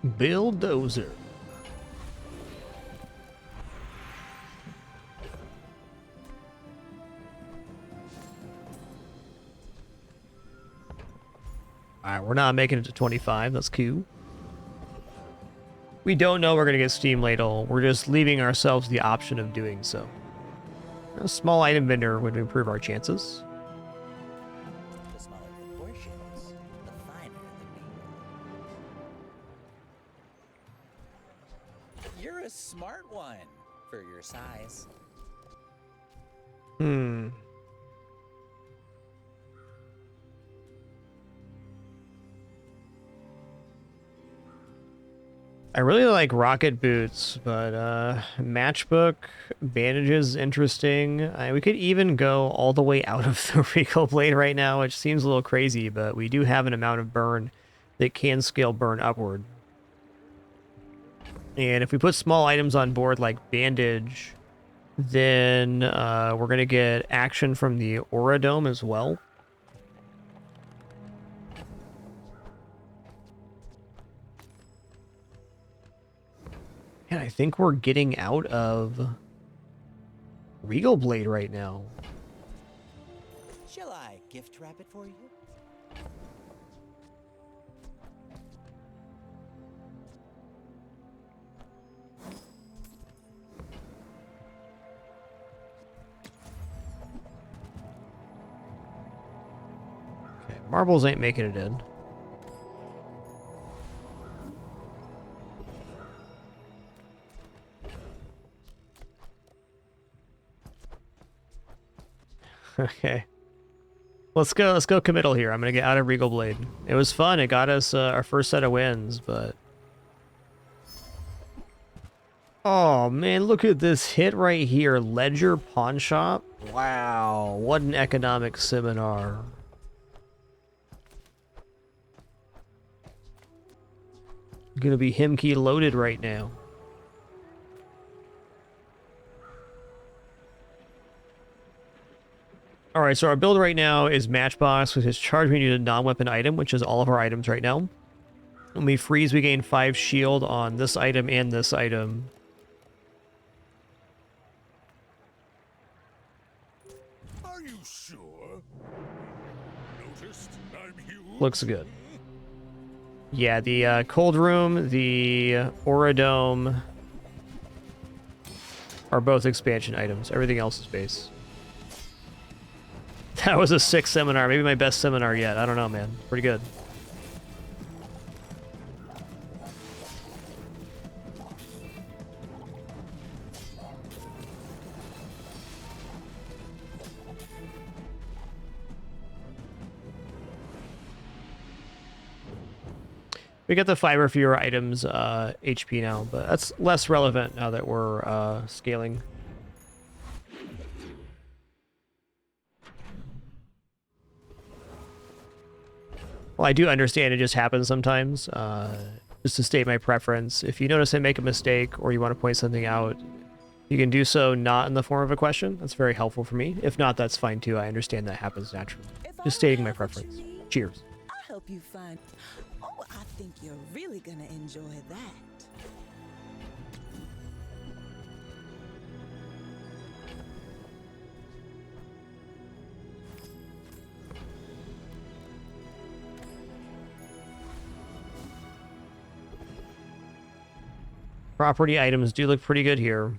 Bulldozer. Alright, we're not making it to 25. That's cool. We don't know we're going to get Steam Ladle. We're just leaving ourselves the option of doing so. A small item vendor would improve our chances. The smaller the portions, the finer the meal. You're a smart one for your size. I really like rocket boots, but matchbook, bandages, interesting. We could even go all the way out of the Regal Blade right now, which seems a little crazy, but we do have an amount of burn that can scale burn upward. And if we put small items on board like bandage, then we're going to get action from the Aura Dome as well. And I think we're getting out of Regal Blade right now. Shall I gift wrap it for you? Marbles ain't making it in. Okay. Let's go committal here. I'm gonna get out of Regal Blade. It was fun. It got us our first set of wins, but... Oh man, look at this hit right here. Ledger Pawn Shop. Wow, what an economic seminar. Gonna be Himkey loaded right now. Alright, so our build right now is Matchbox with his charge we need a non-weapon item, which is all of our items right now. When we freeze, we gain 5 shield on this item and this item. Are you sure? Noticed I'm huge? Looks good. Yeah, the Cold Room, the Aura Dome are both expansion items. Everything else is base. That was a sick seminar. Maybe my best seminar yet. I don't know, man. Pretty good. We get the fiber for your items HP now, but that's less relevant now that we're scaling. Well, I do understand it just happens sometimes. Just to state my preference, if you notice I make a mistake or you want to point something out, you can do so not in the form of a question. That's very helpful for me. If not, that's fine too. I understand that happens naturally. Just stating my preference. Cheers. I'll help you find... Oh, I think you're really gonna enjoy that. Property items do look pretty good here.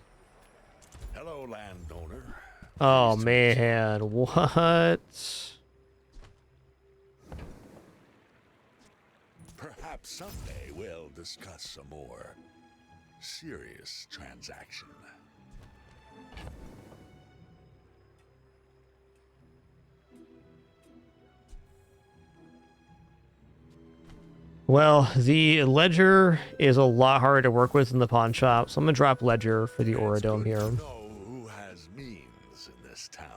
Hello, landowner. Oh man, what? Perhaps someday we'll discuss some more serious transaction. Well, the Ledger is a lot harder to work with than the pawn shop, so I'm gonna drop Ledger for the Aura Dome here. Know who has means in this town.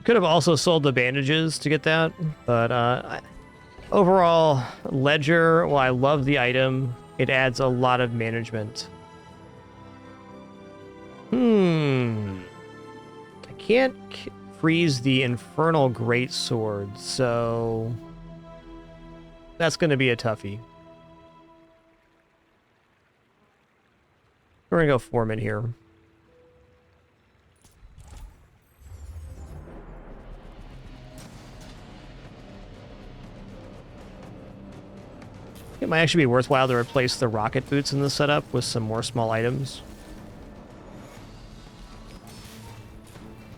Could have also sold the bandages to get that, but overall, Ledger, well, I love the item. It adds a lot of management. I can't freeze the Infernal Greatsword, so that's going to be a toughie. We're going to go Foreman here. It might actually be worthwhile to replace the rocket boots in this setup with some more small items.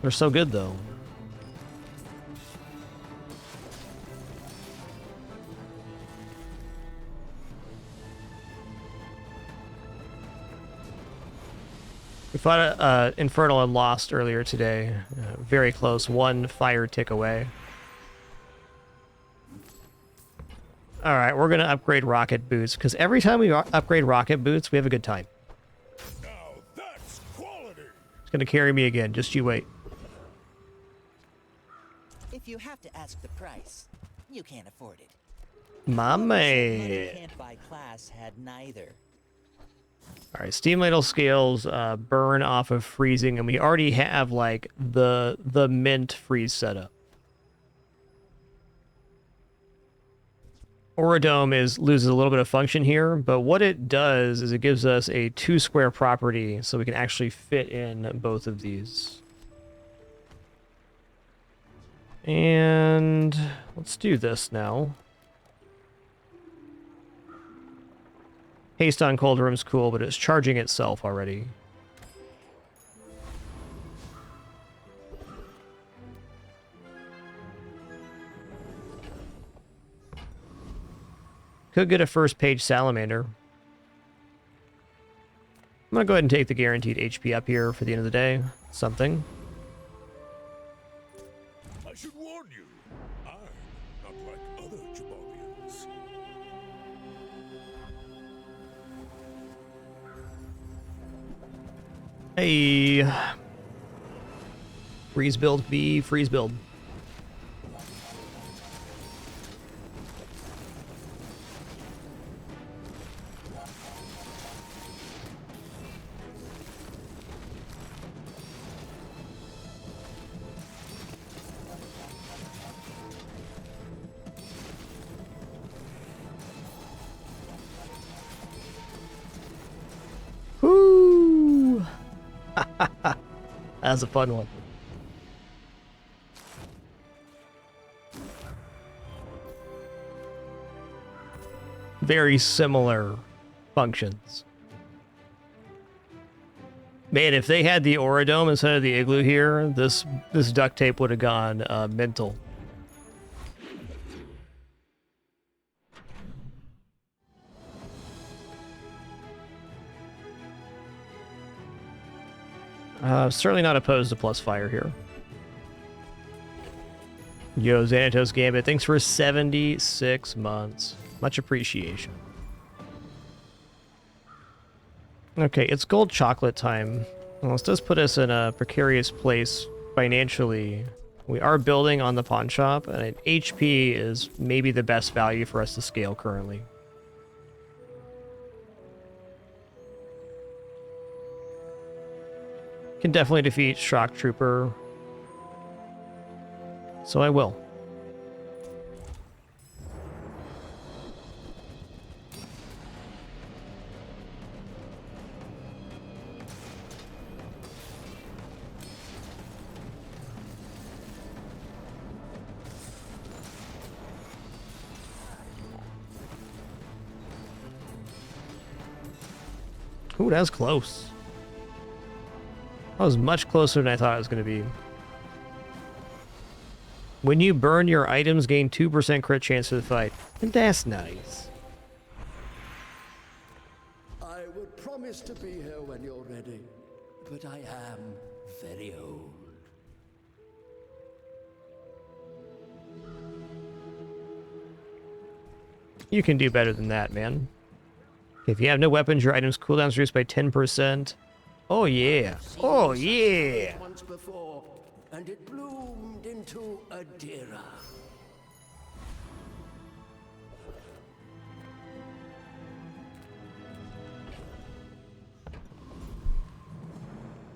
They're so good, though. We fought Infernal and lost earlier today. Very close. 1 fire tick away. Alright, we're going to upgrade rocket boots, because every time we upgrade rocket boots, we have a good time. Now that's quality. It's going to carry me again. Just you wait. If you have to ask the price, you can't afford it. My man. Can't buy class had neither. Alright, Steam Ladle scales burn off of freezing, and we already have, like, the mint freeze setup. Aura Dome loses a little bit of function here, but what it does is it gives us a 2-square property, so we can actually fit in both of these. And let's do this now. Haste on cold room's cool, but it's charging itself already. Could get a first page salamander. I'm gonna go ahead and take the guaranteed HP up here for the end of the day. Something. I should warn you, I'm not like other Jaballians. Hey. Freeze build B, freeze build. Woo! That was a fun one. Very similar functions. Man, if they had the Auradome instead of the Igloo here, this duct tape would have gone mental. Certainly not opposed to plus fire here. Yo, Xanatos Gambit, thanks for 76 months. Much appreciation. Okay, it's gold chocolate time. Well, this does put us in a precarious place financially. We are building on the pawn shop, and HP is maybe the best value for us to scale currently. Can definitely defeat Shock Trooper. So I will. Ooh, that was close. That was much closer than I thought it was going to be. When you burn your items, gain 2% crit chance to the fight. And that's nice. I would promise to be here when you're ready, but I am very old. You can do better than that, man. If you have no weapons, your items cooldowns reduced by 10%. Oh yeah. Oh yeah. Once before, and it bloomed into a Dira.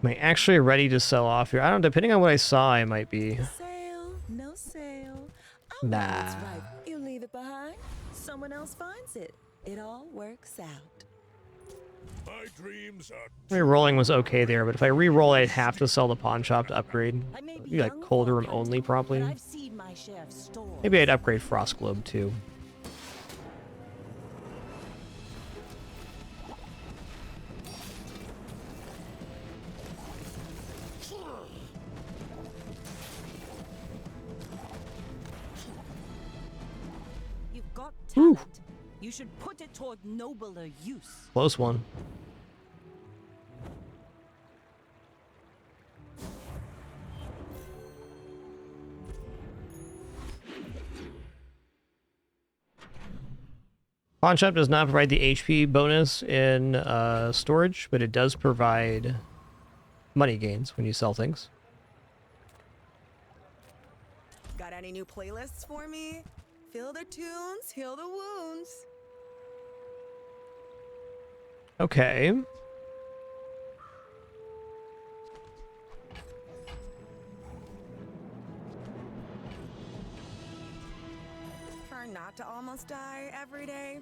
Am I actually ready to sell off here? I don't know, depending on what I saw, I might be. Sale, no sale. Oh, Nah. that's right. You leave it behind, someone else finds it. It all works out. My dreams are Re-rolling was okay there, but if I re-roll, I'd have to sell the pawn shop to upgrade. Maybe like cold room only, probably. Maybe I'd upgrade Frost Globe too. You've got talent. You should put it toward nobler use. Close one. Pawn shop does not provide the HP bonus in storage, but it does provide money gains when you sell things. Got any new playlists for me? Feel the tunes, heal the wounds. Okay. Try not to almost die every day.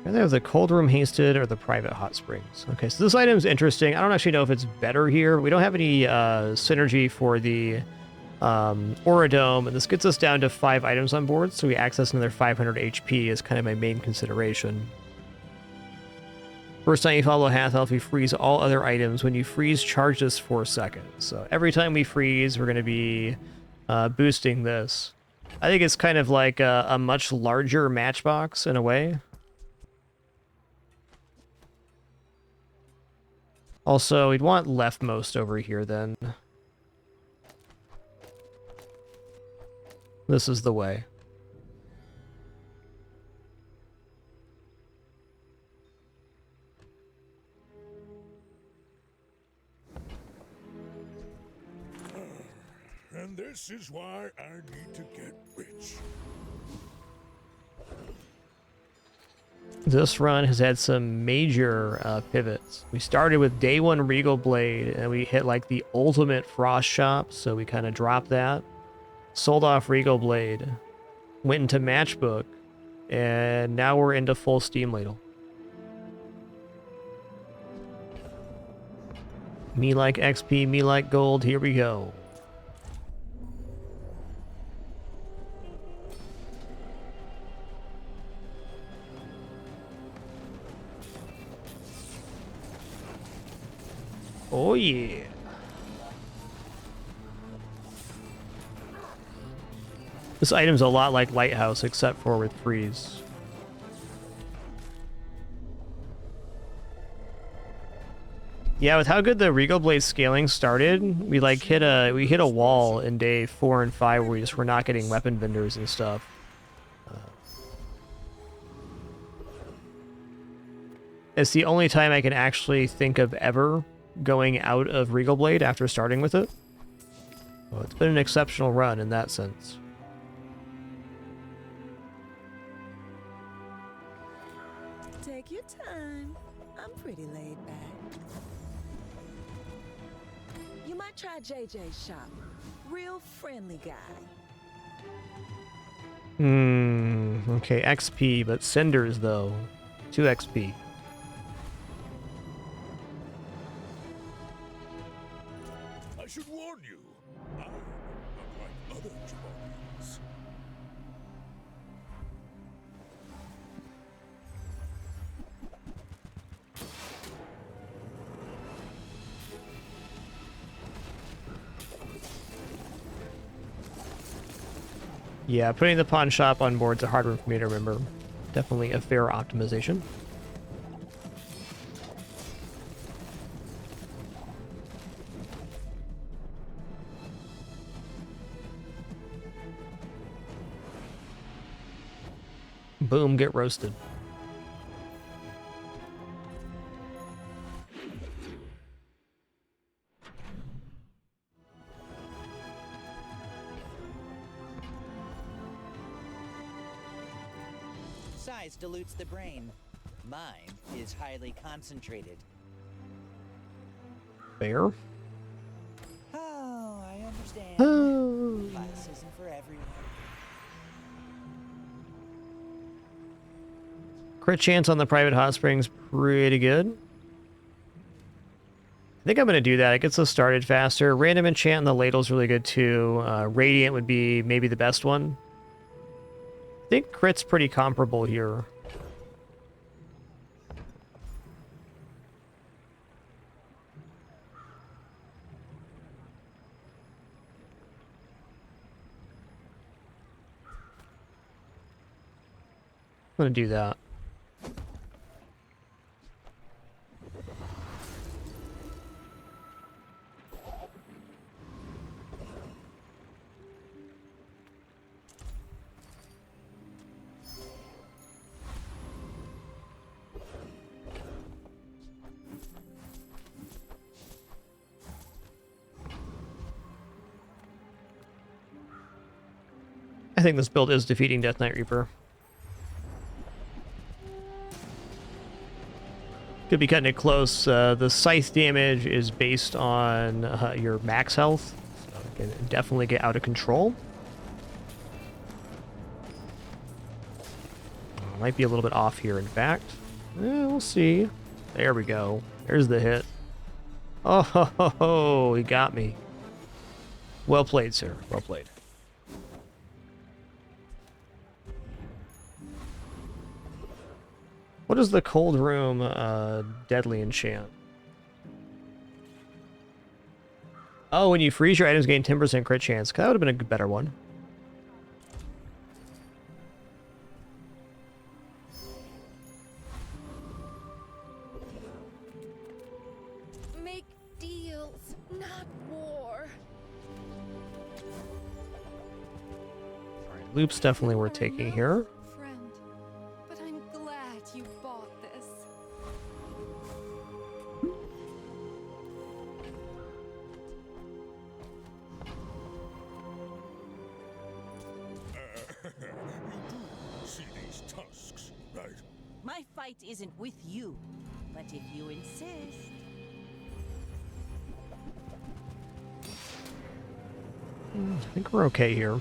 Either the cold room hasted or the private hot springs. Okay, so this item's interesting. I don't actually know if it's better here. We don't have any synergy for the Oradome, and this gets us down to 5 items on board, so we access another 500 HP is kind of my main consideration. First time you follow Half Elf, you freeze all other items. When you freeze, charge this for seconds. So every time we freeze, we're going to be boosting this. I think it's kind of like a much larger matchbox in a way. Also, we'd want leftmost over here then. This is the way. And this is why I need to get rich. This run has had some major pivots. We started with day 1 Regal Blade, and we hit like the ultimate Frost Shop, so we kind of dropped that. Sold off Regal Blade, went into Matchbook, and now we're into full Steam Ladle. Me like XP, me like gold, here we go. Oh yeah. This item's a lot like Lighthouse, except for with freeze. Yeah, with how good the Regal Blade scaling started, we like hit a wall in day 4 and 5 where we just were not getting weapon vendors and stuff. It's the only time I can actually think of ever going out of Regal Blade after starting with it. Well, it's been an exceptional run in that sense. Take your time. I'm pretty laid back. You might try JJ's shop. Real friendly guy. Okay, XP, but cinders though. 2 XP. I should warn you, I'm unlike other Jaballians. Yeah, putting the pawn shop on board's a hard one for me to remember. Definitely a fair optimization. Boom, get roasted. Size dilutes the brain. Mine is highly concentrated. Fair. Oh, I understand. Vice isn't for everyone. Crit chance on the private hot springs pretty good. I think I'm going to do that. It gets us started faster. Random enchant on the ladle's really good too. Radiant would be maybe the best one. I think crit's pretty comparable here. I'm going to do that. I think this build is defeating Death Knight Reaper. Could be cutting it close. The scythe damage is based on your max health, so it can definitely get out of control. Might be a little bit off here, in fact. We'll see. There we go. There's the hit. Oh, ho, ho, ho, he got me. Well played, sir. Well played. What is the cold room deadly enchant? Oh, when you freeze your items, gain 10% crit chance. That would have been a better one. Make deals, not war. Loop's definitely worth taking here. Friend, but I'm glad you bought this. You do see these tusks, right? My fight isn't with you, but if you insist. I think we're okay here.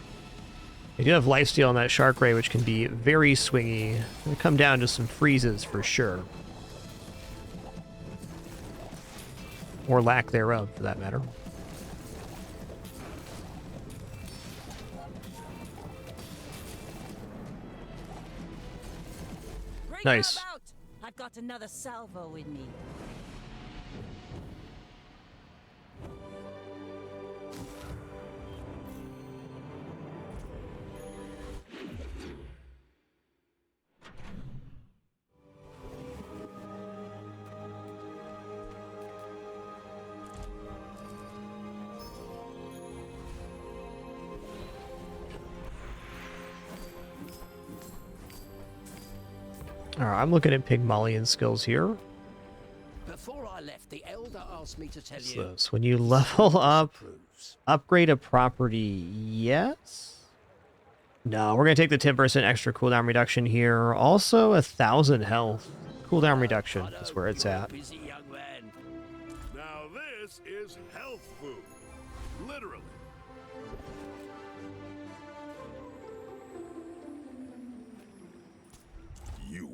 We do have lifesteal on that Shark Ray, which can be very swingy. It'll come down to some freezes for sure. Or lack thereof, for that matter. Nice. I've got another salvo in me. Alright, I'm looking at Pygmalion skills here. Before I left, the elder asked me to tell What's you. this? When you level up, upgrade a property, yes? No, we're going to take the 10% extra cooldown reduction here. Also, 1,000 health. Cooldown reduction is where it's at. Busy young man. Now this is health food. Literally. You.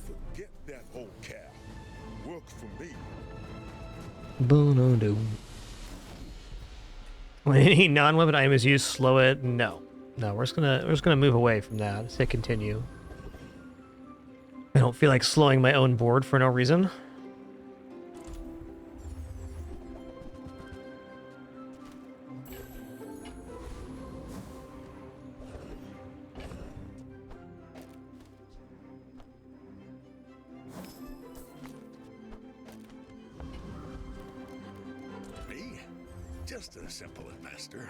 Forget that whole cow. Work for me. Bono-do. When any non-weapon item is used, slow it. No. No, we're just gonna move away from that. Let's hit continue. I don't feel like slowing my own board for no reason. Me? Just a simple investor.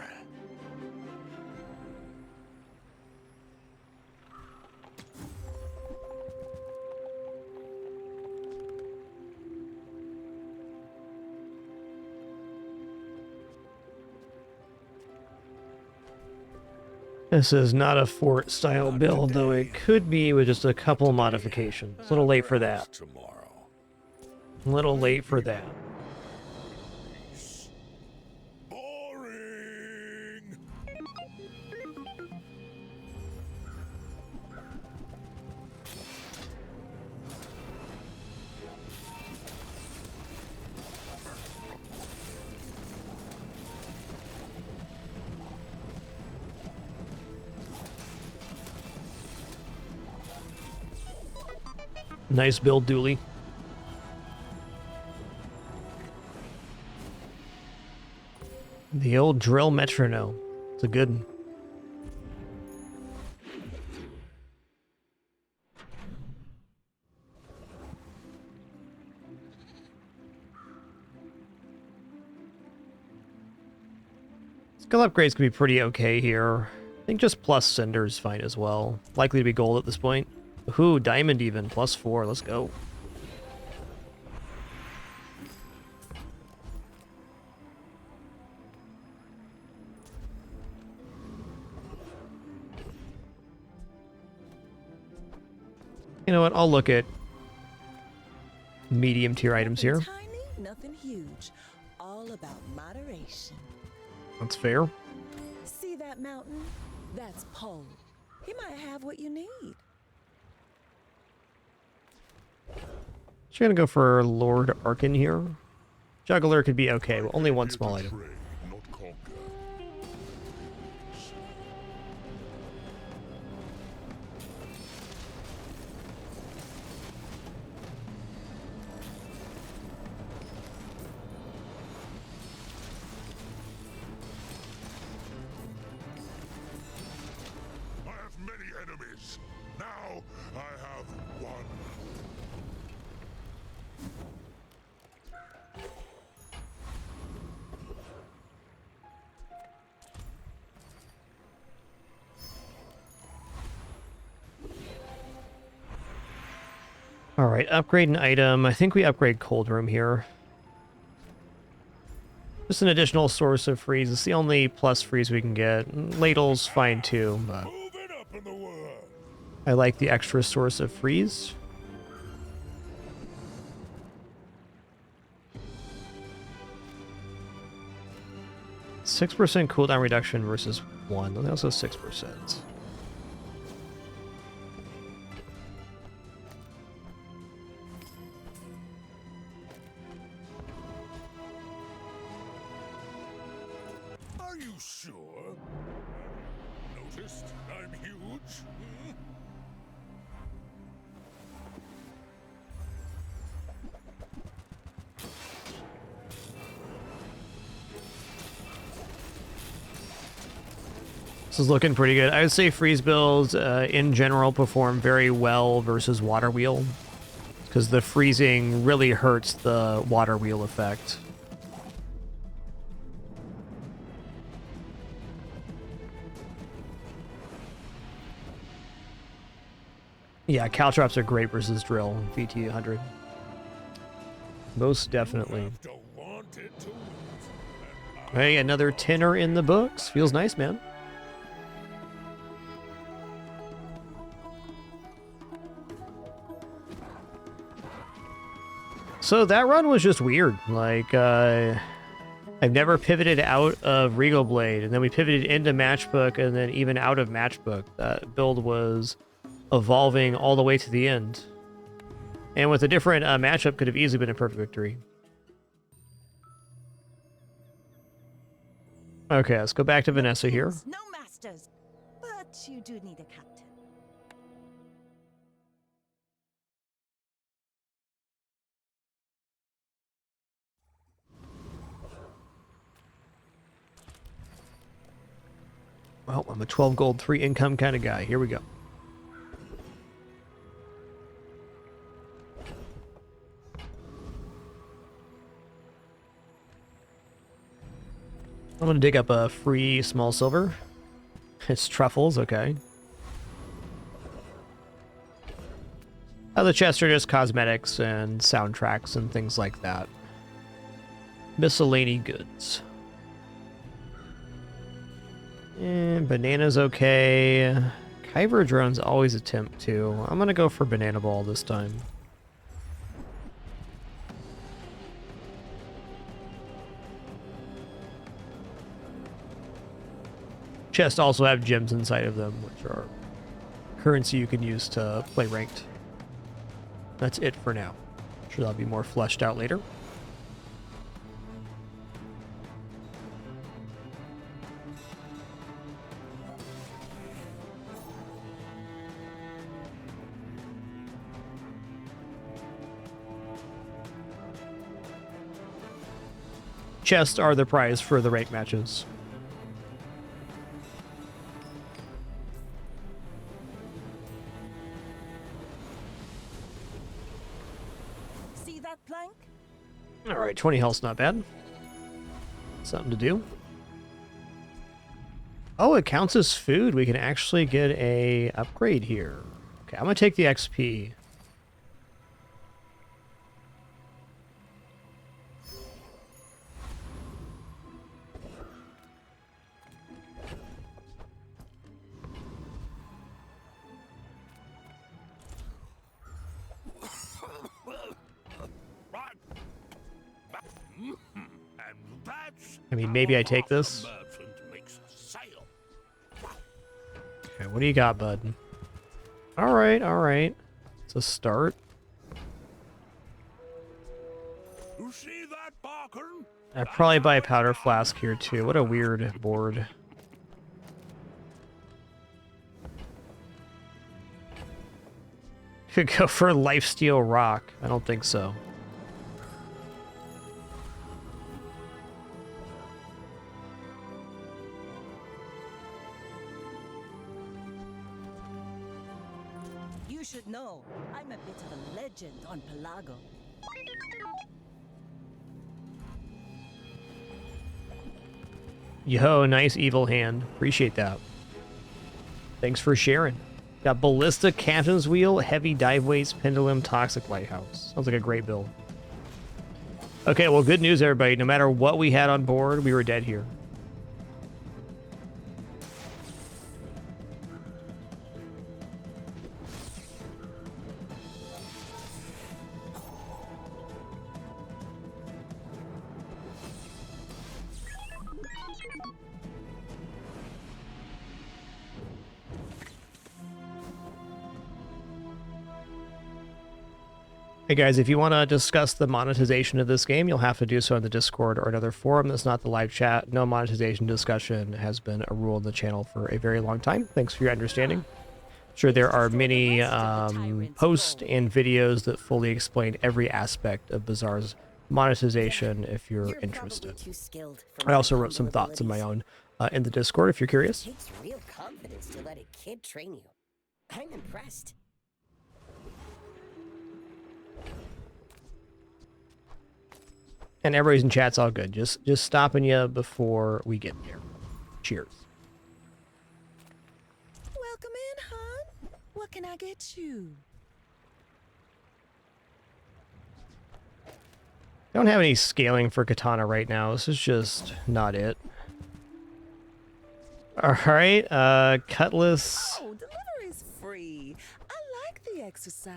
This is not a fort style build, though it could be with just a couple modifications. A little late for that. A little late for that. Nice build, Dooley. The old drill metronome. It's a good one. Skill upgrades can be pretty okay here. I think just plus Cinder is fine as well. Likely to be gold at this point. Ooh, diamond even. +4. Let's go. You know what? I'll look at medium tier items here. Nothing huge. All about moderation. That's fair. See that mountain? That's Pole. He might have what you need. She's gonna go for Lord Arkin here. Juggler could be okay, but only one small item. I have many enemies. Now I have one. All right, upgrade an item. I think we upgrade Cold Room here. Just an additional source of freeze. It's the only plus freeze we can get. Ladle's fine too, but I like the extra source of freeze. %6 cooldown reduction versus 1. And also 6%. Are you sure? Noticed I'm huge? Hmm? This is looking pretty good. I would say freeze builds in general perform very well versus water wheel, because the freezing really hurts the water wheel effect. Yeah, caltrops are great versus drill in VT 100. Most definitely. Hey, another tenner in the books. Feels nice, man. So that run was just weird. Like, I've never pivoted out of Regal Blade, and then we pivoted into Matchbook, and then even out of Matchbook. That build was evolving all the way to the end. And with a different matchup, could have easily been a perfect victory. Okay, let's go back to Vanessa here. No masters, but you do need a captain. Well, I'm a 12 gold, 3 income kind of guy. Here we go. I'm going to dig up a free small silver. It's truffles, okay. The chests are just cosmetics and soundtracks and things like that. Miscellany goods. And banana's okay. Kyber drones always attempt to. I'm going to go for banana ball this time. Chests also have gems inside of them, which are currency you can use to play ranked. That's it for now. I'm sure that'll be more fleshed out later. Chests are the prize for the rank matches. See that plank? All right, 20 health's not bad. Something to do. Oh, it counts as food. We can actually get a upgrade here. Okay, I'm gonna take the XP. I mean, maybe I take this. Okay, what do you got, bud? All right, all right. It's a start. You see that, Barker? I'd probably buy a powder flask here too. What a weird board. Could go for lifesteal rock. I don't think so. You should know, I'm a bit of a legend on Pelago. Yo, nice evil hand. Appreciate that. Thanks for sharing. Got Ballista, Captain's Wheel, Heavy Dive Weights, Pendulum, Toxic Lighthouse. Sounds like a great build. Okay, well, good news, everybody. No matter what we had on board, we were dead here. Hey guys, if you want to discuss the monetization of this game, you'll have to do so in the Discord or another forum that's not the live chat. No monetization discussion has been a rule in the channel for a very long time. Thanks for your understanding. I'm sure there are many posts and videos that fully explain every aspect of Bazaar's monetization if you're interested. I also wrote some thoughts of my own in the Discord if you're curious. It takes real confidence to let a kid train you. I'm impressed. And everybody's in chat's all good. Just stopping you before we get there. Cheers. Welcome in, hon. What can I get you? I don't have any scaling for katana right now. This is just not it. All right, cutlass. Oh, delivery's free. I like the exercise.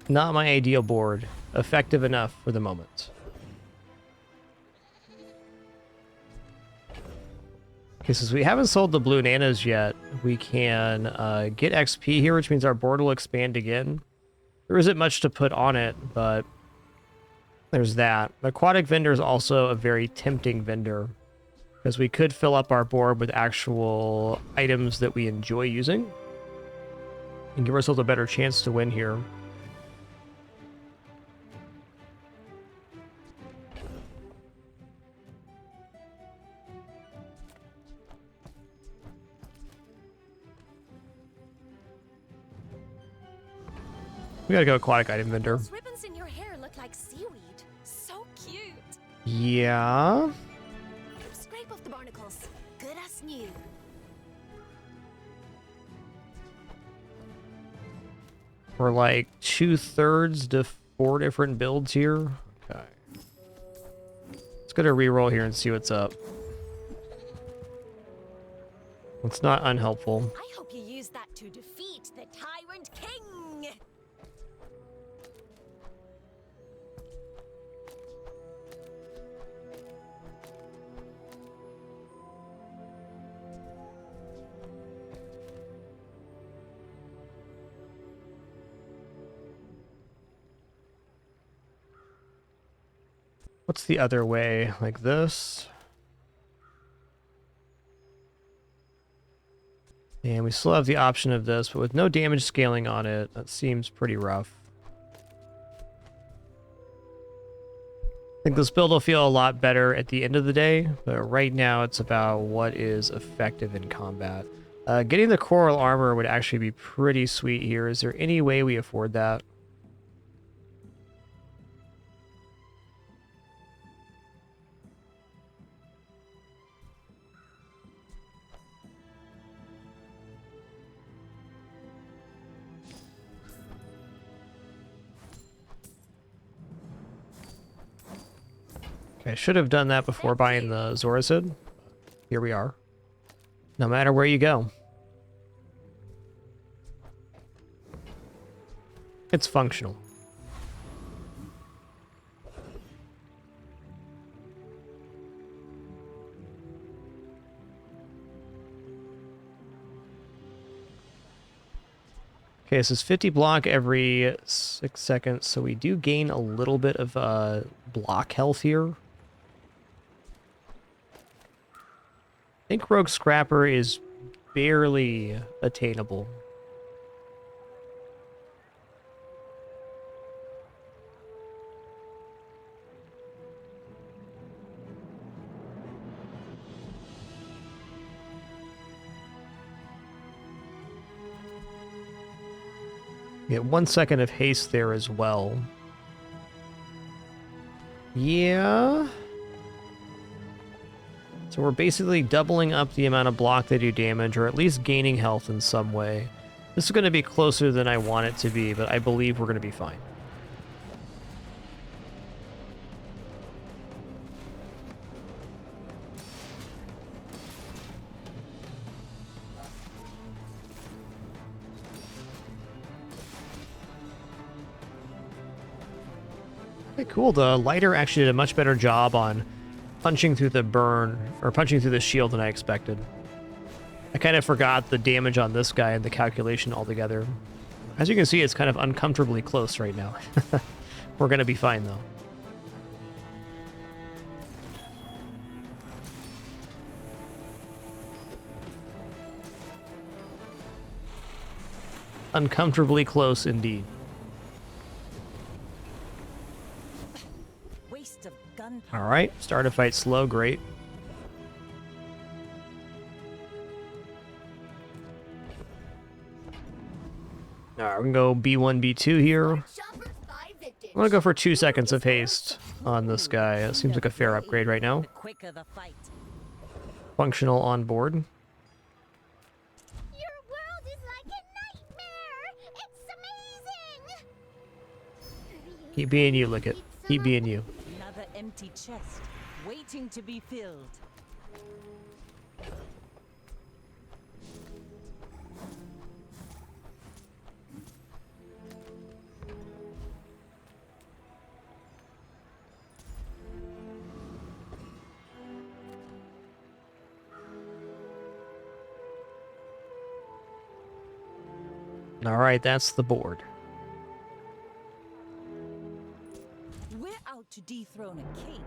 Not my ideal board. Effective enough for the moment. Okay, since we haven't sold the blue nanas yet, we can get XP here, which means our board will expand again. There isn't much to put on it, but there's that. Aquatic vendor is also a very tempting vendor, because we could fill up our board with actual items that we enjoy using and give ourselves a better chance to win here. We gotta go aquatic item vendor. Those ribbons in your hair look like seaweed. So cute. Yeah. Scrape off the barnacles. Good as new. We're like 2/3 to 4 different builds here. Okay. Let's go to reroll here and see what's up. It's not unhelpful. I hope you use that to defeat the Tyrant King. What's the other way? Like this? And we still have the option of this, but with no damage scaling on it, that seems pretty rough. I think this build will feel a lot better at the end of the day, but right now it's about what is effective in combat. Getting the coral armor would actually be pretty sweet here. Is there any way we afford that? I should have done that before buying the Zorazid. Here we are. No matter where you go. It's functional. Okay, so it's 50 block every 6 seconds, so we do gain a little bit of block health here. I think Rogue Scrapper is barely attainable. Get 1 second of haste there as well. Yeah. So we're basically doubling up the amount of block they do damage, or at least gaining health in some way. This is going to be closer than I want it to be, but I believe we're going to be fine. Okay, cool. The lighter actually did a much better job on punching through the burn, or punching through the shield than I expected. I kind of forgot the damage on this guy and the calculation altogether. As you can see, it's kind of uncomfortably close right now. We're going to be fine, though. Uncomfortably close indeed. Alright, start a fight slow, great. Alright, we can go B1, B2 here. I'm gonna go for 2 seconds of haste on this guy. It seems like a fair upgrade right now. Functional on board. Your world is like a nightmare. It's amazing. Keep being you, look it. Keep being you. Another empty chest, waiting to be filled. Alright, that's the board. We're out to dethrone a king,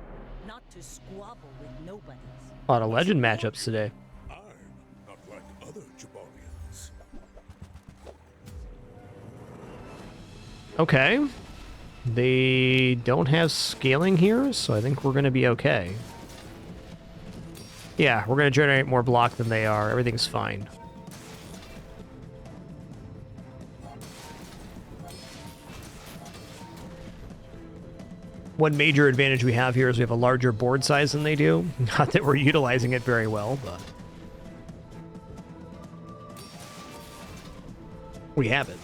not to squabble with nobodies. A lot of legend matchups today. I'm not like other Jaballians. Okay. They don't have scaling here, so I think we're going to be okay. Yeah, we're going to generate more block than they are. Everything's fine. One major advantage we have here is we have a larger board size than they do. Not that we're utilizing it very well, but we have it.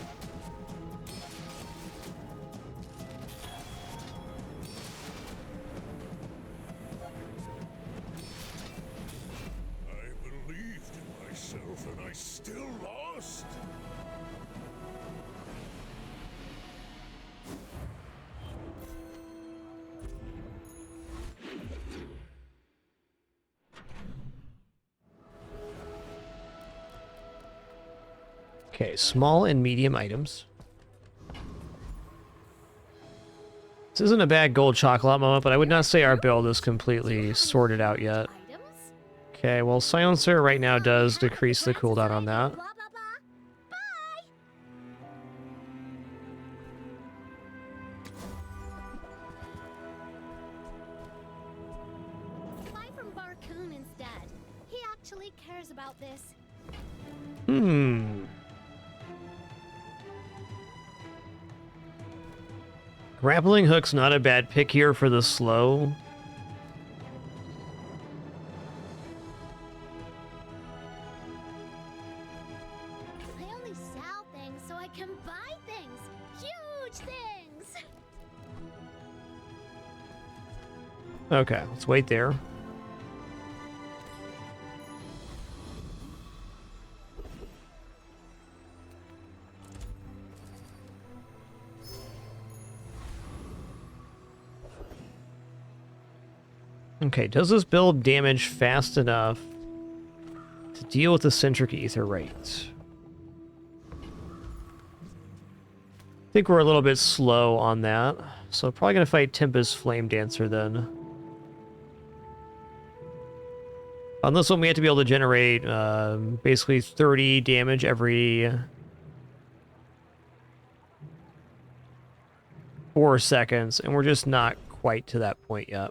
I believed in myself and I still lost. Okay, small and medium items. This isn't a bad gold chocolate moment, but I would not say our build is completely sorted out yet. Okay, well, Silencer right now does decrease the cooldown on that. Buy from Barcoon instead. He actually cares about this. Grappling hook's not a bad pick here for the slow. I only sell things so I can buy things. Huge things. Okay, let's wait there. Okay, does this build damage fast enough to deal with the Centric Ether rate? think we're a little bit slow on that. So probably going to fight Tempest Flame Dancer then. On this one, we have to be able to generate basically 30 damage every 4 seconds, and we're just not quite to that point yet.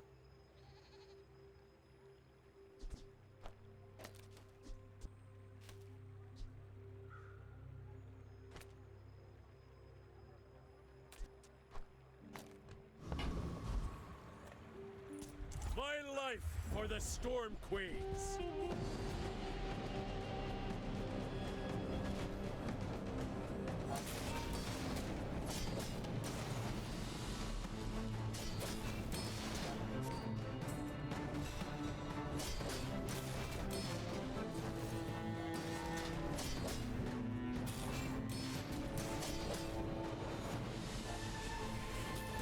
My life for the Storm Queens.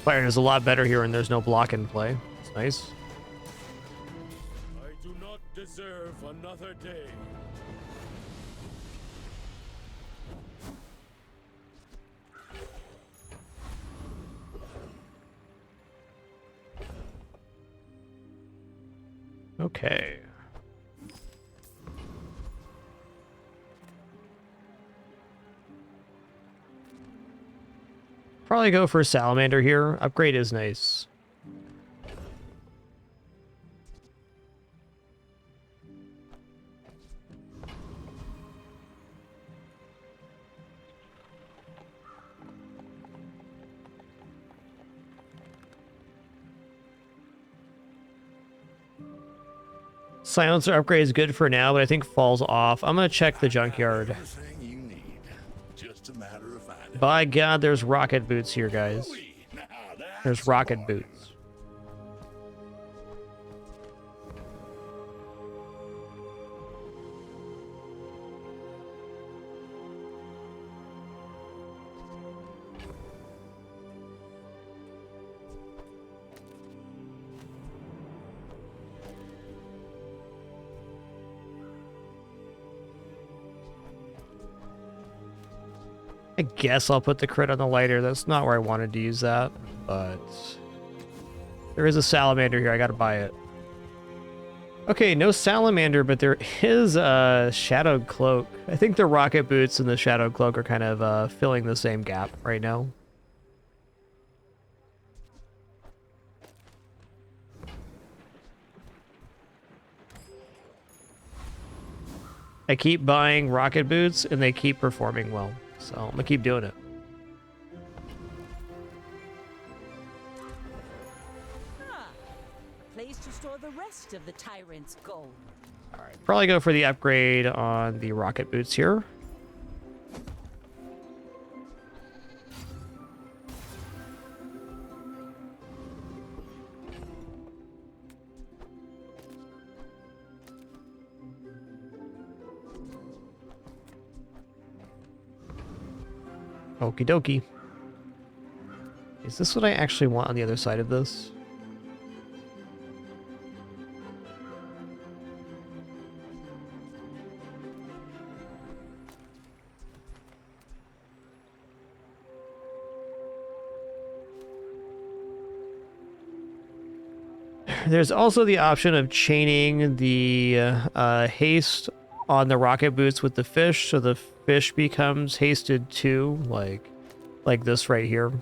Fire is a lot better here, and there's no block in play. It's nice. I do not deserve another day. Okay. Probably go for Salamander here. Upgrade is nice. Silencer upgrade is good for now, but I think falls off. I'm going to check the junkyard. Just a matter of finding. By God, there's rocket boots here, guys. There's rocket boots. I guess I'll put the crit on the lighter. That's not where I wanted to use that, but there is a salamander here. I gotta buy it. Okay, no salamander, but there is a shadowed cloak. I think the rocket boots and the shadowed cloak are kind of filling the same gap right now. I keep buying rocket boots and they keep performing well. So I'm gonna keep doing it. Ah, a place to store the rest of the tyrant's gold. Probably go for the upgrade on the rocket boots here. Okie dokie. Is this what I actually want on the other side of this? There's also the option of chaining the haste on the rocket boots with the fish, so the fish becomes hasted too, like this right here.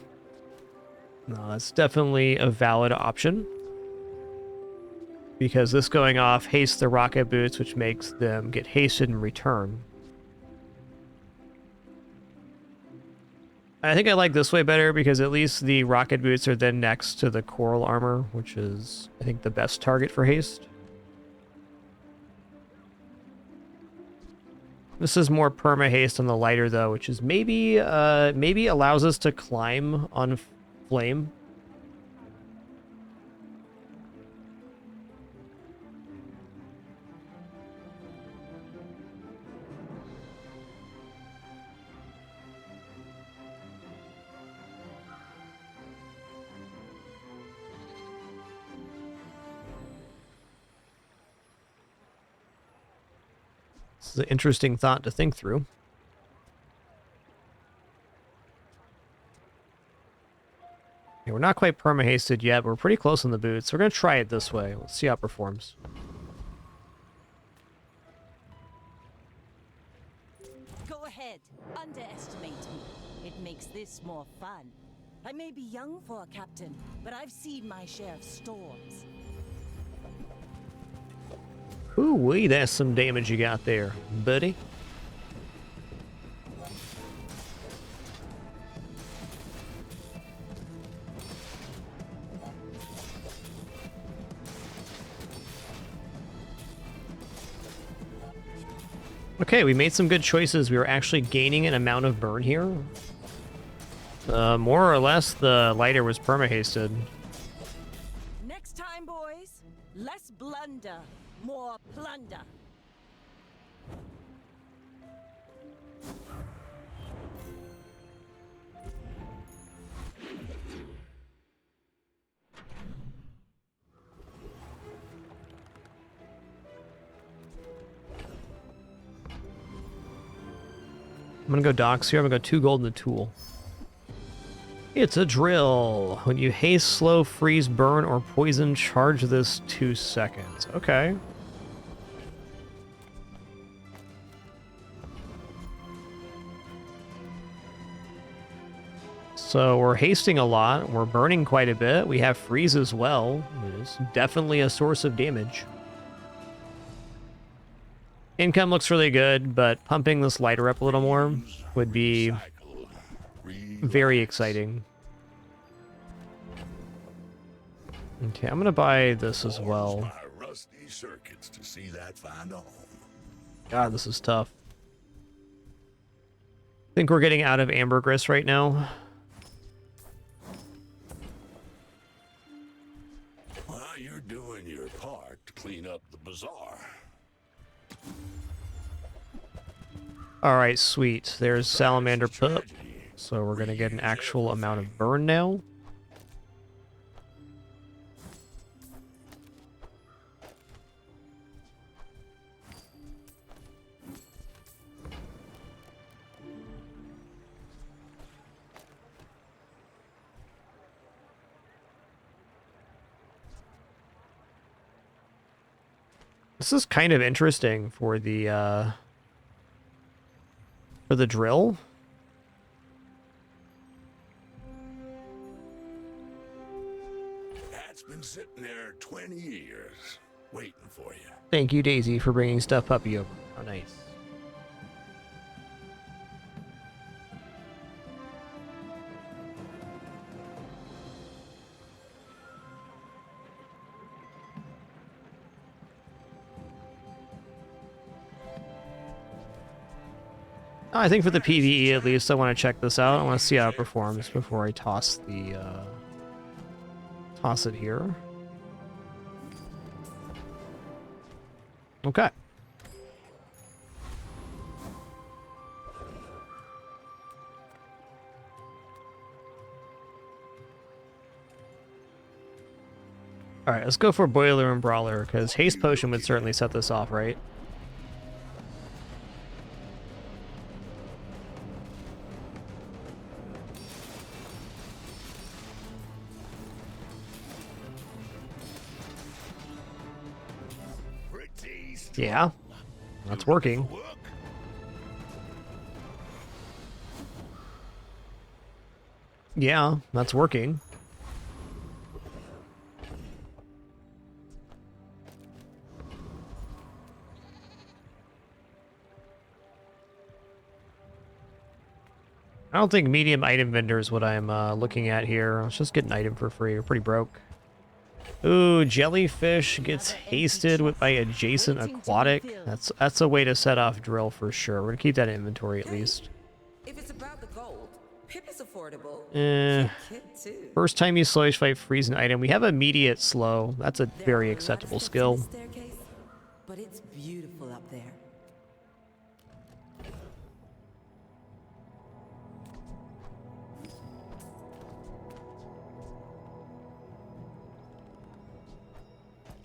No, that's definitely a valid option. Because this going off hastes the rocket boots, which makes them get hasted in return. I think I like this way better because at least the rocket boots are then next to the coral armor, which is, I think, the best target for haste. This is more perma haste on the lighter though, which is maybe allows us to climb on flame. This is an interesting thought to think through. Okay, we're not quite perma-hasted yet, but we're pretty close on the boots. We're going to try it this way. Let's see how it performs. Go ahead, underestimate me. It makes this more fun. I may be young for a captain, but I've seen my share of storms. Ooh-wee, that's some damage you got there, buddy. Okay, we made some good choices. We were actually gaining an amount of burn here. More or less, the lighter was perma-hasted. Next time, boys, less blunder, more plunder. I'm gonna go docks here. I'm gonna go 2 gold and a tool. It's a drill. When you haste, slow, freeze, burn, or poison, charge this 2 seconds. Okay. So we're hasting a lot. We're burning quite a bit. We have freeze as well. It's definitely a source of damage. Income looks really good, but pumping this lighter up a little more would be very exciting. Okay, I'm gonna buy this as well. Rusty circuits to see that find a home. God, this is tough. I think we're getting out of ambergris right now. Well, you're doing your part to clean up the bazaar. Alright, sweet. There's Salamander Pup. So we're gonna get an actual amount of burn now. This is kind of interesting for the drill. That's been sitting there 20 years, waiting for you. Thank you, Daisy, for bringing Stuff Puppy over. Oh, nice. I think for the PvE, at least, I want to check this out. I want to see how it performs before I toss the, toss it here. Okay. Alright, let's go for Boiler and Brawler, because Haste Potion would certainly set this off, right? Yeah, that's working. Yeah, that's working. I don't think medium item vendor is what I'm looking at here. Let's just get an item for free. We're pretty broke. Ooh, jellyfish gets hasted by adjacent aquatic. That's a way to set off drill for sure. We're gonna keep that in inventory at least. If it's about the gold, Pip is affordable. Kid too. First time you slowish fight freeze an item. We have immediate slow. That's a very acceptable skill. Staircase, but it's beautiful up there.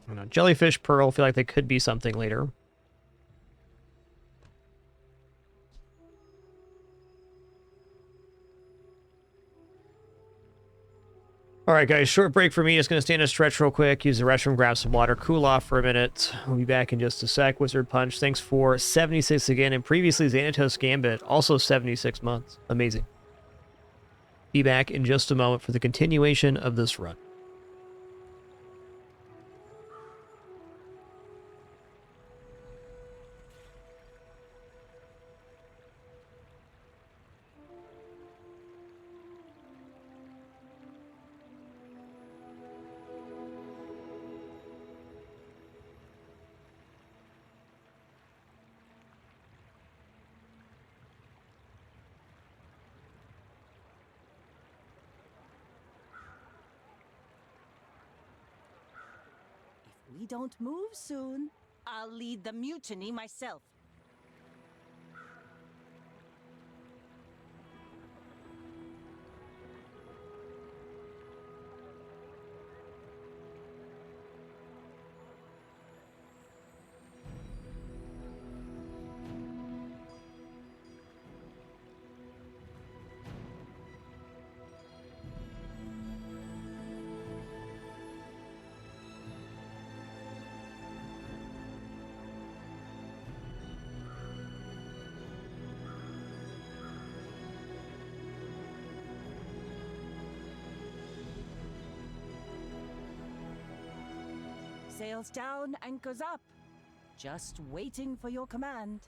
I don't know, jellyfish, pearl, feel like they could be something later. All right, guys, short break for me. Just going to stand and stretch real quick, use the restroom, grab some water, cool off for a minute. We'll be back in just a sec. Wizard Punch, thanks for 76 again. And previously, Xanatos Gambit, also 76 months. Amazing. Be back in just a moment for the continuation of this run. If we don't move soon, I'll lead the mutiny myself. Sails down, anchors up. Just waiting for your command.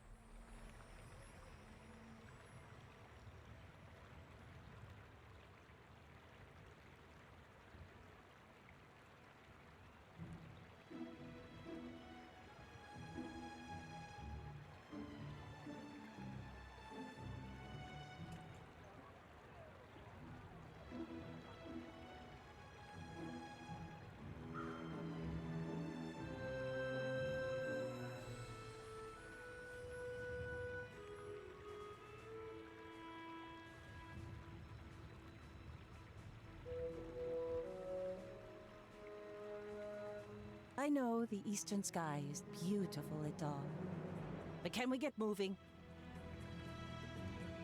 I know the eastern sky is beautiful at dawn. But can we get moving?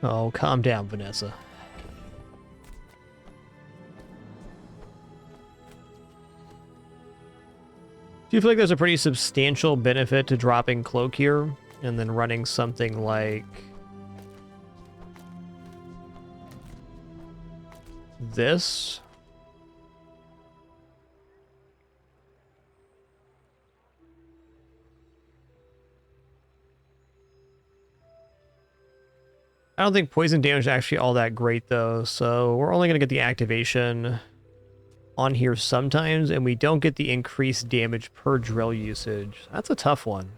Oh, calm down, Vanessa. Do you feel like there's a pretty substantial benefit to dropping Cloak here and then running something like this? I don't think poison damage is actually all that great, though, so we're only going to get the activation on here sometimes, and we don't get the increased damage per drill usage. That's a tough one.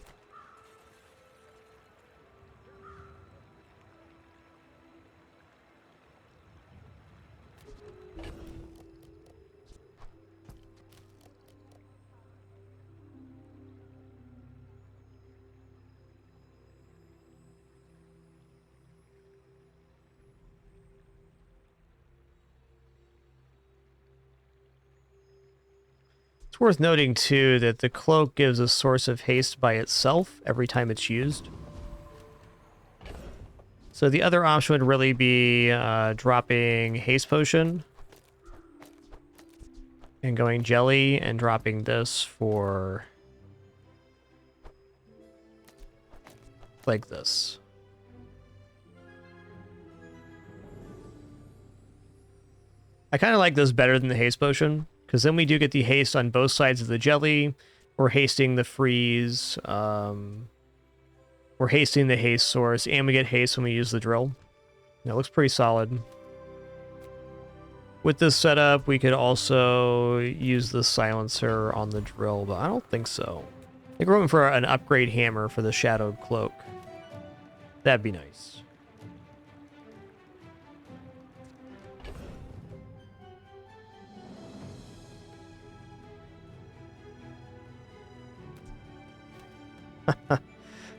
It's worth noting, too, that the cloak gives a source of haste by itself every time it's used. So the other option would really be dropping haste potion and going jelly and dropping this for like this. I kind of like this better than the haste potion, because then we do get the haste on both sides of the jelly. We're hasting the freeze. We're hasting the haste source, and we get haste when we use the drill. That looks pretty solid. With this setup, we could also use the silencer on the drill, but I don't think so. I think we're going for an upgrade hammer for the Shadowed Cloak. That'd be nice.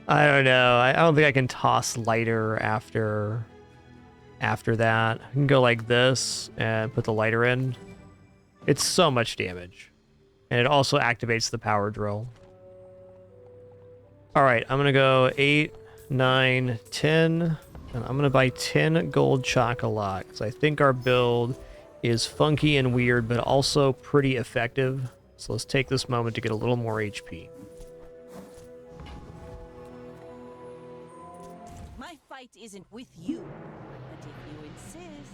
I don't know. I don't think I can toss lighter after that. I can go like this and put the lighter in. It's so much damage. And it also activates the power drill. Alright, I'm going to go 8, 9, 10. And I'm going to buy 10 gold chocolate. Because I think our build is funky and weird, but also pretty effective. So let's take this moment to get a little more HP. My fight isn't with you, but if you insist.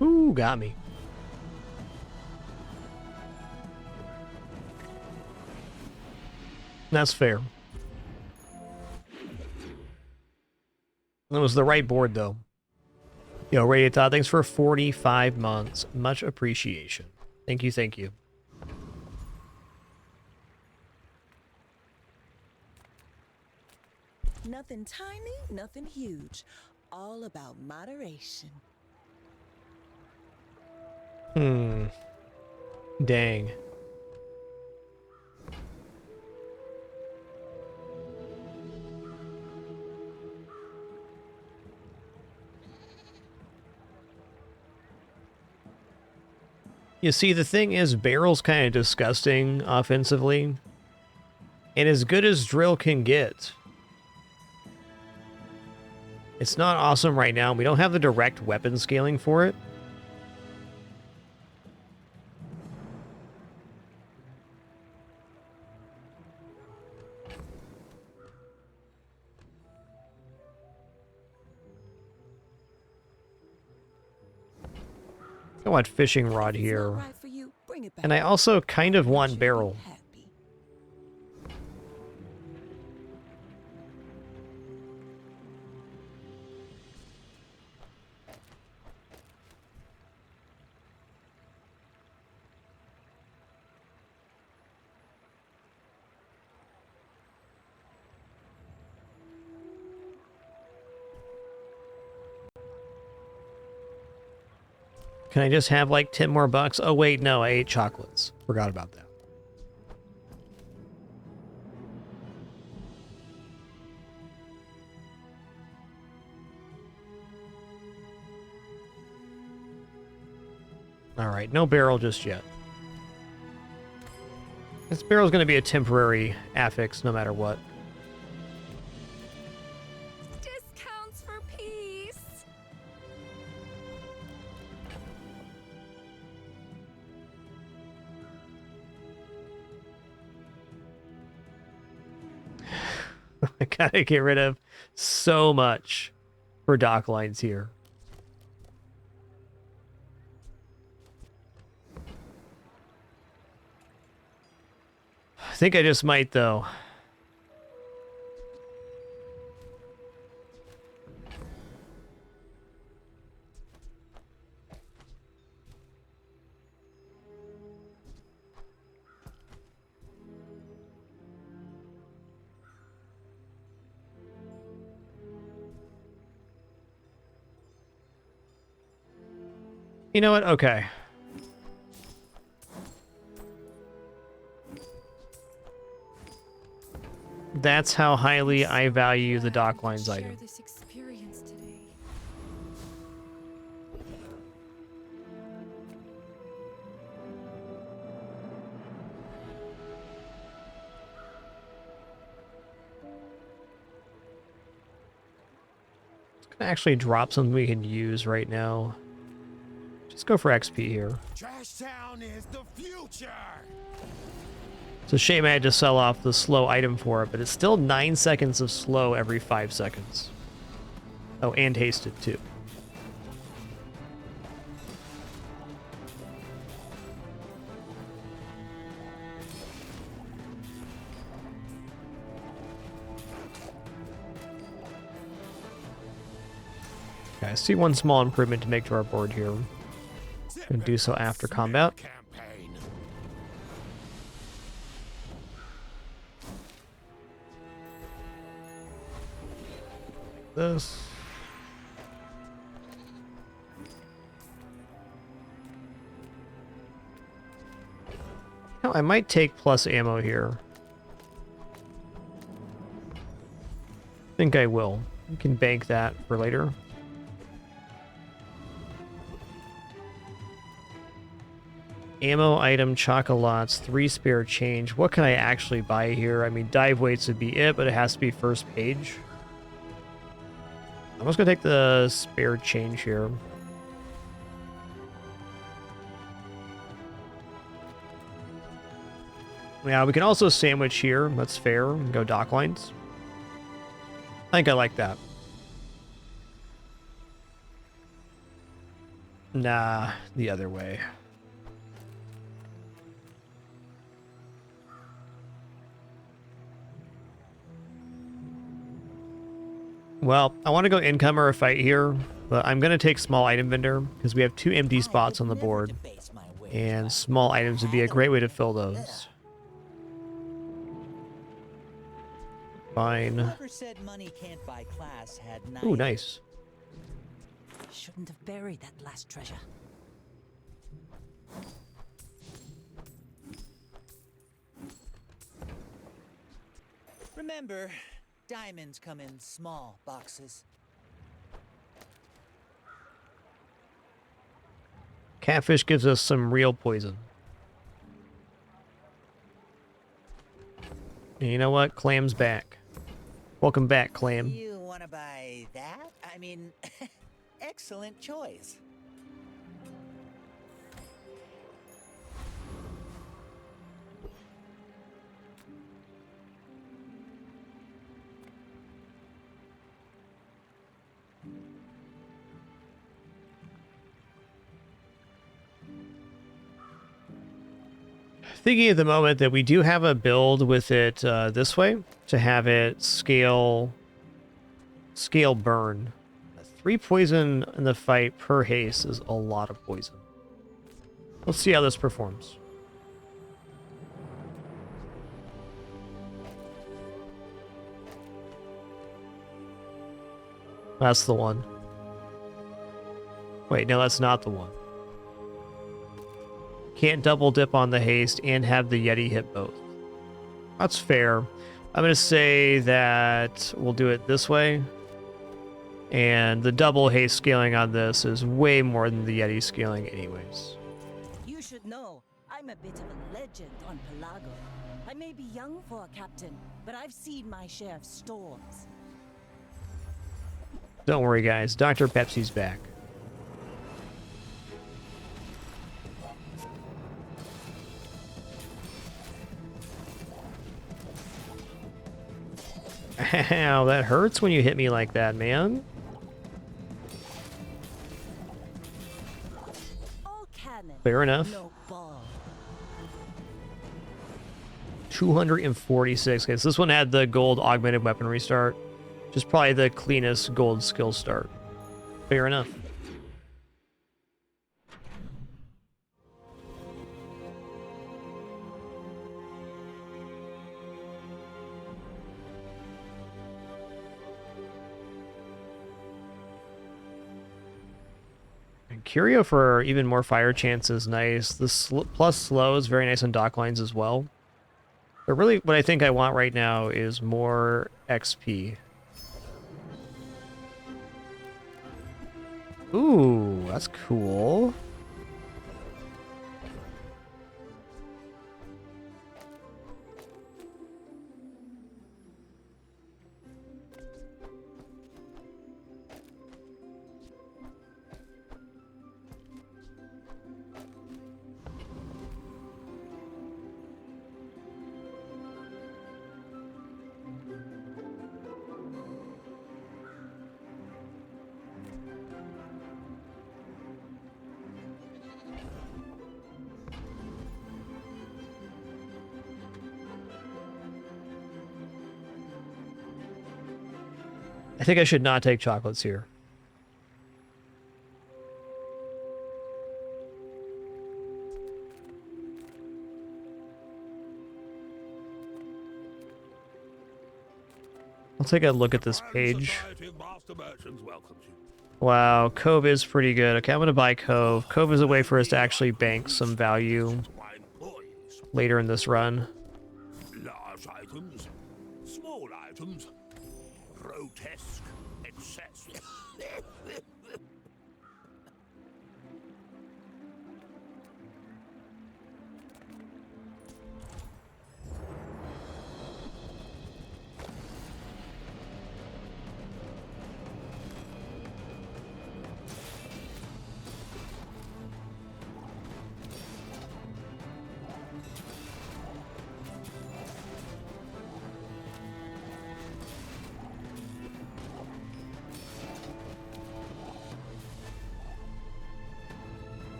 Ooh, got me. That's fair. That was the right board, though. Yo, Radiant Thought, thanks for 45 months. Much appreciation. Thank you, thank you. Nothing tiny, nothing huge. All about moderation. Dang. You see, the thing is, Barrel's kind of disgusting offensively. And as good as Drill can get, it's not awesome right now. We don't have the direct weapon scaling for it. I want fishing rod here. And I also kind of want barrel. Can I just have like 10 more bucks? Oh wait, no, I ate chocolates. Forgot about that. All right, no barrel just yet. This barrel's going to be a temporary affix no matter what. Discounts for peace. I gotta get rid of so much for dock lines here. I think I just might, though. You know what? Okay. That's how highly I value the dock lines item. This experience today. It's gonna actually drop something we can use right now. Just go for XP here. Trash Town is the future. It's a shame I had to sell off the slow item for it, but it's still 9 seconds of slow every 5 seconds. Oh, and hasted too. Okay, I see one small improvement to make to our board here. And do so after combat. This. No, I might take plus ammo here. I think I will. We can bank that for later. Ammo item, chocolates, 3 spare change. What can I actually buy here? I mean, dive weights would be it, but it has to be first page. I'm just gonna take the spare change here. Yeah, we can also sandwich here. That's fair. And go dock lines. I think I like that. Nah, the other way. Well, I want to go income or a fight here, but I'm going to take small item vendor because we have 2 empty spots on the board, and small items would be a great way to fill those. Fine. Whoever said money can't buy class had Ooh, nice. Shouldn't have buried that last treasure. Remember, diamonds come in small boxes. Catfish gives us some real poison. And you know what? Clam's back. Welcome back, Clam. You want to buy that? I mean, excellent choice. Thinking at the moment that we do have a build with it this way to have it scale burn. 3 poison in the fight per haste is a lot of poison. Let's see how this performs. That's the one. Wait, no, that's not the one. Can't double dip on the haste and have the Yeti hit both. That's fair. I'm going to say that we'll do it this way. And the double haste scaling on this is way more than the Yeti scaling anyways. You should know, I'm a bit of a legend on Pelago. I may be young for a captain, but I've seen my share of storms. Don't worry, guys. Dr. Pepsi's back. Ow, that hurts when you hit me like that, man. Fair enough. 246. Okay, so this one had the gold augmented weapon restart. Just probably the cleanest gold skill start. Fair enough. Curio for even more fire chance is nice. This plus slow is very nice on dock lines as well. But really what I think I want right now is more XP. Ooh, that's cool. I think I should not take chocolates here. I'll take a look at this page. Wow, Cove is pretty good. Okay, I'm going to buy Cove. Cove is a way for us to actually bank some value later in this run. Large items, small items, grotesque, excessive.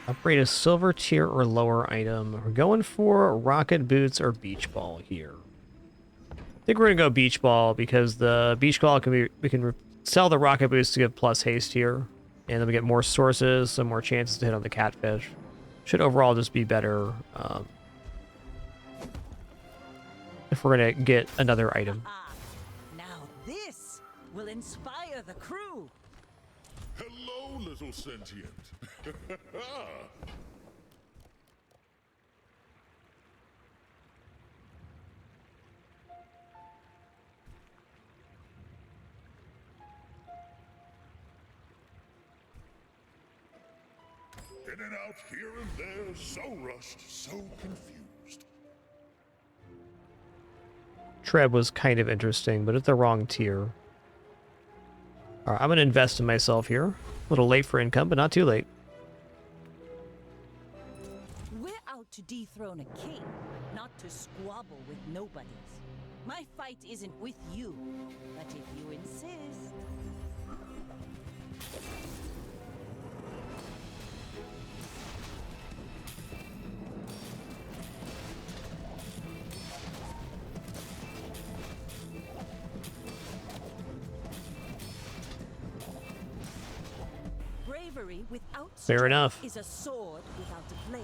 Upgrade a silver tier or lower item. We're going for rocket boots or beach ball here. I think we're gonna go beach ball because the beach ball can be, we can sell the rocket boots to get plus haste here, and then we get more sources, some more chances to hit on the catfish. Should overall just be better if we're gonna get another item. Now this will inspire the crew. Hello, little sentient. In and out, here and there, so rushed, so confused. Treb was kind of interesting, but at the wrong tier. Alright, I'm gonna invest in myself here. A little late for income, but not too late. We're out to dethrone a king, not to squabble with nobodies. My fight isn't with you, but if you insist. Bravery without Fair enough. strength is a sword without a blade.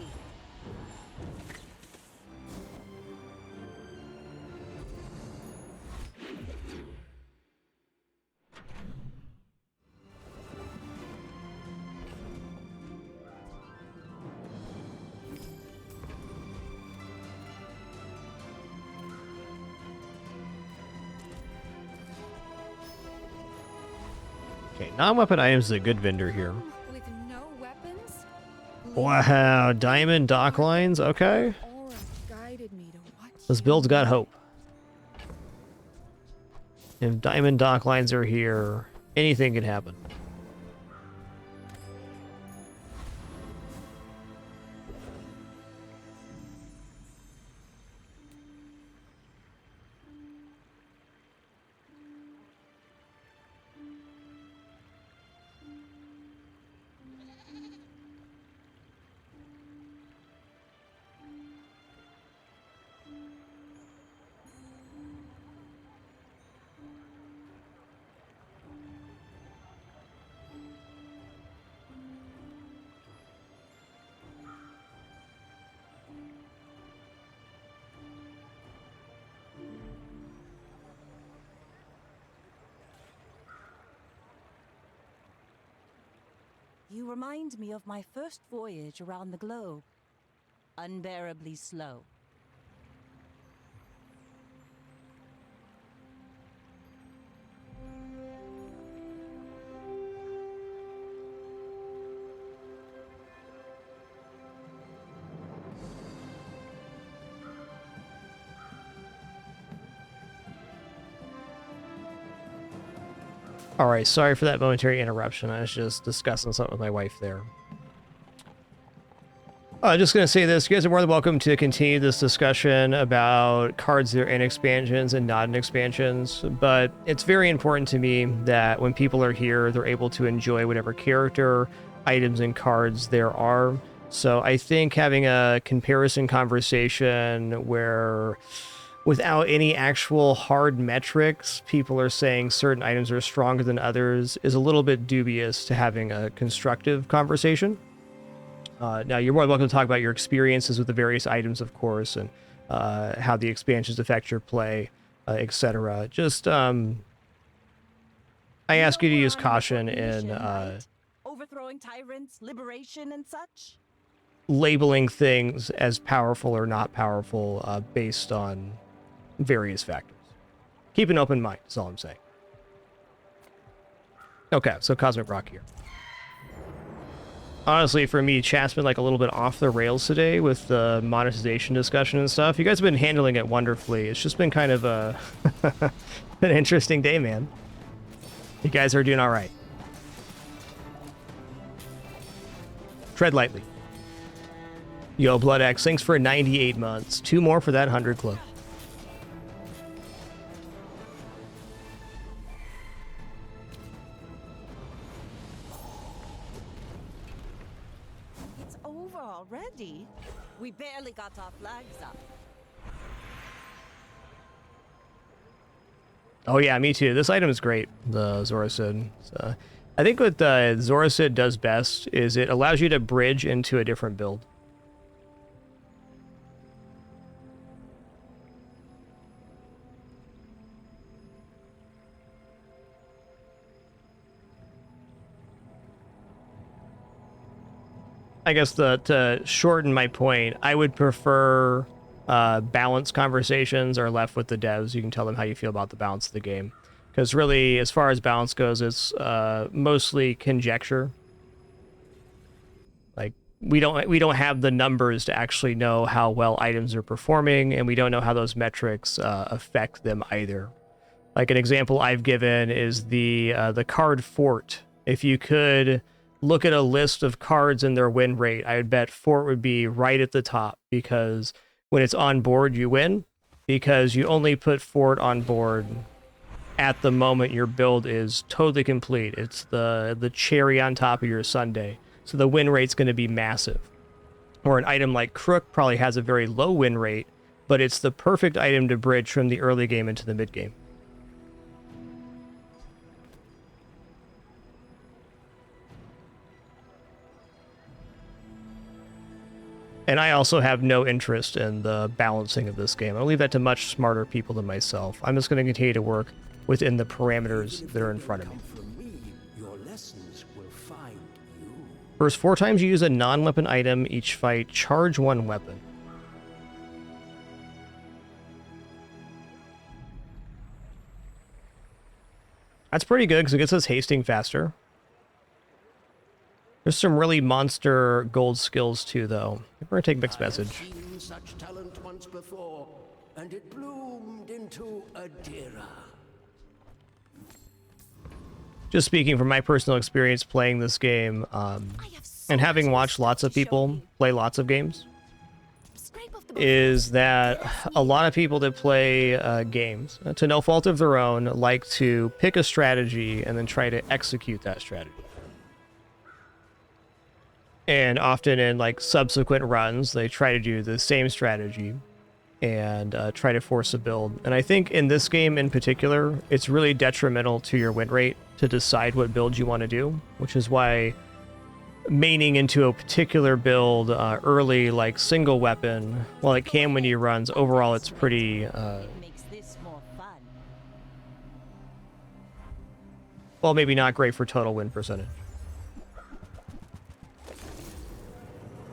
Okay, non-weapon items is a good vendor here. With no weapons? Wow, diamond dock lines, okay. Aura guided me to what This build's got hope. If diamond dock lines are here, anything can happen. You remind me of my first voyage around the globe. Unbearably slow. Alright, sorry for that momentary interruption. I was just discussing something with my wife there. Just going to say this. You guys are more than welcome to continue this discussion about cards that are in expansions and not in expansions. But it's very important to me that when people are here, they're able to enjoy whatever character, items, and cards there are. So I think having a comparison conversation where, without any actual hard metrics, people are saying certain items are stronger than others is a little bit dubious to having a constructive conversation. Now, you're more than welcome to talk about your experiences with the various items, of course, and how the expansions affect your play, etc. Just, I ask you to use caution in overthrowing tyrants, liberation, and such? Labeling things as powerful or not powerful based on various factors. Keep an open mind, is all I'm saying. Okay, so Cosmic Rock here. Honestly, for me, chat's been like a little bit off the rails today with the monetization discussion and stuff. You guys have been handling it wonderfully. It's just been kind of a an interesting day, man. You guys are doing all right. Tread lightly. Yo, Blood X, thanks for 98 months. 2 more for that 100 club. It's over already. We barely got our flags up. Oh yeah, me too. This item is great, the Zorasid. So, I think what the Zorasid does best is it allows you to bridge into a different build. I guess to shorten my point, I would prefer balanced conversations are left with the devs. You can tell them how you feel about the balance of the game. Because really, as far as balance goes, it's mostly conjecture. Like, we don't have the numbers to actually know how well items are performing, and we don't know how those metrics affect them either. Like, an example I've given is the card fort. If you could look at a list of cards and their win rate, I would bet fort would be right at the top, because when it's on board, you win, because you only put fort on board at the moment your build is totally complete. It's the cherry on top of your sundae. So the win rate's going to be massive. Or an item like Crook probably has a very low win rate, but it's the perfect item to bridge from the early game into the mid game. And I also have no interest in the balancing of this game. I'll leave that to much smarter people than myself. I'm just going to continue to work within the parameters that are in front of me. First 4 times you use a non-weapon item each fight, charge 1 weapon. That's pretty good because it gets us hasting faster. There's some really monster gold skills too, though. We're gonna take mixed message. Seen such talent once before, and it bloomed into Adira. Just speaking from my personal experience playing this game, and having watched lots of people play lots of games, is that a lot of people that play games, to no fault of their own, like to pick a strategy and then try to execute that strategy. And often in like subsequent runs, they try to do the same strategy and try to force a build. And I think in this game in particular, it's really detrimental to your win rate to decide what build you want to do, which is why maining into a particular build early, like single weapon, while it can win you runs, overall it's pretty... well, maybe not great for total win percentage.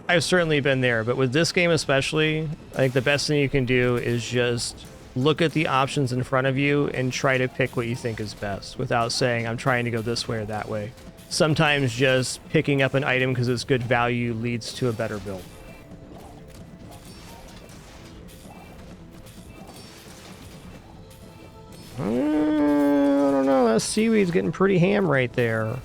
I've certainly been there, but with this game especially, I think the best thing you can do is just look at the options in front of you and try to pick what you think is best without saying, I'm trying to go this way or that way. Sometimes just picking up an item because it's good value leads to a better build. I don't know, that seaweed's getting pretty ham right there.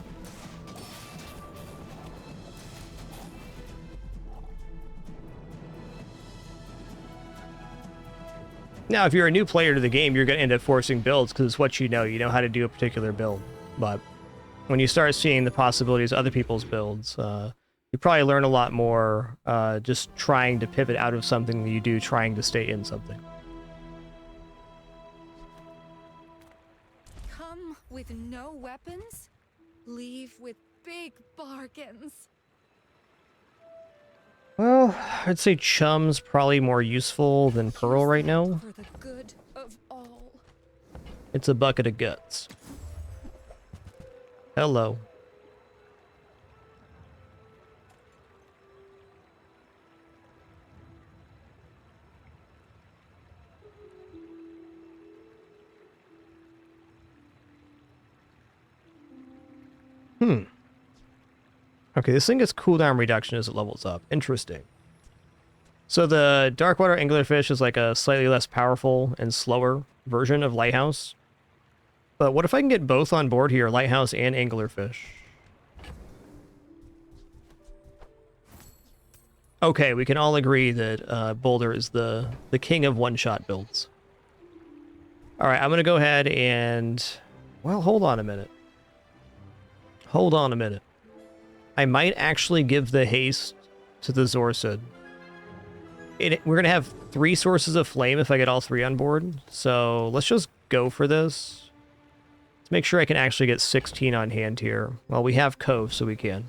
Now, if you're a new player to the game, you're going to end up forcing builds because it's what you know. You know how to do a particular build. But when you start seeing the possibilities of other people's builds, you probably learn a lot more just trying to pivot out of something than you do trying to stay in something. Come with no weapons, leave with big bargains. Well, I'd say Chum's probably more useful than Pearl right now. For the good of all. It's a bucket of guts. Hello. Okay, this thing gets cooldown reduction as it levels up. Interesting. So the Darkwater Anglerfish is like a slightly less powerful and slower version of Lighthouse. But what if I can get both on board here, Lighthouse and Anglerfish? Okay, we can all agree that Boulder is the king of one-shot builds. All right, I'm going to go ahead and... Well, hold on a minute. Hold on a minute. I might actually give the haste to the Zorsid. We're going to have 3 sources of flame if I get all 3 on board. So let's just go for this. Let's make sure I can actually get 16 on hand here. Well, we have Cove, so we can.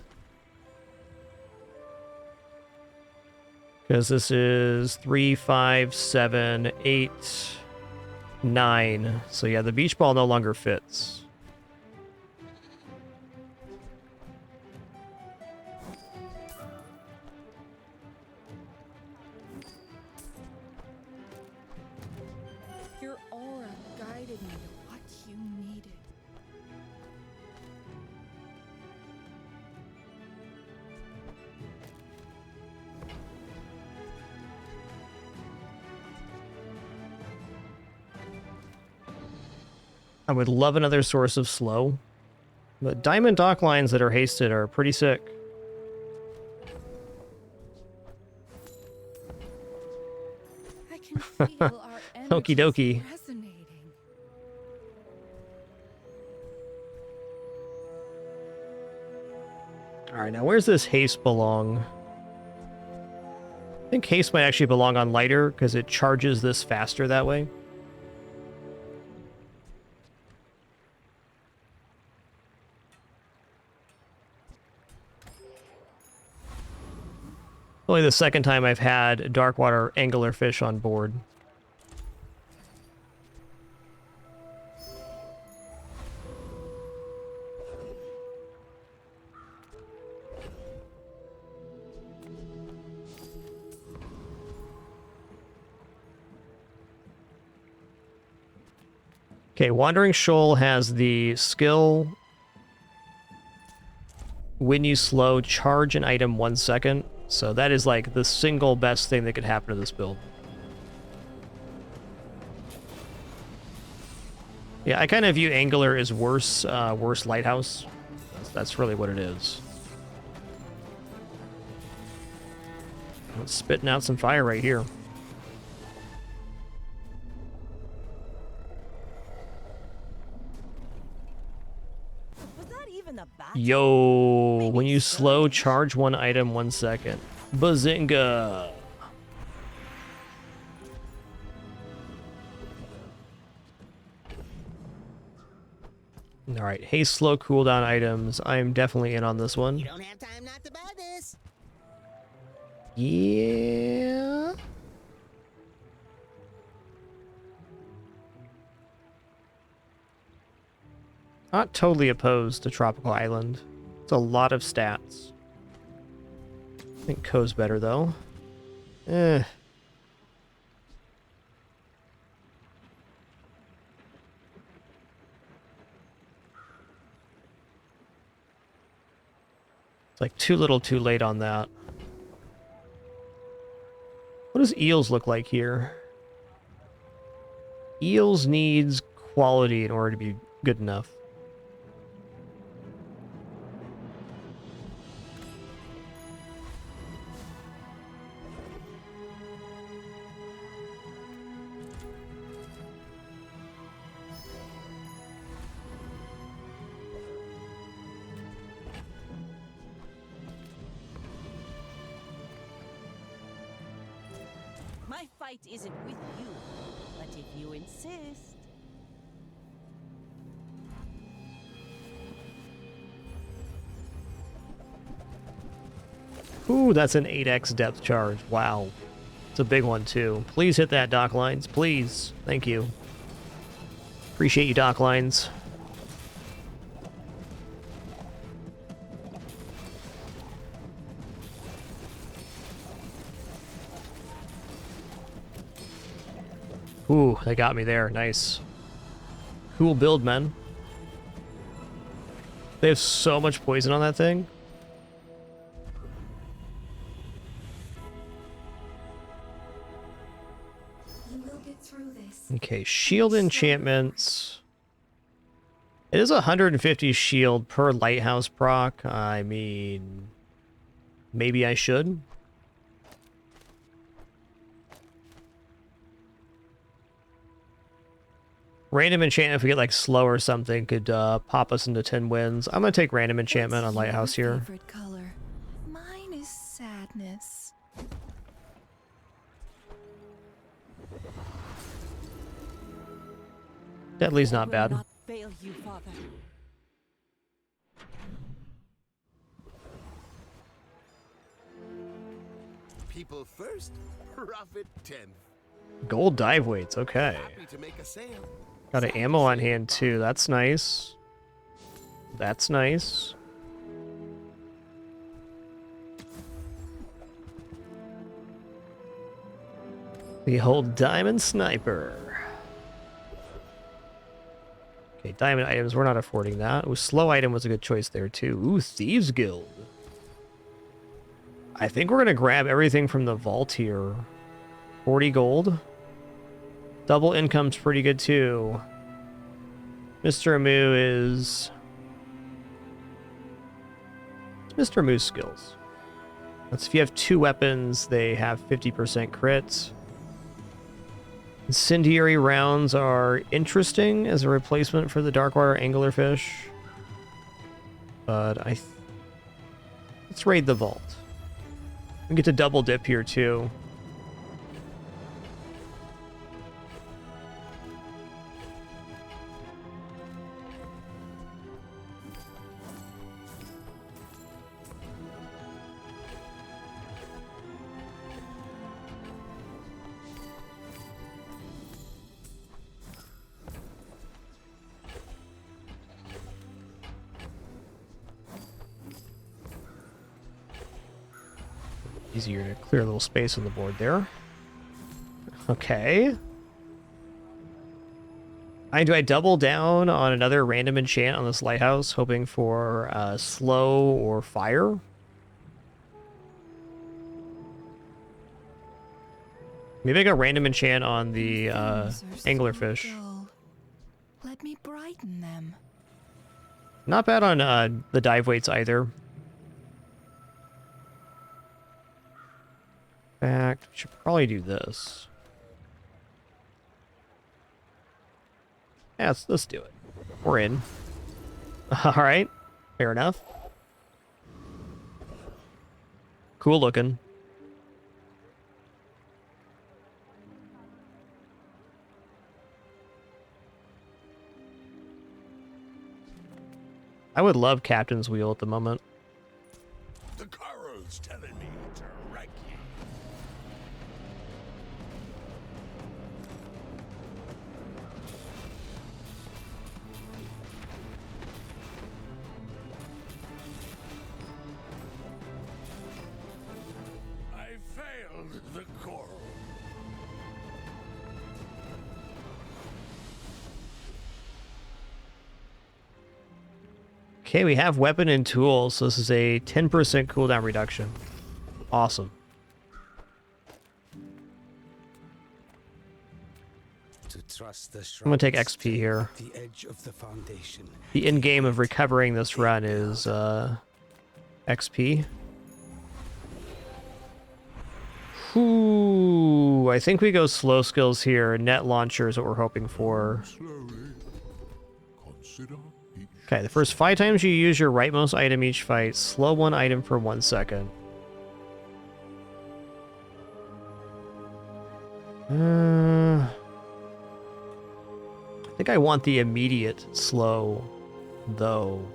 Because this is 3, 5, 7, 8, 9. So yeah, the beach ball no longer fits. Your aura guided me to what you needed. I would love another source of slow. But diamond dock lines that are hasted are pretty sick. I can feel our Okie dokie. resonating. Alright, now where's this haste belong? I think haste might actually belong on lighter because it charges this faster that way. Only the second time I've had Darkwater Anglerfish on board. Okay, Wandering Shoal has the skill when you slow, charge an item 1 second. So that is like the single best thing that could happen to this build. Yeah, I kind of view Angler as worse Lighthouse. That's really what it is. It's spitting out some fire right here. Yo, when you slow, charge 1 item 1 second. Bazinga! Alright, haste slow cooldown items. I'm definitely in on this one. You don't have time not to buy this. Yeah. Not totally opposed to Tropical Island. It's a lot of stats. I think Ko's better, though. Eh. It's like too little too late on that. What does Eels look like here? Eels needs quality in order to be good enough. My fight isn't with you, but if you insist. Ooh, that's an 8x depth charge. Wow. It's a big one, too. Please hit that, dock lines. Please. Thank you. Appreciate you, dock lines. Ooh, they got me there. Nice. Cool build, man. They have so much poison on that thing. You will get through this. Okay, shield enchantments. It is 150 shield per lighthouse proc. I mean, maybe I should. Random enchantment, if we get like slow or something, could pop us into 10 wins. I'm gonna take random enchantment on lighthouse here. Favorite color. Mine is sadness. Deadly's not bad. Not fail you, Father. People first, profit 10th. Gold dive weights, okay. Happy to make a sale. Got an ammo on hand too, that's nice. That's nice. The old diamond sniper. Okay, diamond items, we're not affording that. Ooh, slow item was a good choice there too. Ooh, Thieves Guild. I think we're gonna grab everything from the vault here. 40 gold. Double income's pretty good too. Mr. Amu is... It's Mr. Amu's skills. That's if you have 2 weapons, they have 50% crits. Incendiary rounds are interesting as a replacement for the Darkwater Anglerfish. But let's raid the vault. We get to double dip here too. Easier to clear a little space on the board there. Okay. Do I double down on another random enchant on this lighthouse, hoping for slow or fire? Maybe I got random enchant on the anglerfish. Let me brighten them. Not bad on the dive weights either. In fact, we should probably do this. Yeah, let's do it. We're in. Alright, fair enough. Cool looking. I would love Captain's Wheel at the moment. The Kara's telling me to wreck you. I failed the coral. Okay, we have weapon and tools, so this is a 10% cooldown reduction. Awesome. To trust the I'm gonna take XP here. the edge of the foundation. The end game of recovering this run is XP. Ooh, I think we go slow skills here. Net launcher is what we're hoping for. Okay, the first 5 times you use your rightmost item each fight, slow 1 item for 1 second. I think I want the immediate slow, though.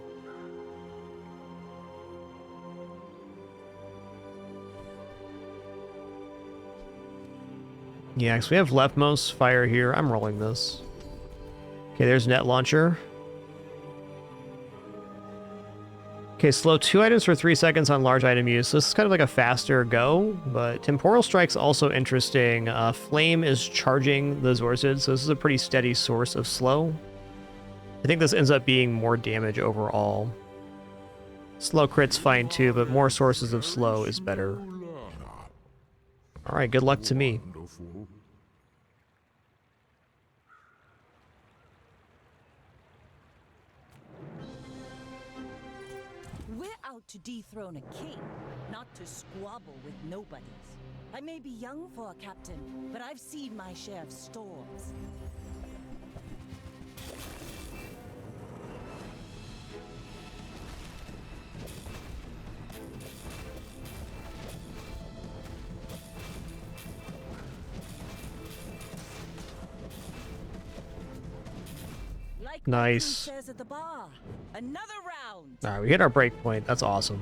Yeah, because we have leftmost fire here. I'm rolling this. Okay, there's net launcher. Okay, slow 2 items for 3 seconds on large item use. So this is kind of like a faster go, but Temporal Strike's also interesting. Flame is charging the Zorzid, so this is a pretty steady source of slow. I think this ends up being more damage overall. Slow crit's fine too, but more sources of slow is better. Alright, good luck to me. We're out to dethrone a king, not to squabble with nobodies. I may be young for a captain, but I've seen my share of storms. Like Nice. says at the bar, another round. Alright, we hit our break point. That's awesome.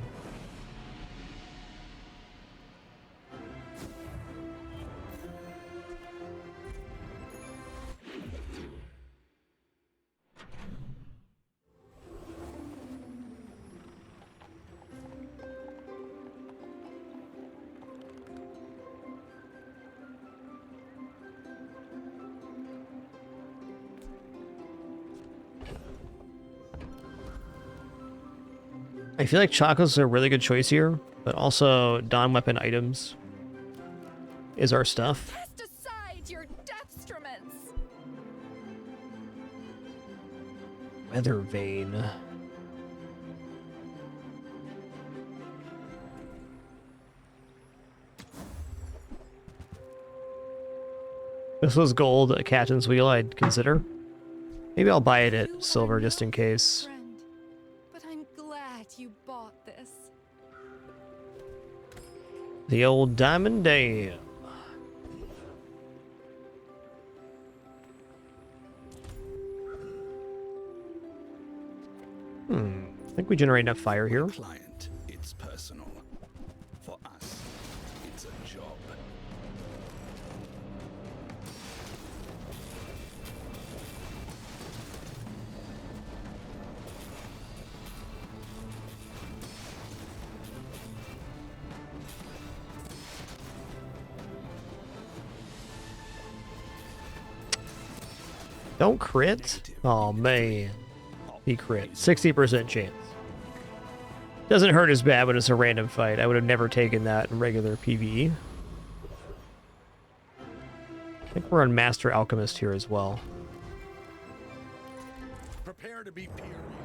I feel like chocolate's a really good choice here, but also non-weapon items is our stuff. Cast aside your deathstruments. Weather Vein. This was gold, a captain's wheel I'd consider. Maybe I'll buy it at silver just in case. But I'm glad you bought this. The old Diamond Dam. I think we generate enough fire here. Client, it's personal. For us, it's a job. Don't crit? Oh man. He crit. 60% chance. Doesn't hurt as bad when it's a random fight. I would have never taken that in regular PvE. I think we're on Master Alchemist here as well. Prepare to be peer reviewed.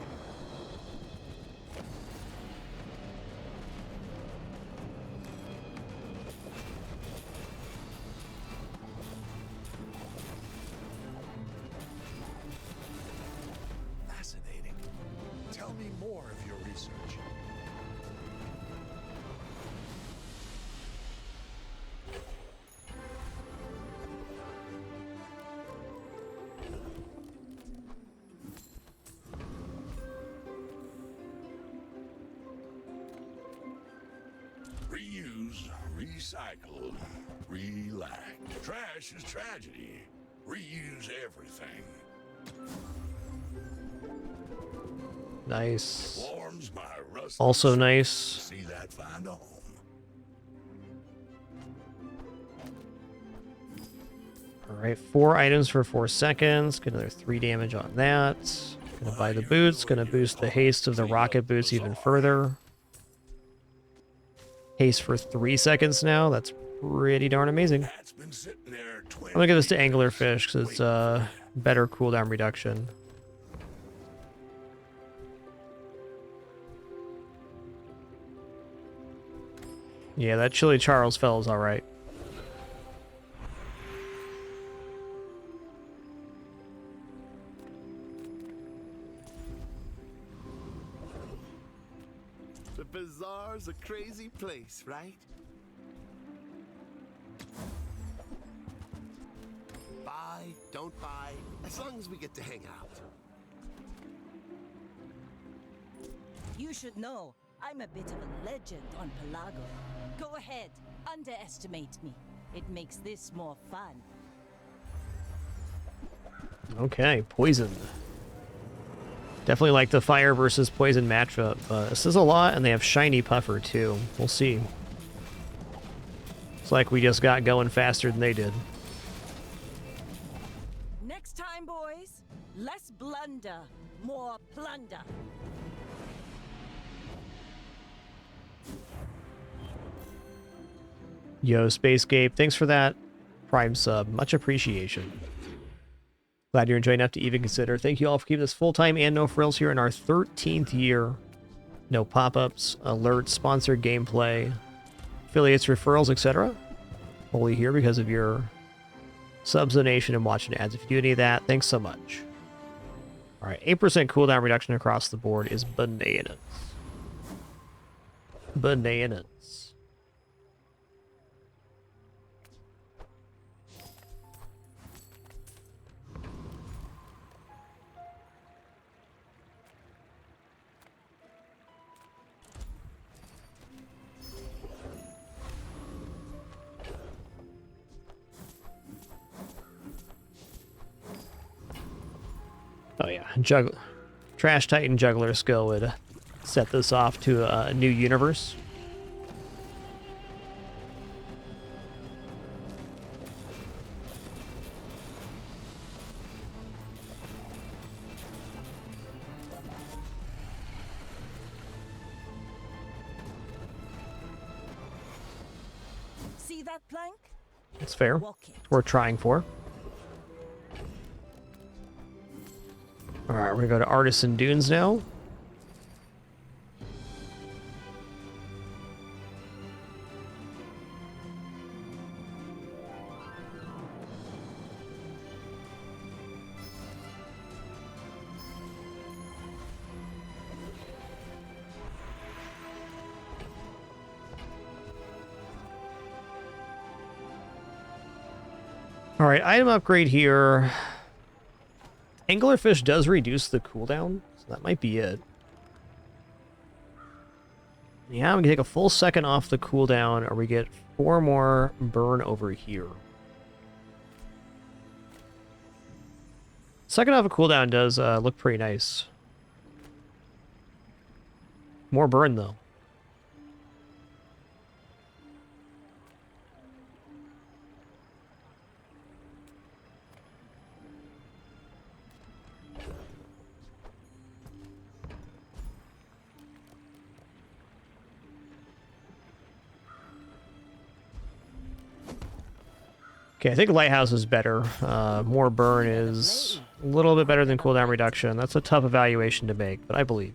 Fascinating. Tell me more of your research. Reuse, recycle, relax. Trash is tragedy. Reuse everything. Nice. Warms my rusty Also nice. See that find a home. Alright, 4 items for 4 seconds. Get another 3 damage on that. Gonna buy the boots. Gonna boost the haste of the rocket boots even further. Haste for 3 seconds now. That's pretty darn amazing. I'm gonna give this to Anglerfish because it's better cooldown reduction. Yeah, that Chili Charles fellow's alright. The bazaar's a crazy place, right? Buy, don't buy, as long as we get to hang out. You should know, I'm a bit of a legend on Pelago. Go ahead, underestimate me. It makes this more fun. Okay, poison. Definitely like the fire versus poison matchup. This is a lot, and they have shiny puffer too. We'll see. It's like we just got going faster than they did. Next time, boys, less blunder, more plunder. Yo, Spacecape, thanks for that Prime sub. Much appreciation. Glad you're enjoying enough to even consider. Thank you all for keeping this full-time and no frills here in our 13th year. No pop-ups, alerts, sponsored gameplay, affiliates, referrals, etc. Only here because of your subs, donation, and watching ads. If you do any of that, thanks so much. All right, 8% cooldown reduction across the board is bananas. Bananas. Oh yeah, Trash Titan Juggler skill would set this off to a new universe. See that plank? It's fair. We're trying for. Alright, we're gonna go to Artisan Dunes now. Alright, item upgrade here. Anglerfish does reduce the cooldown, so that might be it. Yeah, we can take a full second off the cooldown, or we get 4 more burn over here. Second off a cooldown does look pretty nice. More burn, though. Okay, I think Lighthouse is better. More burn is a little bit better than cooldown reduction. That's a tough evaluation to make, but I believe.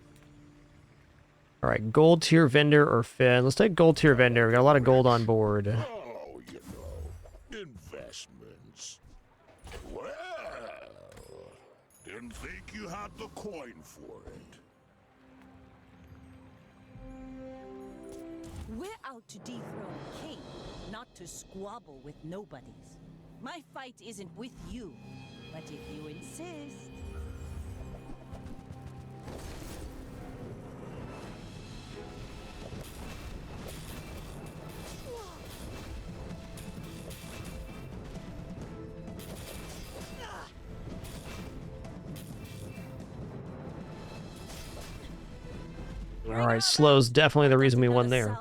Alright, gold tier vendor or Finn. Let's take gold tier vendor. We got a lot of gold on board. Oh, you know, investments. Well, didn't think you had the coin for it. We're out to dethrone a king, not to squabble with nobodies. My fight isn't with you, but if you insist... Alright, slow's definitely the reason we won there.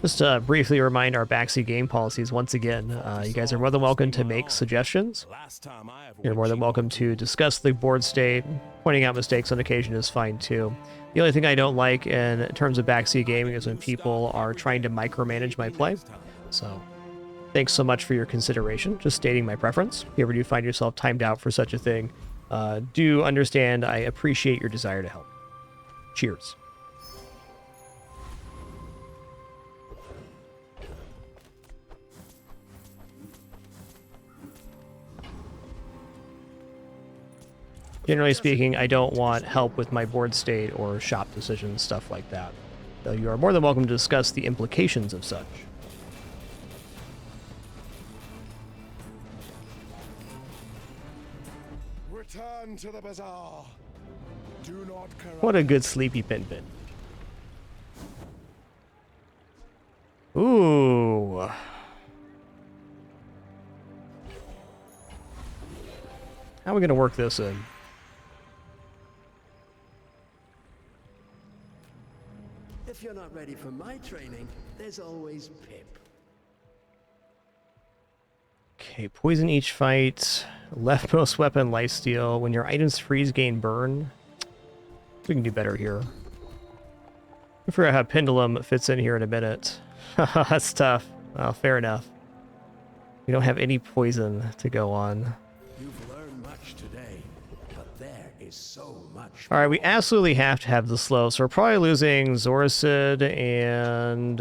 Just to briefly remind our backseat game policies once again, you guys are more than welcome to make suggestions. You're more than welcome to discuss the board state. Pointing out mistakes on occasion is fine too. The only thing I don't like in terms of backseat gaming is when people are trying to micromanage my play. So thanks so much for your consideration. Just stating my preference. If you ever do find yourself timed out for such a thing, do understand I appreciate your desire to help. Cheers. Generally speaking, I don't want help with my board state or shop decisions, stuff like that. Though you are more than welcome to discuss the implications of such. Return to the bazaar. Do not corrupt. What a good sleepy pin. Ooh. How are we going to work this in? If you're not ready for my training, there's always Pip. Okay, poison each fight. Leftmost weapon, lifesteal. When your items freeze, gain burn. We can do better here. I forgot how Pendulum fits in here in a minute. That's tough. Well, fair enough. We don't have any poison to go on. You've learned much today, but there is so much. Alright, we absolutely have to have the slow, so we're probably losing Zoricid and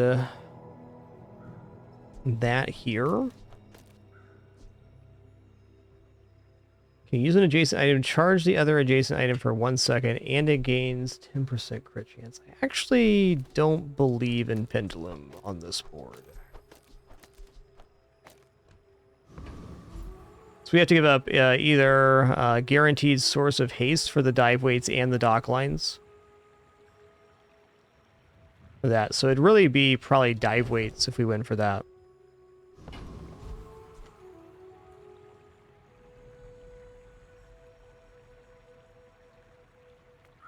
that here. Okay, use an adjacent item, charge the other adjacent item for 1 second, and it gains 10% crit chance. I actually don't believe in Pendulum on this board. So we have to give up either guaranteed source of haste for the dive weights and the dock lines. For that. So it'd really be probably dive weights if we went for that.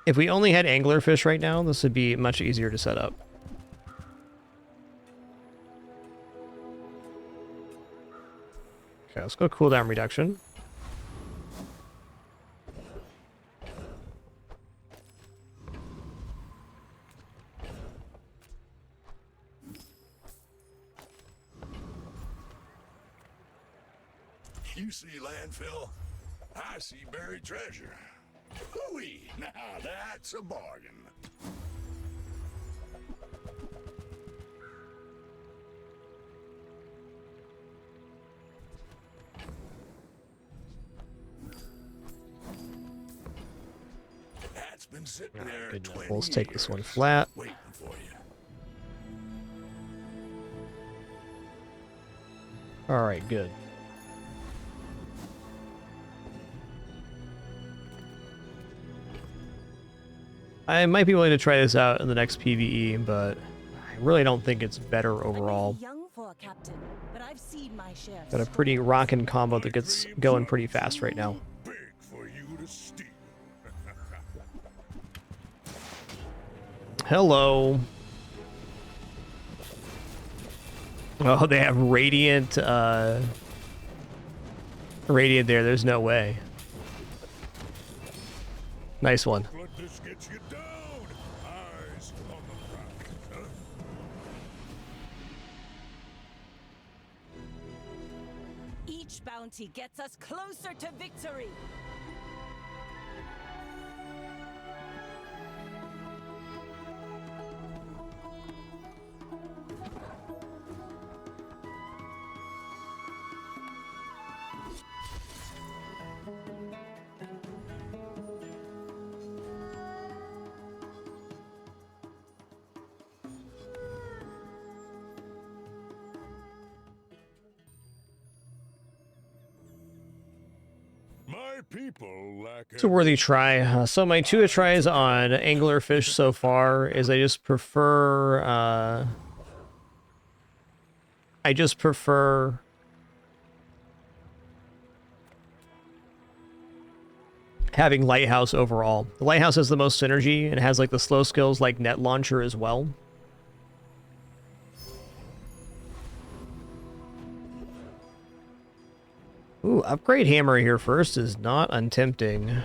If we only had anglerfish right now, this would be much easier to set up. Okay, let's go cooldown reduction. You see landfill? I see buried treasure. Hooey! Now that's a bargain. That's been sitting there Good 20 enough. Let's take this one years, flat. waiting for you. Alright, good. I might be willing to try this out in the next PvE, but I really don't think it's better overall. Young for a captain, but I've seen my share of Got a pretty rockin' combo that gets going pretty fast right now. Big for you to steal. Hello. Oh, they have Radiant, Radiant there. There's no way. Nice one. Let this get you down. Eyes on the prize. Each bounty gets us closer to victory. My people lack. It's a worthy try. So my two tries on anglerfish so far is I just prefer having Lighthouse overall. The Lighthouse has the most synergy and has like the slow skills like Net Launcher as well. Ooh, upgrade Hammer here first is not untempting. I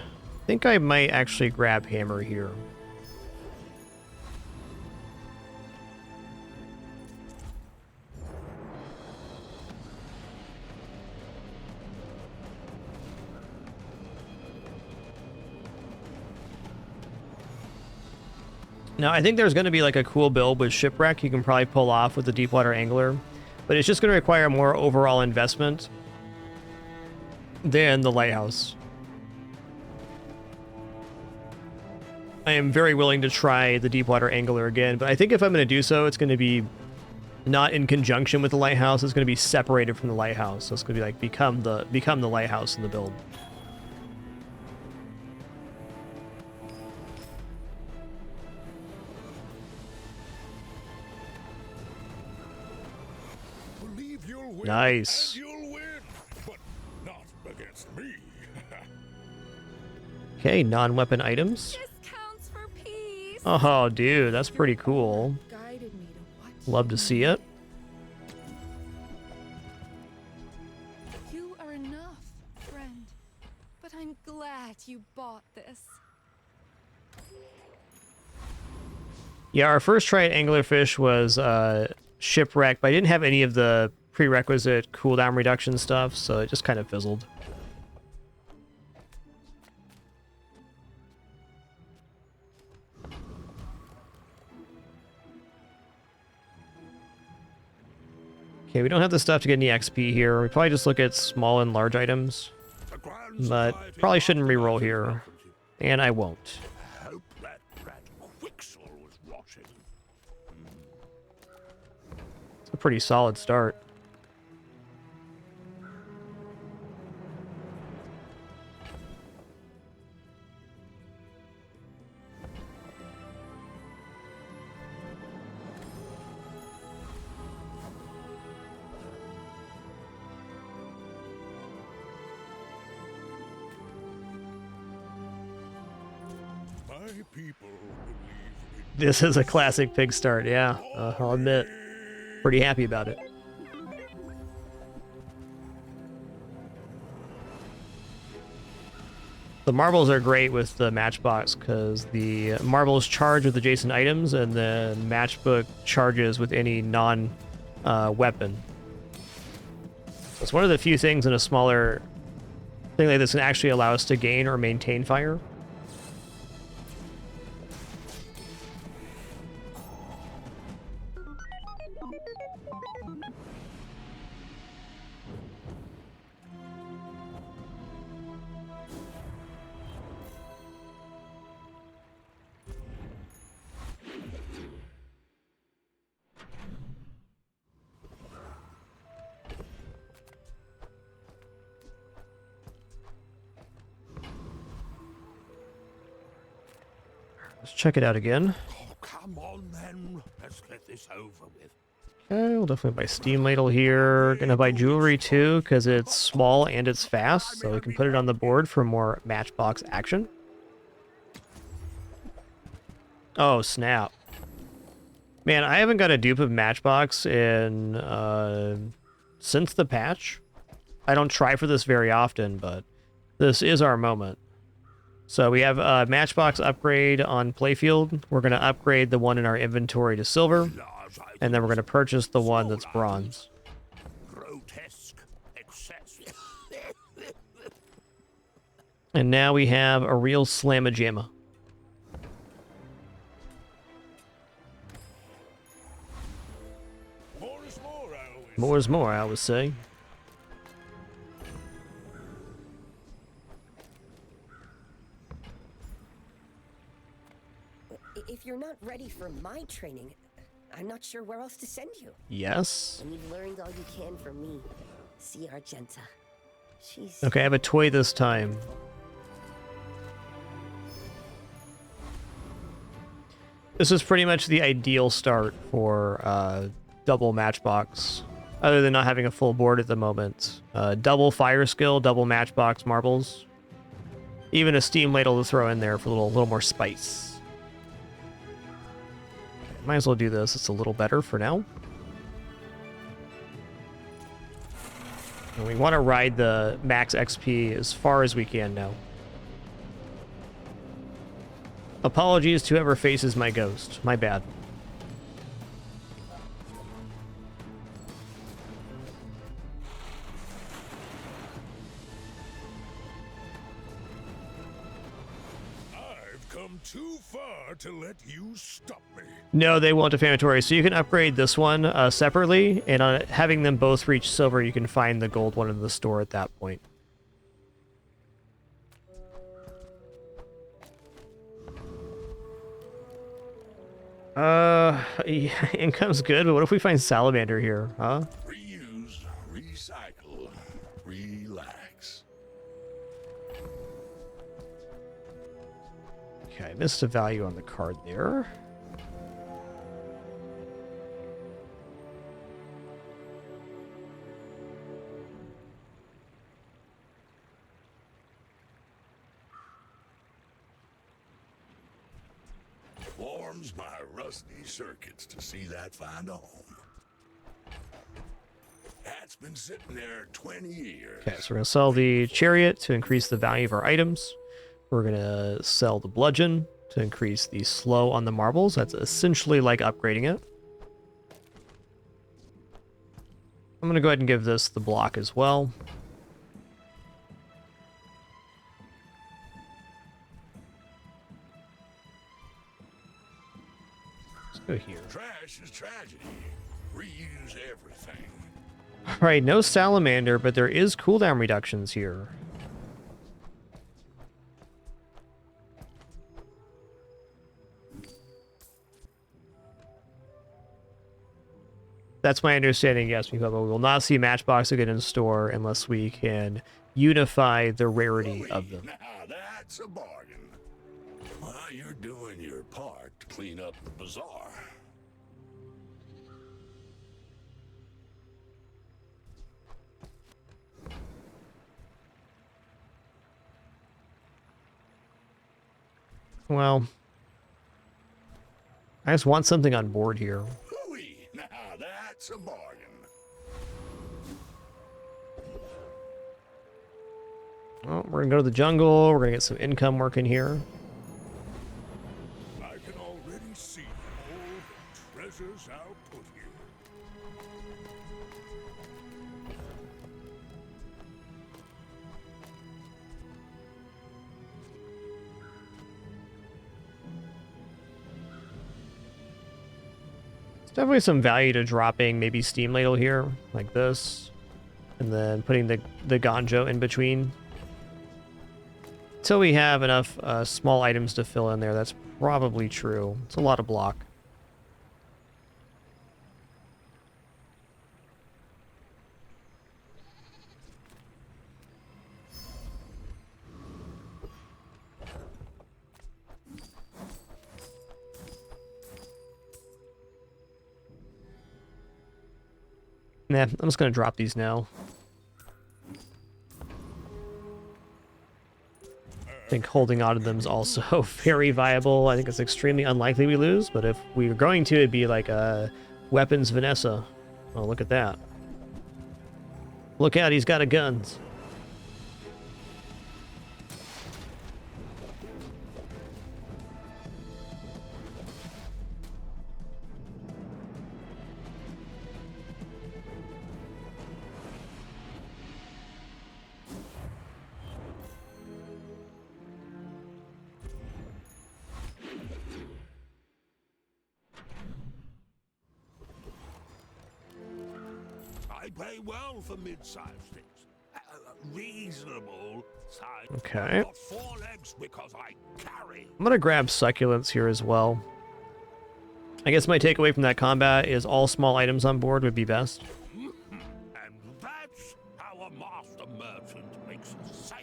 think I might actually grab Hammer here. Now, I think there's going to be like a cool build with Shipwreck you can probably pull off with the Deepwater Angler, but it's just going to require more overall investment than the Lighthouse. I am very willing to try the Deepwater Angler again, but I think if I'm going to do so, it's going to be not in conjunction with the Lighthouse. It's going to be separated from the Lighthouse. So it's going to be like become the Lighthouse in the build. Nice. You'll win, but not against me. Okay, non-weapon items. Discounts for peace. Oh, dude, that's pretty cool. Love to see it. You are enough, friend. But I'm glad you bought this. Yeah, our first try at anglerfish was shipwreck, but I didn't have any of the prerequisite cooldown reduction stuff, so it just kind of fizzled. Okay, we don't have the stuff to get any XP here. We probably just look at small and large items, but probably shouldn't reroll here, and I won't. Hope that rat Quixel was watching. It's a pretty solid start. My people believe This is a classic pig start, yeah. I'll admit. Pretty happy about it. The marbles are great with the matchbox because the marbles charge with adjacent items and the matchbook charges with any non-weapon. So it's one of the few things in a smaller thing like this can actually allow us to gain or maintain fire. Let's check it out again. Oh, come on then. Let's get this over with. Okay, we'll definitely buy Steam Ladle here. Gonna buy Jewelry too, because it's small and it's fast, so we can put it on the board for more matchbox action. Oh, snap. Man, I haven't got a dupe of matchbox in, since the patch. I don't try for this very often, but this is our moment. So we have a matchbox upgrade on playfield. We're going to upgrade the one in our inventory to silver, and then we're going to purchase the one that's bronze. Grotesque excess. And now we have a real slamma-jamma. More is more, I would say. If you're not ready for my training, I'm not sure where else to send you. Yes. When you've learned all you can from me, see Argenta. She's... Okay, I have a toy this time. This is pretty much the ideal start for double matchbox, other than not having a full board at the moment. Double fire skill, double matchbox marbles. Even a steam ladle to throw in there for a little more spice. Might as well do this. It's a little better for now. And we want to ride the max XP as far as we can now. Apologies to whoever faces my ghost. My bad. I've come too far to let you stop me. No, they won't defamatory. So you can upgrade this one separately, and on having them both reach silver, you can find the gold one in the store at that point. Income's good, but what if we find Salamander here, huh? Reuse, recycle, relax. Okay, I missed a value on the card there. Warms my rusty circuits to see that find a home. That's been sitting there 20 years. Okay, so we're going to sell the chariot to increase the value of our items. We're going to sell the bludgeon to increase the slow on the marbles. That's essentially like upgrading it. I'm going to go ahead and give this the block as well. Let's go here. Trash is tragedy. Reuse everything. Alright, no salamander, but there is cooldown reductions here. That's my understanding, yes, but we will not see Matchbox again in store unless we can unify the rarity of them. Now that's a bargain. Well, you're doing your part to clean up the bazaar. Well, I just want something on board here. Hooey! Now that's a bargain. Well, we're gonna go to the jungle. We're gonna get some income working here. I can already see all the treasures I'll put here. There's definitely some value to dropping maybe Steam Ladle here, like this, and then putting the Ganjo in between. Until we have enough small items to fill in there, that's probably true. It's a lot of block. Nah, I'm just going to drop these now. I think holding on to them is also very viable. I think it's extremely unlikely we lose, but if we were going to, it'd be like a weapons Vanessa. Oh, look at that. Look out, he's got a guns. I pay well for mid-sized things. Reasonable size. Okay. Got 4 legs because I carry. I'm gonna grab succulents here as well. I guess my takeaway from that combat is all small items on board would be best. And that's how a master merchant makes a sale.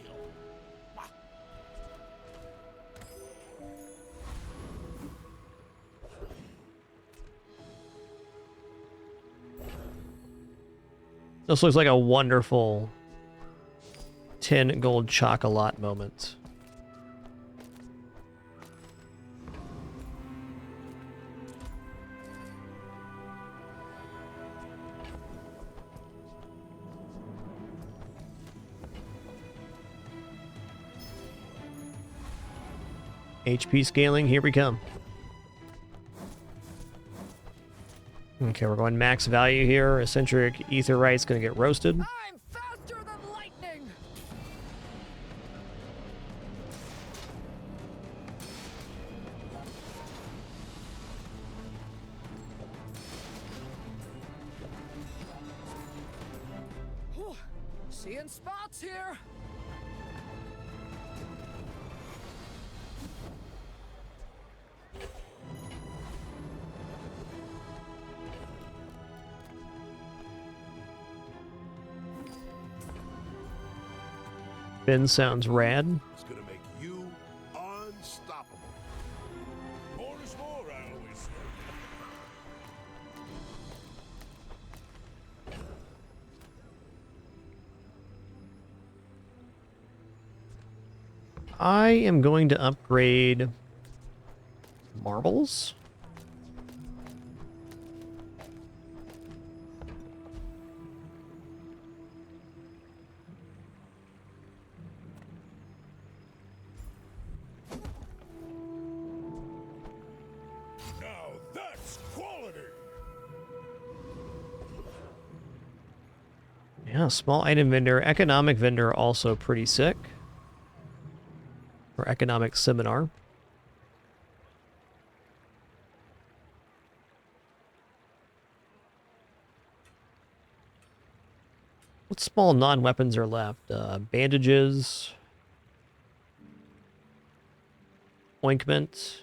This looks like a wonderful 10 gold chocolate moment. HP scaling, here we come. Okay, we're going max value here. Eccentric Aetheryte's gonna get roasted. I'm faster than lightning! Whew, seeing spots here! Ben sounds rad. It's gonna make you unstoppable. More is more, I always say. I am going to upgrade marbles. Now that's quality. Yeah, small item vendor. Economic vendor also pretty sick. Or economic seminar. What small non-weapons are left? Bandages. Ointment.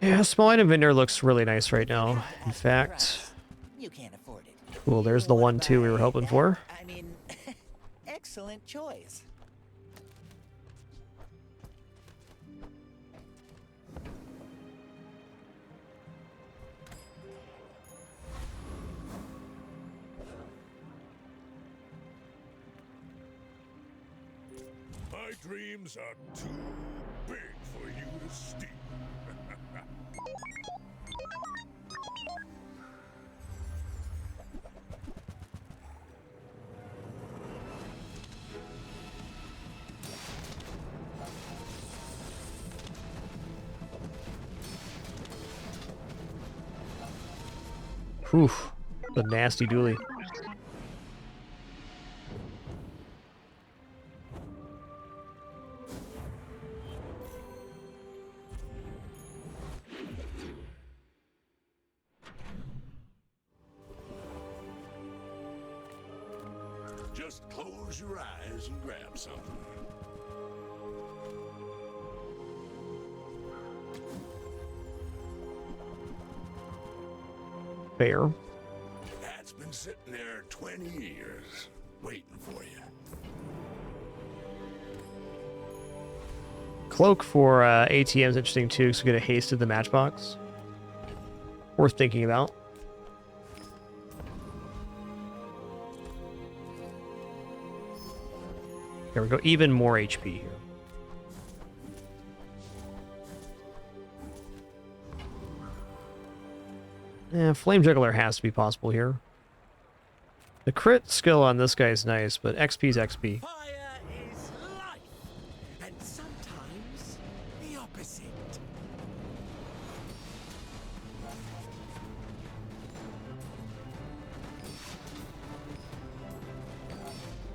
Yeah, small item vendor looks really nice right now. In fact, You can't afford it. cool, there's the 1-2 we were hoping for. I mean, excellent choice. My dreams are too big for you to steal. Oof, the nasty dually. Just close your eyes and grab something. Fair. That's been sitting there 20 years, waiting for you. Cloak for ATM is interesting too, because we get a haste of the matchbox. Worth thinking about. Here we go, even more HP here. Yeah, Flame Juggler has to be possible here. The crit skill on this guy is nice, but XP's XP. Fire is life, and sometimes the opposite.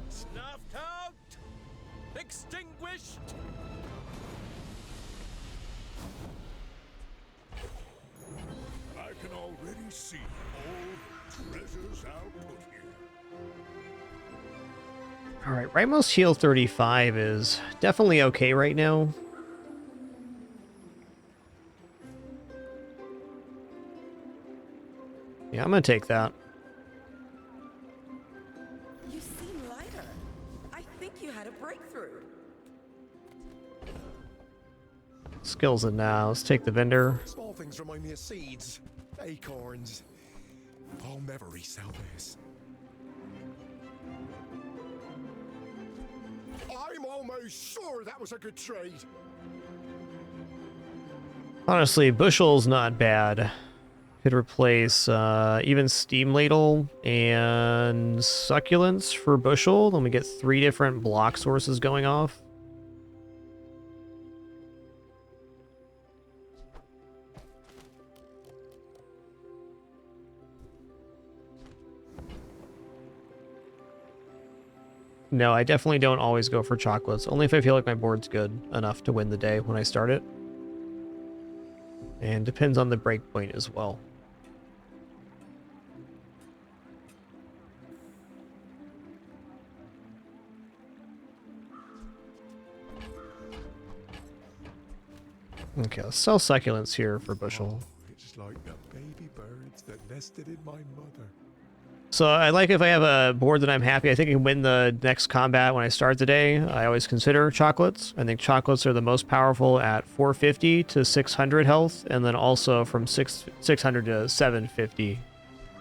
Snuffed out! Extinguished! I can already see all the treasures I'll put here. Alright, rightmost heal 35 is definitely okay right now. Yeah, I'm gonna take that. You seem lighter. I think you had a breakthrough. Skills in now. Let's take the vendor. Small things remind me of seeds, acorns. I'll never resell this. I'm almost sure that was a good trade. Honestly, Bushel's not bad. Could replace even Steam Ladle and Succulents for Bushel. Then we get 3 different block sources going off. No, I definitely don't always go for chocolates. Only if I feel like my board's good enough to win the day when I start it. And depends on the breakpoint as well. Okay, let's sell succulents here for Bushel. It's like the baby birds that nested in my mother. So I like if I have a board that I'm happy, I think I can win the next combat when I start the day. I always consider chocolates. I think chocolates are the most powerful at 450 to 600 health, and then also from 600 to 750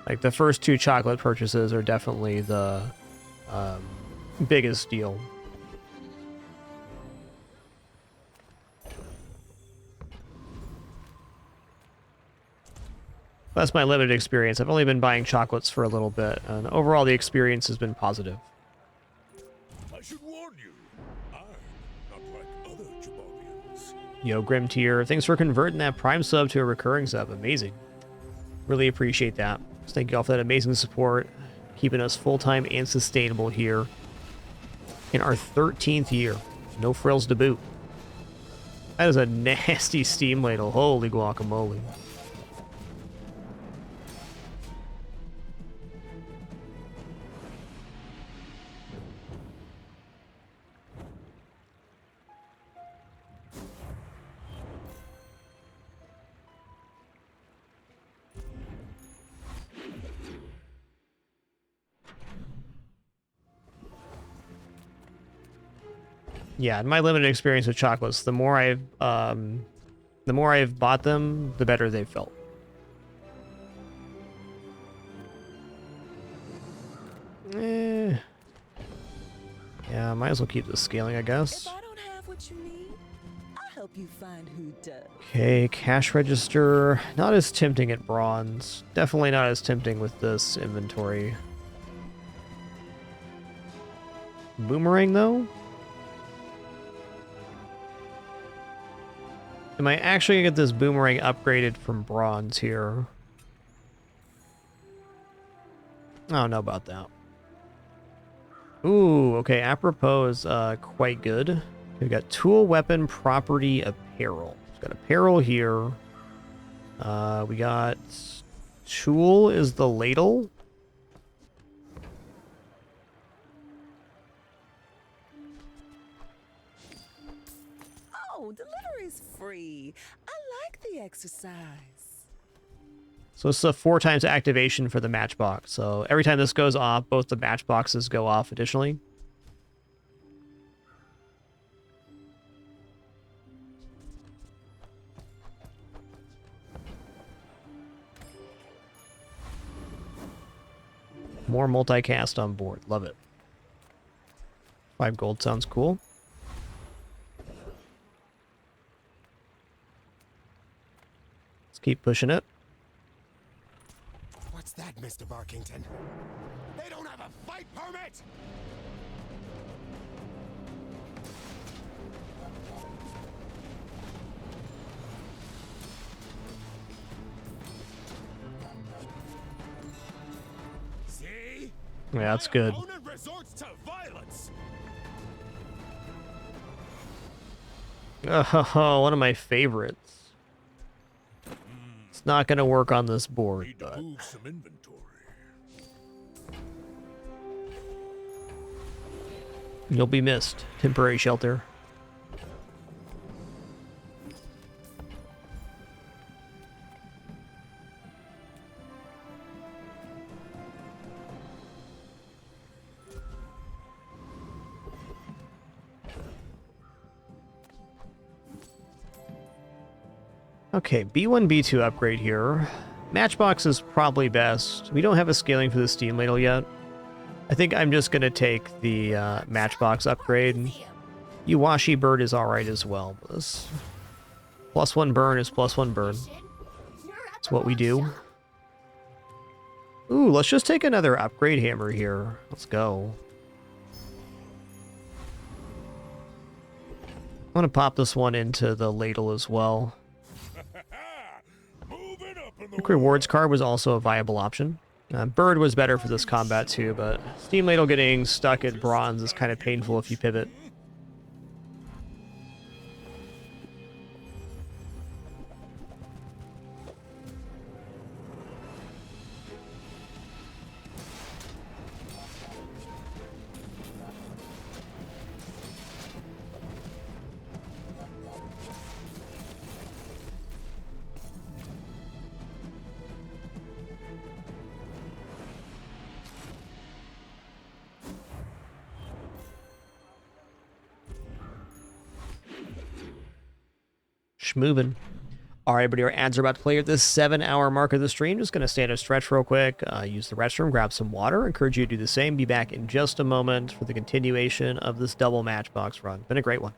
Like the first 2 chocolate purchases are definitely the biggest deal. That's my limited experience. I've only been buying chocolates for a little bit, and overall the experience has been positive. I should warn you, I'm not like other Jaballians. Yo, Grim Tier, thanks for converting that Prime sub to a recurring sub. Amazing. Really appreciate that. So thank you all for that amazing support, keeping us full-time and sustainable here in our 13th year. No frills to boot. That is a nasty steam ladle. Holy guacamole. Yeah, in my limited experience with chocolates, the more I've bought them, the better they've felt. Yeah, might as well keep the scaling, I guess. If I don't have what you need, I'll help you find who does. Okay, cash register. Not as tempting at bronze. Definitely not as tempting with this inventory. Boomerang, though? Am I actually gonna get this boomerang upgraded from bronze here? I don't know about that. Ooh, okay, apropos is quite good. We got tool, weapon, property, apparel. We've got apparel here. We got tool is the ladle. Oh, delivery's free. I like the exercise. So this is a 4 times activation for the matchbox. So every time this goes off, both the matchboxes go off additionally. More multicast on board. Love it. 5 gold sounds cool. Let's keep pushing it. What's that, Mr. Barkington? They don't have a fight permit! See? Yeah, that's good. Opponent resorts to violence. Oh, one of my favorites. It's not going to work on this board, Need to but move some inventory. you'll be missed. Temporary shelter. Okay, B1, B2 upgrade here. Matchbox is probably best. We don't have a scaling for the steam ladle yet. I think I'm just going to take the matchbox upgrade. Yuwashi bird is alright as well. This +1 burn is +1 burn. That's what we do. Ooh, let's just take another upgrade hammer here. Let's go. I'm going to pop this one into the ladle as well. Quick rewards card was also a viable option. Bird was better for this combat too, but steam ladle getting stuck at bronze is kind of painful if you pivot. Schmoovin'. All right, everybody, our ads are about to play at this 7-hour mark of the stream. Just going to stand up, stretch real quick, use the restroom, grab some water. Encourage you to do the same. Be back in just a moment for the continuation of this double Matchbox run. Been a great one.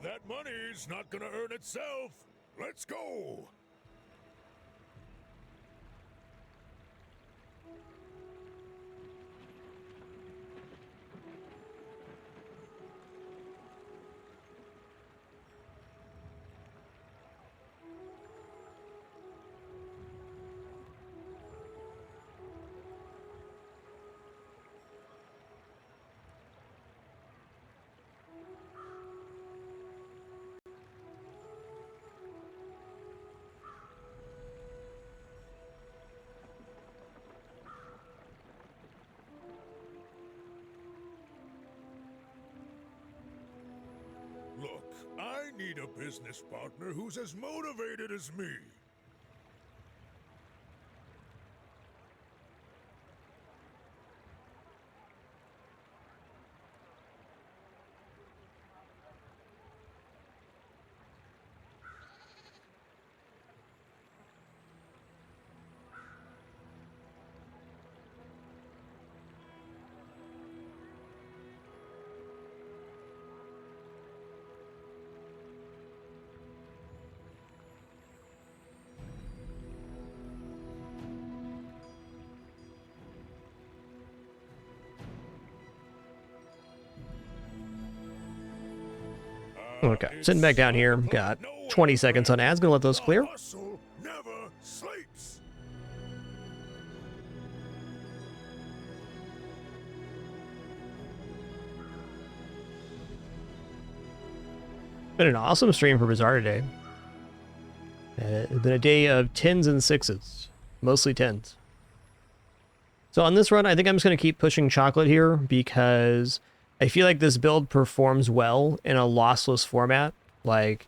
That money's not gonna earn itself. Let's go. Look, I need a business partner who's as motivated as me. Okay, sitting back down here. Got 20 seconds on ads. Gonna let those clear. Hustle never sleeps. Been an awesome stream for Bazaar today. It's been a day of 10s and 6s. Mostly 10s. So on this run, I think I'm just going to keep pushing chocolate here because I feel like this build performs well in a lossless format. Like,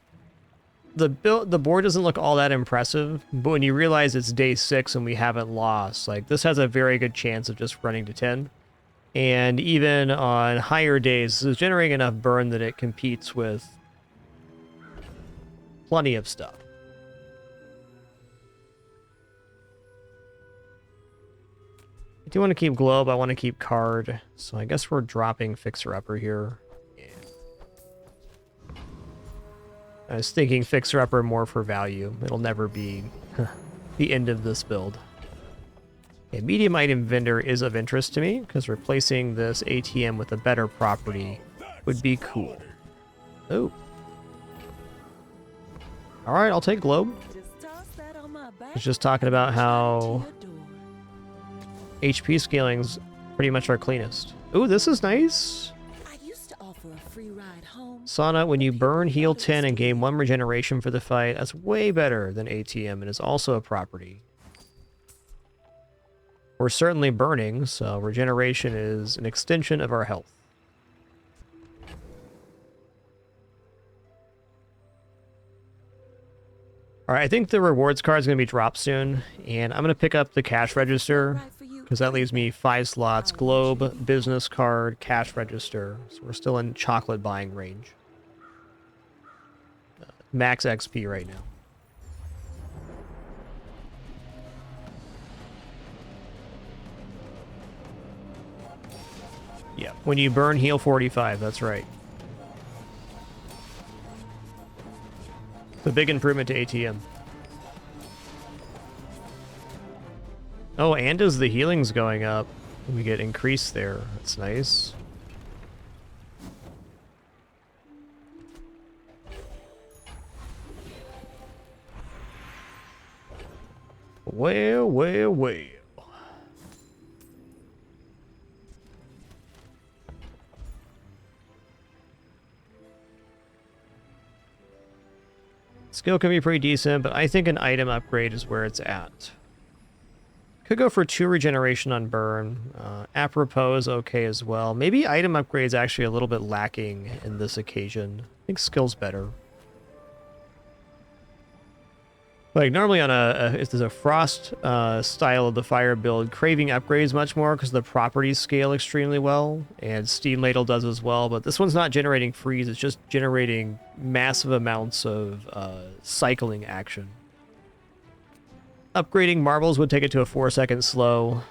the board doesn't look all that impressive, but when you realize it's day 6 and we haven't lost, like, this has a very good chance of just running to 10. And even on higher days, this is generating enough burn that it competes with plenty of stuff. I do want to keep Globe, I want to keep Card, so I guess we're dropping Fixer Upper here. Yeah. I was thinking Fixer Upper more for value. It'll never be the end of this build. A medium item vendor is of interest to me, because replacing this ATM with a better property would be cool. Oh. Alright, I'll take Globe. I was just talking about how HP scaling's pretty much our cleanest. Ooh, this is nice. Sauna, when you burn, heal 10 and gain 1 regeneration for the fight. That's way better than ATM and is also a property. We're certainly burning, so regeneration is an extension of our health. Alright, I think the rewards card is going to be dropped soon, and I'm going to pick up the cash register, because that leaves me 5 slots. Globe, business card, cash register. So we're still in chocolate buying range. Max XP right now. Yeah, when you burn, heal 45, that's right. It's a big improvement to ATM. Oh, and as the healing's going up, we get increased there. That's nice. Well, well, well. Skill can be pretty decent, but I think an item upgrade is where it's at. Could go for 2 regeneration on burn. Apropos is okay as well. Maybe item upgrade is actually a little bit lacking in this occasion. I think skill's better. Like normally on if there's a frost style of the fire build, craving upgrades much more because the properties scale extremely well, and steam ladle does as well. But this one's not generating freeze; it's just generating massive amounts of cycling action. Upgrading marbles would take it to a 4-second slow.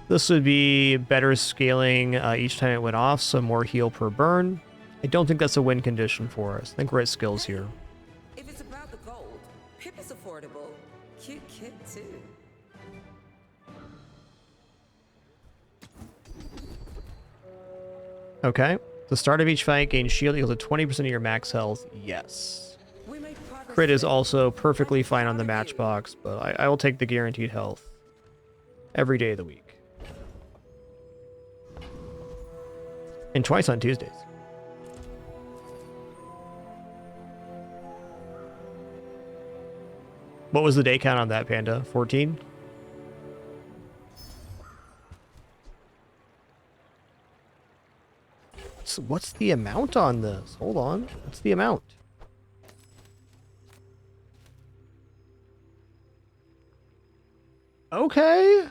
This would be better scaling each time it went off, so more heal per burn. I don't think that's a win condition for us. I think we're at skills here. If it's about the gold, Pip is affordable. Cute kid, too. Okay. The start of each fight, gain shield equal to 20% of your max health. Yes. Crit is also perfectly fine on the matchbox, but I will take the guaranteed health every day of the week. And twice on Tuesdays. What was the day count on that, Panda? 14? What's the amount on this? Hold on. What's the amount? Okay.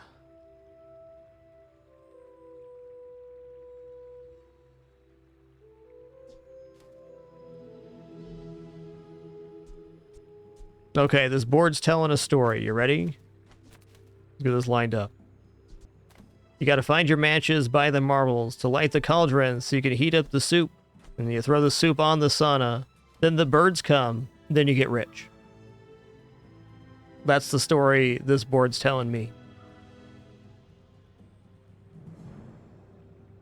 Okay, this board's telling a story. You ready? Let's get this lined up. You gotta find your matches, buy the marbles, to light the cauldron so you can heat up the soup. And you throw the soup on the sauna. Then the birds come. Then you get rich. That's the story this board's telling me.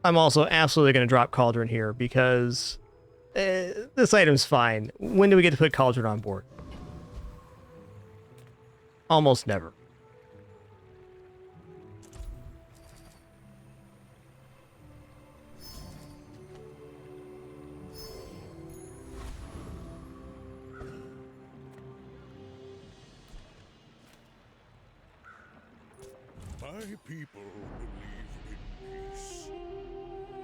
I'm also absolutely going to drop Cauldron here because this item's fine. When do we get to put Cauldron on board? Almost never. My people believe in peace.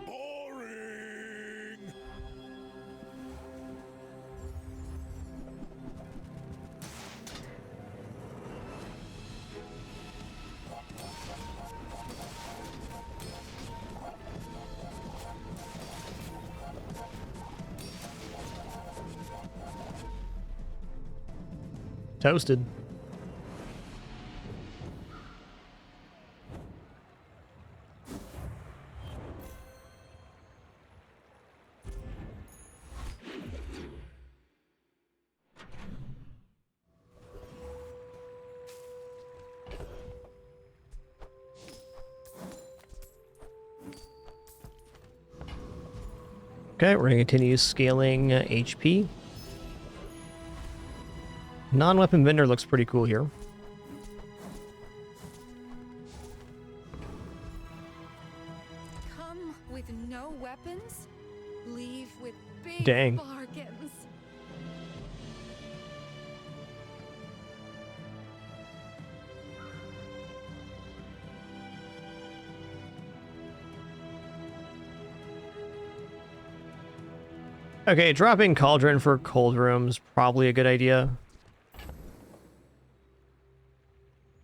Boring! Toasted. Okay, we're going to continue scaling HP. Non-weapon vendor looks pretty cool here. Come with no weapons, leave with big Dang. bargains. Okay, dropping Cauldron for Cold Room's probably a good idea.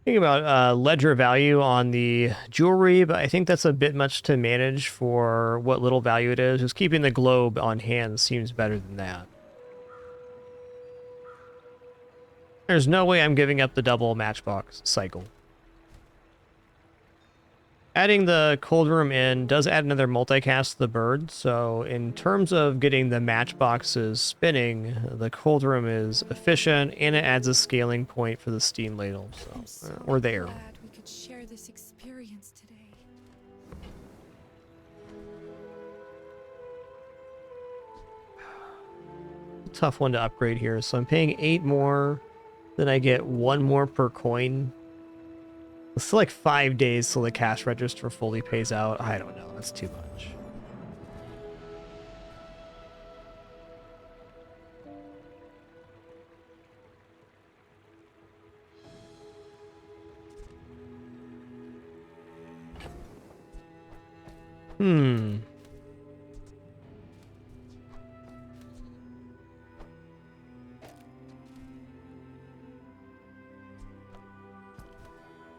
Thinking about ledger value on the jewelry, but I think that's a bit much to manage for what little value it is. Just keeping the globe on hand seems better than that. There's no way I'm giving up the double matchbox cycle. Adding the cold room in does add another multicast to the bird, so in terms of getting the matchboxes spinning, the cold room is efficient and it adds a scaling point for the steam ladle, so we're there. Glad we could share this experience today. Tough one to upgrade here, so I'm paying 8 more, then I get 1 more per coin. It's still like 5 days till the cash register fully pays out. I don't know, that's too much. Hmm.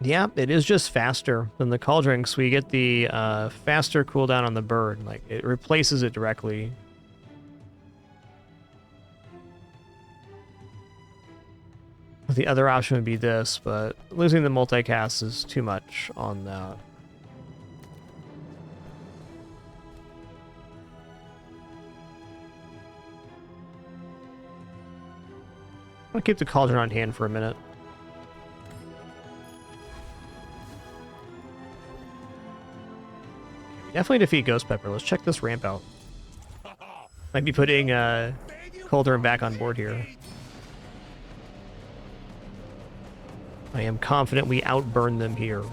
Yeah, it is just faster than the cauldron, so we get the faster cooldown on the bird. Like, it replaces it directly. The other option would be this, but losing the multicast is too much on that. I'll keep the cauldron on hand for a minute. Definitely defeat Ghost Pepper. Let's check this ramp out. Might be putting Cauldron back on board here. I am confident we outburn them here.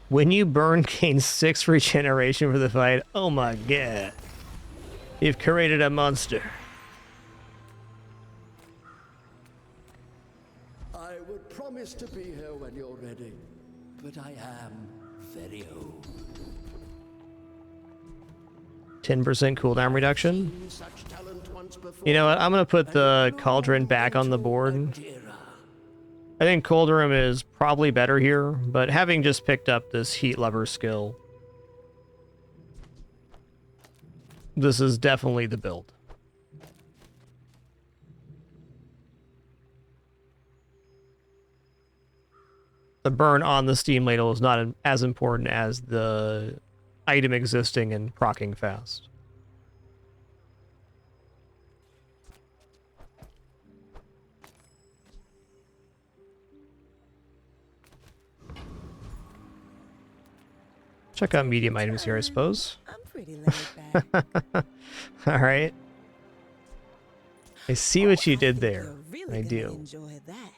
When you burn, gain 6 regeneration for the fight. Oh my god. You've created a monster. I would promise to be here when you're ready, but I am very old. 10% cooldown reduction. You know what? I'm going to put the Cauldron back on the board. I think Cauldron is probably better here, but having just picked up this Heat Lover skill, this is definitely the build. The burn on the Steam Ladle is not as important as the item existing and proccing fast. Check out medium items here, I suppose. I'm pretty laid back. All right. I see what you did there. Really I gonna do. enjoy that.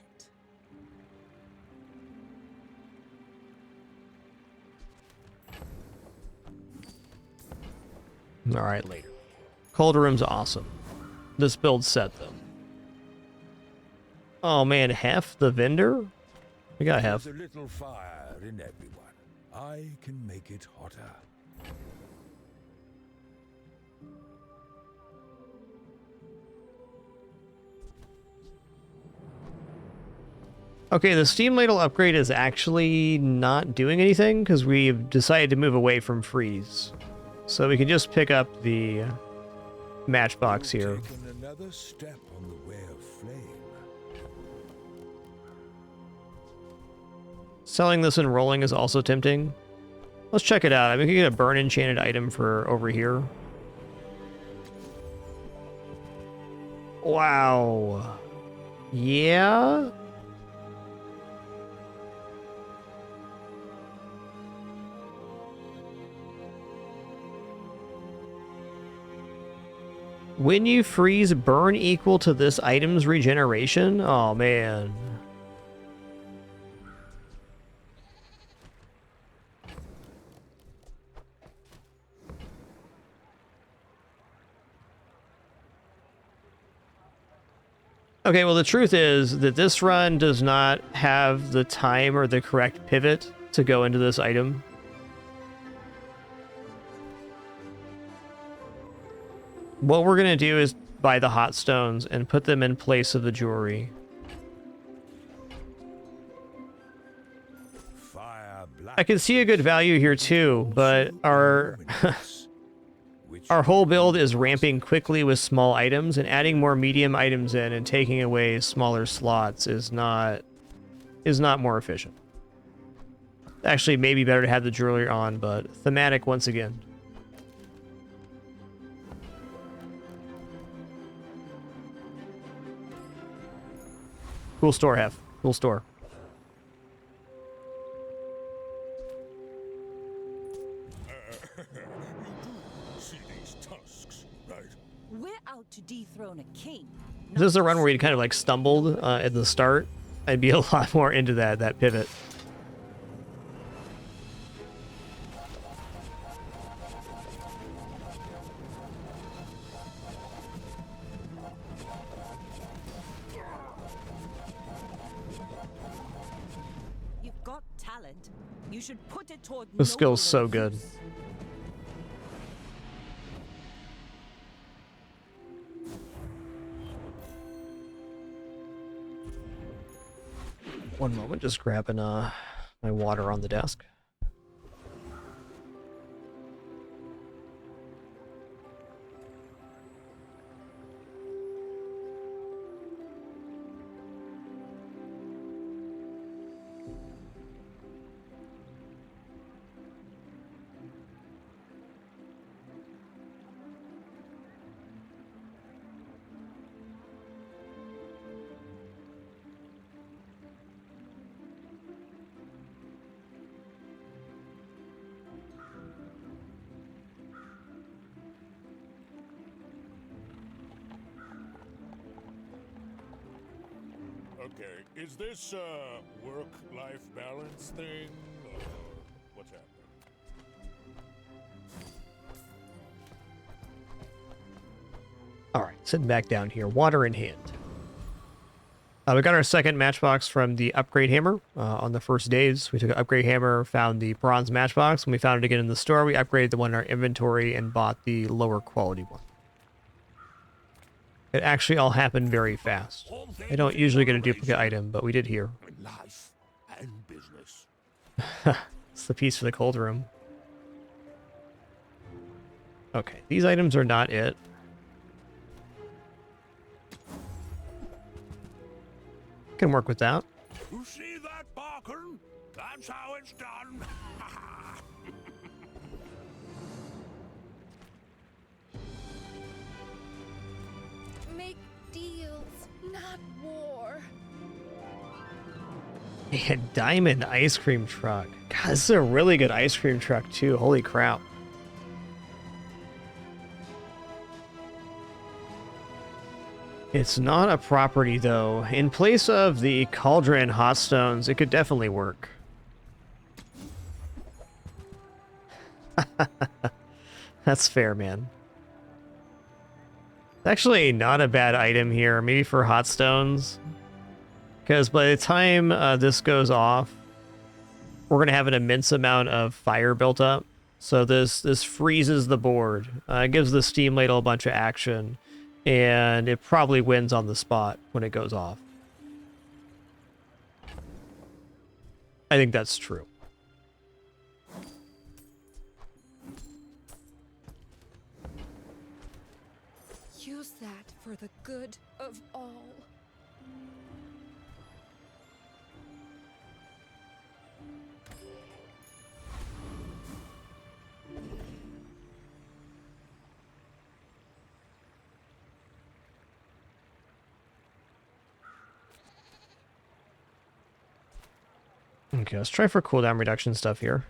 All right, later. Cold Room's awesome. This build set, though. Oh man, half the vendor? We got half. There's a little fire in everyone. I can make it hotter. Okay, the Steam Ladle upgrade is actually not doing anything because we've decided to move away from freeze. So we can just pick up the matchbox here. Taken another step on the way of flame. Selling this and rolling is also tempting. Let's check it out. I mean, we can get a burn enchanted item for over here. Wow. Yeah? When you freeze, burn equal to this item's regeneration? Oh, man. Okay, well, the truth is that this run does not have the time or the correct pivot to go into this item. What we're going to do is buy the hot stones and put them in place of the jewelry. I can see a good value here too, but our our whole build is ramping quickly with small items, and adding more medium items in and taking away smaller slots is not more efficient. Actually, maybe better to have the jewelry on, but thematic once again. Cool store, Hef. Cool store. See these tusks, right? We're out to dethrone a king. If this is a run where you kind of like stumbled at the start, I'd be a lot more into that pivot. talent. You should put it toward This skill's so nobler good. use. One moment, just grabbing my water on the desk. Okay, is this a work-life balance thing, or what's happening? Alright, sitting back down here, water in hand. We got our second matchbox from the upgrade hammer on the first days. We took an upgrade hammer, found the bronze matchbox. When we found it again in the store, we upgraded the one in our inventory and bought the lower quality one. It actually all happened very fast. I don't usually get a duplicate item, but we did here. Life and business. It's the piece for the cold room. Okay, these items are not it. Can work with that. You see that, Barkin? That's how it's done. Make deals, not war. And diamond ice cream truck. God, this is a really good ice cream truck too. Holy crap. It's not a property though. In place of the cauldron hot stones, it could definitely work. That's fair, man. It's actually not a bad item here, maybe for hot stones. Because by the time this goes off, we're going to have an immense amount of fire built up. So this freezes the board. It gives the steam ladle a bunch of action. And it probably wins on the spot when it goes off. I think that's true. Use that for the good of all. Okay, let's try for cooldown reduction stuff here.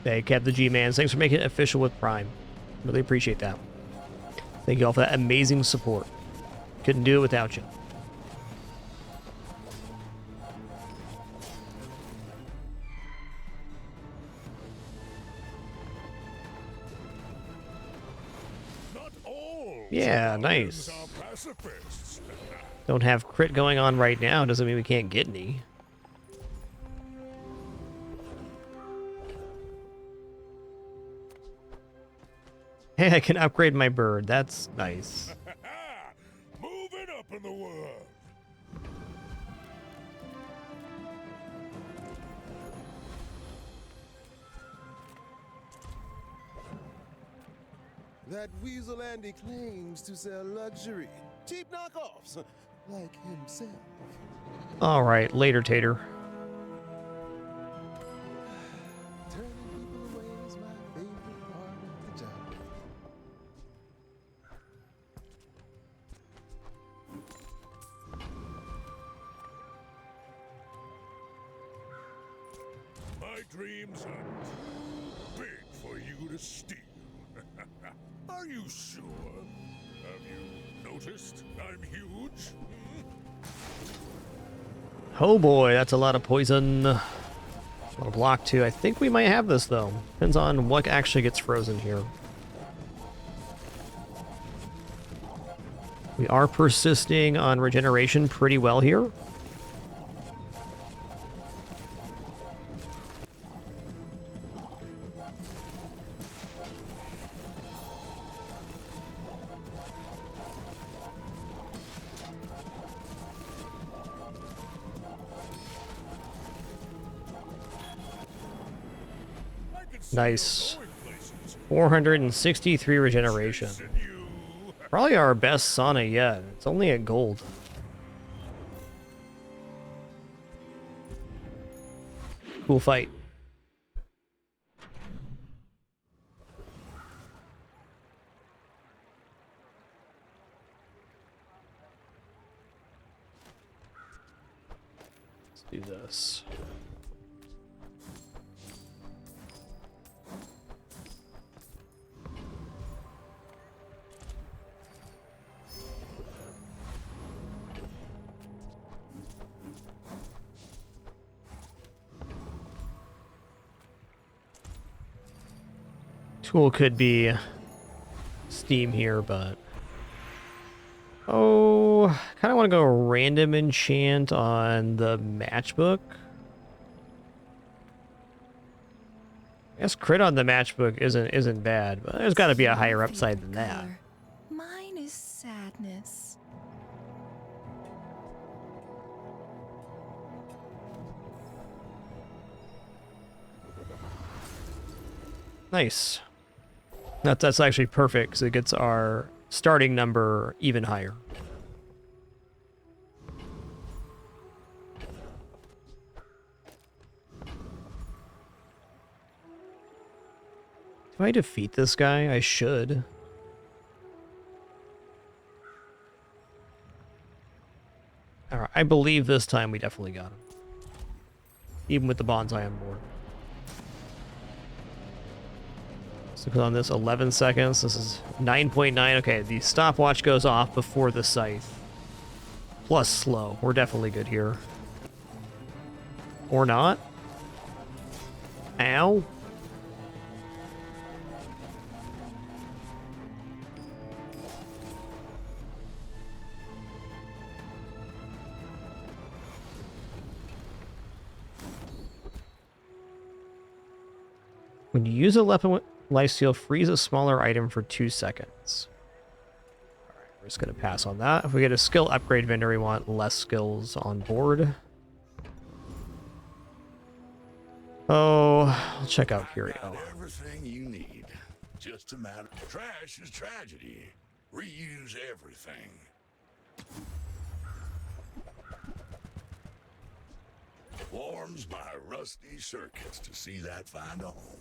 Hey, Kev the G-Man, thanks for making it official with Prime. Really appreciate that. Thank you all for that amazing support. Couldn't do it without you. Yeah, nice. Don't have crit going on right now, doesn't mean we can't get any. Hey, I can upgrade my bird. That's nice. Moving up in the world. That weasel Andy claims to sell luxury. Cheap knockoffs, like himself. All right, later, Tater. Turning people away is my favorite part of the job. My dreams are too big for you to steal. Are you sure? Have you noticed I'm huge? Oh boy, that's a lot of poison. A lot of block too. I think we might have this though. Depends on what actually gets frozen here. We are persisting on regeneration pretty well here. Nice. 463 regeneration. Probably our best sauna yet. It's only at gold. Cool fight. Let's do this. Tool could be Steam here, but oh, kind of want to go random enchant on the matchbook. I guess crit on the matchbook isn't bad, but there's got to be a higher upside than that. Mine is sadness. Nice. That's actually perfect because it gets our starting number even higher. Do I defeat this guy? I should. Alright, I believe this time we definitely got him. Even with the bonsai on board. So put on this 11 seconds. This is 9.9. Okay, the stopwatch goes off before the scythe. Plus slow. We're definitely good here. Or not. Ow. When you use a weapon lifesteal, freeze a smaller item for 2 seconds. Alright, we're just going to pass on that. If we get a skill upgrade vendor, we want less skills on board. Oh, I'll check out Curio. Everything you need. Just a matter. Trash is tragedy. Reuse everything. Warms my rusty circuits to see that find a home.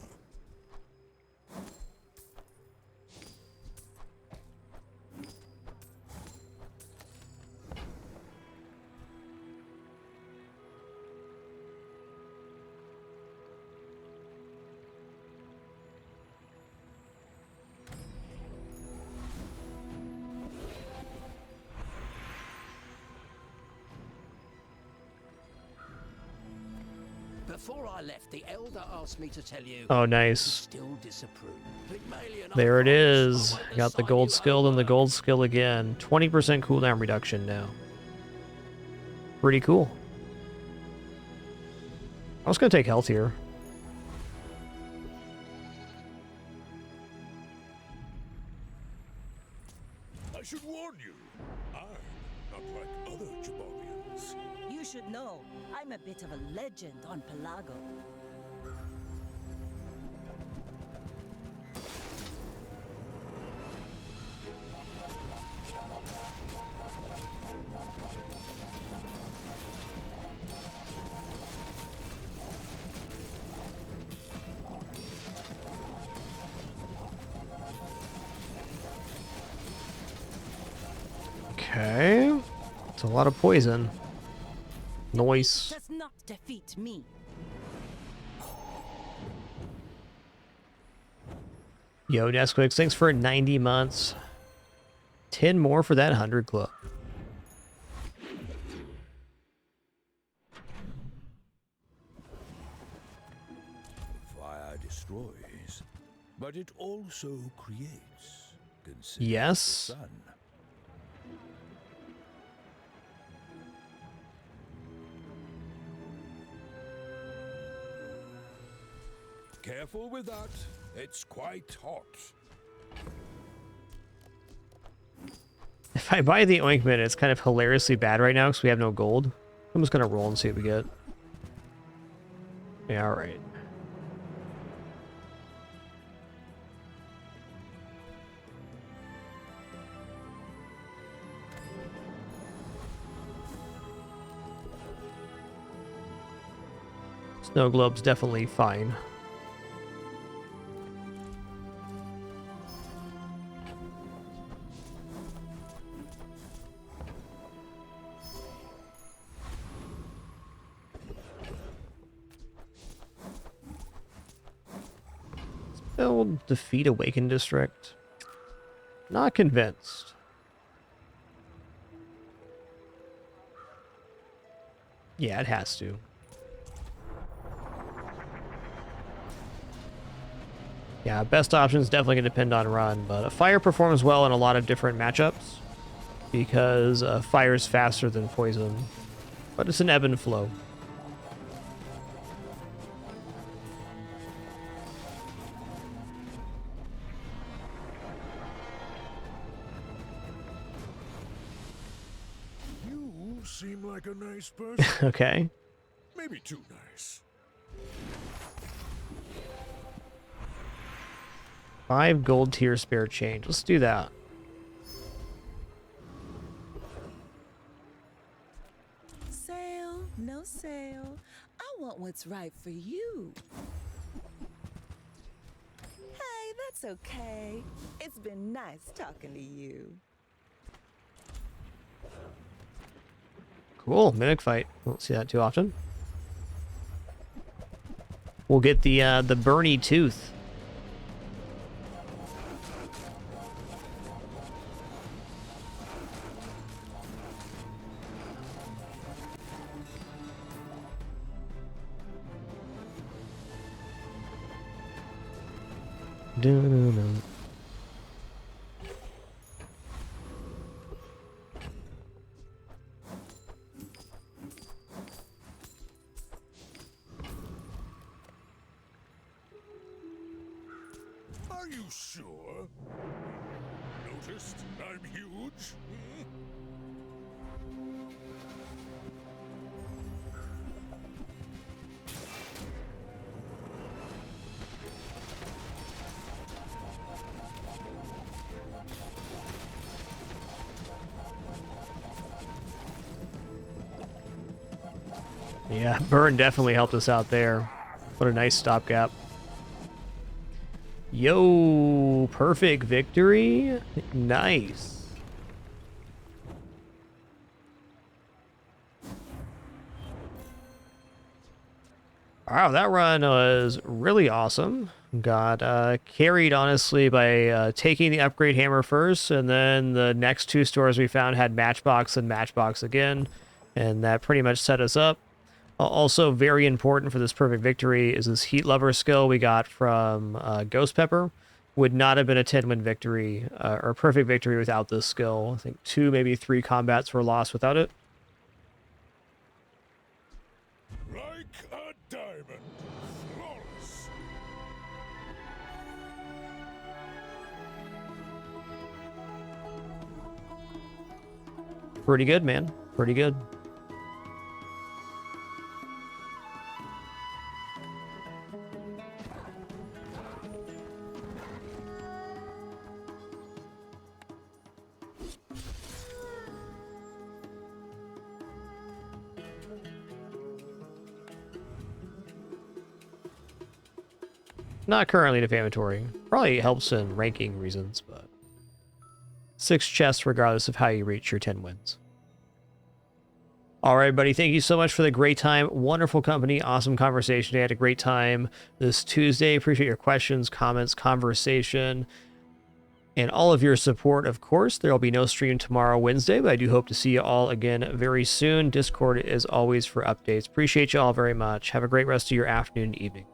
Before I left, the elder asked me to tell you. Oh, nice. Still disapprove. There it is. Got the gold skill and the gold skill again. 20% cooldown reduction now. Pretty cool. I was going to take health here. I should warn you, I'm not like other Jaballians. You should know, I'm a bit of a legend on Pelago. Okay. It's a lot of poison. Noise. Does not defeat me. Yo, Nesquix, thanks for 90 months. 10 more for that 100 club. Fire destroys, but it also creates. Consider Yes. the sun. Careful with that. It's quite hot. If I buy the ointment, it's kind of hilariously bad right now because we have no gold. I'm just going to roll and see what we get. Yeah, alright. Snow globe's definitely fine. Build defeat Awakened District. Not convinced. Yeah, it has to. Yeah, best option is definitely going to depend on run, but a fire performs well in a lot of different matchups because fire is faster than poison, but it's an ebb and flow. You seem like a nice person. Okay. Maybe too nice. 5 gold tier spare change. Let's do that. Sale, no sale. I want what's right for you. Hey, that's okay. It's been nice talking to you. Cool, mimic fight. Won't see that too often. We'll get the Bernie Tooth. Dun-dun-dun. Are you sure? Noticed I'm huge? Hmm? Yeah, Burn definitely helped us out there. What a nice stopgap. Yo, perfect victory. Nice. Wow, that run was really awesome. Got carried, honestly, by taking the upgrade hammer first, and then the next 2 stores we found had Matchbox and Matchbox again, and that pretty much set us up. Also, very important for this perfect victory is this Heat Lover skill we got from Ghost Pepper. Would not have been a 10-win victory, or perfect victory without this skill. I think 2, maybe 3 combats were lost without it. Like a diamond. Flawless. Pretty good, man. Pretty good. Not currently defamatory. Probably helps in ranking reasons, but 6 chests regardless of how you reach your 10 wins. All right, buddy. Thank you so much for the great time. Wonderful company. Awesome conversation. I had a great time this Tuesday. Appreciate your questions, comments, conversation, and all of your support, of course. There will be no stream tomorrow, Wednesday, but I do hope to see you all again very soon. Discord is always for updates. Appreciate you all very much. Have a great rest of your afternoon and evening.